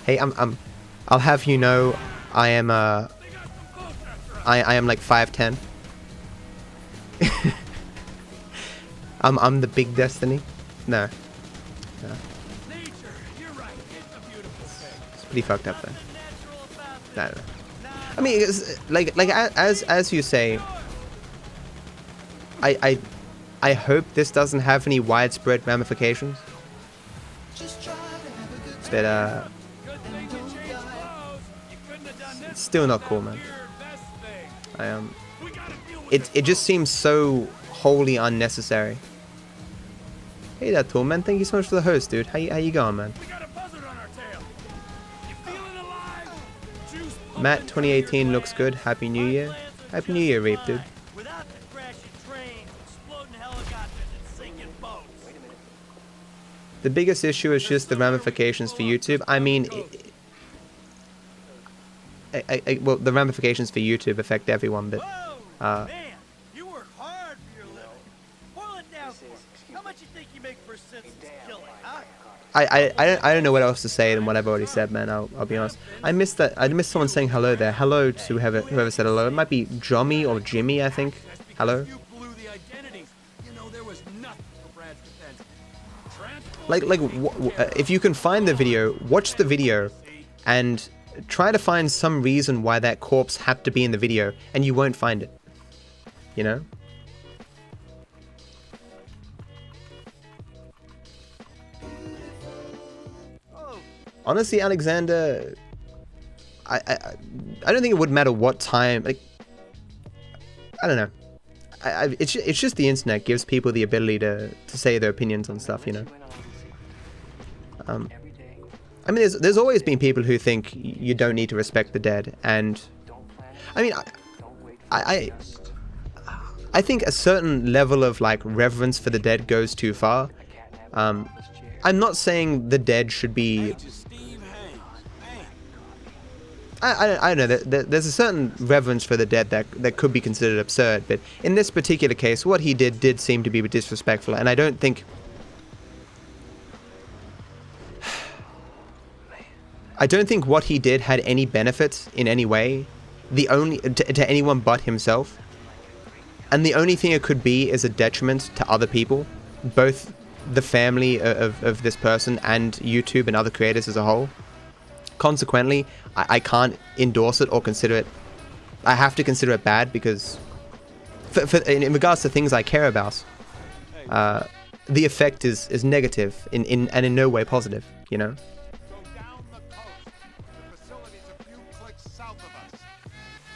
Hey, I'll have you know, I am I am like 5'10". I'm the big Destiny. No. It's pretty fucked up though. I don't know. I mean, it's, like as you say, I hope this doesn't have any widespread ramifications. But it's still not cool, man. It just seems so wholly unnecessary. Hey there, Tool, man. Thank you so much for the host, dude. How you going, man? Matt 2018 looks good. Happy New Year. Happy New Year, Reap, dude. The biggest issue is just the ramifications for YouTube. I mean, well, the ramifications for YouTube affect everyone, but Man, you work hard for your living. Boil it down for me. How much you think you make per citizen's killing, huh? I don't know what else to say than what I've already said, man. I'll be honest. I missed someone saying hello there. Hello to whoever said hello. It might be Jommy or Jimmy, I think. Hello. Like if you can find the video, watch the video, and try to find some reason why that corpse had to be in the video, and you won't find it. You know? Honestly, Alexander, I don't think it would matter what time. Like, I don't know. It's just the internet gives people the ability to say their opinions on stuff, you know. I mean, there's always been people who think you don't need to respect the dead, and I mean, I think a certain level of like reverence for the dead goes too far. I'm not saying the dead should be. I don't know. There's a certain reverence for the dead that could be considered absurd, but in this particular case, what he did seem to be disrespectful, and I don't think. I don't think what he did had any benefit in any way, to anyone but himself. And the only thing it could be is a detriment to other people, both the family of this person and YouTube and other creators as a whole. Consequently, I can't endorse it or consider it. I have to consider it bad because, in regards to things I care about, the effect is negative and in no way positive. You know.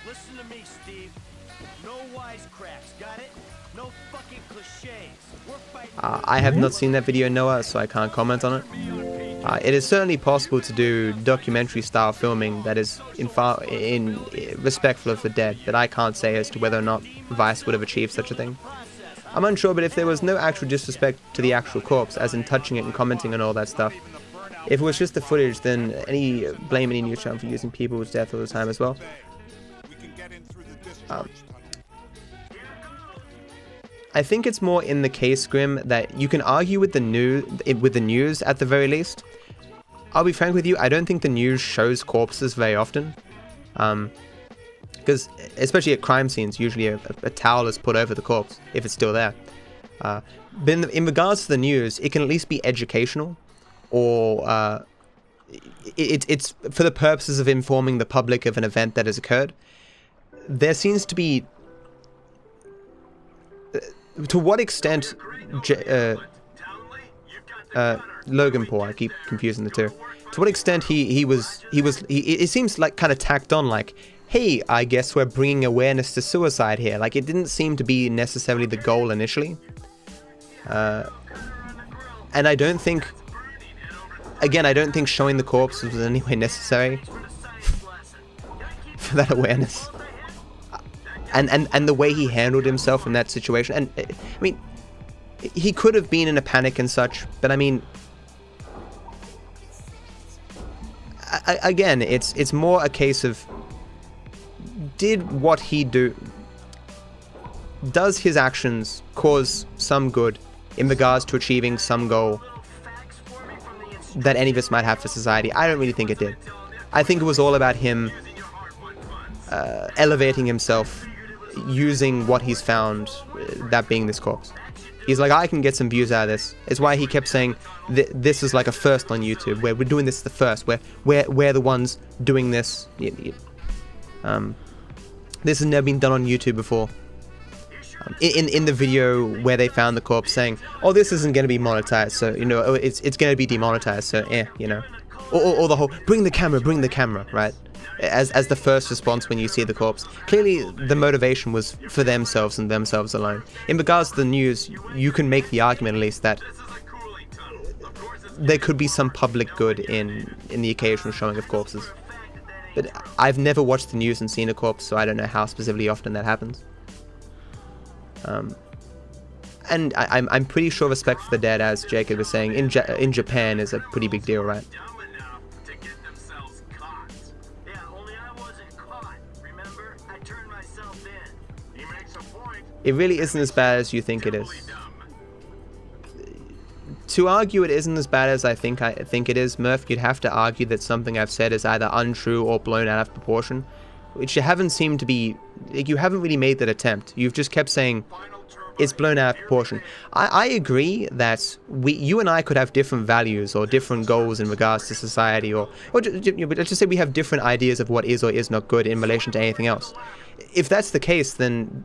Listen to me, Steve. No wisecracks, got it? No fucking cliches. We're fighting. I have not seen that video, Noah, so I can't comment on it. It is certainly possible to do documentary-style filming that is in respectful of the dead, but I can't say as to whether or not Vice would have achieved such a thing. I'm unsure, but if there was no actual disrespect to the actual corpse, as in touching it and commenting on all that stuff, if it was just the footage, then blame any news channel for using people's death all the time as well. I think it's more in the case, Grim, that you can argue with the news at the very least. I'll be frank with you, I don't think the news shows corpses very often. Because, especially at crime scenes, usually a towel is put over the corpse, if it's still there. But in regards to the news, it can at least be educational, or it's for the purposes of informing the public of an event that has occurred. There seems to be... to what extent Logan Paul, I keep confusing the two. To what extent he it seems like kind of tacked on, like hey, I guess we're bringing awareness to suicide here. Like, it didn't seem to be necessarily the goal initially. And I don't think, again, I don't think showing the corpse was in any way necessary for that awareness. And the way he handled himself in that situation, and I mean, he could have been in a panic and such, but I mean, again, it's more a case of, did what he do, does his actions cause some good in regards to achieving some goal that any of us might have for society? I don't really think it did. I think it was all about him elevating himself using what he's found, that being this corpse. He's like, I can get some views out of this. It's why he kept saying this is like a first on YouTube, where we're doing this the first, where we're the ones doing this. This has never been done on YouTube before. In the video where they found the corpse, saying, oh, this isn't going to be monetized, so, you know, it's going to be demonetized, so, you know. Or the whole, bring the camera, right? As the first response when you see the corpse. Clearly, the motivation was for themselves and themselves alone. In regards to the news, you can make the argument, at least, that there could be some public good in the occasional showing of corpses. But I've never watched the news and seen a corpse, so I don't know how specifically often that happens. And I'm pretty sure respect for the dead, as Jacob was saying, in Japan is a pretty big deal, right? It really isn't as bad as you think it is. To argue it isn't as bad as I think it is, Murph, you'd have to argue that something I've said is either untrue or blown out of proportion, which you haven't seemed to be. You haven't really made that attempt. You've just kept saying it's blown out of proportion. I agree that you and I could have different values or different goals in regards to society, or let's just say we have different ideas of what is or is not good in relation to anything else. If that's the case, then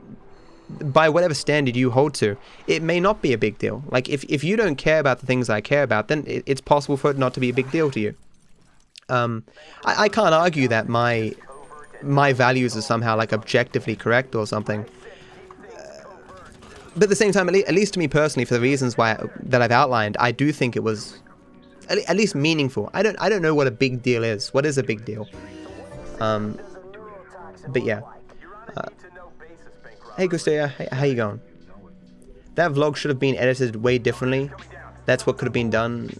by whatever standard you hold to, it may not be a big deal. Like, if you don't care about the things I care about, then it's possible for it not to be a big deal to you. I can't argue that my values are somehow, like, objectively correct or something. But at the same time, at least to me personally, for the reasons that I've outlined, I do think it was at least meaningful. I don't know what a big deal is. What is a big deal? But yeah. Hey Gustav, how you going? That vlog should have been edited way differently. That's what could have been done.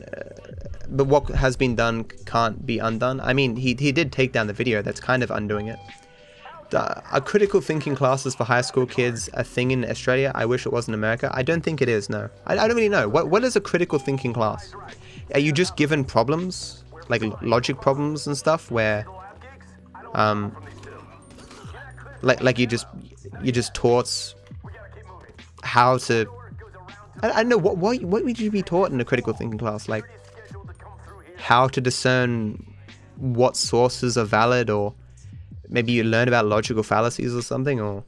But what has been done can't be undone. I mean, he did take down the video. That's kind of undoing it. Are critical thinking classes for high school kids a thing in Australia? I wish it was in America. I don't think it is, no. I don't really know. What is a critical thinking class? Are you just given problems? Like logic problems and stuff where... Like you're just taught how to... I don't know, what would you be taught in a critical thinking class? Like, how to discern what sources are valid, or maybe you learn about logical fallacies or something, or...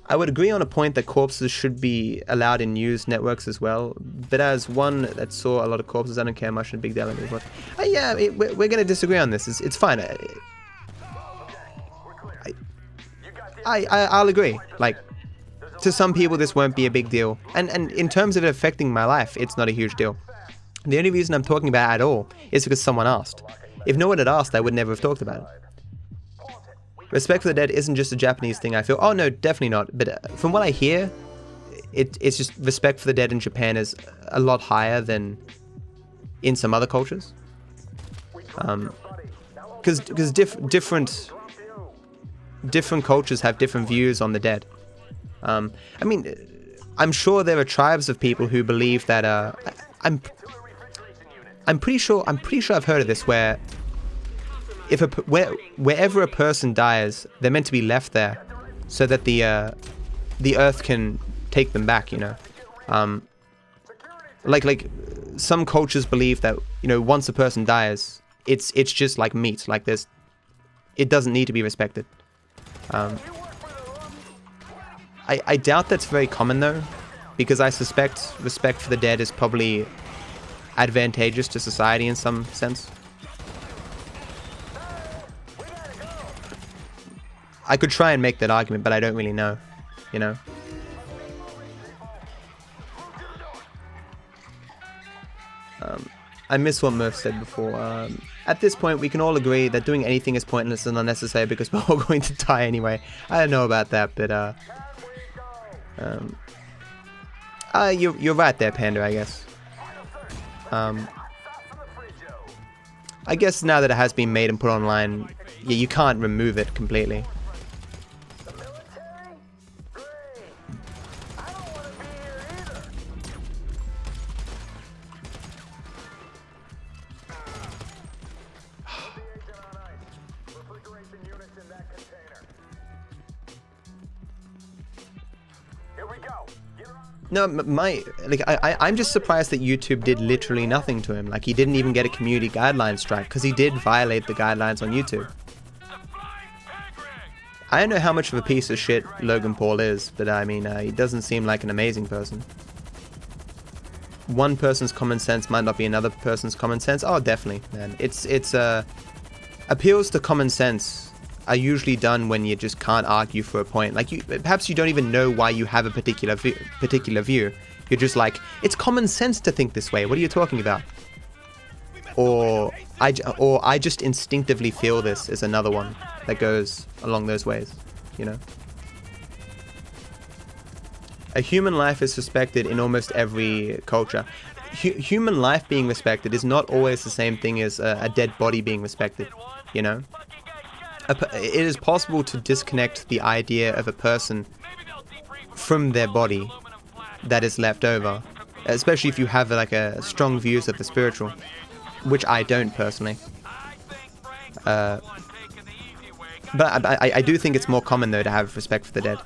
I would agree on a point that corpses should be allowed in news networks as well, but as one that saw a lot of corpses, I don't care much in a big deal anymore. Yeah, we're going to disagree on this. It's fine. I'll agree. Like, to some people this won't be a big deal, and in terms of it affecting my life, it's not a huge deal. The only reason I'm talking about it at all is because someone asked. If no one had asked, I would never have talked about it. Respect for the dead isn't just a Japanese thing, I feel. Oh no, definitely not. But from what I hear, it's just respect for the dead in Japan is a lot higher than in some other cultures. Because different cultures have different views on the dead. I mean, I'm sure there are tribes of people who believe that. I'm pretty sure I've heard of this, where wherever a person dies, they're meant to be left there, so that the earth can take them back. You know, like some cultures believe that, you know, once a person dies, it's just like meat. Like it doesn't need to be respected. I doubt that's very common though, because I suspect respect for the dead is probably advantageous to society in some sense. I could try and make that argument, but I don't really know, you know. I miss what Murph said before. At this point, we can all agree that doing anything is pointless and unnecessary because we're all going to die anyway. I don't know about that, but you're right there, Panda, I guess. I guess now that it has been made and put online, yeah, you can't remove it completely. No, I'm just surprised that YouTube did literally nothing to him. Like, he didn't even get a community guidelines strike, because he did violate the guidelines on YouTube. I don't know how much of a piece of shit Logan Paul is, but I mean, he doesn't seem like an amazing person. One person's common sense might not be another person's common sense. Oh, definitely, man. It's appeals to common sense are usually done when you just can't argue for a point. Like, perhaps you don't even know why you have a particular view. You're just like, it's common sense to think this way. What are you talking about? Or I just instinctively feel this is another one that goes along those ways, you know. A human life is respected in almost every culture. Human life being respected is not always the same thing as a dead body being respected, you know. It is possible to disconnect the idea of a person from their body that is left over, especially if you have like a strong views of the spiritual, which I don't personally. But I do think it's more common though to have respect for the dead.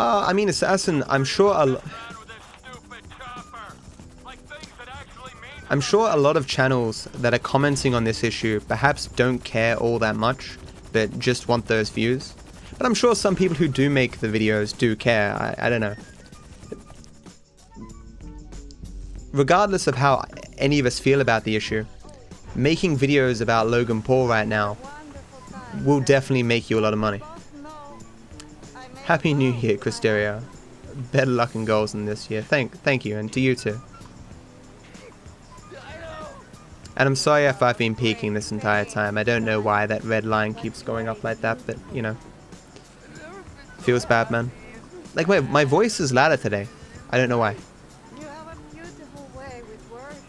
I mean, Assassin, I'm sure a lot of channels that are commenting on this issue perhaps don't care all that much, but just want those views. But I'm sure some people who do make the videos do care. I don't know. Regardless of how any of us feel about the issue, making videos about Logan Paul right now will definitely make you a lot of money. Happy New Year, Cristeria. Better luck and goals in this year. Thank you, and to you too. And I'm sorry if I've been peeking this entire time. I don't know why that red line keeps going up like that, but, you know. Feels bad, man. Like, my voice is louder today. I don't know why. You have a beautiful way with words.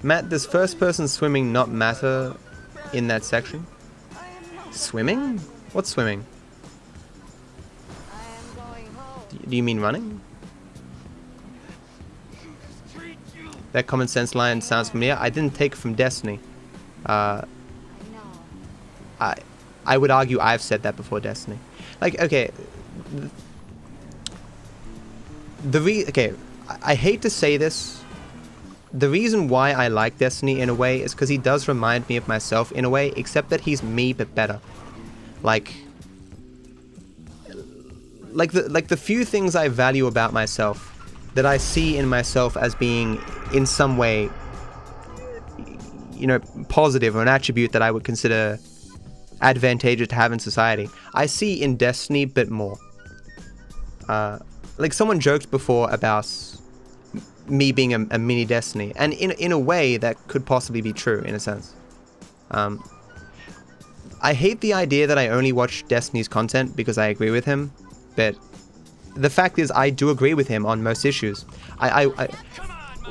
Matt, does first person swimming not matter in that section? Swimming? What's swimming? Do you mean running? That common sense line sounds familiar. I didn't take it from Destiny. I would argue I've said that before Destiny. Like, okay. Okay, I hate to say this. The reason why I like Destiny in a way is because he does remind me of myself in a way, except that he's me but better. Like the few things I value about myself that I see in myself as being in some way, you know, positive or an attribute that I would consider advantageous to have in society, I see in Destiny but more. Like someone joked before about me being a mini Destiny, and in a way that could possibly be true in a sense. I hate the idea that I only watch Destiny's content because I agree with him, but the fact is I do agree with him on most issues.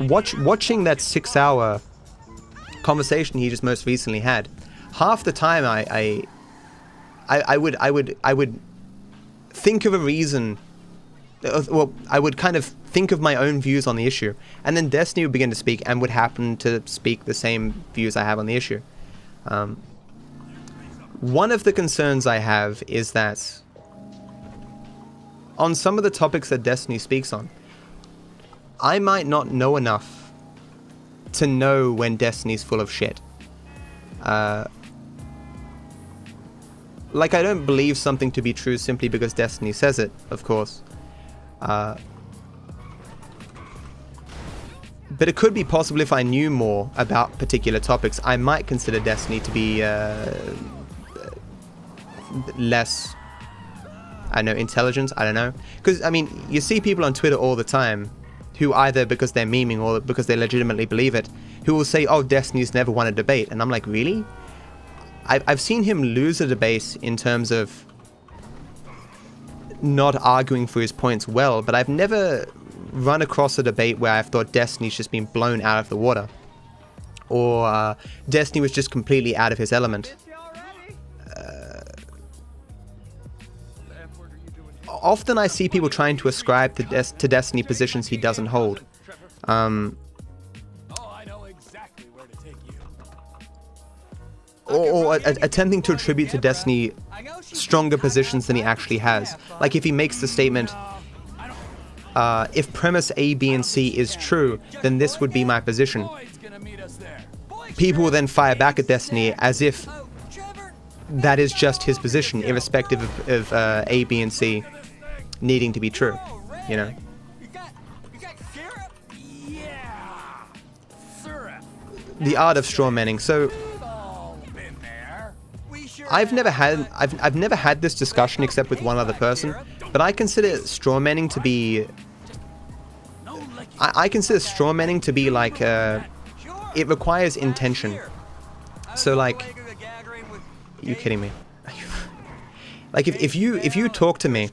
Watching that 6-hour conversation he just most recently had, half the time I would think of a reason. Well, I would kind of think of my own views on the issue, and then Destiny would begin to speak and would happen to speak the same views I have on the issue. One of the concerns I have is that on some of the topics that Destiny speaks on, I might not know enough to know when Destiny's full of shit. Like, I don't believe something to be true simply because Destiny says it, of course. But it could be possible if I knew more about particular topics, I might consider Destiny to be less, I don't know, intelligent, I don't know. Because, I mean, you see people on Twitter all the time who either because they're memeing or because they legitimately believe it, who will say, oh, Destiny's never won a debate. And I'm like, really? I've seen him lose a debate in terms of not arguing for his points well, but I've never run across a debate where I've thought Destiny's just been blown out of the water. Or Destiny was just completely out of his element. Often I see people trying to ascribe to Destiny positions he doesn't hold. Or attempting to attribute to Destiny stronger positions than he actually has. Like if he makes the statement, if premise A, B, and C is true, then this would be my position. People will then fire back at Destiny as if that is just his position, irrespective of A, B, and C needing to be true, you know? The art of strawmanning. So I've never had this discussion except with one other person, but I consider strawmanning to be like it requires intention. So like, are you kidding me? Like if you talk to me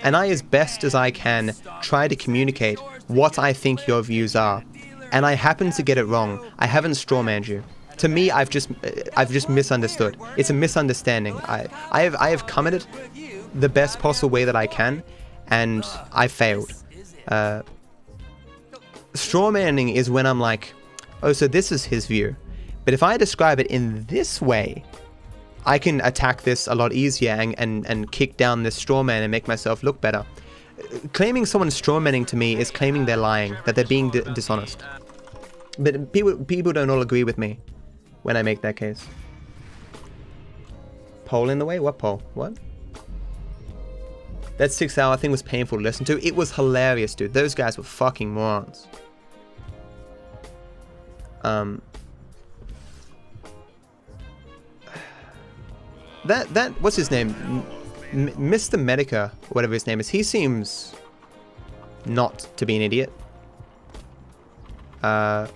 and I, as best as I can, try to communicate what I think your views are, and I happen to get it wrong, I haven't strawmanned you. To me, I've just misunderstood. It's a misunderstanding. I have come at it the best possible way that I can, and I failed. Strawmanning is when I'm like, oh, so this is his view. But if I describe it in this way, I can attack this a lot easier and kick down this strawman and make myself look better. Claiming someone's strawmanning to me is claiming they're lying, that they're being dishonest. But people don't all agree with me when I make that case. Poll in the way? What poll? What? That 6-hour thing was painful to listen to. It was hilarious, dude. Those guys were fucking morons. That what's his name? Mr. Medica, whatever his name is. He seems not to be an idiot. I've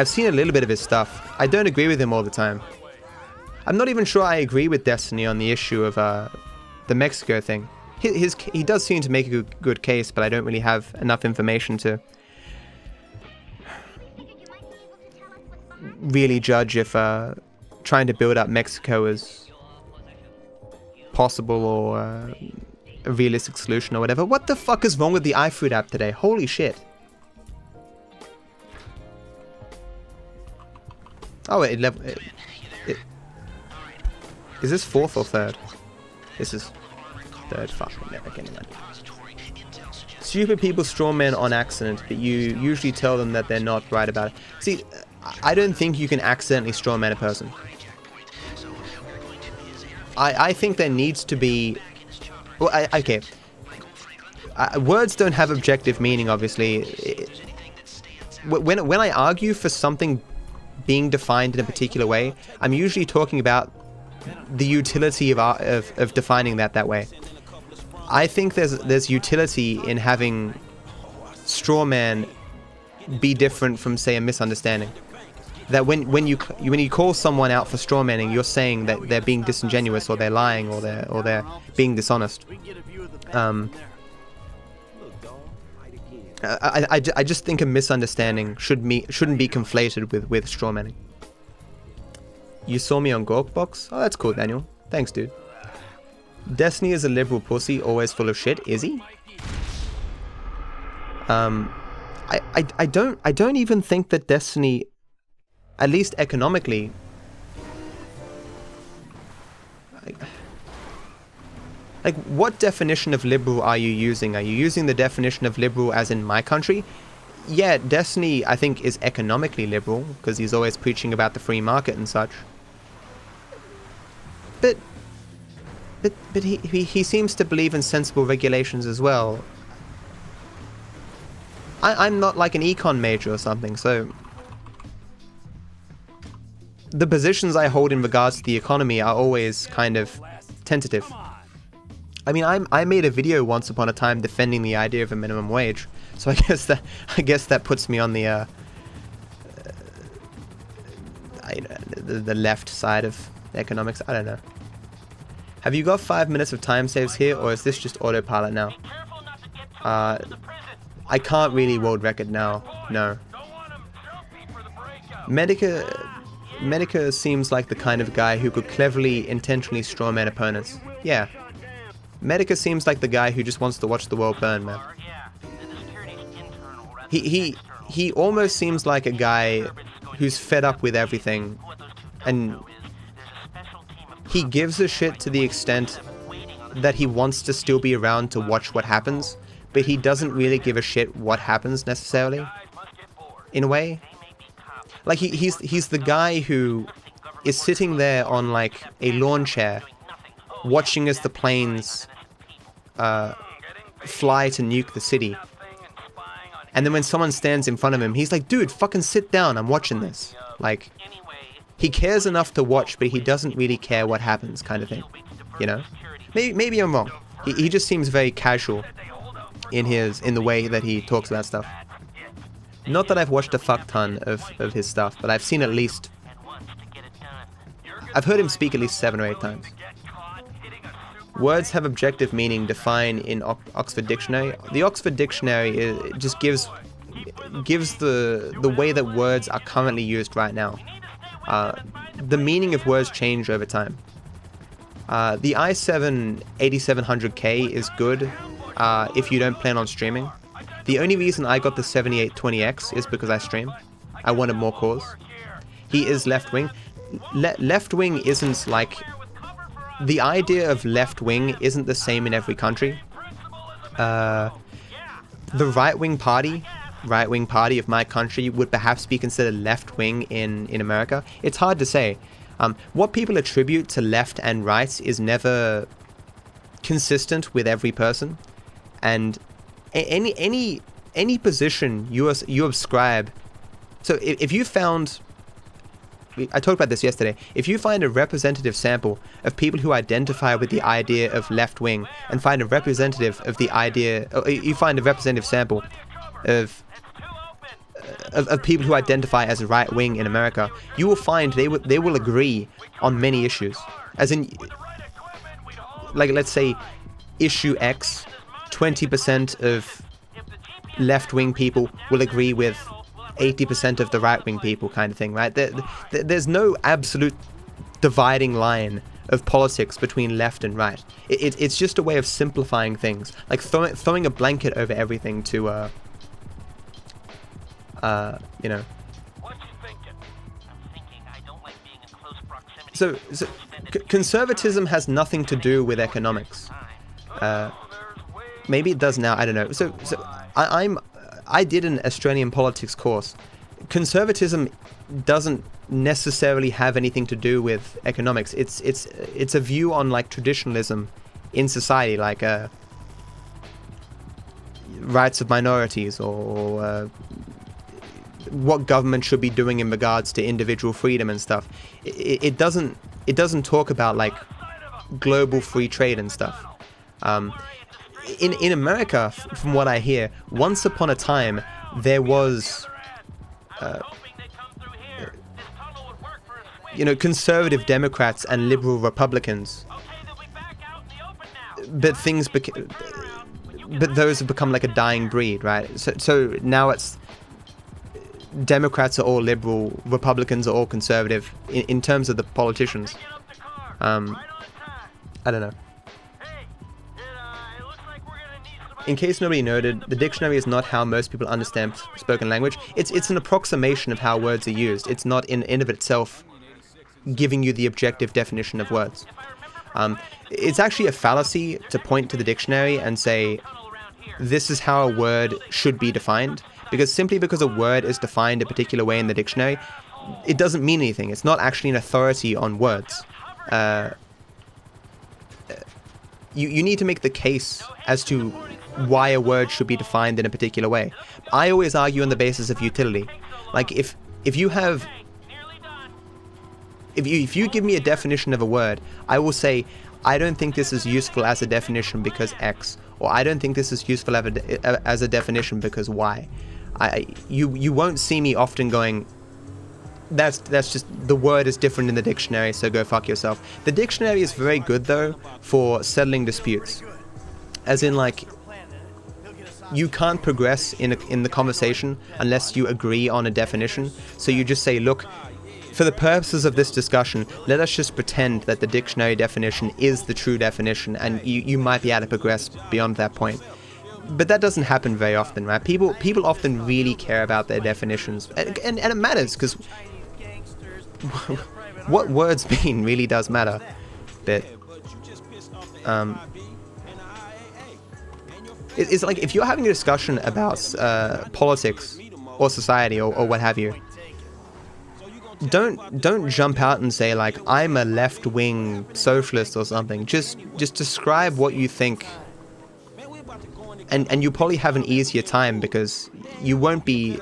seen a little bit of his stuff. I don't agree with him all the time. I'm not even sure I agree with Destiny on the issue of the Mexico thing. He does seem to make a good case, but I don't really have enough information to really judge if trying to build up Mexico is possible or a realistic solution or whatever. What the fuck is wrong with the iFood app today? Holy shit. Oh, is this fourth or third? This is third. Fuck, never getting that. Stupid people strawman on accident, but you usually tell them that they're not right about it. See, I don't think you can accidentally strawman a person. I think there needs to be... Well, okay. Words don't have objective meaning, obviously. When I argue for something being defined in a particular way, I'm usually talking about the utility of defining that way. I think there's utility in having strawman be different from, say, a misunderstanding. That when you call someone out for strawmanning, you're saying that they're being disingenuous, or they're lying, or they're being dishonest. I just think a misunderstanding shouldn't be conflated with strawmanning. You saw me on Gorkbox? Oh, that's cool, Daniel. Thanks, dude. Destiny is a liberal pussy, always full of shit. Is he? I don't even think that Destiny, at least economically, like, what definition of liberal are you using? Are you using the definition of liberal as in my country? Yeah, Destiny, I think, is economically liberal, because he's always preaching about the free market and such. But he seems to believe in sensible regulations as well. I'm not like an econ major or something, so the positions I hold in regards to the economy are always kind of tentative. I mean, I made a video once upon a time defending the idea of a minimum wage, so I guess that puts me on the left side of economics. I don't know. Have you got 5 minutes of time saves here, or is this just autopilot now? I can't really world record now. No. Medica seems like the kind of guy who could cleverly, intentionally strawman opponents. Yeah. Medica seems like the guy who just wants to watch the world burn, man. He almost seems like a guy who's fed up with everything, and he gives a shit to the extent that he wants to still be around to watch what happens, but he doesn't really give a shit what happens necessarily, in a way. Like, he's the guy who is sitting there on, like, a lawn chair, watching as the planes fly to nuke the city. And then when someone stands in front of him, he's like, dude, fucking sit down, I'm watching this. Like, he cares enough to watch, but he doesn't really care what happens, kind of thing. You know? Maybe I'm wrong. He just seems very casual in the way that he talks about stuff. Not that I've watched a fuck ton of his stuff, but I've seen at least... I've heard him speak at least 7 or 8 times. Words have objective meaning defined in Oxford Dictionary. The Oxford Dictionary just gives the way that words are currently used right now. The meaning of words change over time. The i7 8700K is good if you don't plan on streaming. The only reason I got the 7820X is because I stream. I wanted more cores. He is left-wing. Left-wing isn't like... The idea of left-wing isn't the same in every country. The right-wing party of my country would perhaps be considered left-wing in America. It's hard to say. What people attribute to left and right is never consistent with every person, and any position you ascribe. So if you found, I talked about this yesterday, if you find a representative sample of people who identify with the idea of left-wing and find a representative of the idea, or you find a representative sample of people who identify as right-wing in America, you will find they will agree on many issues. As in, like, let's say issue X, 20% of left-wing people will agree with 80% of the right-wing people, kind of thing, right? There's no absolute dividing line of politics between left and right. It's just a way of simplifying things, like throwing a blanket over everything to, you know. So conservatism has nothing to do with economics. Maybe it does now, I don't know. So I did an Australian politics course. Conservatism doesn't necessarily have anything to do with economics. It's a view on, like, traditionalism in society, like rights of minorities, or what government should be doing in regards to individual freedom and stuff. It doesn't talk about, like, global free trade and stuff. In America, from what I hear, once upon a time there was you know, conservative Democrats and liberal Republicans, but those have become like a dying breed, right? So now it's Democrats are all liberal, Republicans are all conservative in terms of the politicians. I don't know. In case nobody noted, the dictionary is not how most people understand spoken language. It's an approximation of how words are used. It's not in and of itself giving you the objective definition of words. It's actually a fallacy to point to the dictionary and say, this is how a word should be defined, because simply because a word is defined a particular way in the dictionary, it doesn't mean anything. It's not actually an authority on words. you need to make the case as to why a word should be defined in a particular way. I always argue on the basis of utility. Like if you give me a definition of a word, I will say, I don't think this is useful as a definition because X, or I don't think this is useful as a definition because Y. You won't see me often going, that's just, the word is different in the dictionary, so go fuck yourself. The dictionary is very good though for settling disputes, as in like, you can't progress in the conversation unless you agree on a definition. So you just say, look, for the purposes of this discussion, let us just pretend that the dictionary definition is the true definition, and you might be able to progress beyond that point. But that doesn't happen very often, right? People often really care about their definitions, and it matters, because what words mean really does matter. But it's like, if you're having a discussion about politics or society or what have you, don't jump out and say like, I'm a left-wing socialist or something. Just describe what you think, and you probably have an easier time, because you won't be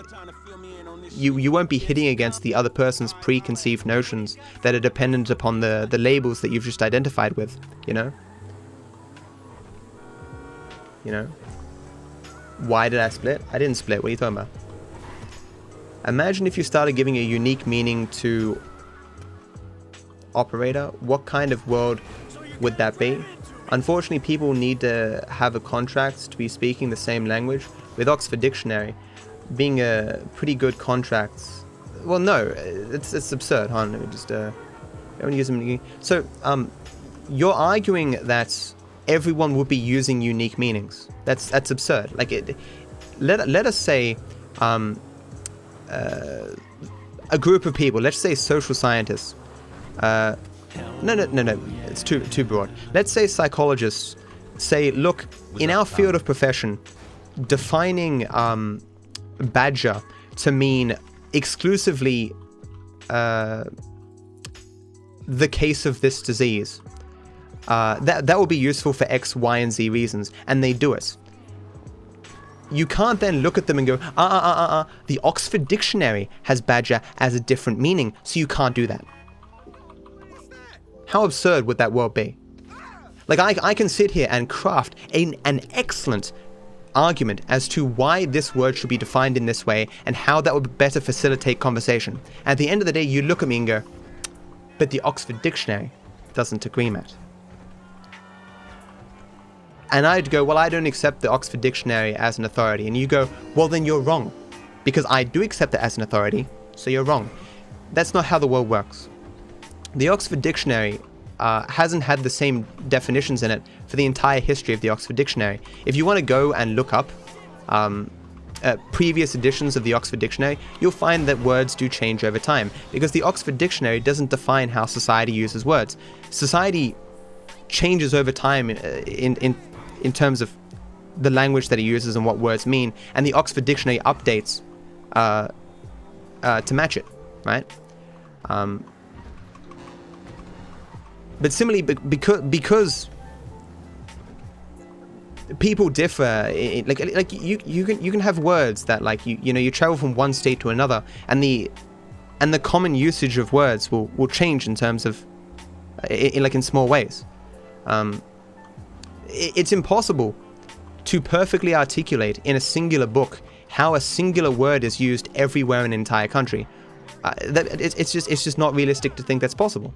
hitting against the other person's preconceived notions that are dependent upon the labels that you've just identified with, you know? Why did I split? I didn't split. What are you talking about? Imagine if you started giving a unique meaning to operator. What kind of world would that be? Unfortunately, people need to have a contract to be speaking the same language. With Oxford Dictionary being a pretty good contract, well, no, it's absurd. Hold on, let me just use them. So you're arguing that everyone would be using unique meanings. That's absurd. Like, let us say a group of people, let's say social scientists. No, it's too broad. Let's say psychologists say, look, in our field of profession, defining badger to mean exclusively the case of this disease, that will be useful for X, Y, and Z reasons, and they do it. You can't then look at them and go, the Oxford Dictionary has badger as a different meaning, so you can't do that. How absurd would that world be? Like, I can sit here and craft an excellent argument as to why this word should be defined in this way and how that would better facilitate conversation. At the end of the day, you look at me and go, but the Oxford Dictionary doesn't agree, Matt. And I'd go, well, I don't accept the Oxford Dictionary as an authority. And you go, well, then you're wrong. Because I do accept it as an authority, so you're wrong. That's not how the world works. The Oxford Dictionary hasn't had the same definitions in it for the entire history of the Oxford Dictionary. If you want to go and look up previous editions of the Oxford Dictionary, you'll find that words do change over time, because the Oxford Dictionary doesn't define how society uses words. Society changes over time in terms of the language that it uses and what words mean, and the Oxford Dictionary updates to match it, right? But similarly, because people differ, like you can have words that, like, you travel from one state to another, and the common usage of words will change in terms of in small ways. It's impossible to perfectly articulate in a singular book how a singular word is used everywhere in an entire country. It's just not realistic to think that's possible.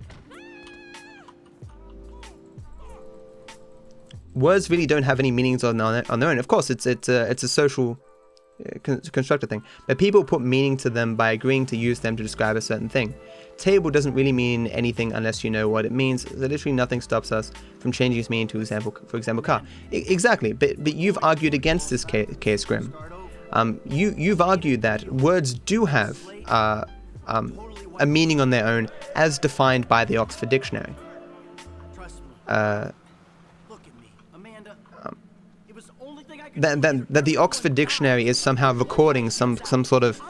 Words really don't have any meanings on their own. Of course, it's a social constructed thing, but people put meaning to them by agreeing to use them to describe a certain thing. Table doesn't really mean anything unless you know what it means. Literally nothing stops us from changing its meaning to for example, car. Exactly, but you've argued against this case, Grim. You've argued that words do have a meaning on their own as defined by the Oxford Dictionary. That the Oxford Dictionary is somehow recording some sort of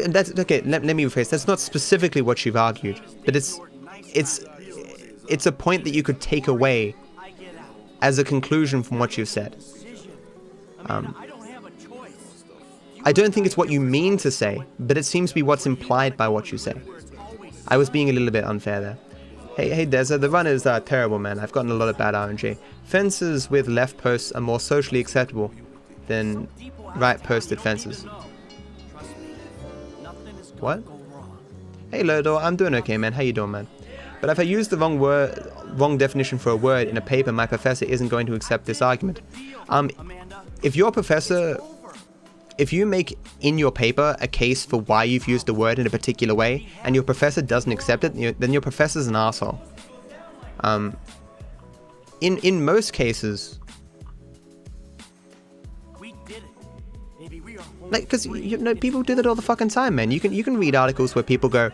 that's okay. Let me rephrase. That's not specifically what you've argued, but it's it's a point that you could take away as a conclusion from what you've said. I don't think it's what you mean to say, but it seems to be what's implied by what you say. I was being a little bit unfair there. Hey Deza, the run is terrible, man. I've gotten a lot of bad RNG. Fences with left posts are more socially acceptable than right posted fences. What? Hey Lodor, I'm doing okay, man. How you doing, man? But if I use the wrong definition for a word in a paper, my professor isn't going to accept this argument. If your professor... If you make in your paper a case for why you've used a word in a particular way, and your professor doesn't accept it, then your professor's an asshole. In most cases, like, because you know, people do that all the fucking time, man. You can read articles where people go,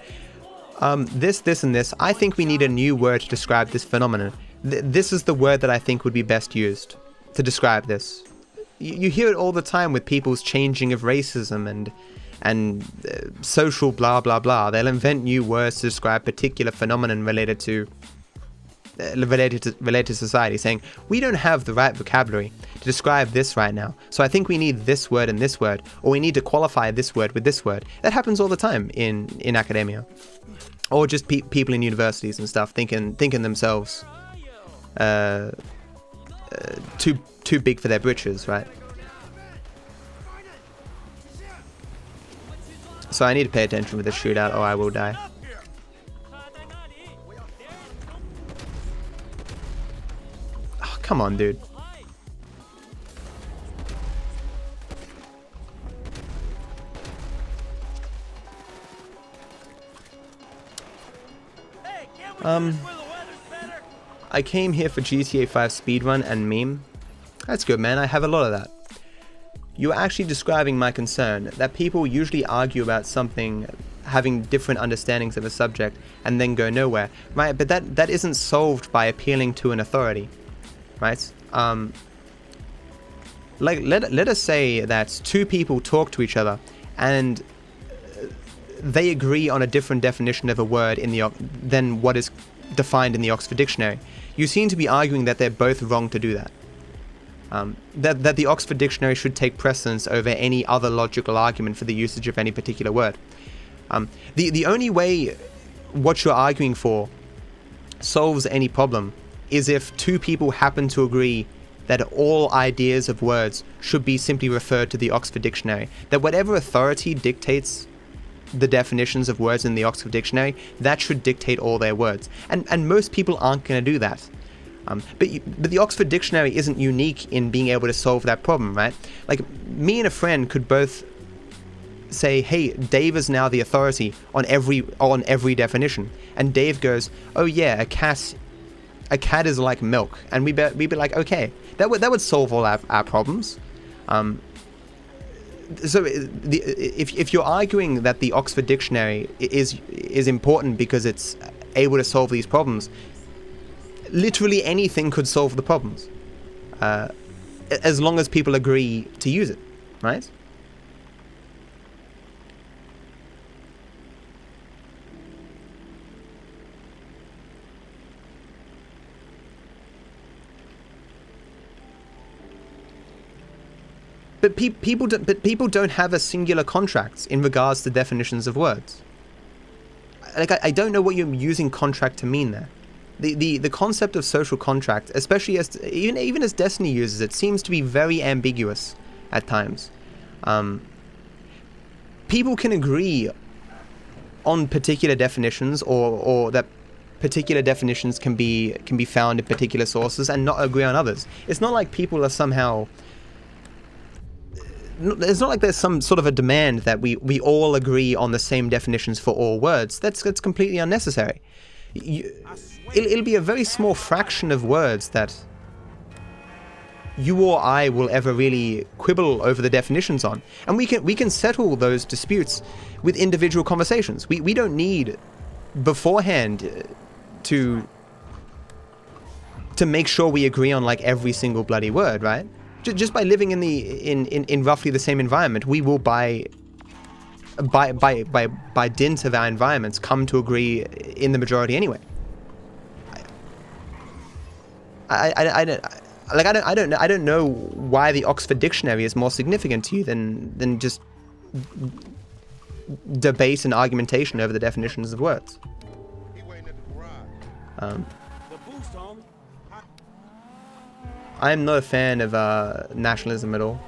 this, and this. I think we need a new word to describe this phenomenon. This is the word that I think would be best used to describe this. You hear it all the time with people's changing of racism and social blah blah blah. They'll invent new words to describe particular phenomenon related to society, saying we don't have the right vocabulary to describe this right now. So I think we need this word and this word, or we need to qualify this word with this word. That happens all the time in academia, or just people in universities and stuff thinking themselves too big for their britches, right? So I need to pay attention with this shootout or I will die. Oh, come on, dude. I came here for GTA 5 speedrun and meme. That's good, man. I have a lot of that. You're actually describing my concern that people usually argue about something, having different understandings of a subject, and then go nowhere, right? But that isn't solved by appealing to an authority, right? Like let us say that two people talk to each other and they agree on a different definition of a word than what is defined in the Oxford Dictionary. You seem to be arguing that they're both wrong to do that. That the Oxford Dictionary should take precedence over any other logical argument for the usage of any particular word. The only way what you're arguing for solves any problem is if two people happen to agree that all ideas of words should be simply referred to the Oxford Dictionary. That whatever authority dictates the definitions of words in the Oxford Dictionary, that should dictate all their words. And most people aren't going to do that. But the Oxford Dictionary isn't unique in being able to solve that problem, right? Like, me and a friend could both say, hey, Dave is now the authority on every definition. And Dave goes, oh yeah, a cat is like milk. And we'd be like, okay, that would solve all our problems. So if you're arguing that the Oxford Dictionary is important because it's able to solve these problems, literally anything could solve the problems, as long as people agree to use it, right? But people don't have a singular contract in regards to definitions of words. Like, I don't know what you're using contract to mean there. The concept of social contract, especially as even as Destiny uses it, seems to be very ambiguous at times. People can agree on particular definitions, or that particular definitions can be found in particular sources, and not agree on others. It's not like people are somehow. It's not like there's some sort of a demand that we all agree on the same definitions for all words. That's completely unnecessary. It'll be a very small fraction of words that you or I will ever really quibble over the definitions on, and we can settle those disputes with individual conversations. We don't need beforehand to make sure we agree on like every single bloody word, right? Just by living in roughly the same environment, we will by dint of our environments come to agree in the majority anyway. I don't know why the Oxford Dictionary is more significant to you than just debate and argumentation over the definitions of words. I'm not a fan of nationalism at all.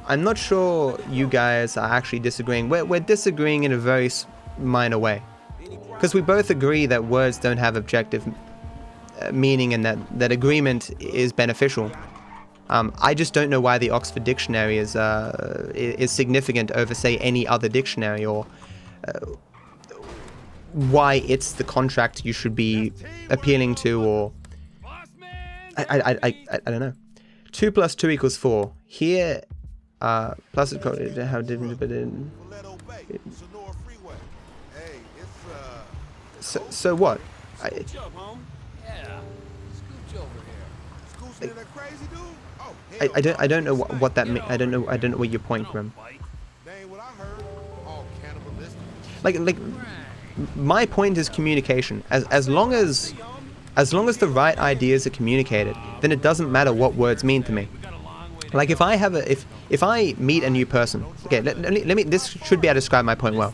I'm not sure you guys are actually disagreeing. We're disagreeing in a very minor way, because we both agree that words don't have objective meaning and that agreement is beneficial. I just don't know why the Oxford Dictionary is significant over, say, any other dictionary, or why it's the contract you should be appealing to, or I don't know. 2 + 2 = 4. Here, plus it's probably how different, but in. So what? I don't know what that means. I don't know where you're pointing from. Like my point is communication. As long as the right ideas are communicated, then it doesn't matter what words mean to me. Like if I meet a new person, okay, let me this should be able to describe my point well.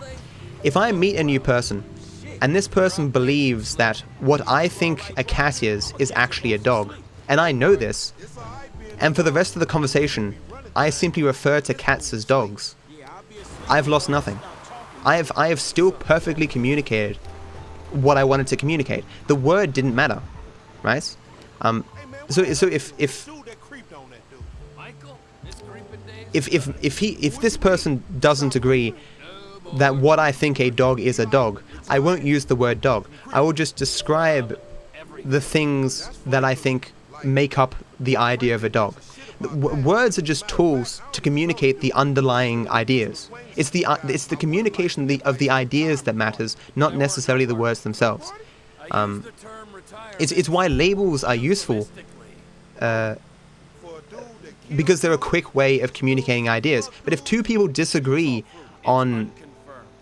If I meet a new person, and this person believes that what I think a cat is actually a dog, and I know this, and for the rest of the conversation, I simply refer to cats as dogs, I've lost nothing. I have still perfectly communicated what I wanted to communicate. The word didn't matter, right? So if this person doesn't agree that what I think a dog is a dog, I won't use the word dog. I will just describe the things that I think make up the idea of a dog. Words are just tools to communicate the underlying ideas. It's the communication of the ideas that matters, not necessarily the words themselves. It's why labels are useful, because they're a quick way of communicating ideas. But if two people disagree on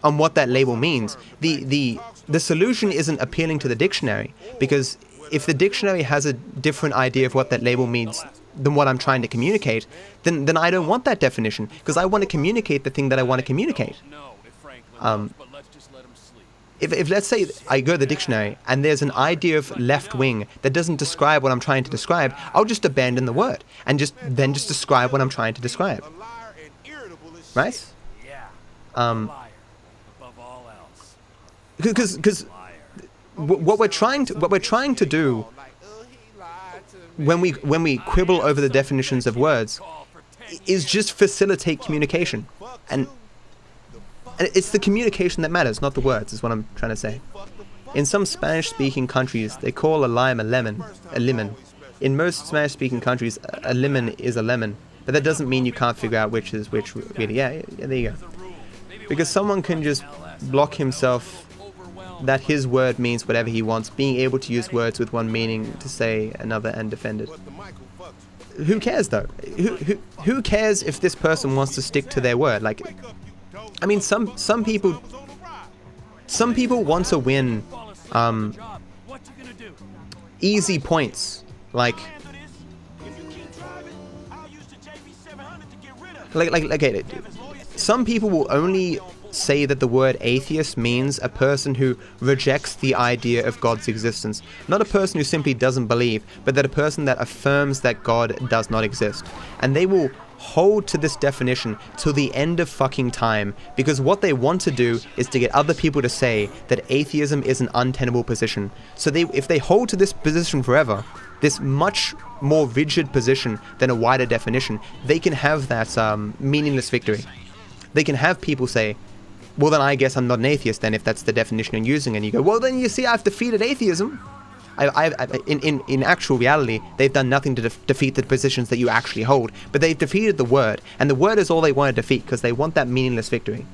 what that label means, the solution isn't appealing to the dictionary, because if the dictionary has a different idea of what that label means than what I'm trying to communicate, then I don't want that definition, because I want to communicate the thing that I want to communicate. If let's say I go to the dictionary and there's an idea of left wing that doesn't describe what I'm trying to describe, I'll just abandon the word and just describe what I'm trying to describe. Right? Because what we're trying to do when we quibble over the definitions of words is just facilitate communication, and it's the communication that matters, not the words, is what I'm trying to say. In some Spanish-speaking countries, they call a lime a lemon. In most Spanish-speaking countries, a lemon is a lemon, but that doesn't mean you can't figure out which is which. Really, yeah, there you go. Because someone can just block himself that his word means whatever he wants, being able to use words with one meaning to say another and defend it. Who cares though? Who cares if this person wants to stick to their word? Like, I mean, some people want to win easy points, like some people will only say that the word atheist means a person who rejects the idea of God's existence, not a person who simply doesn't believe, but that a person that affirms that God does not exist. And they will hold to this definition till the end of fucking time, because what they want to do is to get other people to say that atheism is an untenable position. So if they hold to this position forever, this much more rigid position than a wider definition, they can have that meaningless victory. They can have people say, well, then I guess I'm not an atheist then, if that's the definition you're using. And you go, well, then you see, I've defeated atheism. In actual reality, they've done nothing to defeat the positions that you actually hold, but they've defeated the word, and the word is all they want to defeat, because they want that meaningless victory.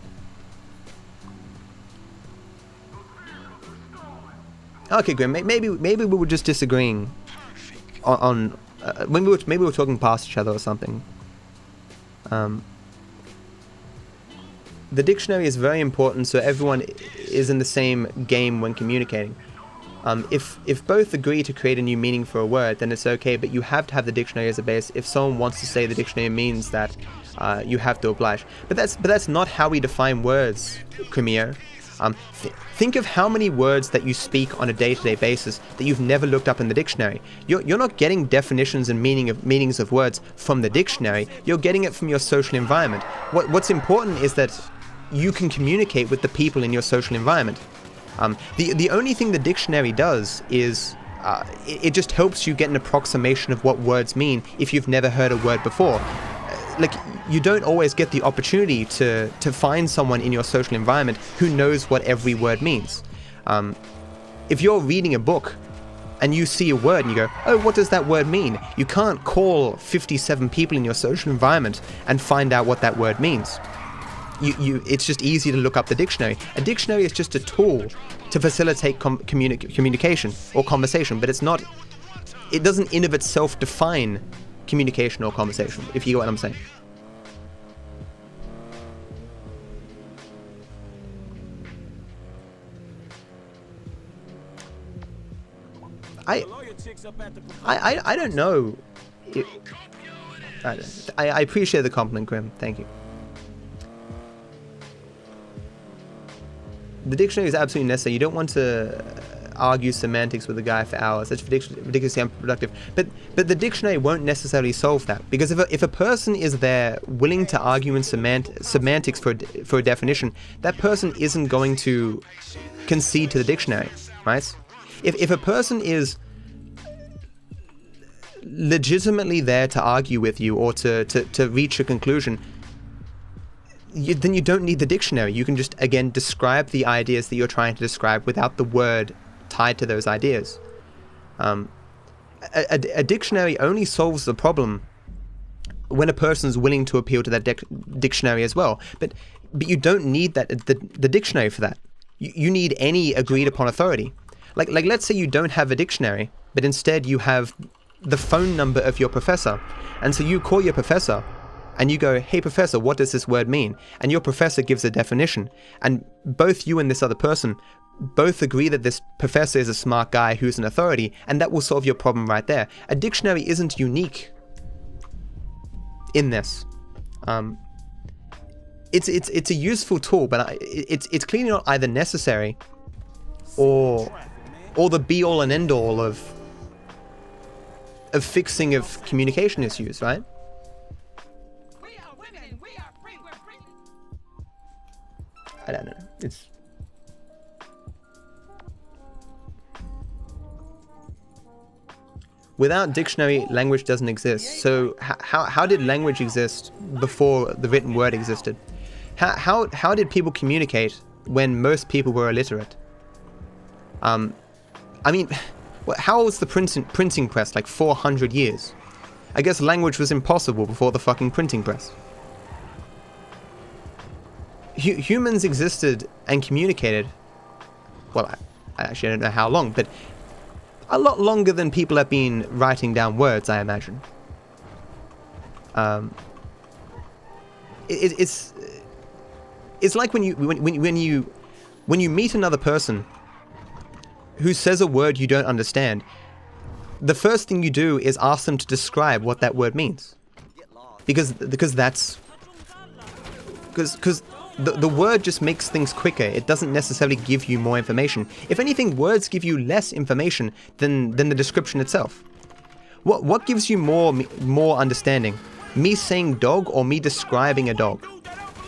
Okay, Grim, maybe we were just disagreeing on maybe we were talking past each other or something. The dictionary is very important, so everyone is in the same game when communicating. If both agree to create a new meaning for a word, then it's okay, but you have to have the dictionary as a base. If someone wants to say the dictionary means that, you have to oblige. But that's not how we define words, Cremio. Think of how many words that you speak on a day-to-day basis that you've never looked up in the dictionary. You're not getting definitions and meanings of words from the dictionary. You're getting it from your social environment. What's important is that you can communicate with the people in your social environment. The only thing the dictionary does is it just helps you get an approximation of what words mean if you've never heard a word before. Like, you don't always get the opportunity to find someone in your social environment who knows what every word means. If you're reading a book and you see a word and you go, oh, what does that word mean? You can't call 57 people in your social environment and find out what that word means. It's just easy to look up the dictionary. A dictionary is just a tool to facilitate communication or conversation, but it doesn't in of itself define communication or conversation, if you get what I'm saying. I don't know. I appreciate the compliment, Grim. Thank you. The dictionary is absolutely necessary. You don't want to argue semantics with a guy for hours. That's ridiculously unproductive. But the dictionary won't necessarily solve that, because if a person is there willing to argue in semantics for a definition, that person isn't going to concede to the dictionary, right? If a person is legitimately there to argue with you or to reach a conclusion, then you don't need the dictionary. You can just, again, describe the ideas that you're trying to describe without the word tied to those ideas. A dictionary only solves the problem when a person's willing to appeal to that dictionary as well. But you don't need the dictionary for that. You need any agreed upon authority. Like let's say you don't have a dictionary, but instead you have the phone number of your professor. And so you call your professor and you go, hey professor, what does this word mean? And your professor gives a definition. And both you and this other person both agree that this professor is a smart guy who's an authority, and that will solve your problem right there. A dictionary isn't unique in this. It's a useful tool, but it's clearly not either necessary or the be-all and end-all of fixing of communication issues, right? I don't know. It's without dictionary, language doesn't exist. So how did language exist before the written word existed? How did people communicate when most people were illiterate? I mean, how was the printing press? Like 400 years. I guess language was impossible before the fucking printing press. Humans existed and communicated, well, I actually don't know how long, but a lot longer than people have been writing down words, I imagine. It's like when you meet another person who says a word you don't understand, the first thing you do is ask them to describe what that word means, because the word just makes things quicker. It doesn't necessarily give you more information. If anything, words give you less information than the description itself. What gives you more understanding? Me saying dog or me describing a dog?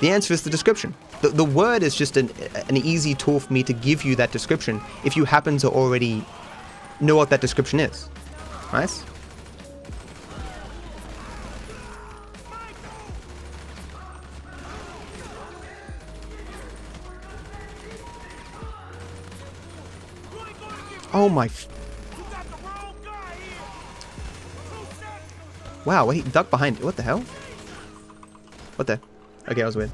The answer is the description. The word is just an easy tool for me to give you that description if you happen to already know what that description is. Right? Oh my... Wow, he ducked behind it. What the hell? What the... Okay, I was weird.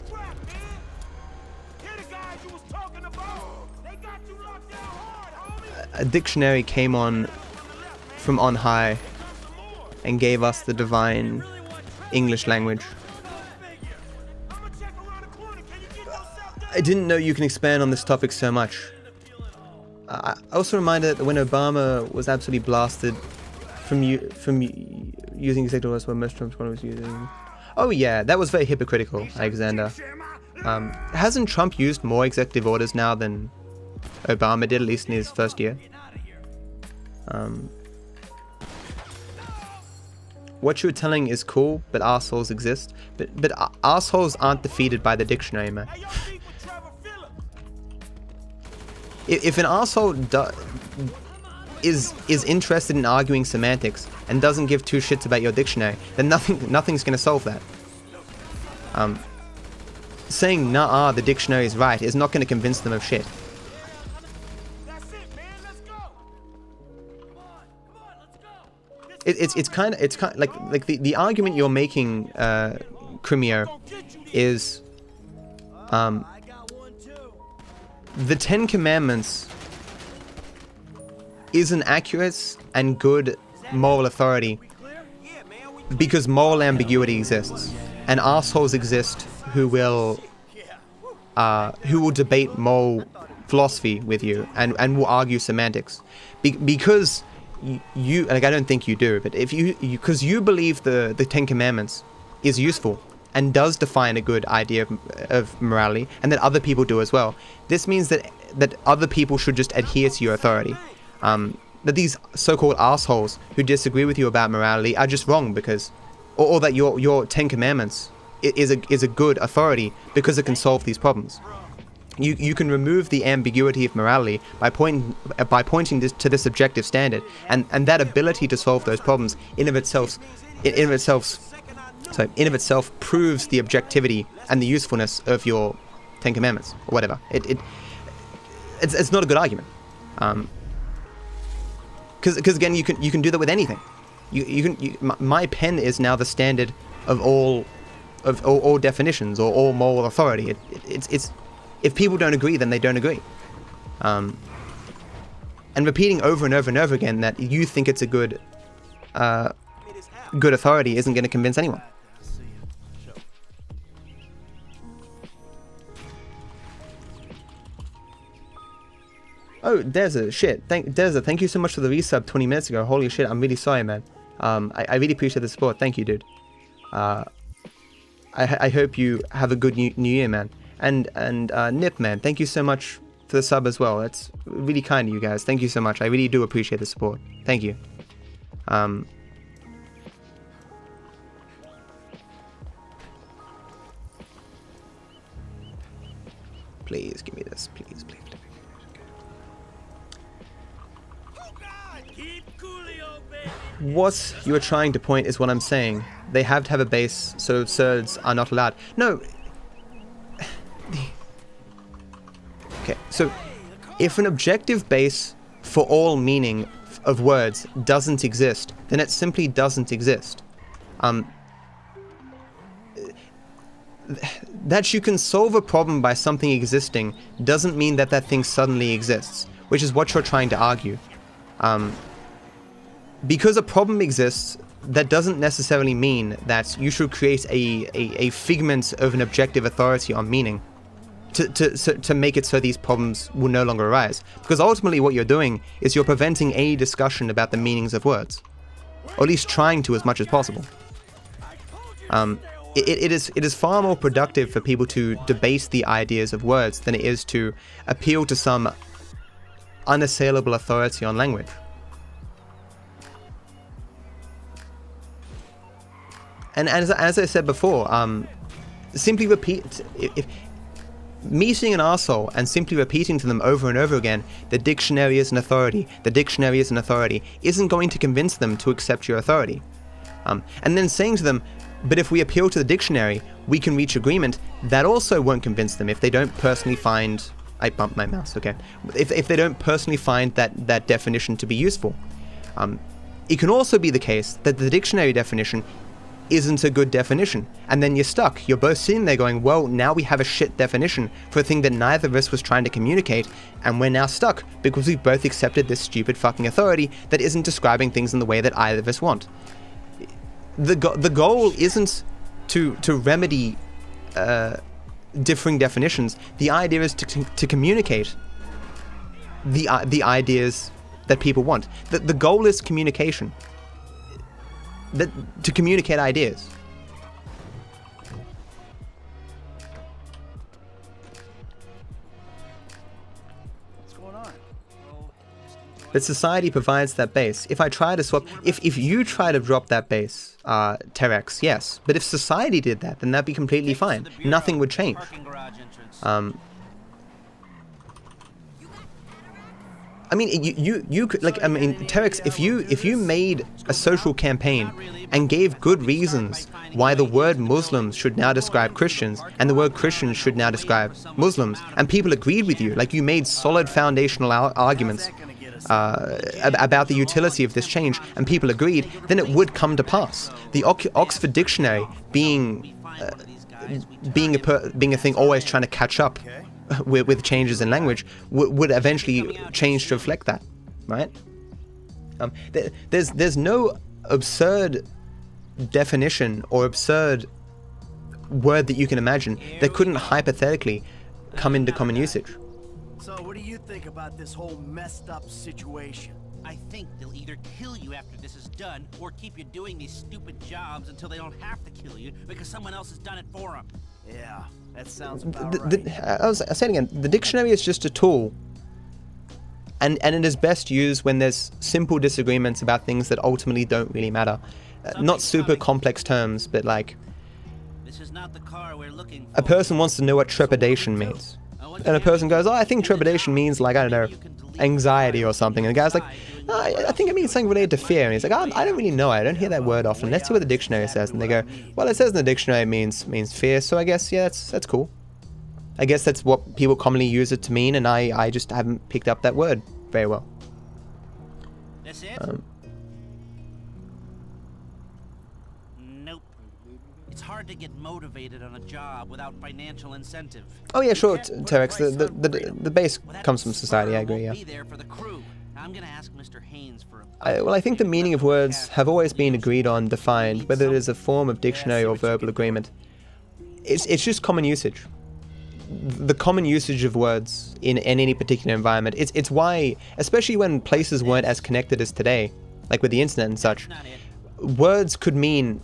A dictionary came on from on high and gave us the divine English language. I didn't know you can expand on this topic so much. Also reminded that when Obama was absolutely blasted from using executive orders, what most Trump's one was using. Oh yeah, that was very hypocritical, Alexander. Hasn't Trump used more executive orders now than Obama did, at least in his first year? What you're telling is cool, but assholes exist. But assholes aren't defeated by the dictionary, man. If an asshole is interested in arguing semantics and doesn't give two shits about your dictionary, then nothing's gonna solve that. Saying nah, the dictionary is right is not gonna convince them of shit. It's kind of like the argument you're making, Crimeo, is the 10 Commandments is an accurate and good moral authority because moral ambiguity exists, and assholes exist who will debate moral philosophy with you and will argue semantics because you, like, I don't think you do, but if because you believe the 10 Commandments is useful and does define a good idea of morality, and that other people do as well. This means that other people should just adhere to your authority. That these so-called assholes who disagree with you about morality are just wrong because, or that your 10 Commandments is a good authority because it can solve these problems. You can remove the ambiguity of morality by pointing to this objective standard, and that ability to solve those problems in of itself proves the objectivity and the usefulness of your 10 Commandments or whatever. It's not a good argument, because again you can do that with anything. My pen is now the standard of all definitions or all moral authority. It's if people don't agree, then they don't agree. And repeating over and over and over again that you think it's a good authority isn't going to convince anyone. Oh, Deza, shit. Deza, thank you so much for the resub 20 minutes ago. Holy shit, I'm really sorry, man. I really appreciate the support. Thank you, dude. I hope you have a good new year, man. And Nip, man, thank you so much for the sub as well. That's really kind of you guys. Thank you so much. I really do appreciate the support. Thank you. Please give me this. Please, please. What you are trying to point is what I'm saying. They have to have a base, so absurds are not allowed. No. Okay, so if an objective base for all meaning of words doesn't exist, then it simply doesn't exist. That you can solve a problem by something existing doesn't mean that that thing suddenly exists, which is what you're trying to argue. Because a problem exists, that doesn't necessarily mean that you should create a figment of an objective authority on meaning to make it so these problems will no longer arise. Because ultimately what you're doing is you're preventing any discussion about the meanings of words, or at least trying to as much as possible. It is far more productive for people to debase the ideas of words than it is to appeal to some unassailable authority on language. And as I said before, simply repeat, if meeting an arsehole and simply repeating to them over and over again, the dictionary is an authority, the dictionary is an authority, isn't going to convince them to accept your authority. And then saying to them, but if we appeal to the dictionary, we can reach agreement, that also won't convince them if they don't personally find... I bumped my mouse, okay. If they don't personally find that definition to be useful. It can also be the case that the dictionary definition isn't a good definition, and then you're stuck. You're both sitting there going, well, now we have a shit definition for a thing that neither of us was trying to communicate, and we're now stuck because we both accepted this stupid fucking authority that isn't describing things in the way that either of us want. The goal isn't to remedy differing definitions. The idea is to communicate the ideas that people want. The goal is communication. To communicate ideas. What's going on? But society provides that base. If I try to swap, if you try to drop that base, Terex, yes. But if society did that, then that'd be completely fine. Nothing would change. I mean, you could, like, I mean, Terex, if you made a social campaign and gave good reasons why the word Muslims should now describe Christians and the word Christians should now describe Muslims, and people agreed with you, like you made solid foundational arguments about the utility of this change, and people agreed, then it would come to pass. The Oxford Dictionary being a thing always trying to catch up with changes in language would eventually change to reflect that, right? There's no absurd definition or absurd word that you can imagine that couldn't hypothetically come into common usage. So what do you think about this whole messed up situation? I think they'll either kill you after this is done or keep you doing these stupid jobs until they don't have to kill you because someone else has done it for them. Yeah, that sounds about right. I'll say it again, the dictionary is just a tool, and it is best used when there's simple disagreements about things that ultimately don't really matter. Not super complex terms, but like, this is not the car we're looking for. A person wants to know what trepidation means. And a person goes, oh, I think trepidation means, like, I don't know, anxiety or something. And the guy's like, oh, I think it means something related to fear. And he's like, I don't really know. I don't hear that word often. Let's see what the dictionary says. And they go, well, it says in the dictionary it means fear. So I guess, yeah, that's cool. I guess that's what people commonly use it to mean. And I just haven't picked up that word very well. That's it? Nope. It's hard to get motivated on a job without financial incentive. Oh yeah, sure, Terex. The base comes from society. I agree. Yeah. I'm gonna ask Mr. Haynes for well, I think the meaning of words have always been agreed on, defined, whether it is a form of dictionary or verbal agreement. It's just common usage. The common usage of words in any particular environment. It's why, especially when places weren't as connected as today, like with the internet and such, words could mean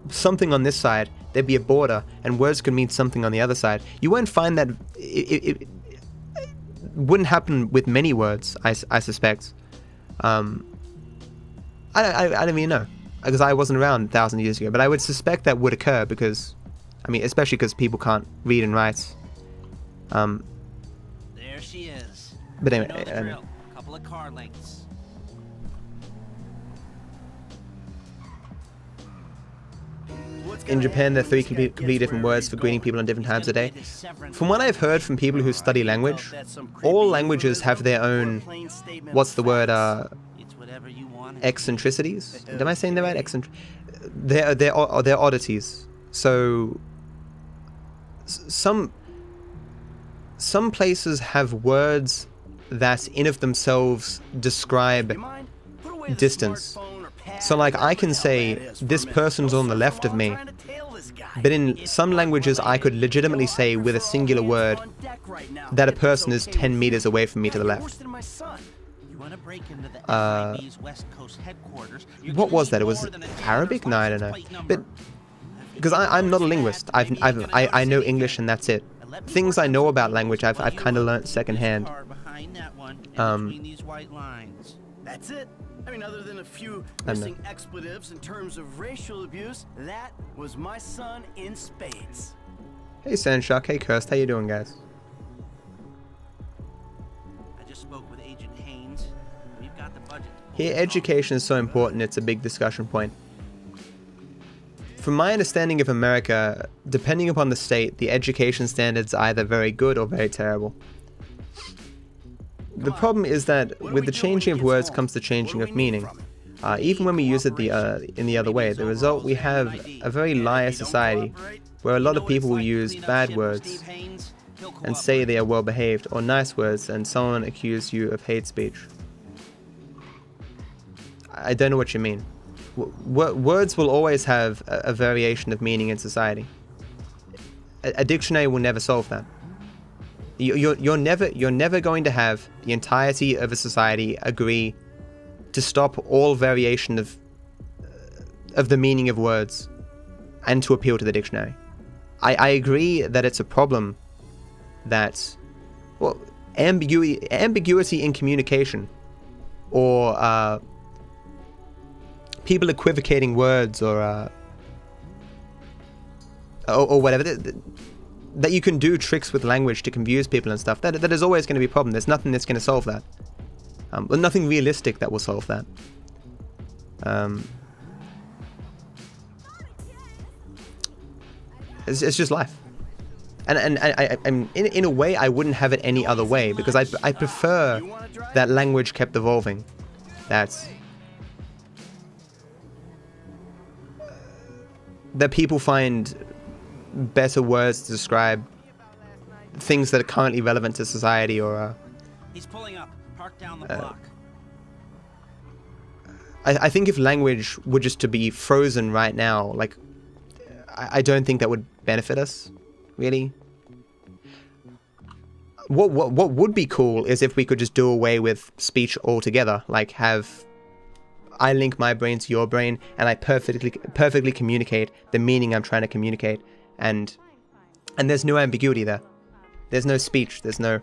something on this side, there'd be a border, and words could mean something on the other side. You won't find that. It wouldn't happen with many words, I suspect. I don't even know, because I wasn't around 1,000 years ago, but I would suspect that would occur because, I mean, especially because people can't read and write. There she is. But anyway, you know the drill. Couple of car lengths. In Japan, there are 3 completely different words for greeting people on different times of day. From what I've heard from people who study language, all languages have their own, what's the word, eccentricities? Am I saying that right? They're oddities. So, some places have words that in of themselves describe distance. So like I can say, this person's on the left of me, but in some languages I could legitimately say with a singular word that a person is 10 meters away from me to the left. What was that? It was Arabic? No, I don't know. But because I'm not a linguist, I know English and that's it. Things I know about language I've kind of learnt secondhand. That's it. I mean, other than a few missing expletives in terms of racial abuse, that was my son in spades. Hey Sandshock, hey Cursed, how you doing, guys? I just spoke with Agent Haynes. We've got the budget. Here, education is so important, it's a big discussion point. From my understanding of America, depending upon the state, the education standards are either very good or very terrible. The problem is that with the changing of words comes the changing of meaning. Even when we use it in the other way, the result we have a very liar society where a lot of people will use bad words and say they are well behaved, or nice words and someone accuse you of hate speech. I don't know what you mean. Words will always have a variation of meaning in society. A dictionary will never solve that. You're never going to have the entirety of a society agree to stop all variation of the meaning of words and to appeal to the dictionary. I agree that it's a problem that, well, ambiguity in communication, or people equivocating words, or whatever, that you can do tricks with language to confuse people and stuff. That is always going to be a problem. There's nothing that's going to solve that. Well, nothing realistic that will solve that. It's just life. And in a way, I wouldn't have it any other way, because I prefer that language kept evolving. That people find better words to describe things that are currently relevant to society, or he's pulling up. Park down the block. I think if language were just to be frozen right now, like, I don't think that would benefit us, really. What would be cool is if we could just do away with speech altogether, like have I link my brain to your brain and I perfectly communicate the meaning I'm trying to communicate, and there's no ambiguity there. There's no speech, there's no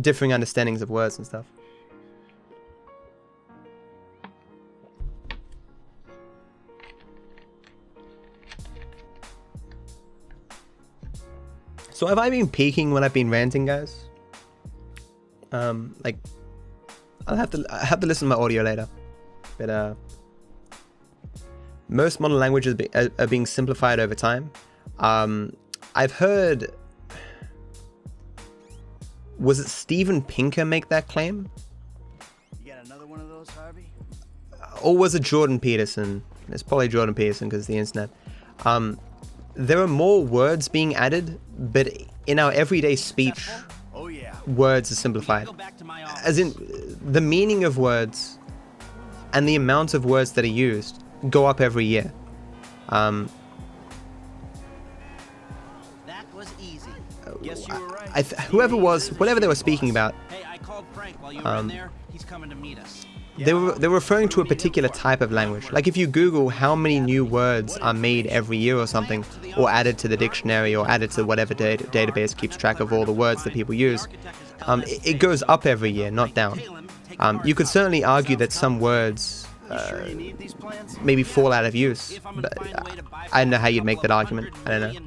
differing understandings of words and stuff. So have I been peaking when I've been ranting, guys? Like, I have to listen to my audio later. But most modern languages are being simplified over time. I've heard, was it Steven Pinker make that claim? You got another one of those, Harvey? Or was it Jordan Peterson? It's probably Jordan Peterson because of the internet. There are more words being added, but in our everyday speech, words are simplified. As in, the meaning of words and the amount of words that are used go up every year. That was easy. Guess you were right. Whatever they were speaking about, Hey, I called Frank while you were in there. He's coming to meet us. they were referring to a particular type of language. Like if you Google how many new words are made every year or something, or added to the dictionary, or added to whatever database keeps track of all the words that people use, it goes up every year, not down. You could certainly argue that some words maybe fall out of use, but I don't know how you'd make that argument. I don't know.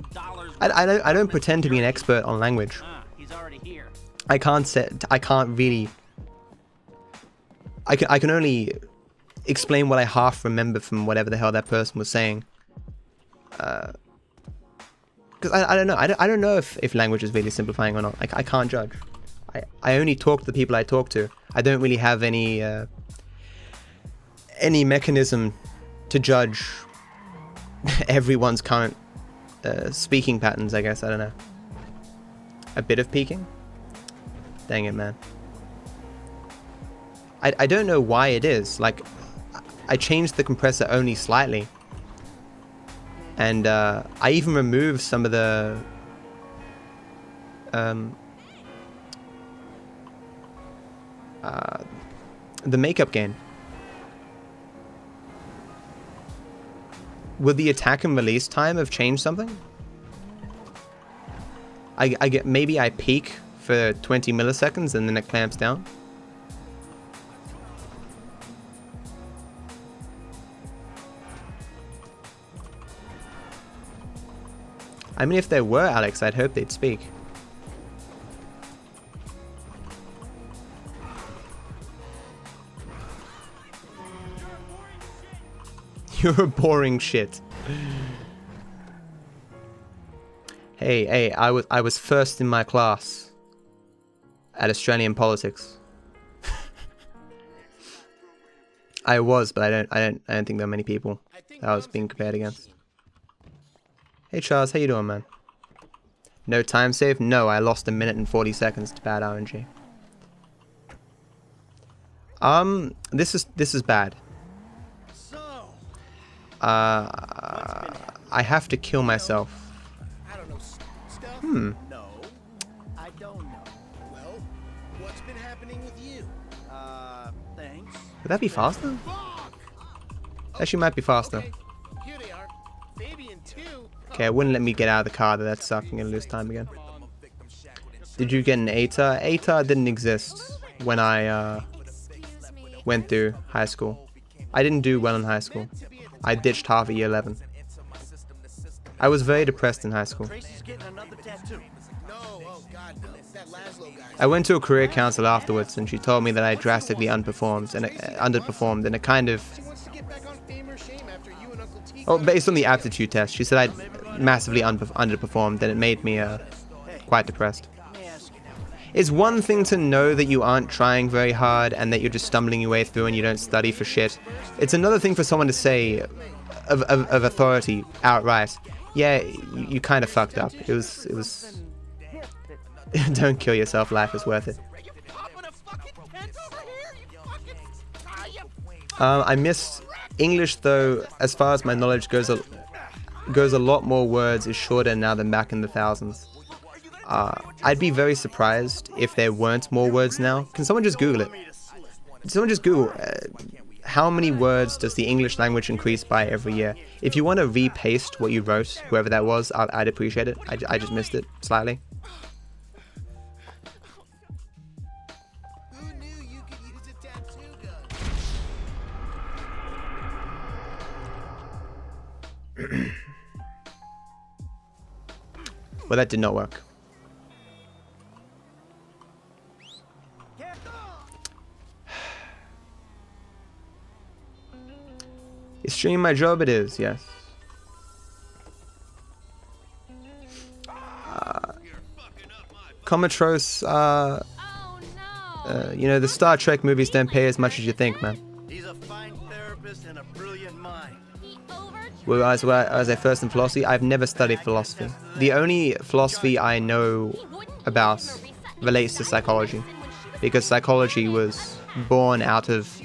I don't pretend to be an expert on language. I can only explain what I half remember from whatever the hell that person was saying. Because I don't know. I don't know if language is really simplifying or not. I can't judge. I only talk to the people I talk to. I don't really have any mechanism to judge everyone's current speaking patterns, I guess. I don't know. A bit of peaking? Dang it, man. I don't know why it is. Like, I changed the compressor only slightly. And I even removed some of the makeup gain. Would the attack and release time have changed something? I get, maybe I peak for 20 milliseconds and then it clamps down. I mean, if there were, Alex, I'd hope they'd speak. You're a boring shit. Hey, I was first in my class at Australian politics. I was, but I don't think there are many people that I was being compared against. Hey Charles, how you doing, man? No time save? No, I lost 1 minute and 40 seconds to bad RNG. This is bad. I have to kill myself. I don't know. Well, what's been happening with you? Thanks. Would that be faster? Actually, might be faster. Okay, here they are. Fabian too. Okay, it wouldn't let me get out of the car. That sucked. I'm gonna lose time again. Did you get an ATAR? ATAR didn't exist when I went through high school. I didn't do well in high school. I ditched half of year 11. I was very depressed in high school. Tracy's getting another tattoo. No, oh God, no. That Laszlo guy. I went to a career counselor afterwards, and she told me that I drastically underperformed, and it kind of. She wants to get back on Fame or Shame after you and Uncle T. Oh, based on the aptitude test, she said I massively underperformed, and it made me quite depressed. It's one thing to know that you aren't trying very hard and that you're just stumbling your way through and you don't study for shit. It's another thing for someone to say, of authority, outright, yeah, you kind of fucked up. It was. Don't kill yourself. Life is worth it. I missed English though. As far as my knowledge goes, a lot more words is shorter now than back in the thousands. I'd be very surprised if there weren't more words now. Can someone just Google it? Someone just Google how many words does the English language increase by every year? If you want to repaste what you wrote, whoever that was, I'd appreciate it. I just missed it slightly. Who knew you could use a tattoo gun? Well, that did not work. Is streaming my job? It is, yes. Comatros, you know, the Star Trek movies don't pay as much as you think, man. He's a fine therapist and a brilliant mind. Whereas I first in philosophy, I've never studied philosophy. The only philosophy I know about relates to psychology, because psychology was born out of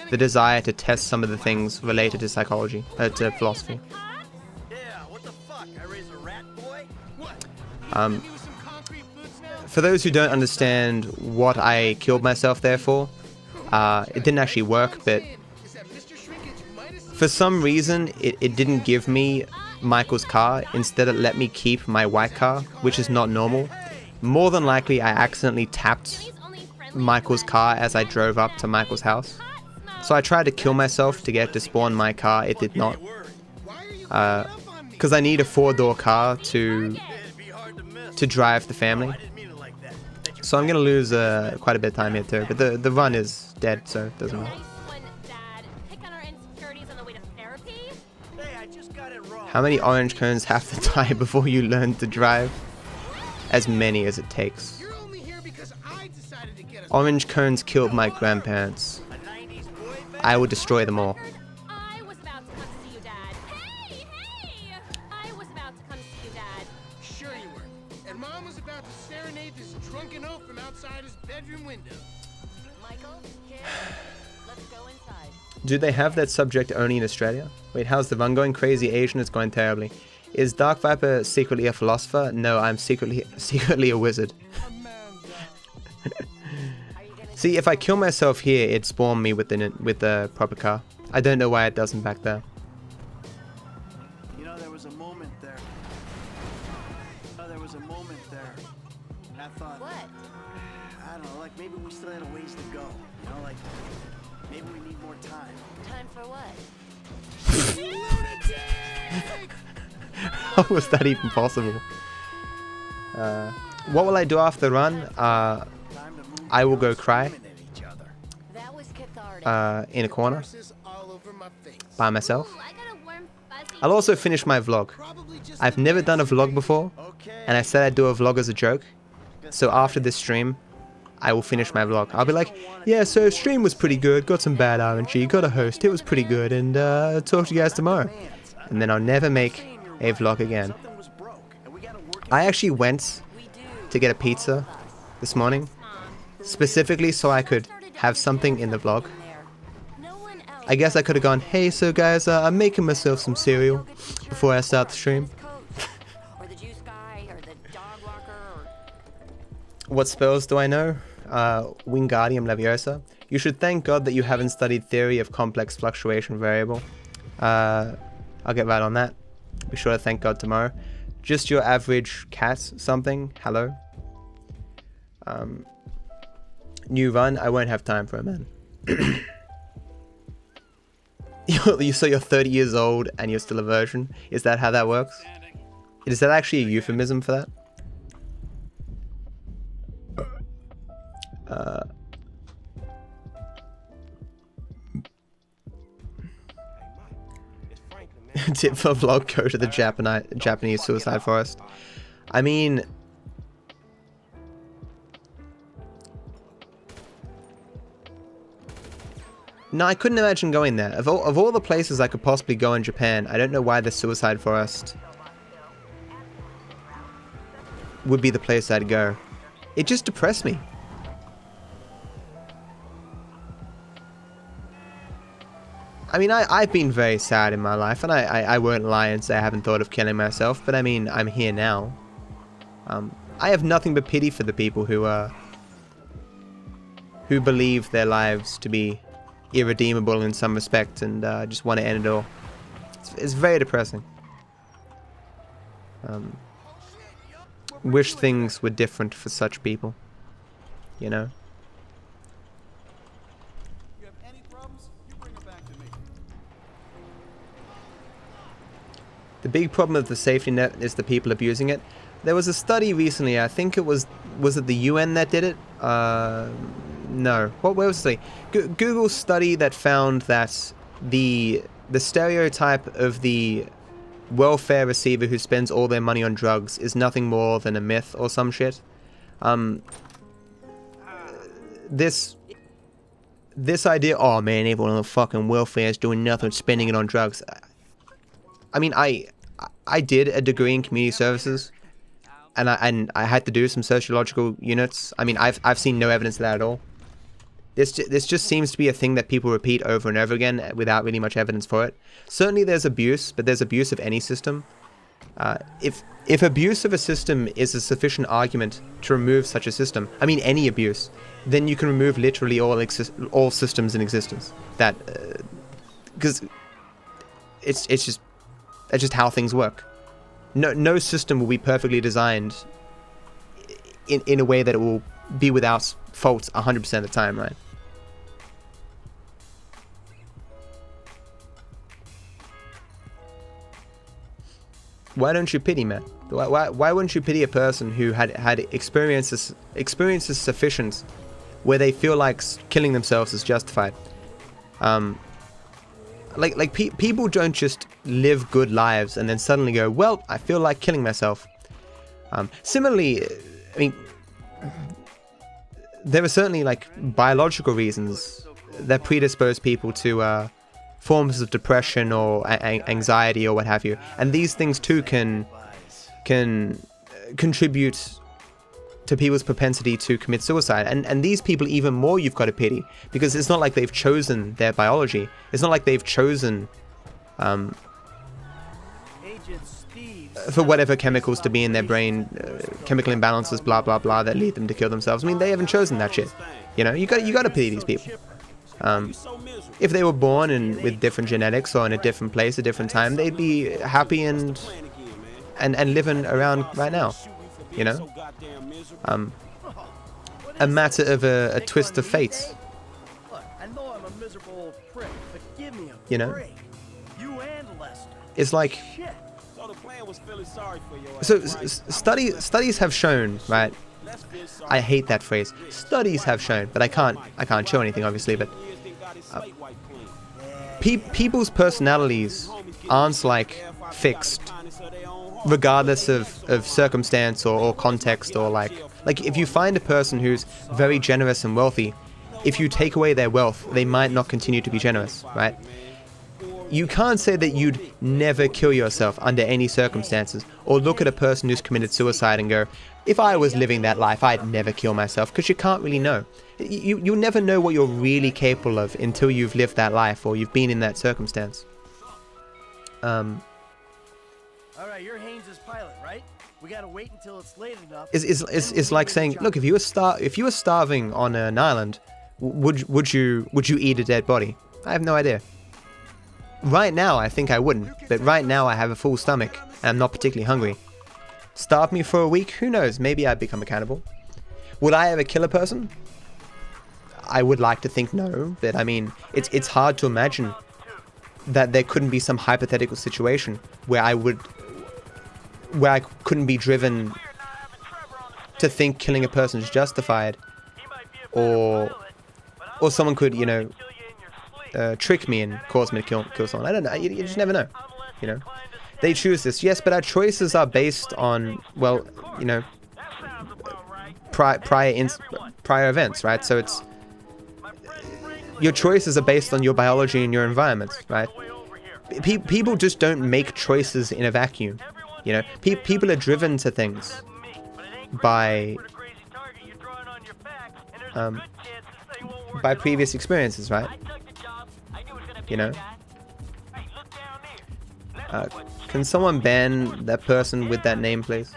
the desire to test some of the things related to psychology, to philosophy. For those who don't understand what I killed myself there for, it didn't actually work, but for some reason it didn't give me Michael's car. Instead it let me keep my white car, which is not normal. More than likely I accidentally tapped Michael's car as I drove up to Michael's house. So I tried to kill myself to get to spawn my car. It did not. Because I need a 4-door car to drive the family. So I'm going to lose quite a bit of time here too. But the run is dead, so it doesn't matter. How many orange cones have to die before you learn to drive? As many as it takes. Orange cones killed my grandparents. I will destroy them all. I was about to come to see you, Dad. Hey! I was about to come to see you, Dad. Sure you were. And Mom was about to serenade this drunken oaf from outside his bedroom window. Michael, kid, let's go inside. Do they have that subject only in Australia? Wait, how's the run going? Crazy Asian is going terribly. Is Dark Viper secretly a philosopher? No, I'm secretly a wizard. See, if I kill myself here, it'd spawn me with the proper car. I don't know why it doesn't back there. You know, there was a moment there. And I thought, What? I don't know, like maybe we still had a ways to go. You know, like maybe we need more time. Time for what? How was that even possible? What will I do after the run? I will go cry That was cathartic. in a corner by myself. I'll also finish my vlog. I've never done a vlog before, and I said I'd do a vlog as a joke. So after this stream, I will finish my vlog. I'll be like, yeah, so stream was pretty good, got some bad RNG, got a host, it was pretty good, and I'll talk to you guys tomorrow. And then I'll never make a vlog again. I actually went to get a pizza this morning, specifically so I could have something in the vlog. I guess I could have gone, hey, so guys, I'm making myself some cereal before I start the stream. What spells do I know? Wingardium Leviosa. You should thank God that you haven't studied theory of complex fluctuation variable. I'll get right on that. Be sure to thank God tomorrow. Just your average cat something. Hello. New run. I won't have time for it, man. So you're 30 years old and you're still a virgin? Is that how that works? Is that actually a euphemism for that? Tip for vlog, go to the Japanese suicide forest. I mean, no, I couldn't imagine going there. Of all the places I could possibly go in Japan, I don't know why the suicide forest would be the place I'd go. It just depressed me. I mean, I've been very sad in my life, and I won't lie and say I haven't thought of killing myself, but I mean, I'm here now. I have nothing but pity for the people who believe their lives to be irredeemable in some respect and just want to end it all. It's very depressing. Wish things were different for such people, you know? The big problem of the safety net is the people abusing it. There was a study recently, I think it was it the UN that did it? No. Where was the study? Google's study that found that the stereotype of the welfare receiver who spends all their money on drugs is nothing more than a myth or some shit. This idea, oh man, everyone on the fucking welfare is doing nothing, spending it on drugs. I mean, I did a degree in community services, and I had to do some sociological units. I mean, I've seen no evidence of that at all. This just seems to be a thing that people repeat over and over again without really much evidence for it. Certainly there's abuse, but there's abuse of any system. If abuse of a system is a sufficient argument to remove such a system, I mean any abuse, then you can remove literally all systems in existence. That because it's just how things work. No system will be perfectly designed in a way that it will be without faults 100% of the time, right? Why don't you pity, man? Why wouldn't you pity a person who had experiences sufficient where they feel like killing themselves is justified? People don't just live good lives and then suddenly go, well, I feel like killing myself. Similarly, I mean, there are certainly like biological reasons that predispose people to forms of depression or anxiety or what have you, and these things too can contribute to people's propensity to commit suicide, and these people even more you've got to pity, because it's not like they've chosen their biology. It's not like they've chosen for whatever chemicals to be in their brain, chemical imbalances, blah blah blah, that lead them to kill themselves. I mean, they haven't chosen that shit. You know, you got to pity these people. If they were born with different genetics or in a different place, a different time, they'd be happy and living around right now. You know, a matter of a twist of fate. You know, it's like. So studies have shown, right? I hate that phrase. Studies have shown, but I can't show anything, obviously. But people's personalities aren't like fixed, regardless of circumstance or context, or like if you find a person who's very generous and wealthy, if you take away their wealth, they might not continue to be generous, right? You can't say that you'd never kill yourself under any circumstances, or look at a person who's committed suicide and go, if I was living that life, I'd never kill myself, because you can't really know. You'll never know what you're really capable of until you've lived that life or you've been in that circumstance. Alright, you're Haynes' pilot, right? We gotta wait until it's late enough. Is like saying, look, if you were starving on an island, would you eat a dead body? I have no idea. Right now, I think I wouldn't, but right now I have a full stomach and I'm not particularly hungry. Starve me for a week? Who knows? Maybe I'd become a cannibal. Would I ever kill a person? I would like to think no, but I mean, it's hard to imagine that there couldn't be some hypothetical situation where I couldn't be driven to think killing a person is justified, or someone could, you know, trick me and cause me to kill someone. I don't know. You just never know. You know, they choose this. Yes, but our choices are based on, well, you know, prior events, right? So it's your choices are based on your biology and your environment, right? People just don't make choices in a vacuum. You know, people are driven to things by previous experiences, right? You know, can someone ban that person with that name, please?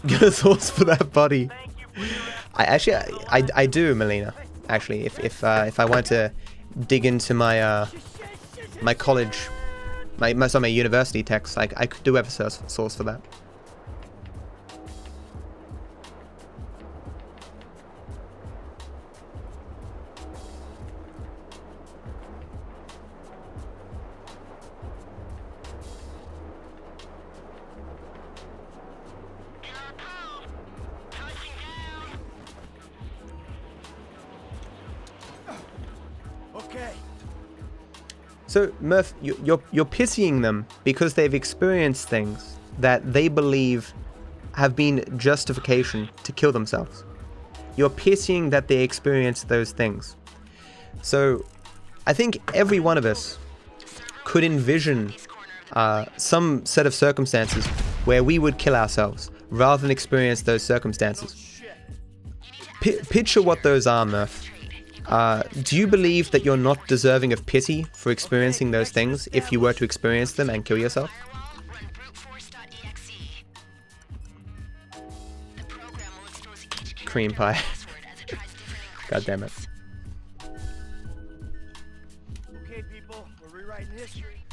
Get a source for that body. I do, Melina. Actually, if I want to dig into my my college, my university text, I do have a source for that. So, Murph, you're pitying them because they've experienced things that they believe have been justification to kill themselves. You're pitying that they experienced those things. So, I think every one of us could envision some set of circumstances where we would kill ourselves rather than experience those circumstances. Picture what those are, Murph. Do you believe that you're not deserving of pity for experiencing those things if you were to experience them and kill yourself? Cream pie. God damn it. Okay, people, we're rewriting history.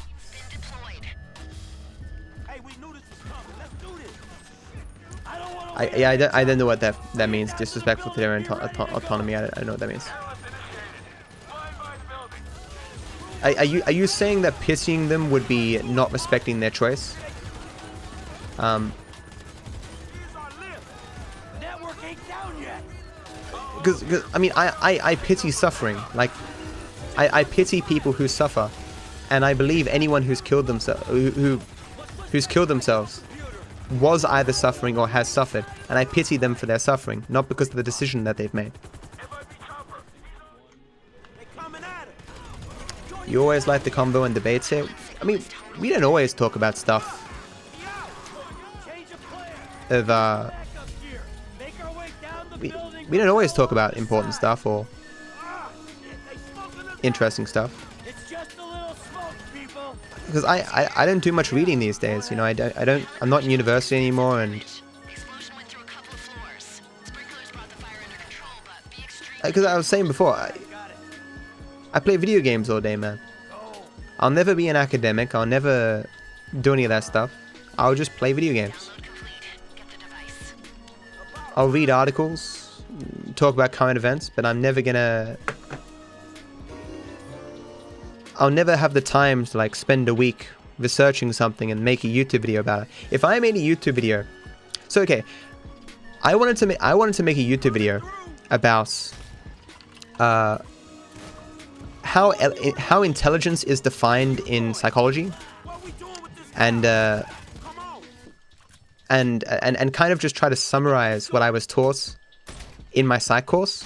Hey, we knew this was coming. Let's do this. I don't know what that means. Disrespectful to their own autonomy. I don't know what that means. Are you saying that pitying them would be not respecting their choice? Because I mean, I pity suffering. Like, I pity people who suffer, and I believe anyone who's killed themselves, who's killed themselves, was either suffering or has suffered, and I pity them for their suffering, not because of the decision that they've made. You always like the combo and debates here. I mean, we don't always talk about stuff of we don't always talk about important stuff or interesting stuff. Because I don't do much reading these days, you know. I'm not in university anymore, and because I was saying before, I play video games all day, man. I'll never be an academic. I'll never do any of that stuff. I'll just play video games. I'll read articles, talk about current events, but I'm never gonna... I'll never have the time to like spend a week researching something and make a YouTube video about it. If I made a YouTube video... So, okay. I wanted to make a YouTube video about... how intelligence is defined in psychology, and kind of just try to summarize what I was taught in my psych course.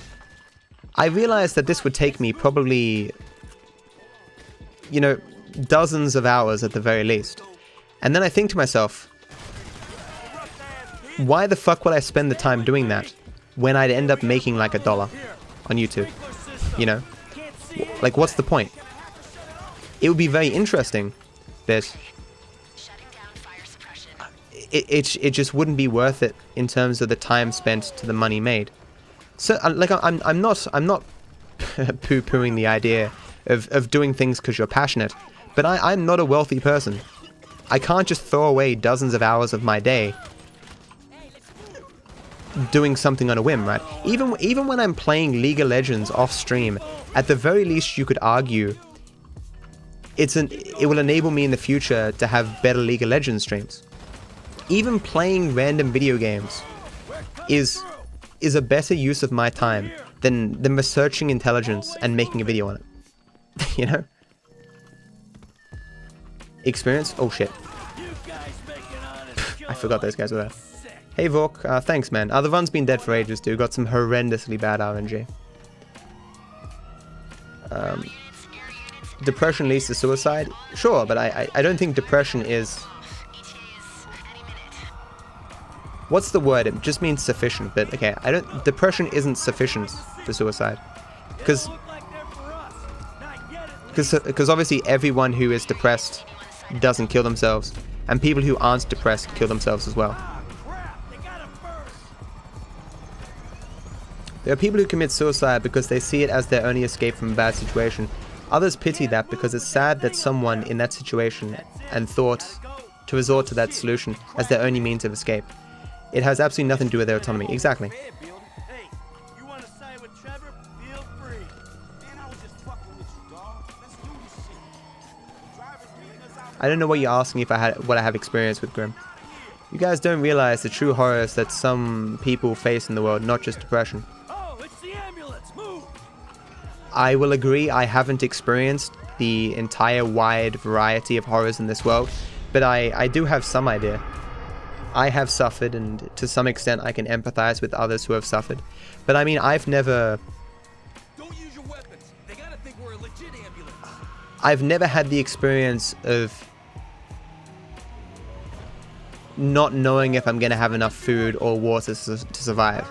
I realized that this would take me probably, you know, dozens of hours at the very least. And then I think to myself, why the fuck would I spend the time doing that when I'd end up making like $1 on YouTube? You know? Like, what's the point? It would be very interesting, but it just wouldn't be worth it in terms of the time spent to the money made. So like I'm not poo-pooing the idea of doing things because you're passionate, but I'm not a wealthy person. I can't just throw away dozens of hours of my day doing something on a whim, right? Even when I'm playing League of Legends off stream, at the very least you could argue it will enable me in the future to have better League of Legends streams. Even playing random video games is a better use of my time than researching intelligence and making a video on it. You know? Experience? Oh shit. I forgot those guys were there. Hey Vork, thanks man. The run's been dead for ages dude, got some horrendously bad RNG. Depression leads to suicide? Sure, but I don't think depression is... What's the word? It just means sufficient, but okay, depression isn't sufficient to suicide. Because obviously everyone who is depressed doesn't kill themselves, and people who aren't depressed kill themselves as well. There are people who commit suicide because they see it as their only escape from a bad situation. Others pity that because it's sad that someone in that situation and thought to resort to that solution as their only means of escape. It has absolutely nothing to do with their autonomy. Exactly. I don't know what you're asking if what I have experience with Grim. You guys don't realize the true horrors that some people face in the world, not just depression. I will agree I haven't experienced the entire wide variety of horrors in this world, but I do have some idea. I have suffered, and to some extent I can empathize with others who have suffered. But I mean, I've never... Don't use your weapons. They gotta think we're a legit ambulance. I've never had the experience of not knowing if I'm going to have enough food or water to survive.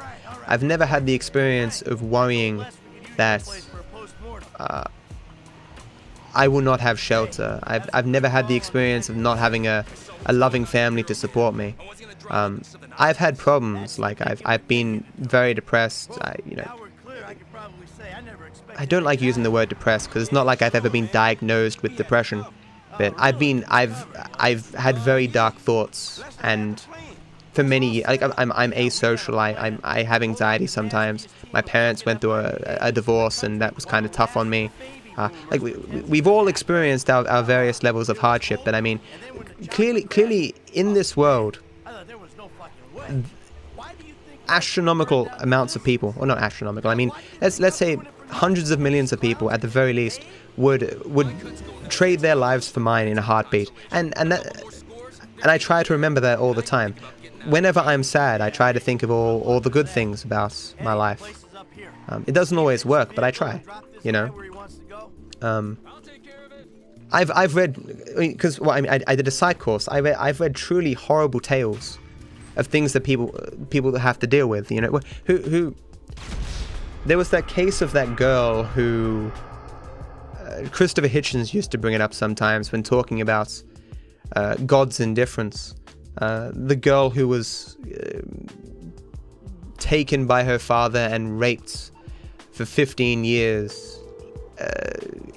I've never had the experience of worrying that I will not have shelter. I've never had the experience of not having a loving family to support me. I've had problems, like I've been very depressed. I don't like using the word depressed because it's not like I've ever been diagnosed with depression, but I've had very dark thoughts, and for many, like I'm asocial. I have anxiety sometimes. My parents went through a divorce, and that was kind of tough on me. Like we've all experienced our various levels of hardship, but I mean, clearly in this world, astronomical amounts of people, or not astronomical, I mean, let's say hundreds of millions of people at the very least would trade their lives for mine in a heartbeat, and I try to remember that all the time. Whenever I'm sad, I try to think of all the good things about my life. It doesn't always work, but I try, you know. I've read, because I did a side course. I've read truly horrible tales of things that people have to deal with. You know, who there was that case of that girl who Christopher Hitchens used to bring it up sometimes when talking about God's indifference. The girl who was taken by her father and raped for 15 years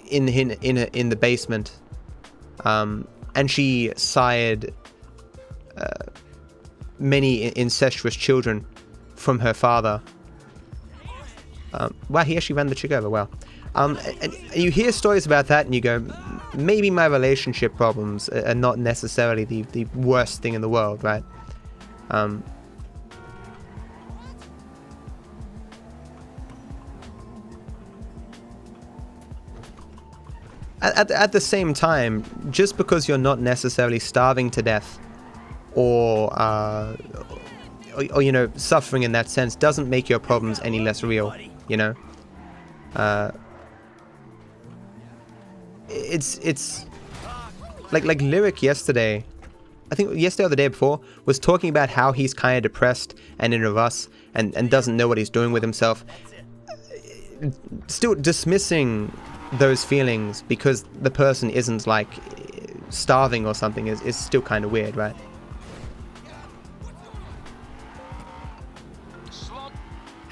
in the basement, and she sired many incestuous children from her father. Wow, he actually ran the chick over. Wow. And you hear stories about that and you go, maybe my relationship problems are not necessarily the worst thing in the world, right? At the same time, just because you're not necessarily starving to death or you know, suffering in that sense doesn't make your problems any less real, you know? It's like Lyric yesterday, I think yesterday or the day before, was talking about how he's kind of depressed and in a rut and doesn't know what he's doing with himself. Still dismissing those feelings because the person isn't like starving or something is still kind of weird, right?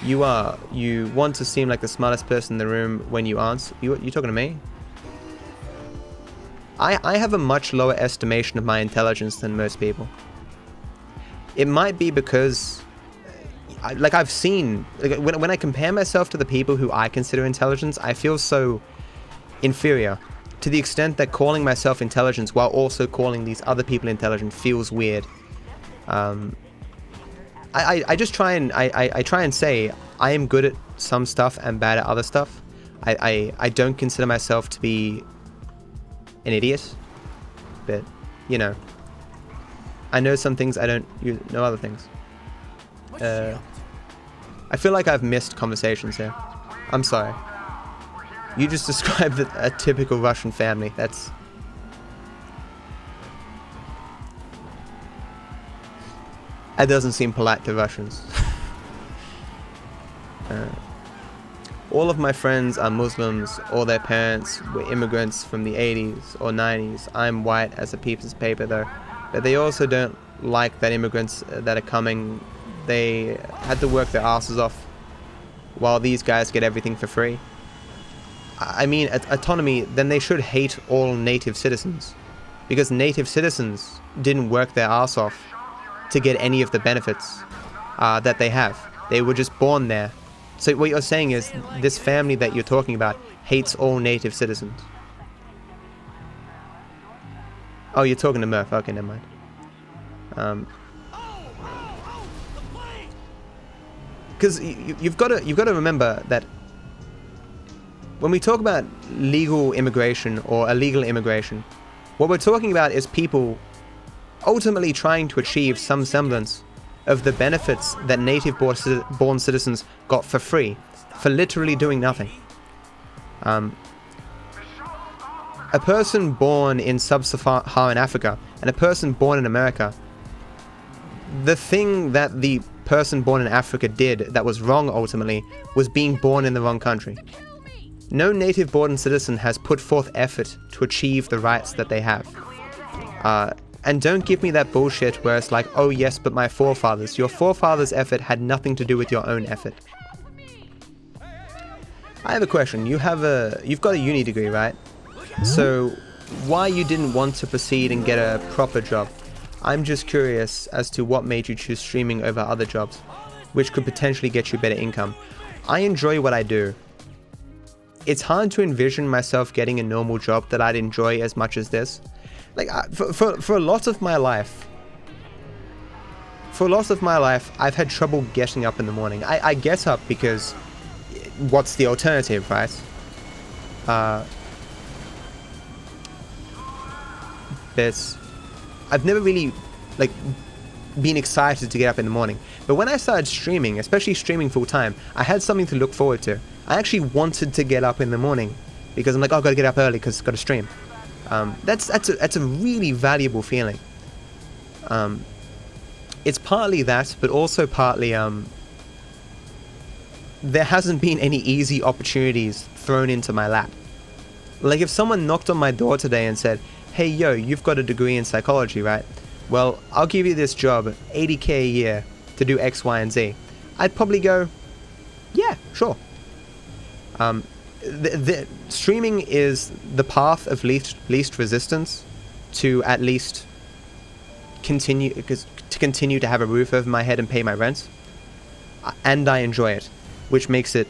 You want to seem like the smartest person in the room when you aren't. You talking to me? I have a much lower estimation of my intelligence than most people. It might be because, I've seen, when I compare myself to the people who I consider intelligent, I feel so inferior, to the extent that calling myself intelligent while also calling these other people intelligent feels weird. I just try and I try and say I am good at some stuff and bad at other stuff. I don't consider myself to be an idiot, but you know, I know some things, I don't know other things. I feel like I've missed conversations here. I'm sorry. You just described a typical Russian family. That doesn't seem polite to Russians. All of my friends are Muslims, or their parents were immigrants from the 80s or 90s. I'm white as a piece of paper though. But they also don't like that immigrants that are coming, they had to work their asses off while these guys get everything for free. I mean, autonomy, then they should hate all native citizens. Because native citizens didn't work their ass off to get any of the benefits that they have. They were just born there. So what you're saying is, this family that you're talking about hates all native citizens. Oh, you're talking to Murph. Okay, never mind. Because you've got to remember that when we talk about legal immigration or illegal immigration, what we're talking about is people ultimately trying to achieve some semblance of the benefits that native-born citizens got for free, for literally doing nothing. A person born in sub-Saharan Africa and a person born in America, the thing that the person born in Africa did that was wrong ultimately was being born in the wrong country. No native-born citizen has put forth effort to achieve the rights that they have. And don't give me that bullshit where it's like, oh yes, but my forefathers. Your forefathers' effort had nothing to do with your own effort. I have a question. You've got a uni degree, right? So why you didn't want to proceed and get a proper job? I'm just curious as to what made you choose streaming over other jobs, which could potentially get you better income. I enjoy what I do. It's hard to envision myself getting a normal job that I'd enjoy as much as this. Like, for a lot of my life, I've had trouble getting up in the morning. I get up because what's the alternative, right? But I've never really, like, been excited to get up in the morning. But when I started streaming, especially streaming full time, I had something to look forward to. I actually wanted to get up in the morning because I'm like, oh, I've got to get up early because I've got to stream. That's a really valuable feeling. It's partly that, but also partly there hasn't been any easy opportunities thrown into my lap. Like if someone knocked on my door today and said, hey yo, you've got a degree in psychology, right? Well, I'll give you this job, $80K a year to do X, Y, and Z. I'd probably go, yeah, sure. The streaming is the path of least resistance to at least continue to have a roof over my head and pay my rent, and I enjoy it, which makes it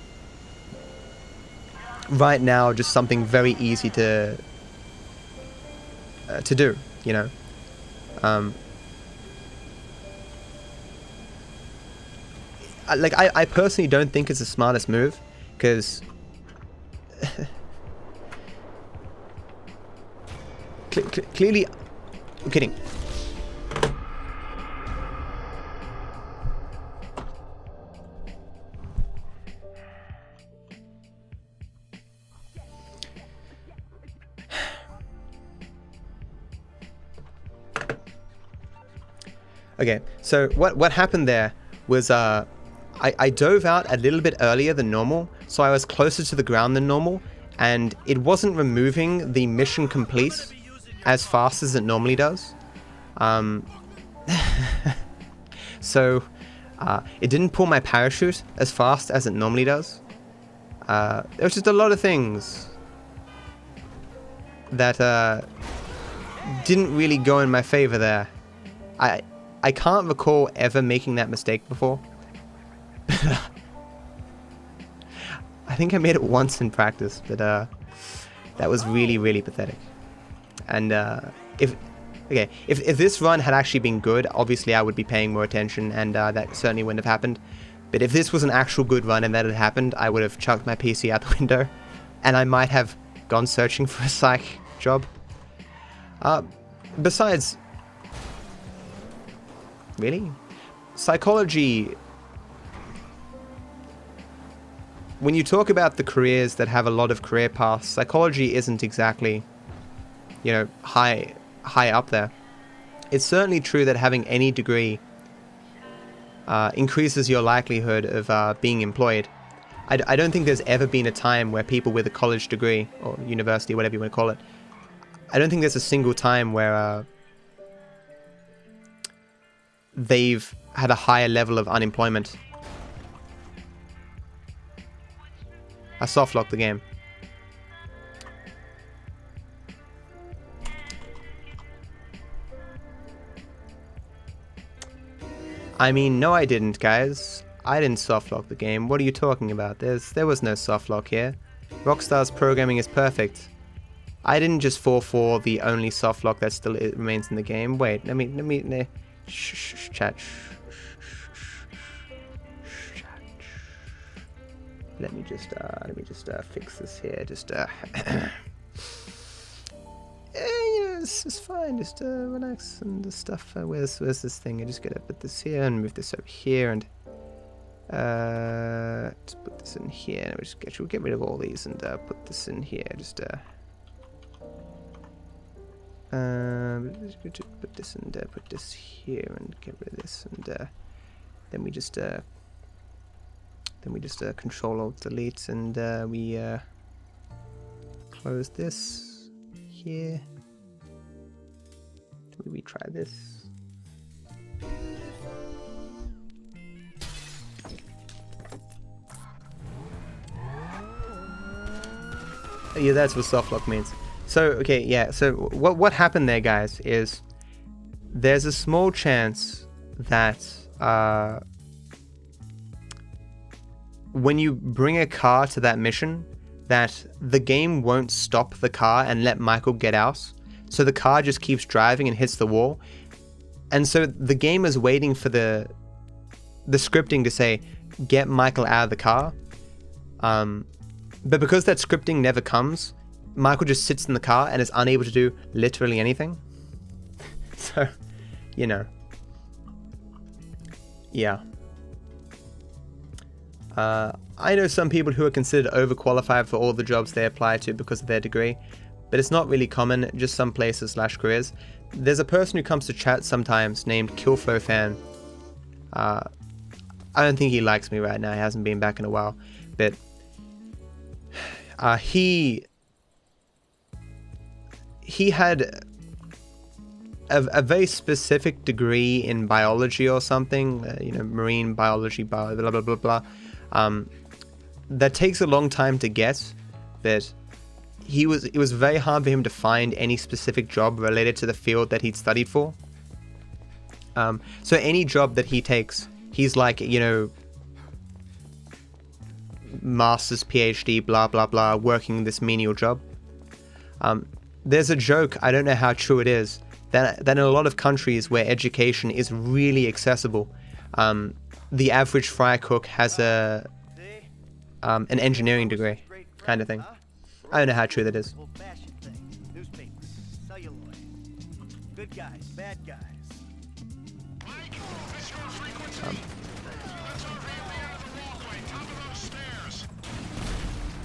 right now just something very easy to do, you know. I personally don't think it's the smartest move because clearly, I'm kidding. Okay, so what happened there was I dove out a little bit earlier than normal, so I was closer to the ground than normal, and it wasn't removing the mission complete as fast as it normally does. So It didn't pull my parachute as fast as it normally does. There was just a lot of things that didn't really go in my favor there. I can't recall ever making that mistake before. I think I made it once in practice, but that was really, really pathetic. And if this run had actually been good, obviously I would be paying more attention, and that certainly wouldn't have happened. But if this was an actual good run and that had happened, I would have chucked my PC out the window, and I might have gone searching for a psych job. Besides, really? Psychology, when you talk about the careers that have a lot of career paths, psychology isn't exactly, you know, high up there. It's certainly true that having any degree increases your likelihood of being employed. I don't think there's ever been a time where people with a college degree, or university, whatever you want to call it, I don't think there's a single time where they've had a higher level of unemployment. I softlocked the game. I mean, no I didn't, guys. I didn't softlock the game. What are you talking about? There was no softlock here. Rockstar's programming is perfect. I didn't just fall for the only softlock that still remains in the game. Wait, let me chat. Let me just fix this here. You know, it's fine. Just relax and the stuff. Where's this thing? I just gotta put this here and move this over here and just put this in here. And we'll get rid of all these and put this in here. Just put this and put this here and get rid of this and then we just Control Alt Delete and we close this here. We try this. Yeah, that's what softlock means. So okay, yeah. So what happened there, guys, is there's a small chance that when you bring a car to that mission, that the game won't stop the car and let Michael get out. So the car just keeps driving and hits the wall. And so the game is waiting for the scripting to say, get Michael out of the car. But because that scripting never comes, Michael just sits in the car and is unable to do literally anything. So, you know. Yeah. I know some people who are considered overqualified for all the jobs they apply to because of their degree, but it's not really common, just some places / careers. There's a person who comes to chat sometimes named KillFlowFan. I don't think he likes me right now, he hasn't been back in a while, but he had a very specific degree in biology or something, you know, marine biology, blah blah blah blah. That takes a long time to get, but it was very hard for him to find any specific job related to the field that he'd studied for. So any job that he takes, he's like, you know, master's, PhD, blah blah blah, working this menial job. There's a joke, I don't know how true it is, that in a lot of countries where education is really accessible, the average fry cook has an engineering degree, kind of thing. I don't know how true that is. Good guys, bad guys.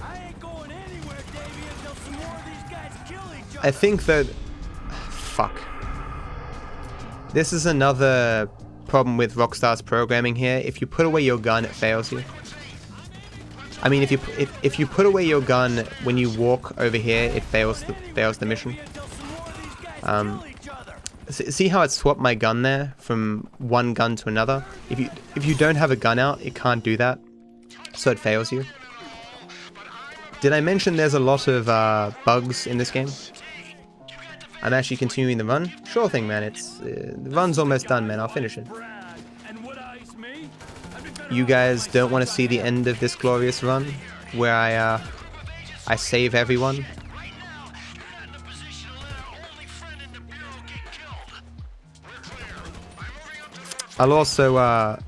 I ain't going anywhere, Davey, until some more of these guys kill each other. I think that... Fuck. This is another problem with Rockstar's programming here. If you put away your gun, it fails you. I mean, if you put away your gun when you walk over here, it fails the mission. See how it swapped my gun there from one gun to another? If you don't have a gun out, it can't do that, so it fails you. Did I mention there's a lot of bugs in this game? I'm actually continuing the run. Sure thing, man. It's the run's almost done, man. I'll finish it. You guys don't want to see the end of this glorious run, where I save everyone. I'll also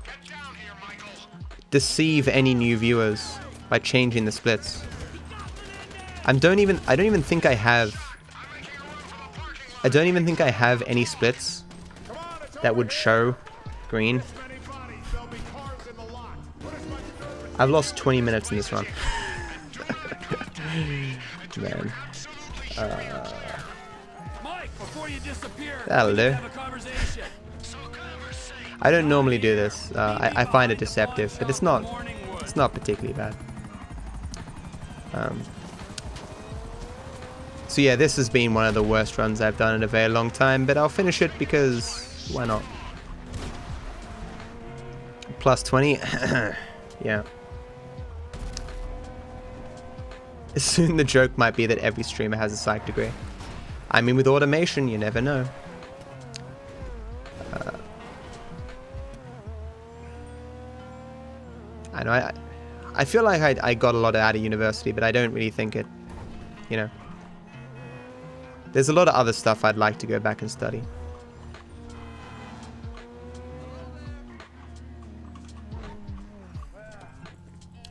deceive any new viewers by changing the splits. I don't even think I have any splits that would show green. I've lost 20 minutes in this run. Man. That'll do. I don't normally do this. I find it deceptive, but it's not particularly bad. So yeah, this has been one of the worst runs I've done in a very long time, but I'll finish it because why not? Plus 20. Yeah. Soon the joke might be that every streamer has a psych degree. I mean, with automation, you never know. I know I feel like I got a lot out of university, but I don't really think it, you know. There's a lot of other stuff I'd like to go back and study.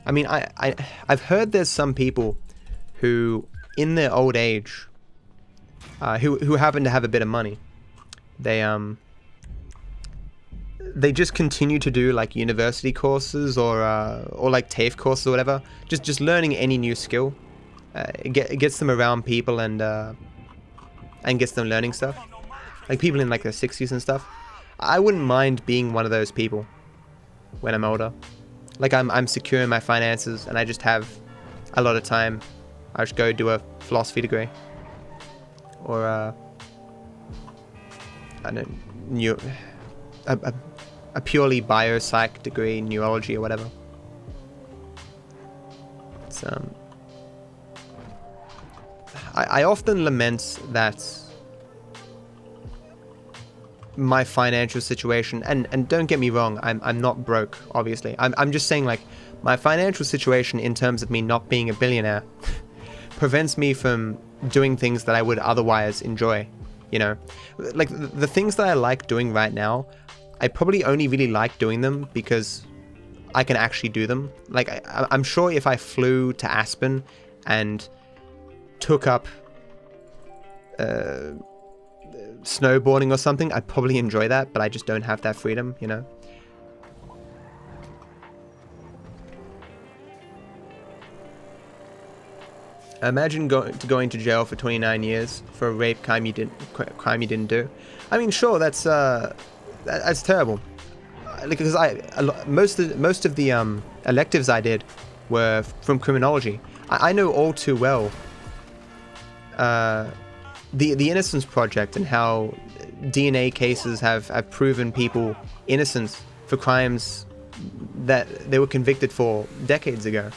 I mean, I've heard there's some people who, in their old age, who happen to have a bit of money, they just continue to do like university courses or like TAFE courses or whatever. Just learning any new skill. It gets them around people and gets them learning stuff. Like people in like their 60s and stuff. I wouldn't mind being one of those people when I'm older. Like I'm secure in my finances and I just have a lot of time. I just go do a philosophy degree. Or I don't know, a purely biopsych degree, neurology or whatever. It's I often lament that my financial situation, and don't get me wrong, I'm not broke, obviously. I'm just saying, like, my financial situation in terms of me not being a billionaire prevents me from doing things that I would otherwise enjoy, you know? Like, the things that I like doing right now, I probably only really like doing them because I can actually do them. Like, I'm sure if I flew to Aspen and took up snowboarding or something, I'd probably enjoy that, but I just don't have that freedom, you know? Imagine going to jail for 29 years for a rape crime you didn't do. I mean, sure, that's terrible. Because most of the electives I did were from criminology. I know all too well the Innocence Project and how DNA cases have proven people innocent for crimes that they were convicted for decades ago.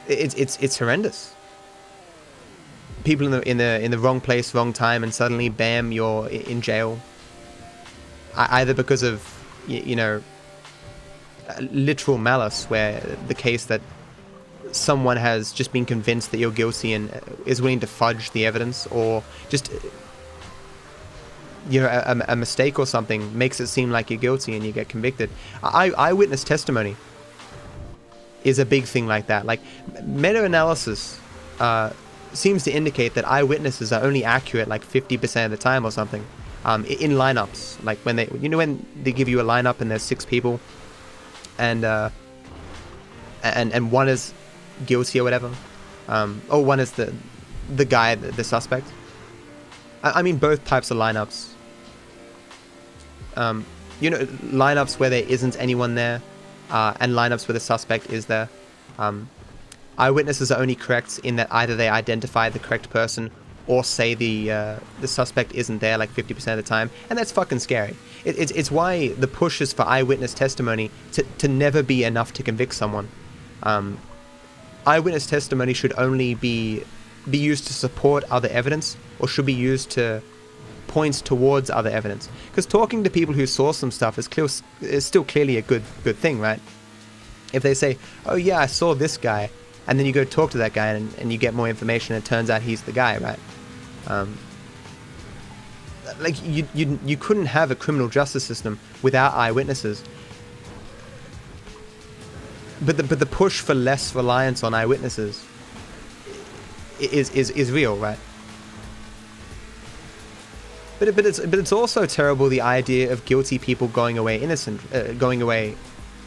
It's horrendous. People in the wrong place, wrong time, and suddenly, bam, you're in jail. Either because of you know, literal malice, where the case that someone has just been convinced that you're guilty and is willing to fudge the evidence, or just, you know, a mistake or something makes it seem like you're guilty and you get convicted. Eyewitness testimony is a big thing like that. Like, meta-analysis seems to indicate that eyewitnesses are only accurate like 50% of the time or something. In lineups, like when when they give you a lineup and there's 6 people, and one is guilty or whatever, or one is the guy, the suspect. I mean both types of lineups. You know, lineups where there isn't anyone there, and lineups where the suspect is there. eyewitnesses are only correct in that either they identify the correct person or say the suspect isn't there like 50% of the time, and that's fucking scary. It's why the push is for eyewitness testimony to never be enough to convict someone. Eyewitness testimony should only be used to support other evidence, or should be used to point towards other evidence. Because talking to people who saw some stuff is still clearly a good thing, right? If they say, oh yeah, I saw this guy, and then you go talk to that guy and you get more information and it turns out he's the guy, right? Like you couldn't have a criminal justice system without eyewitnesses. But the push for less reliance on eyewitnesses is real, right? But it's also terrible, the idea of guilty people going away innocent, going away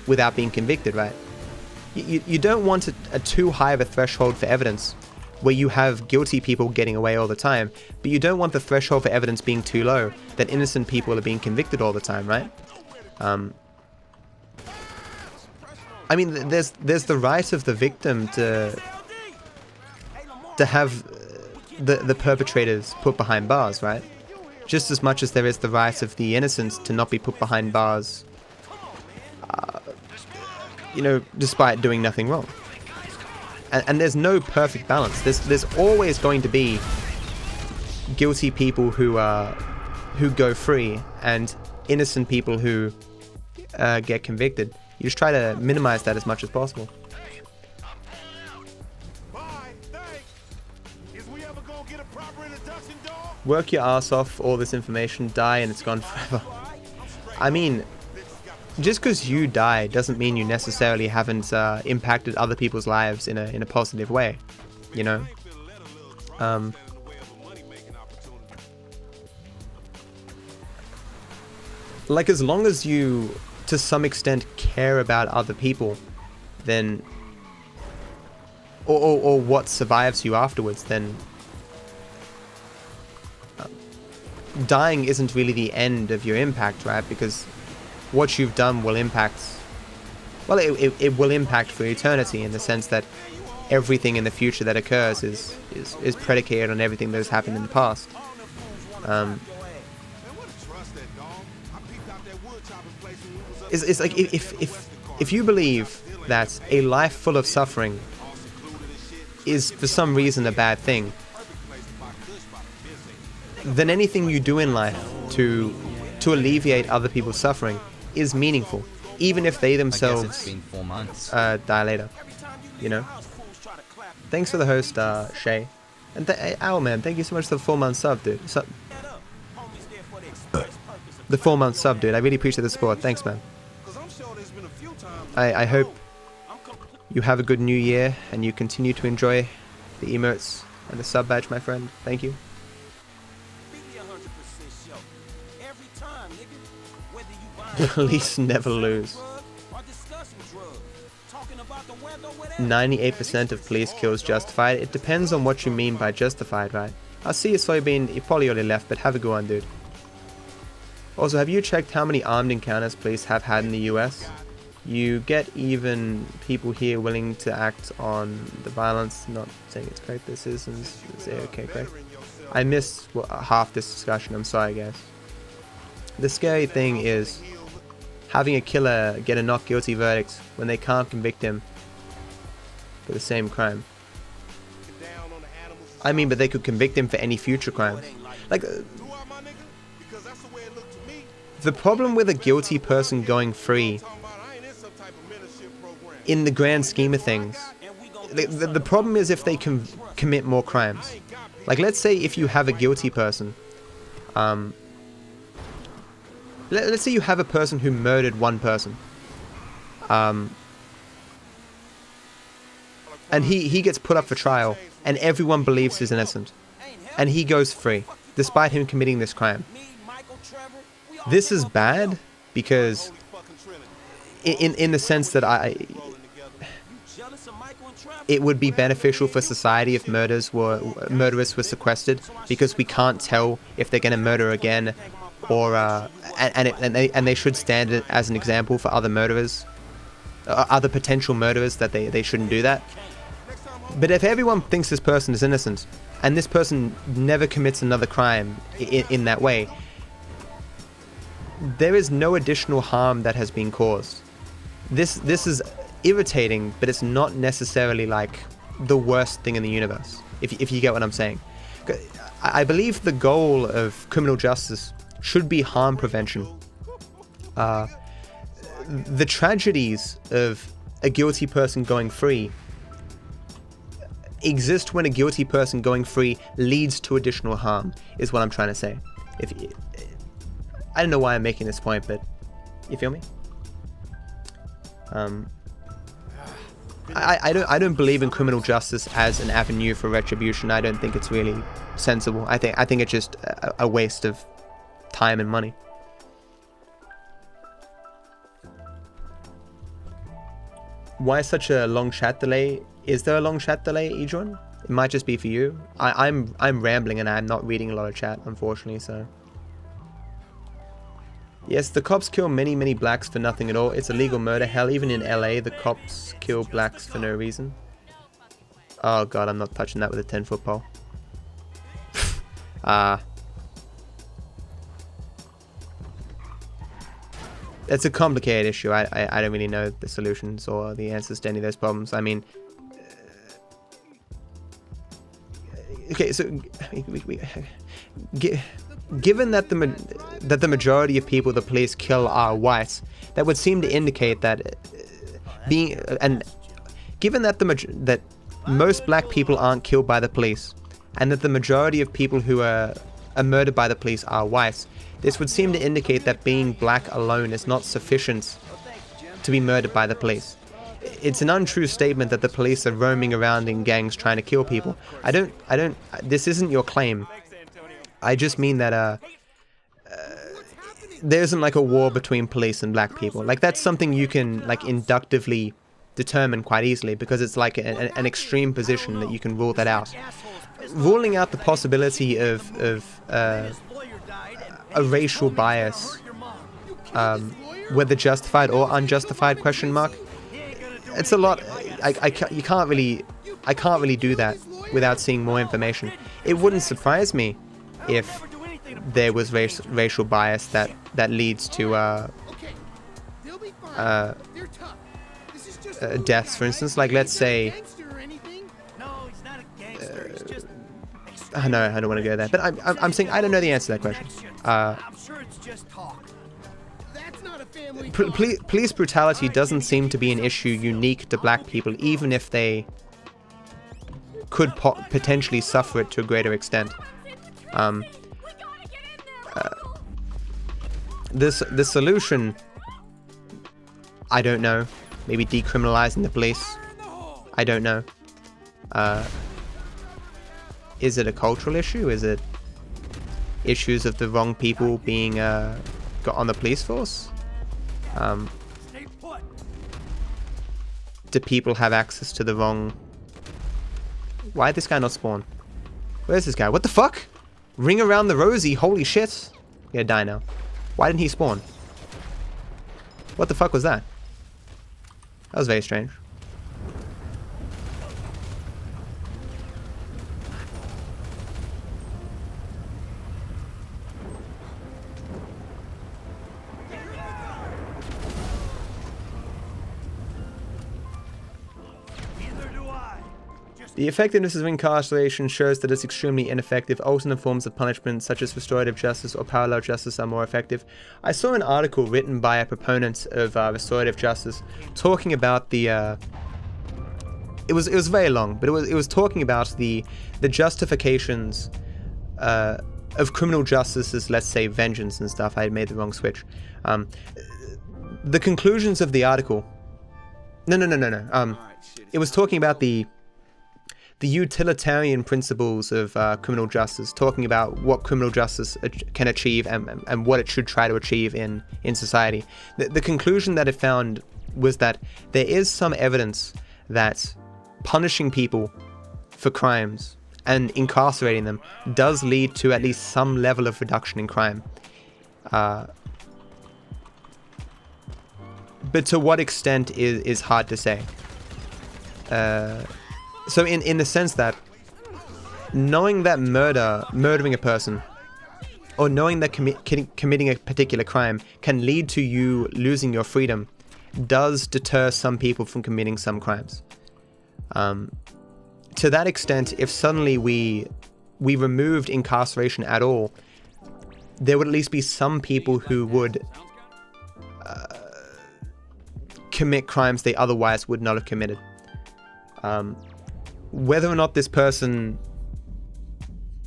without being convicted, right? You don't want a too high of a threshold for evidence where you have guilty people getting away all the time, but you don't want the threshold for evidence being too low that innocent people are being convicted all the time, right? I mean, there's the right of the victim to have the perpetrators put behind bars, right? Just as much as there is the right of the innocent to not be put behind bars, you know, despite doing nothing wrong. And there's no perfect balance. There's always going to be guilty people who go free and innocent people who get convicted. You just try to minimize that as much as possible. Work your ass off, all this information, die, and it's gone forever. I mean, just because you die doesn't mean you necessarily haven't impacted other people's lives in a positive way, you know? Like, as long as you, to some extent, care about other people, then, or what survives you afterwards, then dying isn't really the end of your impact, right? Because what you've done will impact, well, it will impact for eternity, in the sense that everything in the future that occurs is predicated on everything that has happened in the past. It's like, if you believe that a life full of suffering is for some reason a bad thing, then anything you do in life to alleviate other people's suffering is meaningful, even if they themselves it's been 4 months. Die later, you know? Thanks for the host, Shay. And Owlman, thank you so much for the 4-month sub, dude. The 4-month sub, dude. I really appreciate the support. Thanks, man. I hope you have a good new year and you continue to enjoy the emotes and the sub badge, my friend. Thank you. Police never lose. 98% of police kills justified. It depends on what you mean by justified, right? I see you, Soybean. You probably already left, but have a go on, dude. Also, have you checked how many armed encounters police have had in the US? You get even people here willing to act on the violence. Not saying it's correct. The citizens say, okay, correct. I missed half this discussion. I'm sorry, guys. The scary thing is having a killer get a not guilty verdict when they can't convict him for the same crime. I mean, but they could convict him for any future crimes. Like, the problem with a guilty person going free, in the grand scheme of things, the problem is if they can commit more crimes. Like, let's say if you have a guilty person, let's say you have a person who murdered one person, and he gets put up for trial, and everyone believes he's innocent, and he goes free, despite him committing this crime. This is bad, because in the sense that it would be beneficial for society if murderers were sequestered, because we can't tell if they're going to murder again, or and they should stand as an example for other murderers, other potential murderers, that they shouldn't do that. But if everyone thinks this person is innocent, and this person never commits another crime in that way, there is no additional harm that has been caused. This is irritating, but it's not necessarily like the worst thing in the universe, if you get what I'm saying. I believe the goal of criminal justice should be harm prevention. The tragedies of a guilty person going free exist when a guilty person going free leads to additional harm, is what I'm trying to say. I don't know why I'm making this point, but you feel me? I don't believe in criminal justice as an avenue for retribution. I don't think it's really sensible. I think it's just a waste of time and money. Why such a long chat delay? Is there a long chat delay, Edron? It might just be for you. I'm rambling and I'm not reading a lot of chat, unfortunately, so. Yes, the cops kill many blacks for nothing at all. It's illegal murder. Hell, even in LA, the cops kill blacks for no reason. Oh god, I'm not touching that with a 10-foot pole. It's a complicated issue. I don't really know the solutions or the answers to any of those problems. I mean, okay, so given that the majority of people the police kill are white, that would seem to indicate that given that that most black people aren't killed by the police, and that the majority of people who are murdered by the police are white, this would seem to indicate that being black alone is not sufficient to be murdered by the police. It's an untrue statement that the police are roaming around in gangs trying to kill people. This isn't your claim. I just mean that there isn't like a war between police and black people. Like, that's something you can like inductively determine quite easily, because it's like an extreme position that you can rule that out. Ruling out the possibility of a racial bias, whether justified or unjustified, question mark. It's a lot. I can't really do that without seeing more information. It wouldn't surprise me if there was racial bias that leads to deaths, for instance. Like, let's say. No, I don't want to go there. But I'm saying I don't know the answer to that question. I'm sure it's just talk. That's not a family. Police brutality doesn't seem to be an issue unique to black people, even if they could potentially suffer it to a greater extent. The solution, I don't know. Maybe decriminalizing the police. I don't know. Is it a cultural issue? Is it issues of the wrong people being got on the police force? Do people have access to the wrong... Why did this guy not spawn? Where's this guy? What the fuck? Ring around the rosy, holy shit. Yeah, die now. Why didn't he spawn? What the fuck was that? That was very strange. The effectiveness of incarceration shows that it's extremely ineffective. Alternate forms of punishment, such as restorative justice or parallel justice, are more effective. I saw an article written by a proponent of restorative justice talking about the... It was very long, but it was talking about the justifications of criminal justice as, let's say, vengeance and stuff. I made the wrong switch. The conclusions of the article... No. It was talking about the utilitarian principles of criminal justice, talking about what criminal justice can achieve and what it should try to achieve in society. The conclusion that it found was that there is some evidence that punishing people for crimes and incarcerating them does lead to at least some level of reduction in crime. But to what extent is hard to say. So in the sense that knowing that murdering a person, or knowing that committing a particular crime can lead to you losing your freedom, does deter some people from committing some crimes. To that extent, if suddenly we removed incarceration at all, there would at least be some people who would commit crimes they otherwise would not have committed. Whether or not this person,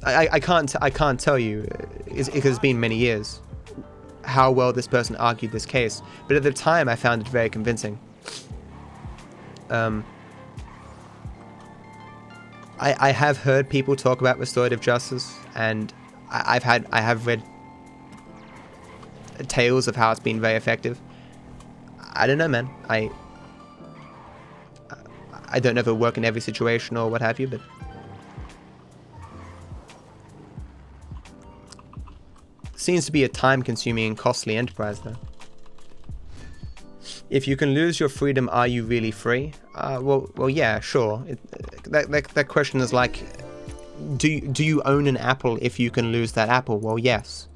I can't tell you, it has been many years, how well this person argued this case, but at the time I found it very convincing. I have heard people talk about restorative justice, and I have read tales of how it's been very effective. I don't know, man. I don't know if it'll work in every situation or what have you, but seems to be a time-consuming and costly enterprise, though. If you can lose your freedom, are you really free? Well, yeah, sure. That question is like, do you own an apple if you can lose that apple? Well, yes.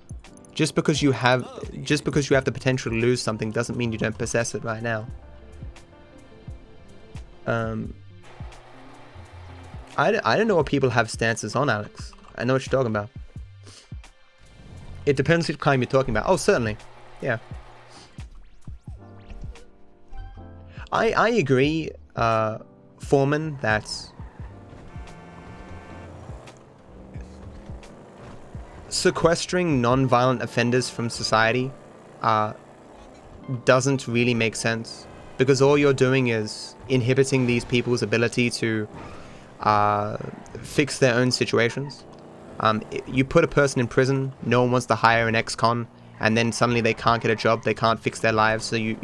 Just because you have the potential to lose something doesn't mean you don't possess it right now. I don't know what people have stances on, Alex. I know what you're talking about. It depends which crime you're talking about. Oh, certainly. Yeah. I agree, Foreman, that sequestering non-violent offenders from society doesn't really make sense, because all you're doing is inhibiting these people's ability to fix their own situations. You put a person in prison, no one wants to hire an ex-con, and then suddenly they can't get a job, they can't fix their lives, so you're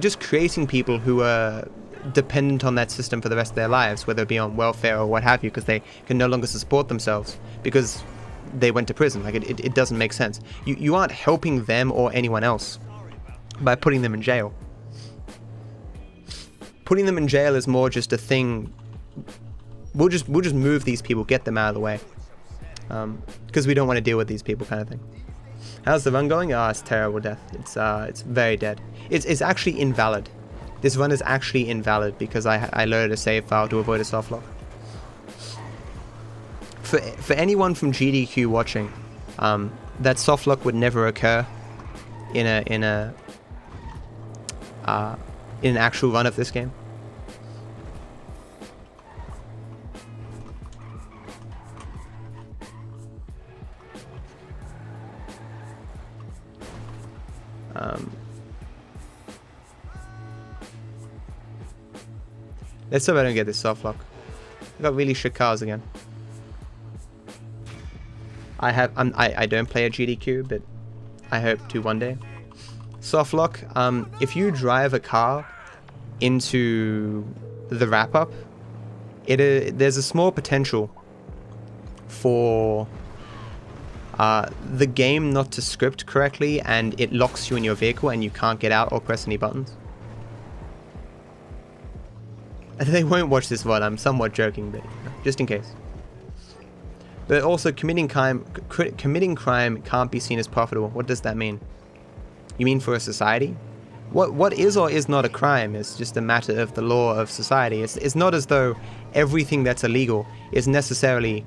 just creating people who are dependent on that system for the rest of their lives, whether it be on welfare or what have you, because they can no longer support themselves because they went to prison. Like, it doesn't make sense. You aren't helping them or anyone else by putting them in jail. Putting them in jail is more just a thing. We'll just move these people, get them out of the way, because we don't want to deal with these people, kind of thing. How's the run going? Ah, it's terrible, Death. It's very dead. It's actually invalid. This run is actually invalid because I loaded a save file to avoid a softlock. For anyone from GDQ watching, that softlock would never occur in an actual run of this game. Let's hope I don't get this softlock. I got really shit cars again. I don't play a GDQ, but I hope to one day. Softlock. If you drive a car into the wrap-up, there's a small potential for the game not to script correctly, and it locks you in your vehicle and you can't get out or press any buttons. They won't watch this one, I'm somewhat joking, but just in case. But also, committing crime can't be seen as profitable. What does that mean? You mean for a society? What is or is not a crime is just a matter of the law of society. It's not as though everything that's illegal is necessarily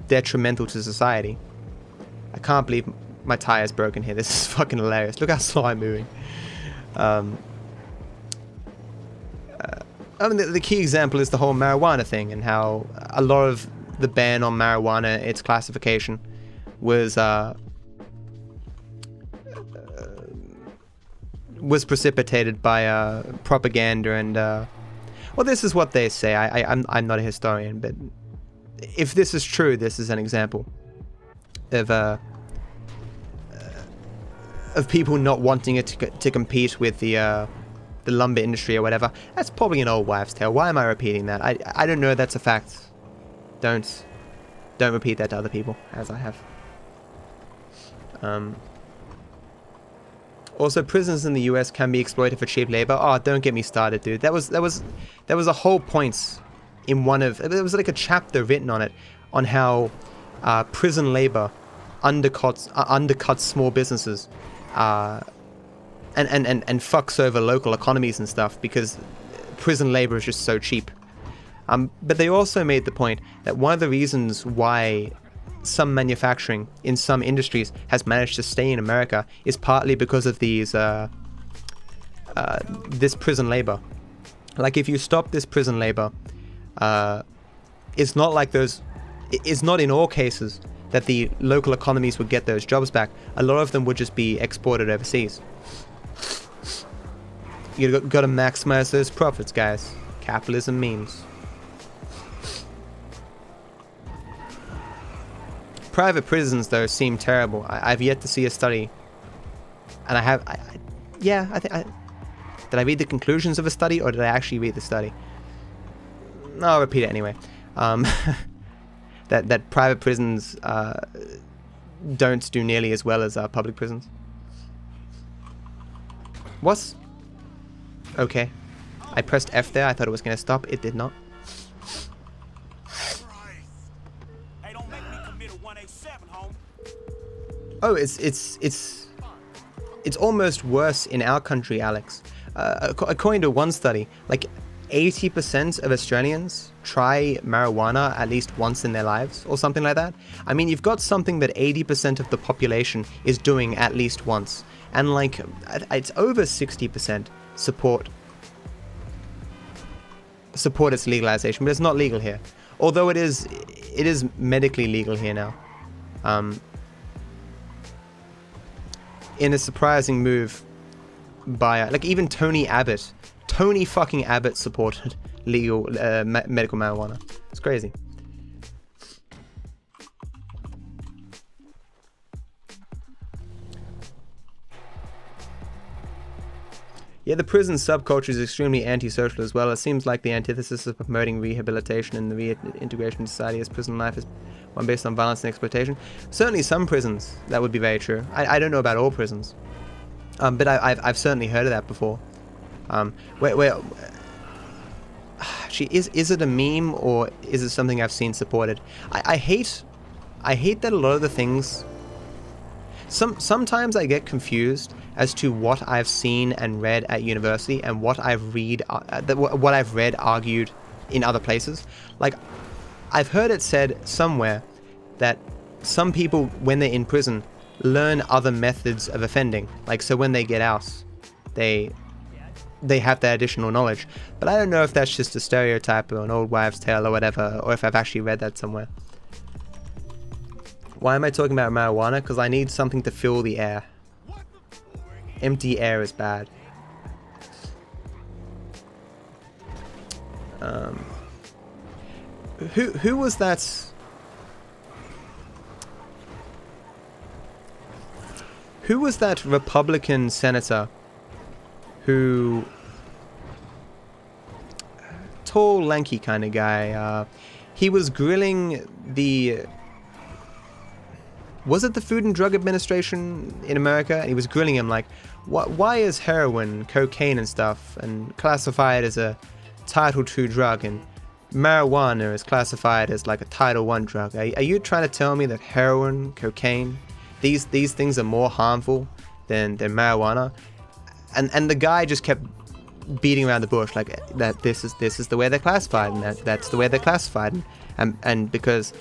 detrimental to society. I can't believe my tire's broken here. This is fucking hilarious. Look how slow I'm moving. I mean, the key example is the whole marijuana thing, and how a lot of the ban on marijuana, its classification, was precipitated by propaganda and well, this is what they say. I'm not a historian, but if this is true, this is an example of people not wanting it to compete with the lumber industry or whatever. That's probably an old wives' tale. Why am I repeating that? I don't know. That's a fact. Don't repeat that to other people, as I have. Also, prisons in the US can be exploited for cheap labor. Oh, don't get me started, dude. There was a whole point in one of, there was like a chapter written on it, on how prison labor undercuts small businesses, and fucks over local economies and stuff because prison labor is just so cheap. But they also made the point that one of the reasons why some manufacturing in some industries has managed to stay in America is partly because of these this prison labor. Like, if you stop this prison labor, it's not like those, it's not in all cases that the local economies would get those jobs back. A lot of them would just be exported overseas. You got to maximize those profits, guys. Capitalism means. Private prisons, though, seem terrible. I've yet to see a study, and did I read the conclusions of a study, or did I actually read the study? No, I'll repeat it anyway. That private prisons don't do nearly as well as public prisons. What? Okay. I pressed F there. I thought it was going to stop. It did not. Oh, it's almost worse in our country, Alex. According to one study, like 80% of Australians try marijuana at least once in their lives, or something like that. I mean, you've got something that 80% of the population is doing at least once, and like it's over 60% support its legalization, but it's not legal here. Although it is medically legal here now. In a surprising move by like even Tony fucking Abbott supported legal medical marijuana. It's crazy. Yeah, the prison subculture is extremely antisocial as well. It seems like the antithesis of promoting rehabilitation and the reintegration in society as prison life is one based on violence and exploitation. Certainly some prisons, that would be very true. I don't know about all prisons. But I've certainly heard of that before. Is it a meme, or is it something I've seen supported? I hate that a lot of the things... Sometimes I get confused as to what I've seen and read at university and what I've read argued in other places. Like, I've heard it said somewhere that some people, when they're in prison, learn other methods of offending. Like, so when they get out, they have that additional knowledge. But I don't know if that's just a stereotype or an old wives' tale or whatever, or if I've actually read that somewhere. Why am I talking about marijuana? Because I need something to fill the air. Empty air is bad. Who was that? Who was that Republican senator who... tall, lanky kind of guy. He was grilling the... Was it the Food and Drug Administration in America? And he was grilling him like, why is heroin, cocaine and stuff, and classified as a Title II drug, and marijuana is classified as like a Title I drug? Are you trying to tell me that heroin, cocaine, these things are more harmful than marijuana? And the guy just kept beating around the bush, like that this is the way they're classified, and that's the way they're classified, and because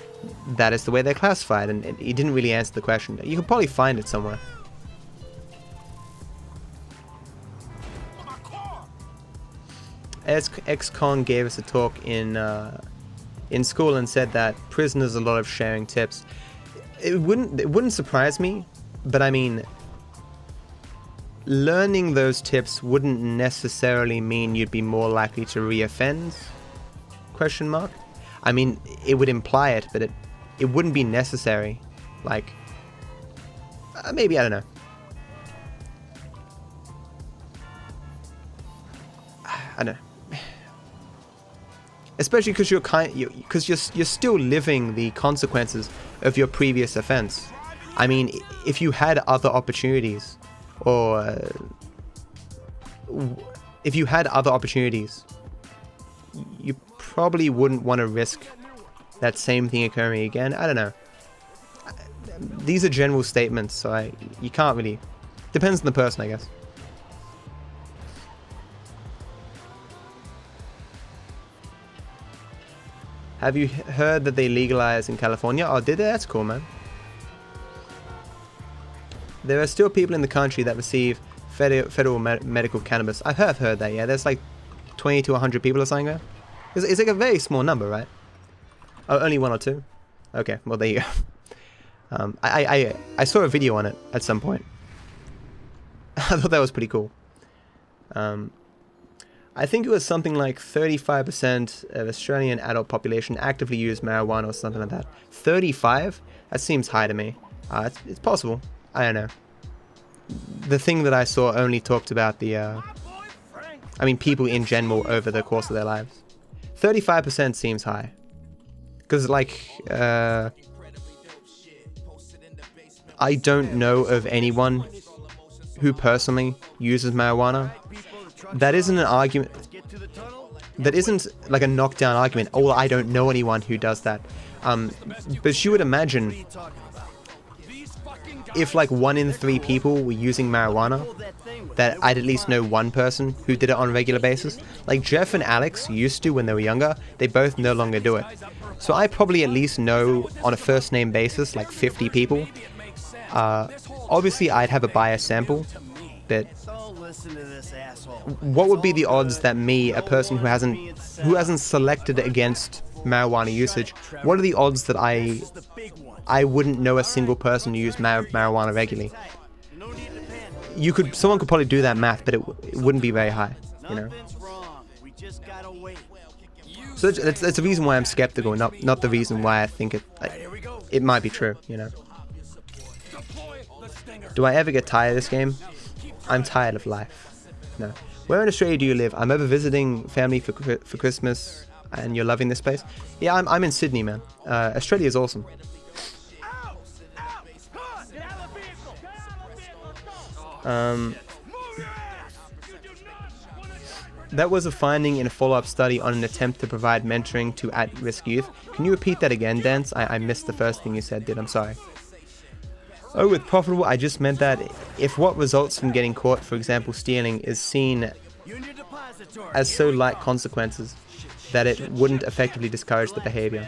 that is the way they're classified, and he didn't really answer the question. You can probably find it somewhere. Ex-con gave us a talk in school and said that prison is a lot of sharing tips. It wouldn't surprise me, but I mean, learning those tips wouldn't necessarily mean you'd be more likely to reoffend? Question mark. I mean, it would imply it, but it wouldn't be necessary. Like, maybe, I don't know. I don't know. Especially because you're still living the consequences of your previous offense. I mean, if you had other opportunities or if you had other opportunities, you probably wouldn't want to risk that same thing occurring again. I don't know. These are general statements, so you can't really... Depends on the person, I guess. Have you heard that they legalized in California? Oh, did they? That's cool, man. There are still people in the country that receive federal medical cannabis. I've heard that, yeah. There's like 20 to 100 people or something there. It's like a very small number, right? Oh, only 1 or 2? Okay, well, there you go. I saw a video on it at some point. I thought that was pretty cool. I think it was something like 35% of Australian adult population actively use marijuana or something like that. 35? That seems high to me. It's possible. I don't know. The thing that I saw only talked about the, I mean, people in general over the course of their lives. 35% seems high. Because, like, I don't know of anyone who personally uses marijuana. That isn't an argument. That isn't like a knockdown argument. Oh, I don't know anyone who does that. But you would imagine if like 1 in 3 people were using marijuana, that I'd at least know one person who did it on a regular basis. Like Jeff and Alex used to when they were younger. They both no longer do it. So I probably at least know on a first name basis like 50 people. Obviously I'd have a biased sample, but what would be the odds that me, a person who hasn't selected against marijuana usage, what are the odds that I wouldn't know a single person who used marijuana regularly? Someone could probably do that math, but it wouldn't be very high, you know. So that's the reason why I'm skeptical, not the reason why I think it might be true, you know. Do I ever get tired of this game? I'm tired of life. No. Where in Australia do you live? I'm over visiting family for Christmas, and you're loving this place? Yeah, I'm in Sydney, man. Australia is awesome. That was a finding in a follow-up study on an attempt to provide mentoring to at-risk youth. Can you repeat that again, Dance? I missed the first thing you said, dude. I'm sorry. Oh, with profitable, I just meant that if what results from getting caught, for example, stealing, is seen as so light consequences that it wouldn't effectively discourage the behavior.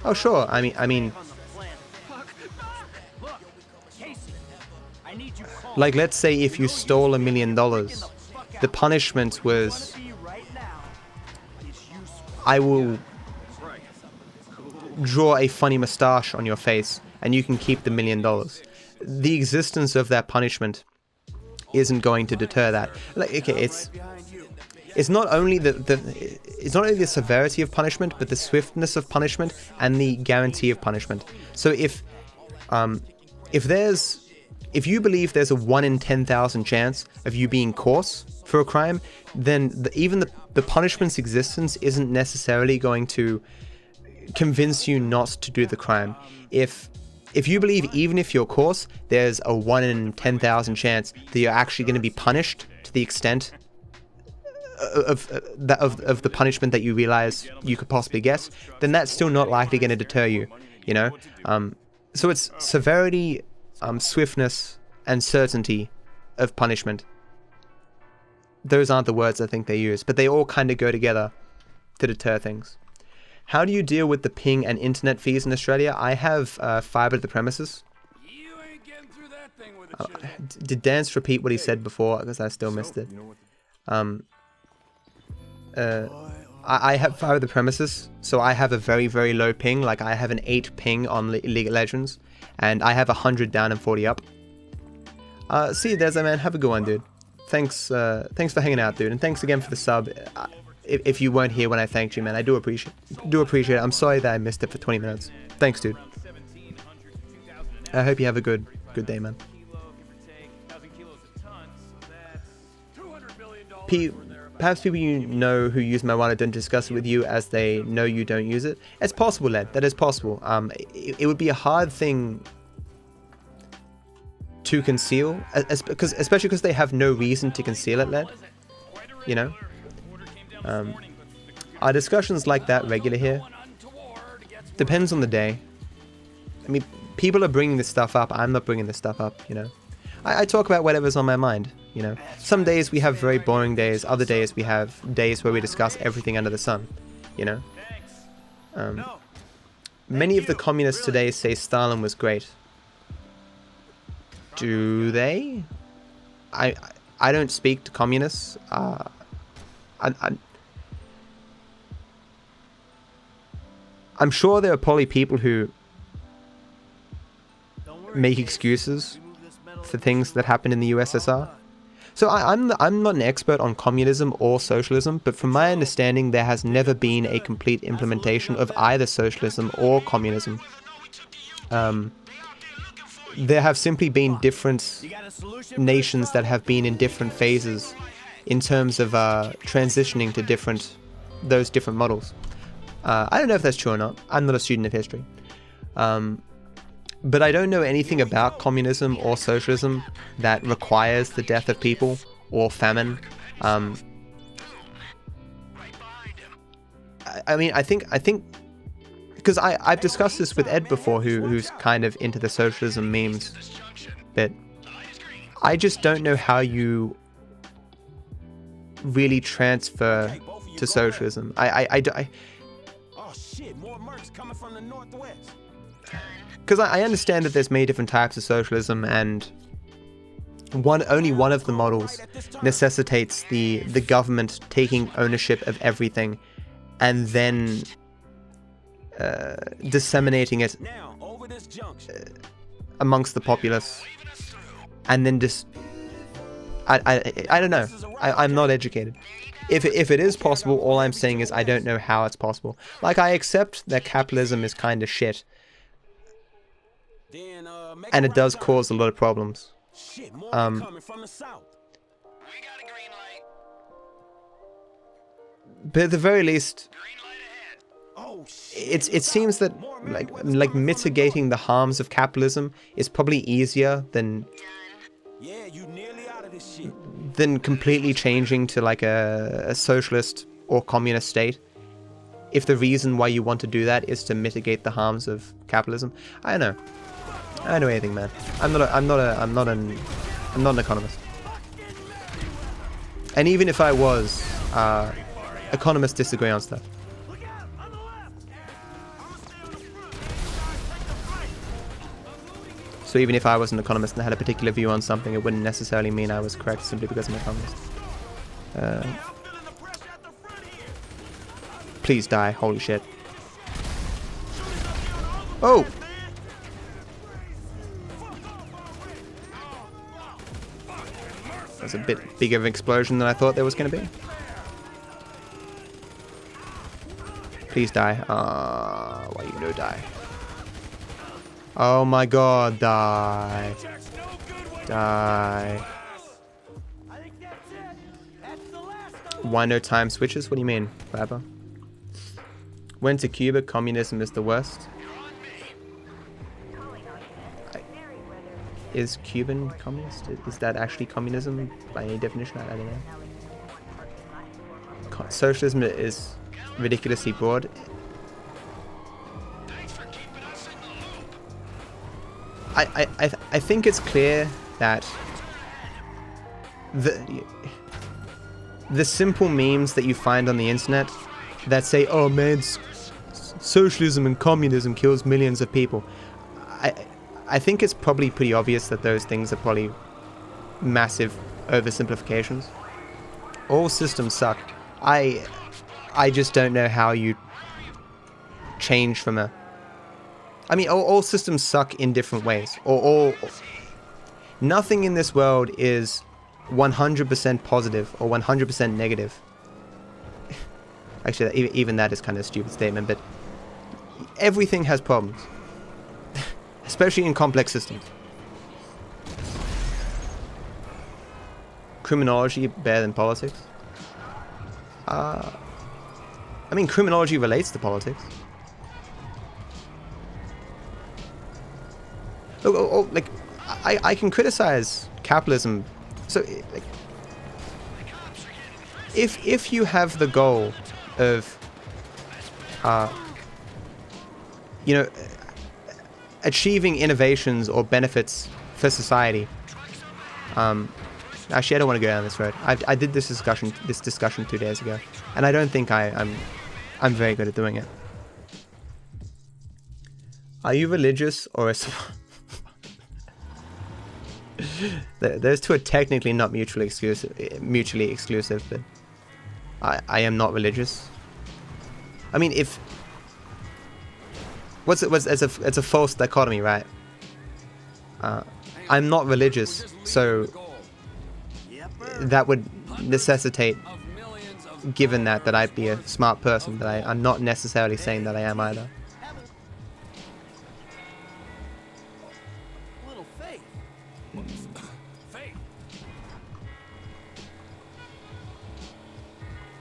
Oh, sure. I mean, like, let's say if you stole $1 million, the punishment was, I will draw a funny mustache on your face and you can keep the $1 million. The existence of that punishment isn't going to deter that. Like, okay, it's not only the severity of punishment, but the swiftness of punishment and the guarantee of punishment. So if you believe there's a 1 in 10,000 chance of you being caught for a crime, then even the punishment's existence isn't necessarily going to convince you not to do the crime. If you believe even if you're caught, there's a 1 in 10,000 chance that you're actually going to be punished to the extent of the punishment that you realize you could possibly get, then that's still not likely going to deter you, you know? So it's severity, swiftness, and certainty of punishment. Those aren't the words I think they use, but they all kind of go together to deter things. How do you deal with the ping and internet fees in Australia? I have fiber to the premises. Did Dance repeat what he said before? Because I still missed it. I have fiber to the premises, so I have a very, very low ping. Like, I have an 8 ping on League of Legends, and I have 100 down and 40 up. See you, Deza, man. Have a good one, dude. Thanks for hanging out, dude, and thanks again for the sub. If you weren't here when I thanked you, man, I do appreciate it. I'm sorry that I missed it for 20 minutes. Thanks, dude. I hope you have a good day, man. Perhaps people you know who use marijuana don't discuss it with you as they know you don't use it. It's possible, Led. That is possible. It would be a hard thing to conceal, especially because they have no reason to conceal it, led. You know? Are discussions like that regular here? Depends on the day. I mean, people are bringing this stuff up. I'm not bringing this stuff up, you know? I talk about whatever's on my mind, you know? Some days we have very boring days. Other days we have days where we discuss everything under the sun, you know? Many of the communists today say Stalin was great. Do they? I don't speak to communists. I'm sure there are probably people who make excuses for things that happened in the USSR. So I'm not an expert on communism or socialism, but from my understanding, there has never been a complete implementation of either socialism or communism. There have simply been different nations that have been in different phases in terms of transitioning to those different models. I don't know if that's true or not. I'm not a student of history. But I don't know anything about communism or socialism that requires the death of people or famine. I mean, I think, because I've discussed this with Ed before, who's kind of into the socialism memes, but I just don't know how you really transfer to socialism. Oh shit, more mercs coming from the northwest. Because I understand that there's many different types of socialism, and only one of the models necessitates the government taking ownership of everything and then disseminating it amongst the populace, and then just I don't know. I'm not educated. If it is possible, all I'm saying is I don't know how it's possible. Like, I accept that capitalism is kind of shit, and it does cause a lot of problems. But at the very least, it seems that like mitigating the harms of capitalism is probably easier than completely changing to like a socialist or communist state, if the reason why you want to do that is to mitigate the harms of capitalism. I don't know anything, man. I'm not an economist. And even if I was, economists disagree on stuff. So even if I was an economist and had a particular view on something, it wouldn't necessarily mean I was correct simply because I'm an economist. Please die. Holy shit. Oh! That's a bit bigger of an explosion than I thought there was going to be. Please die. Why you no die? Oh my god, die. Die. Why no time switches? What do you mean, Faber? Went to Cuba, communism is the worst. Is Cuban communist? Is that actually communism by any definition? I don't know. Socialism is ridiculously broad. I think it's clear that the simple memes that you find on the internet that say, oh man, socialism and communism kills millions of people, I think it's probably pretty obvious that those things are probably massive oversimplifications. All systems suck. I just don't know how you change from a... I mean, all systems suck in different ways. Nothing in this world is 100% positive or 100% negative. Actually, even that is kind of a stupid statement, but everything has problems. Especially in complex systems. Criminology better than politics? I mean, criminology relates to politics. Like, I can criticize capitalism. So, like, if you have the goal of, you know, achieving innovations or benefits for society, actually, I don't want to go down this road. I did this discussion 2 days ago, and I don't think I'm very good at doing it. Are you religious or a... Those two are technically not mutually exclusive, but I am not religious. I mean, if... it's a false dichotomy, right? I'm not religious, so that would necessitate, given that I'd be a smart person, that I'm not necessarily saying that I am either.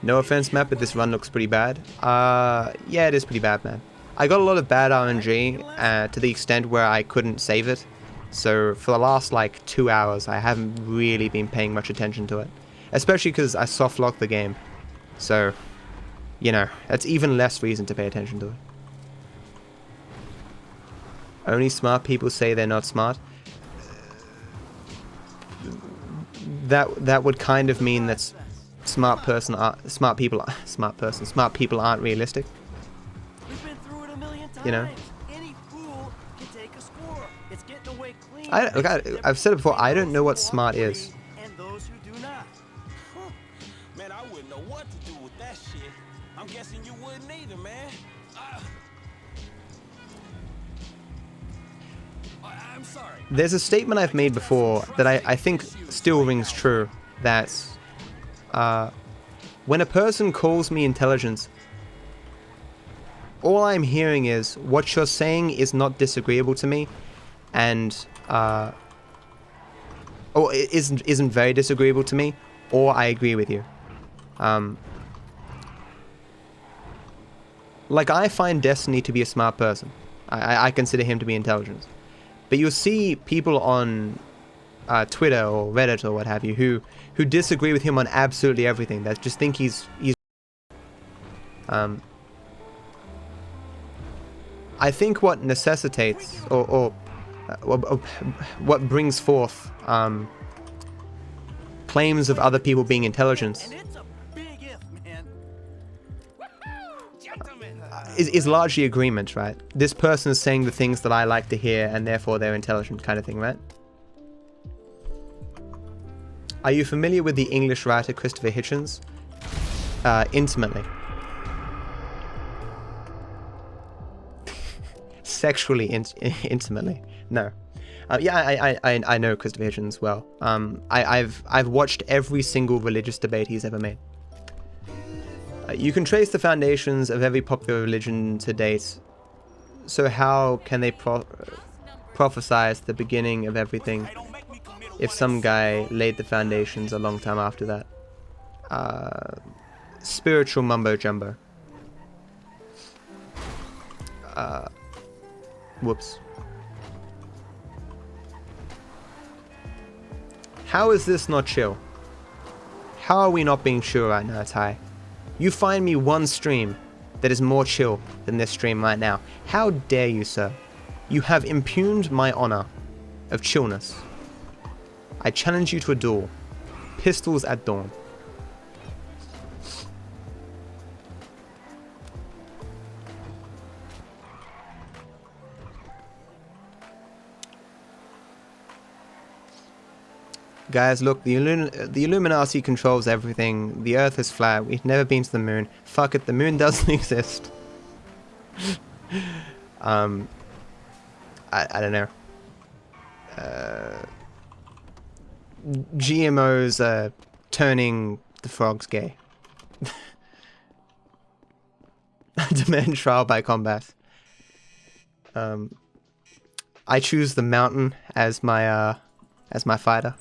No offense, Matt, but this run looks pretty bad. Yeah, it is pretty bad, man. I got a lot of bad RNG to the extent where I couldn't save it. So for the last like 2 hours, I haven't really been paying much attention to it. Especially because I soft locked the game. So, you know, that's even less reason to pay attention to it. Only smart people say they're not smart. That would kind of mean that smart people aren't realistic. We've been through it a million times. You know. Any fool can take a score. It's getting away clean. I've said it before. I don't know what smart is. And those who do not. Man, I wouldn't know what to do with that shit. I'm guessing you wouldn't either, man. I'm sorry. There's a statement I've made before that I think still rings true. That when a person calls me intelligent, all I'm hearing is what you're saying is not disagreeable to me, and or it isn't very disagreeable to me, or I agree with you. Like, I find Destiny to be a smart person. I consider him to be intelligent. But you'll see people on Twitter or Reddit or what have you who disagree with him on absolutely everything. That just think he's I think what necessitates or what brings forth claims of other people being intelligent is largely agreement, right? This person is saying the things that I like to hear, and therefore they're intelligent, kind of thing, right? Are you familiar with the English writer Christopher Hitchens? Intimately. Sexually intimately. No. Yeah, I know Christopher Hitchens well. I've watched every single religious debate he's ever made. You can trace the foundations of every popular religion to date. So how can they prophesize the beginning of everything if some guy laid the foundations a long time after that? Spiritual mumbo jumbo. Whoops. How is this not chill? How are we not being chill right now, Ty? You find me one stream that is more chill than this stream right now. How dare you, sir? You have impugned my honor of chillness. I challenge you to a duel. Pistols at dawn. Guys, look, the Illuminati controls everything. The Earth is flat. We've never been to the moon. Fuck it, the moon doesn't exist. I don't know. GMOs are turning the frogs gay. Demand trial by combat. I choose the mountain as my fighter.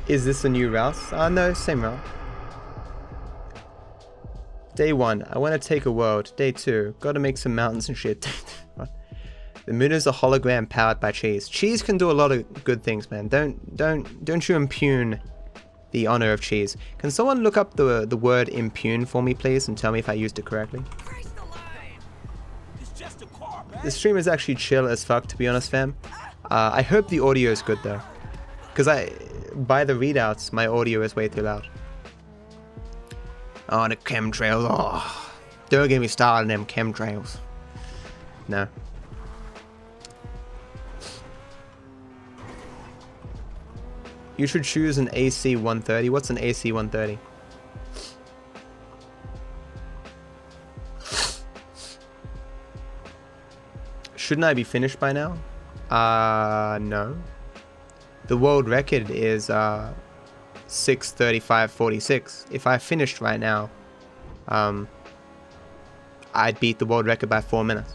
Is this a new route? No, same route. Day 1, I want to take a world. Day 2, gotta make some mountains and shit. The moon is a hologram powered by cheese. Cheese can do a lot of good things, man. Don't you impugn the honor of cheese. Can someone look up the word impugn for me, please, and tell me if I used it correctly? The stream is actually chill as fuck, to be honest, fam. I hope the audio is good though, because by the readouts, my audio is way too loud. Oh, the chemtrails. Oh, don't get me started on them chemtrails. No. You should choose an AC 130. What's an AC 130? Shouldn't I be finished by now? No. The world record is 6:35:46. If I finished right now, I'd beat the world record by 4 minutes.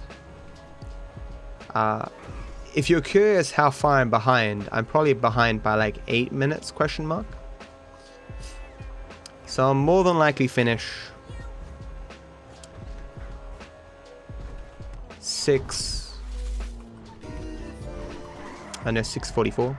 If you're curious how far I'm behind, I'm probably behind by like 8 minutes, question mark. So I'll more than likely finish 6:44.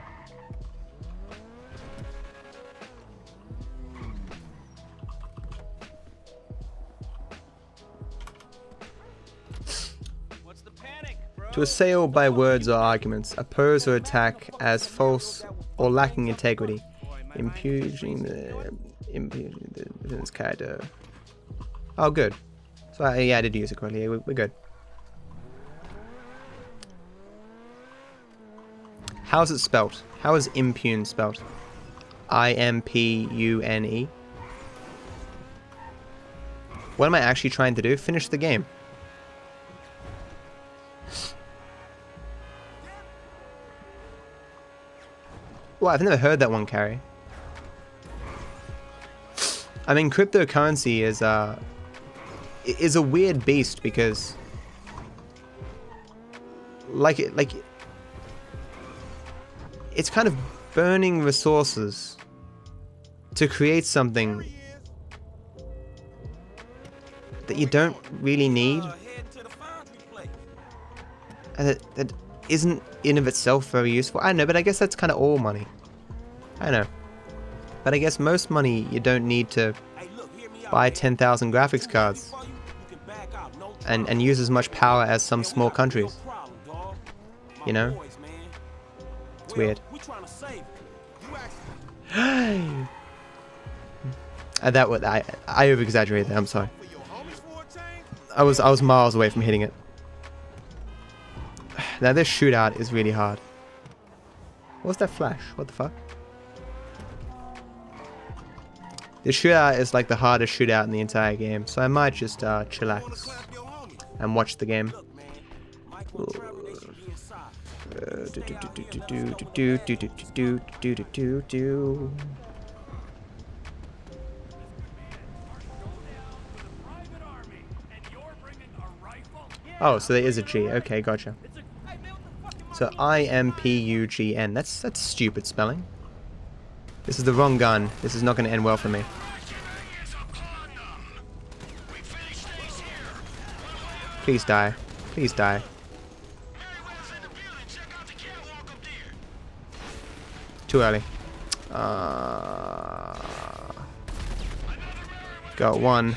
To assail by words or arguments, oppose or attack as false or lacking integrity, impugning the defendant's character. Oh, good. So yeah, I did use it correctly. We're good. How's it spelt? How is impugn spelt? I-M-P-U-N-E. What am I actually trying to do? Finish the game. Well, I've never heard that one, Carrie. I mean, cryptocurrency is a weird beast because, it's kind of burning resources to create something that you don't really need, and that isn't in of itself very useful. I know, but I guess that's kind of all money. I know, but I guess most money you don't need to buy 10,000 graphics cards and use as much power as some small countries. You know, it's weird. That was I over-exaggerated there. I'm sorry. I was miles away from hitting it. Now this shootout is really hard. What's that flash? What the fuck? This shootout is like the hardest shootout in the entire game, so I might just chillax and watch the game. Oh, so there is a G. Okay, gotcha. So I-M-P-U-G-N. That's stupid spelling. This is the wrong gun. This is not going to end well for me. Please die. Please die. Too early. Got one.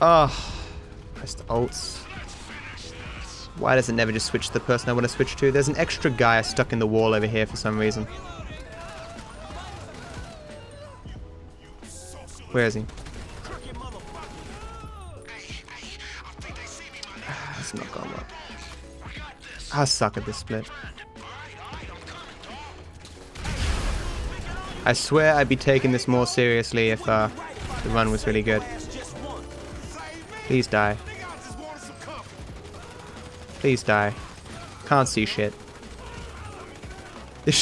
Oh, pressed ults. Why does it never just switch to the person I want to switch to? There's an extra guy stuck in the wall over here for some reason. Where is he? That's not going well. I suck at this split. I swear I'd be taking this more seriously if the run was really good. Please die. Please die. Can't see shit.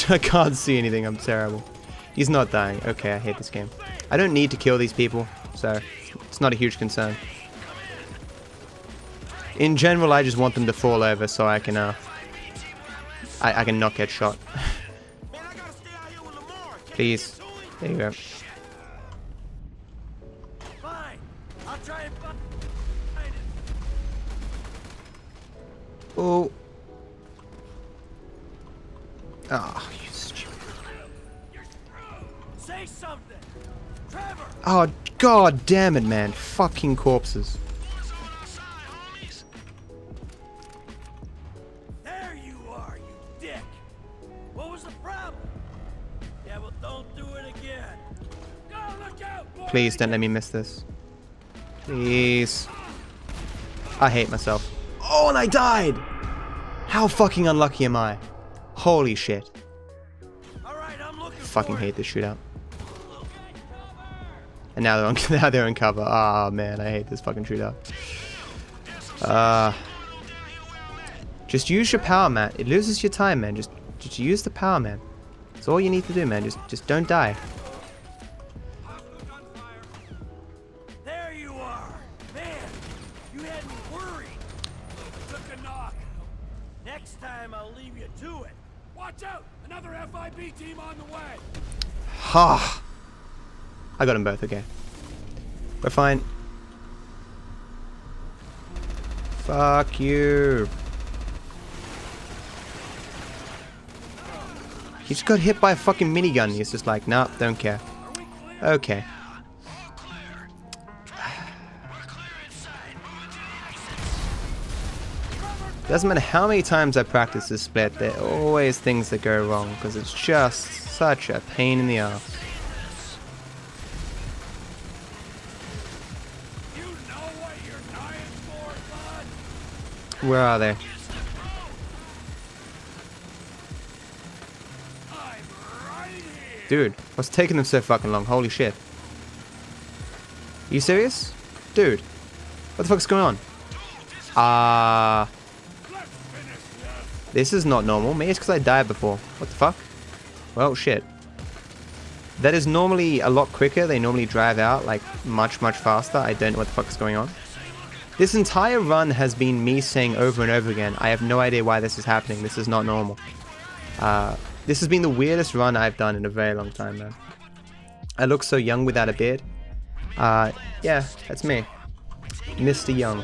I can't see anything, I'm terrible. He's not dying. Okay, I hate this game. I don't need to kill these people, so it's not a huge concern. In general, I just want them to fall over so I can I can not get shot. Man, I gotta stay out here with Lamar. Can't Please. There you go. Fine. I'll try and find it. Oh. Oh, you stupid. Say something. Trevor. Oh, god damn it, man. Fucking corpses. There you are, you dick. What was the problem? Yeah, well, don't do it again. Go, look out, boy. Please don't let me miss this. Please. I hate myself. Oh, and I died! How fucking unlucky am I? Holy shit. All right, I'm looking Fucking for hate this shootout. And now they're on, now they're in cover. Ah, man, I hate this fucking shootout. Just use your power, man. It loses your time, man. Just use the power, man. That's all you need to do, man. Just don't die. There you are. Man, you had me worried. Took a knock. Next time I'll leave you to it. Watch out! Another FIB team on the way! Ha! I got them both, okay. We're fine. Fuck you. He just got hit by a fucking minigun. He's just like, nah, don't care. Okay. Doesn't matter how many times I practice this split, there are always things that go wrong, because it's just such a pain in the ass. You know what you're dying for, bud? Where are they? I'm right here! Dude, what's taking them so fucking long? Holy shit. Are you serious? Dude, what the fuck's going on? This is not normal. Maybe it's because I died before. What the fuck? Well, shit. That is normally a lot quicker. They normally drive out, like, much, much faster. I don't know what the fuck is going on. This entire run has been me saying over and over again, I have no idea why this is happening. This is not normal. This has been the weirdest run I've done in a very long time, man. I look so young without a beard. Yeah, that's me. Mr. Young.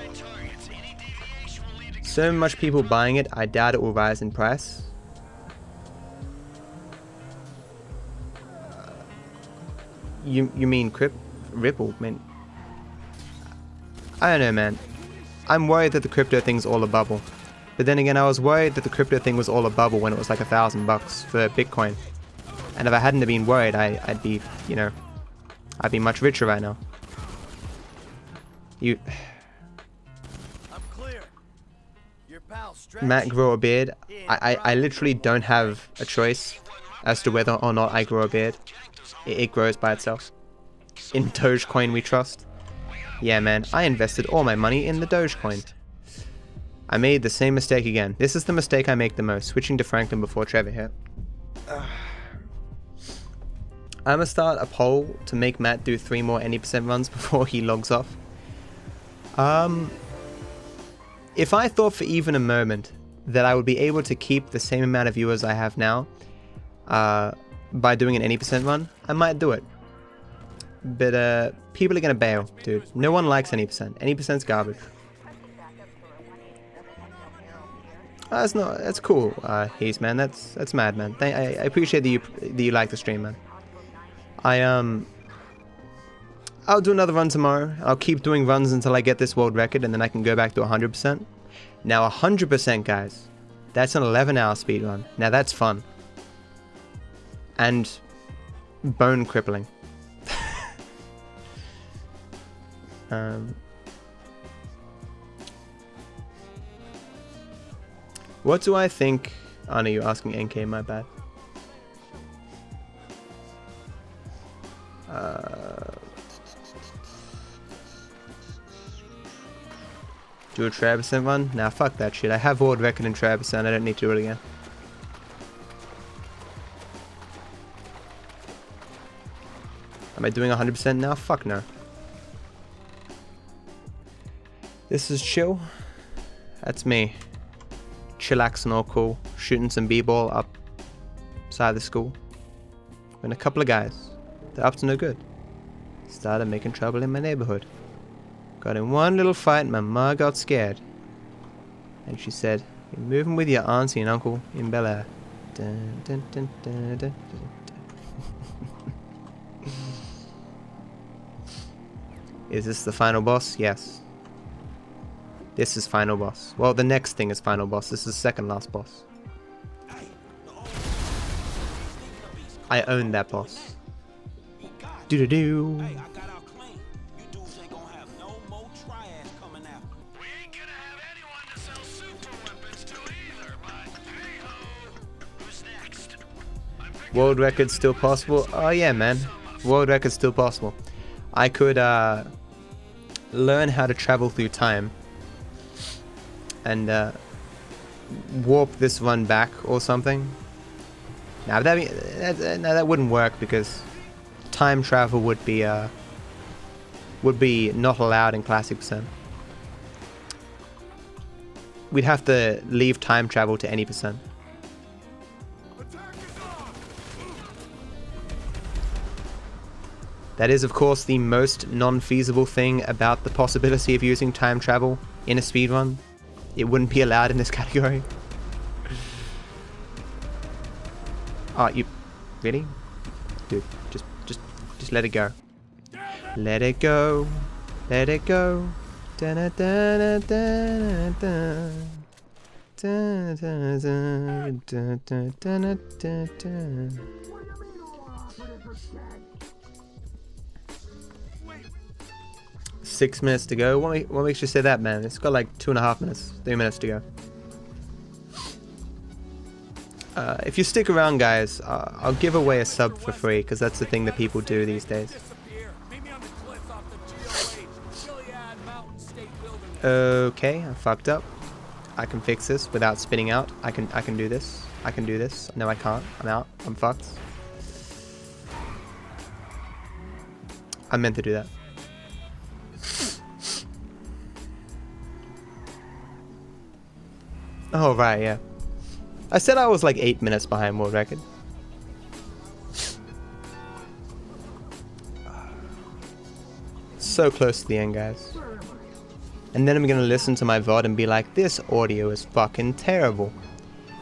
So much people buying it, I doubt it will rise in price. You mean Ripple, man? I don't know, man. I'm worried that the crypto thing's all a bubble. But then again, I was worried that the crypto thing was all a bubble when it was like $1,000 for Bitcoin. And if I hadn't have been worried, I'd be, you know, I'd be much richer right now. Matt, grow a beard. I literally don't have a choice as to whether or not I grow a beard. It grows by itself. In Dogecoin we trust. Yeah, man, I invested all my money in the Dogecoin. I made the same mistake again. This is the mistake I make the most, switching to Franklin before Trevor hit. I'm gonna start a poll to make Matt do 3 more any % runs before he logs off. If I thought for even a moment that I would be able to keep the same amount of viewers I have now by doing an any % run, I might do it. But people are gonna bail, dude. No one likes any %. Any %'s garbage. That's cool, He's man. That's mad, man. I appreciate that you like the stream, man. I'll do another run tomorrow. I'll keep doing runs until I get this world record, and then I can go back to 100%. Now 100%, guys. That's an 11-hour speedrun. Now that's fun. And bone crippling. What do I think? Oh no, you're asking NK, my bad. Do a Travis run? Nah, fuck that shit. I have world record in Travis and I don't need to do it again. Am I doing 100% now? Fuck no. This is chill. That's me. chillaxing all cool, shooting some b-ball up side the school, when a couple of guys, they're up to no good, started making trouble in my neighborhood. Got in one little fight and my ma got scared. And she said, "You're moving with your auntie and uncle in Bel Air." Dun, dun, dun, dun, dun, dun, dun. Is this the final boss? Yes. This is final boss. Well, the next thing is final boss. This is second last boss. I own that boss. Do-do-do. World record still possible? Oh yeah, man. World record still possible. I could learn how to travel through time and warp this run back or something. Now that wouldn't work because time travel would be not allowed in Classic percent. We'd have to leave time travel to any percent. That is, of course, the most non-feasible thing about the possibility of using time travel in a speedrun. It wouldn't be allowed in this category. Oh, you... Really? Dude, just let it go. Let it go. Let it go. Da-da-da-da-da-da. Da-da-da-da-da-da-da. 6 minutes to go. What makes you say that, man? It's got like 2.5 minutes, 3 minutes to go. If you stick around, guys, I'll give away a sub for free because that's the thing that people do these days. Okay, I fucked up. I can fix this without spinning out. I can do this. I can do this. No, I can't. I'm out. I'm fucked. I meant to do that. Oh, right, yeah. I said I was like 8 minutes behind world record. So close to the end, guys. And then I'm gonna listen to my VOD and be like, this audio is fucking terrible.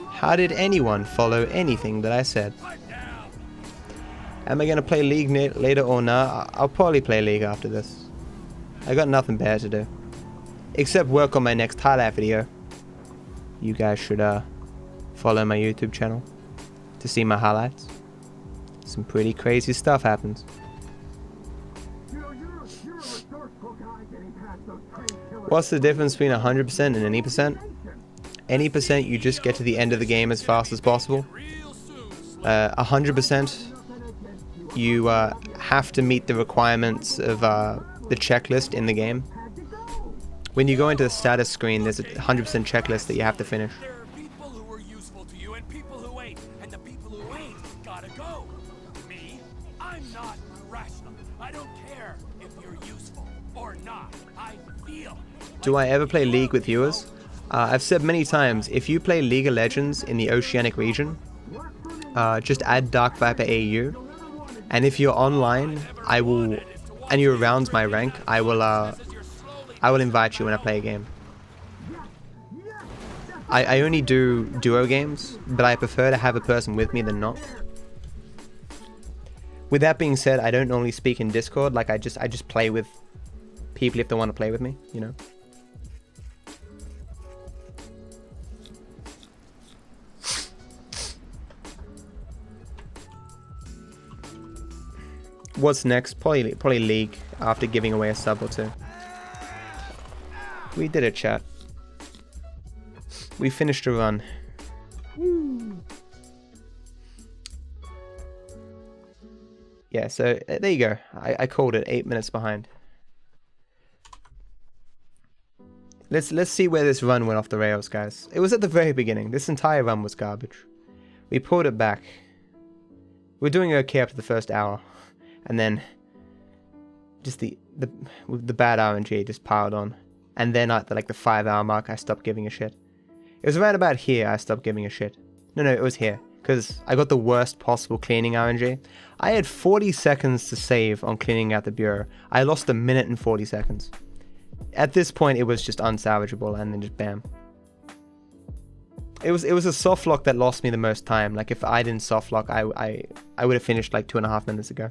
How did anyone follow anything that I said? Am I gonna play League later or not? I'll probably play League after this. I got nothing better to do. Except work on my next highlight video. You guys should follow my YouTube channel to see my highlights. Some pretty crazy stuff happens. What's the difference between 100% and any percent? Any percent, you just get to the end of the game as fast as possible. 100%, you have to meet the requirements of the checklist in the game. When you go into the status screen, there's a 100% checklist that you have to finish. There are people who are useful to you and people who ain't, and the people who ain't gotta go. Me, I'm not rational. I don't care if you're useful or not. I feel. Do I ever play League with viewers? I've said many times, if you play League of Legends in the Oceanic region, just add DarkViperAU, and if you're online, and you're around my rank, I will invite you when I play a game. I only do duo games, but I prefer to have a person with me than not. With that being said, I don't normally speak in Discord. Like I just play with people if they want to play with me, you know. What's next? Probably League after giving away a sub or two. We did it, chat. We finished a run. Woo. Yeah, so there you go. I called it 8 minutes behind. Let's see where this run went off the rails, guys. It was at the very beginning. This entire run was garbage. We pulled it back. We're doing okay up to the first hour, and then just the bad RNG just piled on. And then at the 5 hour mark, I stopped giving a shit. It was around about here I stopped giving a shit. No, it was here. Because I got the worst possible cleaning RNG. I had 40 seconds to save on cleaning out the bureau. I lost 1 minute and 40 seconds. At this point, it was just unsalvageable, and then just bam. It was a soft lock that lost me the most time. Like, if I didn't soft lock, I would have finished like 2.5 minutes ago.